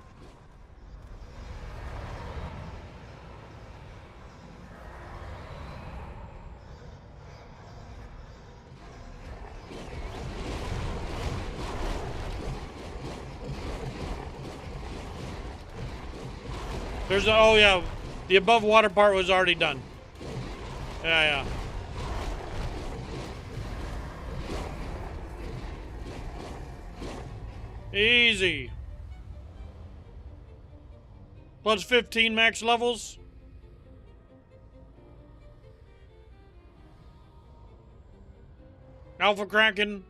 There's a, oh yeah, the above water part was already done. Yeah, yeah. Easy. Plus 15 max levels. Alpha Kraken.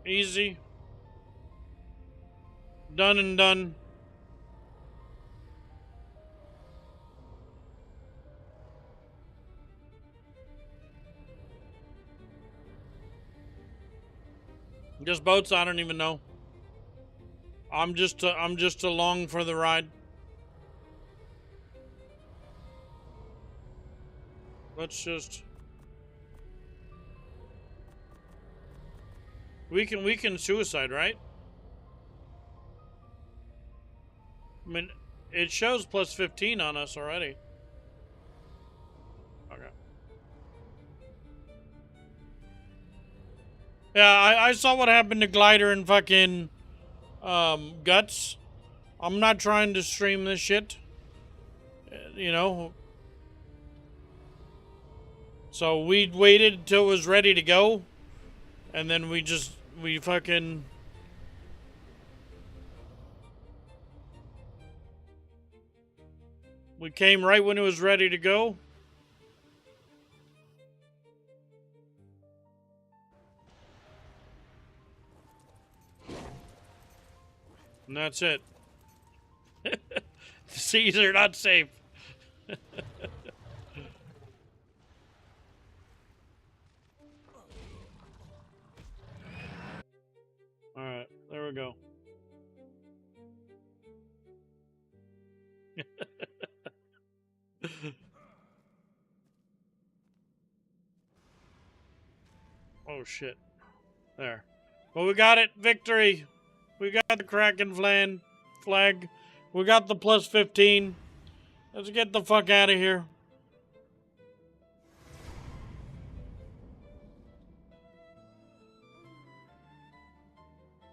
Easy. Done and done. Just boats, I don't even know. I'm just along for the ride. Let's just we can suicide, right? I mean, it shows plus 15 on us already. Okay. Yeah, I saw what happened to Glider and fucking Guts. I'm not trying to stream this shit. You know. So we waited until it was ready to go. And then we fucking... We came right when it was ready to go. And that's it. The seas are not safe. Alright, there we go. Oh shit. There. Well, we got it. Victory. We got the Kraken flag. We got the plus 15. Let's get the fuck out of here.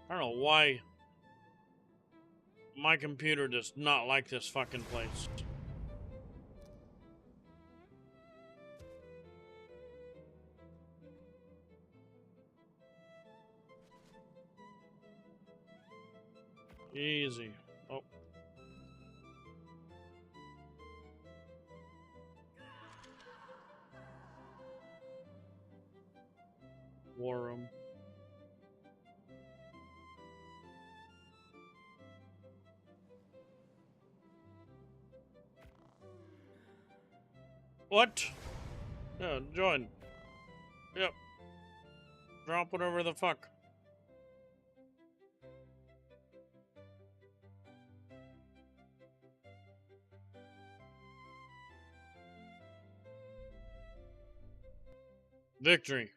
I don't know why my computer does not like this fucking place. Easy. Oh. War room. What? Yeah, join. Yep. Drop whatever the fuck. Victory.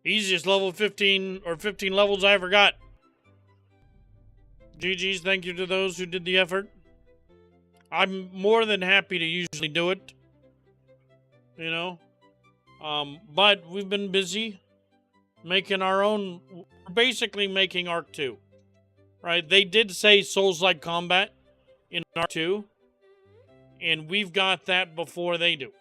Easiest level 15 or 15 levels I ever got. GG's, thank you to those who did the effort. I'm more than happy to usually do it. You know? But we've been busy making our own, basically making Arc 2. Right? They did say Souls-like combat in Arc 2. And we've got that before they do.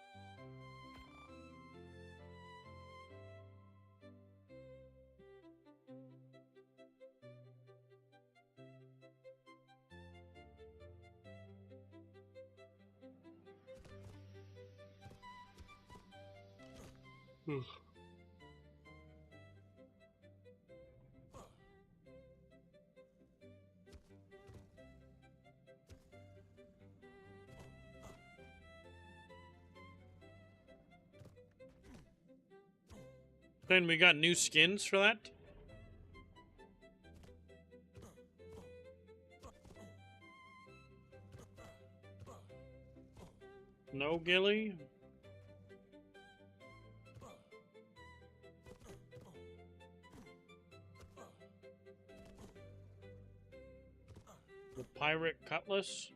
Then we got new skins for that. No, Gilly? The Pirate Cutlass?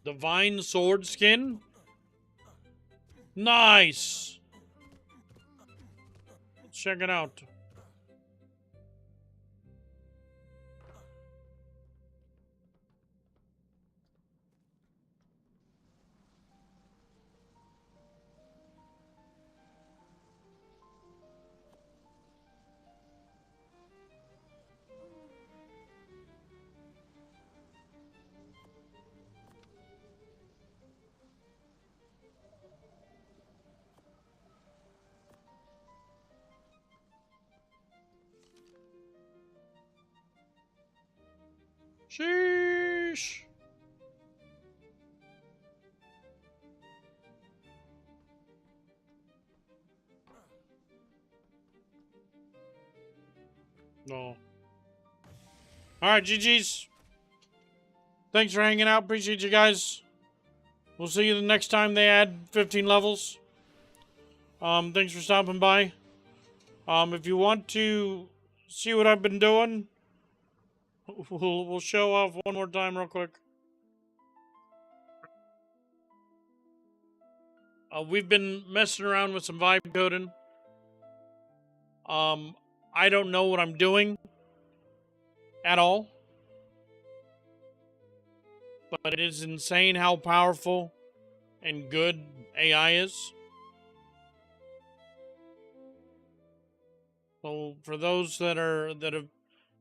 Divine Sword skin? Nice! Let's check it out. Sheesh! No. Alright, GG's. Thanks for hanging out. Appreciate you guys. We'll see you the next time they add 15 levels. Thanks for stopping by. If you want to see what I've been doing, we'll show off one more time real quick. We've been messing around with some vibe coding. I don't know what I'm doing at all. But it is insane how powerful and good AI is. So for those that have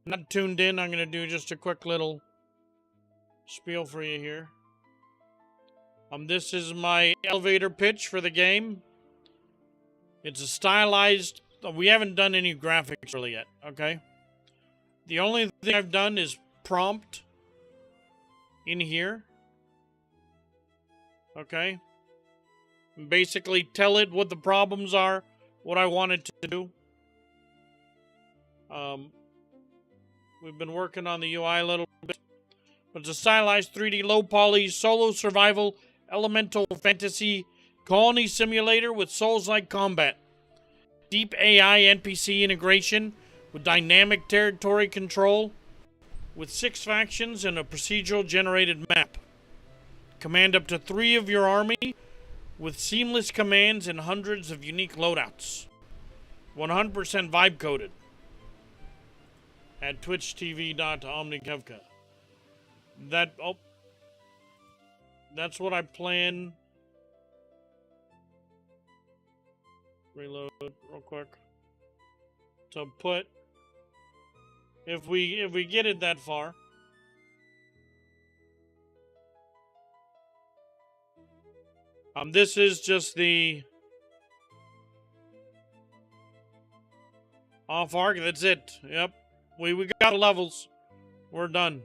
not tuned in, I'm gonna do just a quick little spiel for you here. This is my elevator pitch for the game. It's a stylized. We haven't done any graphics really yet. Okay. The only thing I've done is prompt in here. Okay. Basically tell it what the problems are, what I want it to do. We've been working on the UI a little bit. But it's a stylized 3D low poly solo survival elemental fantasy colony simulator with Souls-like combat. Deep AI NPC integration with dynamic territory control with 6 factions and a procedural generated map. Command up to 3 of your army with seamless commands and hundreds of unique loadouts. 100% vibe coded at twitchtv.omnikevka. That's what I plan. Reload real quick. To put If we get it that far. This is just the off arc. That's it. Yep. We got the levels. We're done.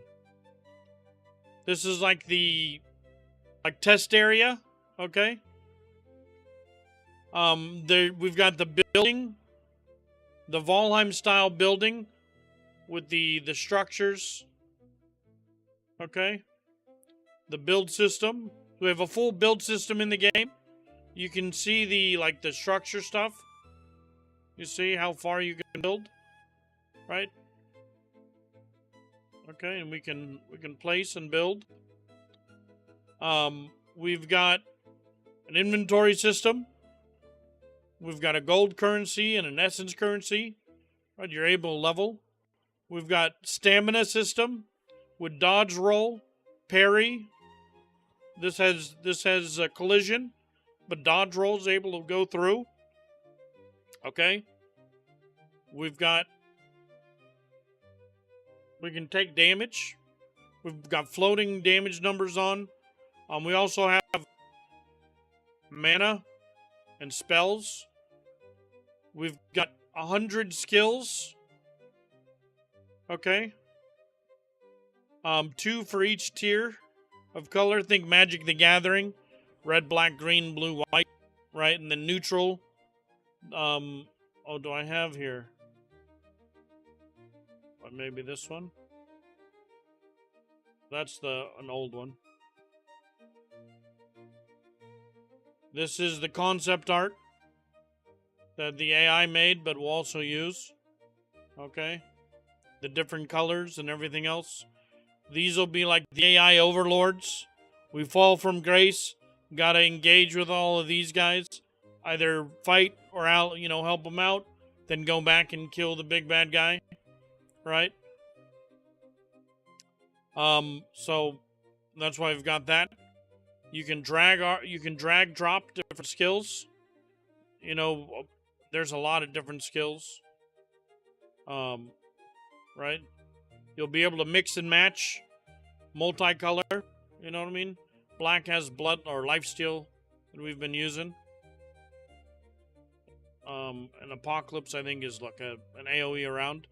This is like the test area. Okay. There we've got the building, the Valheim style building with the structures. Okay. The build system. We have a full build system in the game. You can see the structure stuff. You see how far you can build, right? Okay, and we can place and build. We've got an inventory system. We've got a gold currency and an essence currency. Right, you're able to level. We've got stamina system with dodge roll, parry. This has a collision, but dodge roll is able to go through. Okay. We can take damage. We've got floating damage numbers on. We also have mana and spells. We've got 100 skills. Okay. 2 for each tier of color. Think Magic the Gathering. Red, black, green, blue, white. Right? And then neutral. Oh, do I have here? Or maybe this one? That's an old one. This is the concept art that the AI made, but we'll also use. Okay. The different colors and everything else. These will be like the AI overlords. We fall from grace. Gotta engage with all of these guys. Either fight or help them out. Then go back and kill the big bad guy. Right? So that's why we've got that. You can drag drop different skills. There's a lot of different skills. Right? You'll be able to mix and match multicolor, you know what I mean? Black has blood or lifesteal that we've been using. An Apocalypse, I think, is like an AoE around.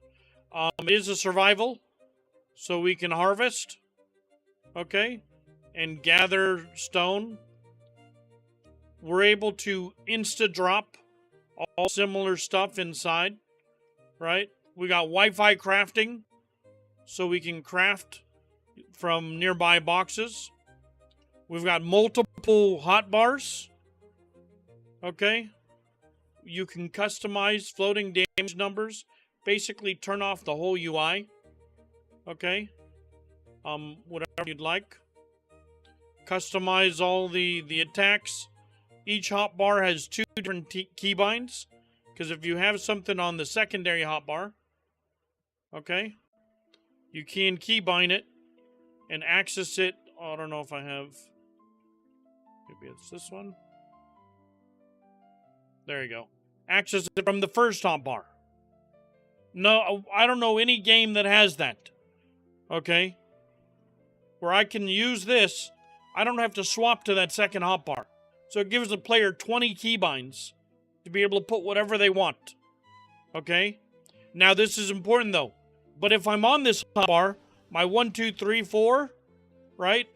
It is a survival, so we can harvest, okay, and gather stone. We're able to insta-drop all similar stuff inside, right? We got Wi-Fi crafting, so we can craft from nearby boxes. We've got multiple hotbars, okay? You can customize floating damage numbers. Basically turn off the whole UI. Okay? Whatever you'd like. Customize all the attacks. Each hotbar has 2 different keybinds. Because if you have something on the secondary hotbar, okay, you can keybind it and access it. Oh, I don't know if I have. Maybe it's this one. There you go. Access it from the first hotbar. No, I don't know any game that has that. Okay? Where I can use this, I don't have to swap to that second hotbar. So it gives the player 20 keybinds to be able to put whatever they want. Okay? Now this is important though. But if I'm on this hotbar, my 1, 2, 3, 4, right,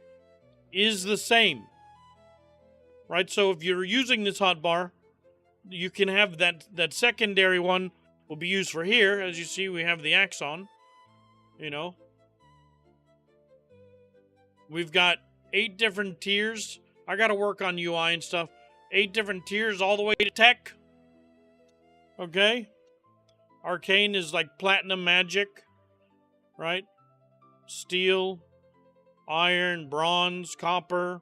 is the same. Right? So if you're using this hotbar, you can have that secondary one will be used for here. As you see, we have the axe on. We've got 8 different tiers. I got to work on UI and stuff. 8 different tiers all the way to tech. Okay? Arcane is like platinum magic. Right? Steel, iron, bronze, copper.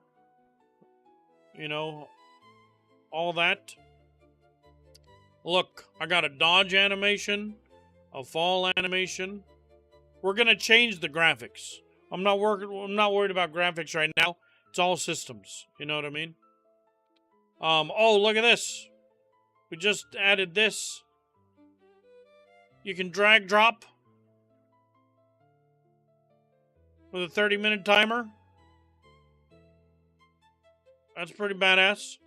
All that. Look, I got a dodge animation, a fall animation. We're gonna change the graphics. I'm not worried about graphics right now. It's all systems. You know what I mean? Oh, look at this. We just added this. You can drag drop with a 30-minute timer. That's pretty badass.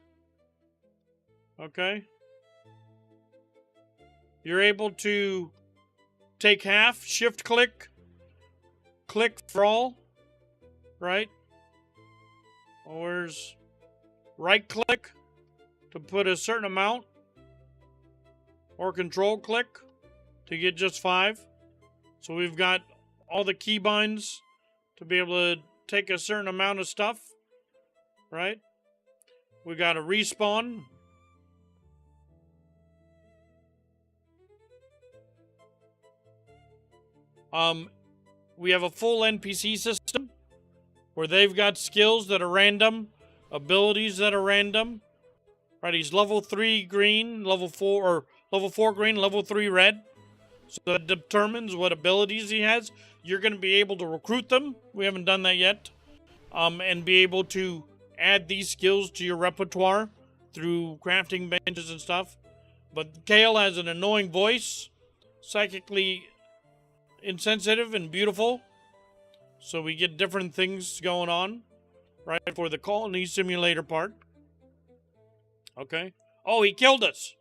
Okay. You're able to take half, shift click for all, right? Where's right click to put a certain amount, or control click to get just 5. So we've got all the keybinds to be able to take a certain amount of stuff, right? We got a respawn. We have a full NPC system where they've got skills that are random, abilities that are random. Right, he's level 3 green, level 4 or level 4 green, level 3 red. So that determines what abilities he has. You're going to be able to recruit them. We haven't done that yet. And be able to add these skills to your repertoire through crafting benches and stuff. But Kale has an annoying voice, psychically insensitive and beautiful. So we get different things going on, right, for the colony simulator part. Okay. Oh, he killed us.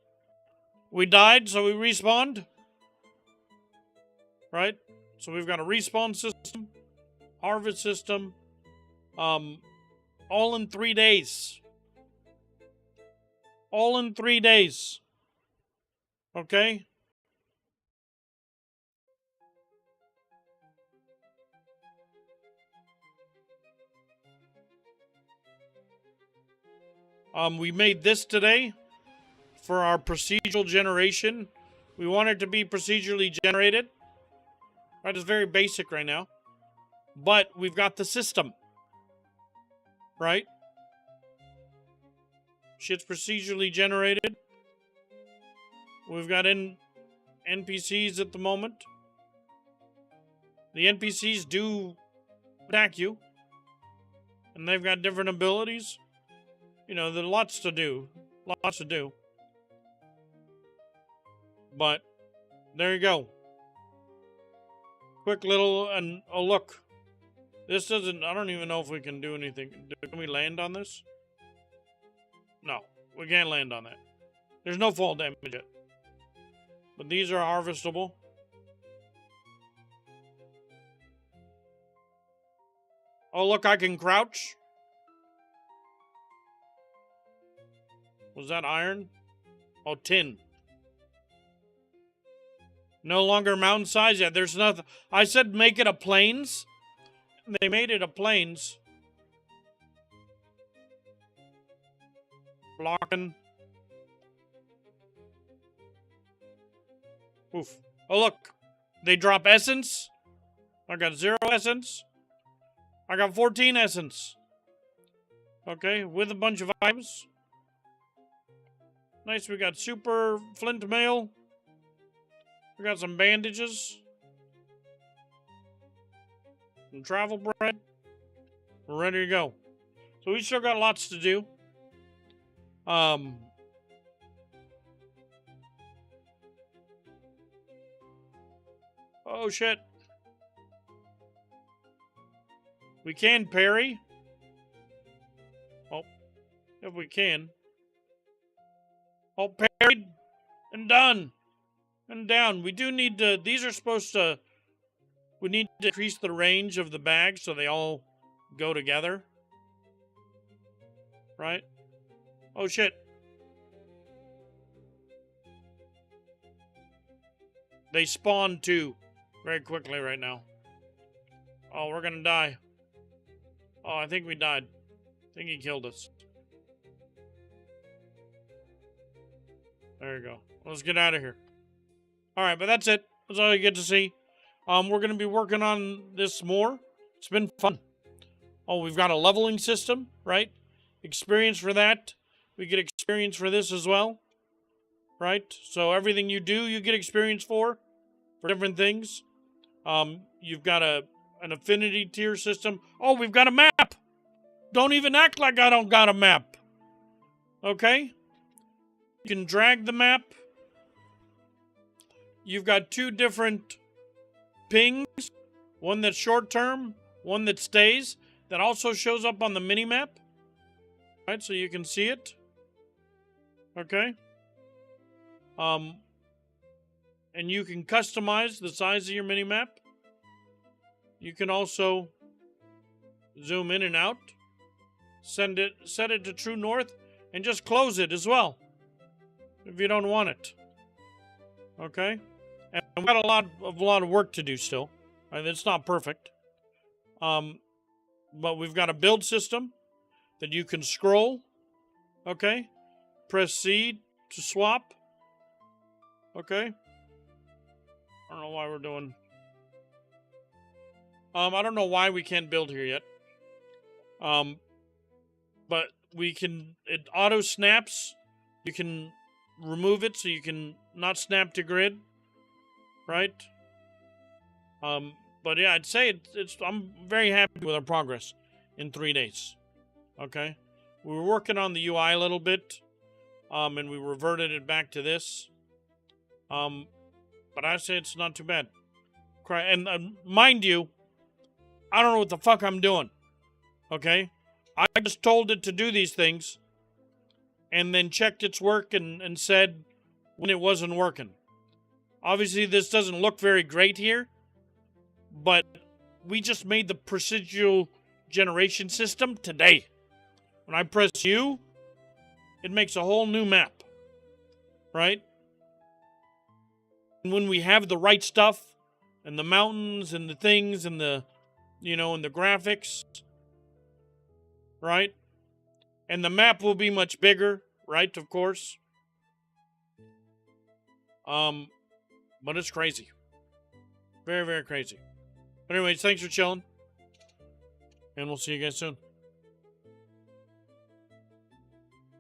We died, so we respawned. Right? So we've got a respawn system, harvest system, all in 3 days. All in 3 days. Okay? We made this today for our procedural generation. We want it to be procedurally generated. Right, it's very basic right now. But we've got the system. Right? Shit's procedurally generated. We've got NPCs at the moment. The NPCs do attack you. And they've got different abilities. You know, there's lots to do. Lots to do. But, there you go. Quick little, and oh look. This doesn't, I don't even know if we can do anything. Can we land on this? No, we can't land on that. There's no fall damage yet. But these are harvestable. Oh look, I can crouch. Was that iron? Oh, tin. No longer mountain size? Yeah, there's nothing. I said make it a plains. They made it a plains. Blocking. Oof. Oh, look. They drop essence. I got 0 essence. I got 14 essence. Okay, with a bunch of items. Nice, we got super flint mail. We got some bandages. Some travel bread. We're ready to go. So we still got lots to do. Oh shit. We can parry. Oh, if we can. Oh, parried and done. And down. We do need to, these are supposed to, we need to increase the range of the bags so they all go together. Right? Oh shit. They spawn too very quickly right now. Oh, we're gonna die. Oh, I think we died. I think he killed us. There you go. Let's get out of here. Alright, but that's it. That's all you get to see. We're going to be working on this more. It's been fun. Oh, we've got a leveling system, right? Experience for that. We get experience for this as well. Right? So everything you do, you get experience for different things. You've got an affinity tier system. Oh, we've got a map! Don't even act like I don't got a map. Okay? You can drag the map. You've got 2 different pings. One that's short term, one that stays, that also shows up on the mini-map. Right, so you can see it. Okay. And you can customize the size of your mini-map. You can also zoom in and out. Set it to true north, and just close it as well if you don't want it. Okay? And we've got a lot of work to do still. It's not perfect. But we've got a build system that you can scroll. Okay? Press C to swap. Okay? I don't know why we're doing... I don't know why we can't build here yet. But we can... It auto snaps. You can remove it so you can not snap to grid. Right? But yeah, I'd say I'm very happy with our progress in 3 days. Okay? We were working on the UI a little bit. And we reverted it back to this. But I say it's not too bad. And mind you, I don't know what the fuck I'm doing. Okay? I just told it to do these things. And then checked its work and said when it wasn't working. Obviously, this doesn't look very great here. But we just made the procedural generation system today. When I press U, it makes a whole new map. Right? And when we have the right stuff, and the mountains, and the things, and the, and the graphics, right? And the map will be much bigger, right, of course. But it's crazy. Very, very crazy. But anyways, thanks for chilling. And we'll see you guys soon.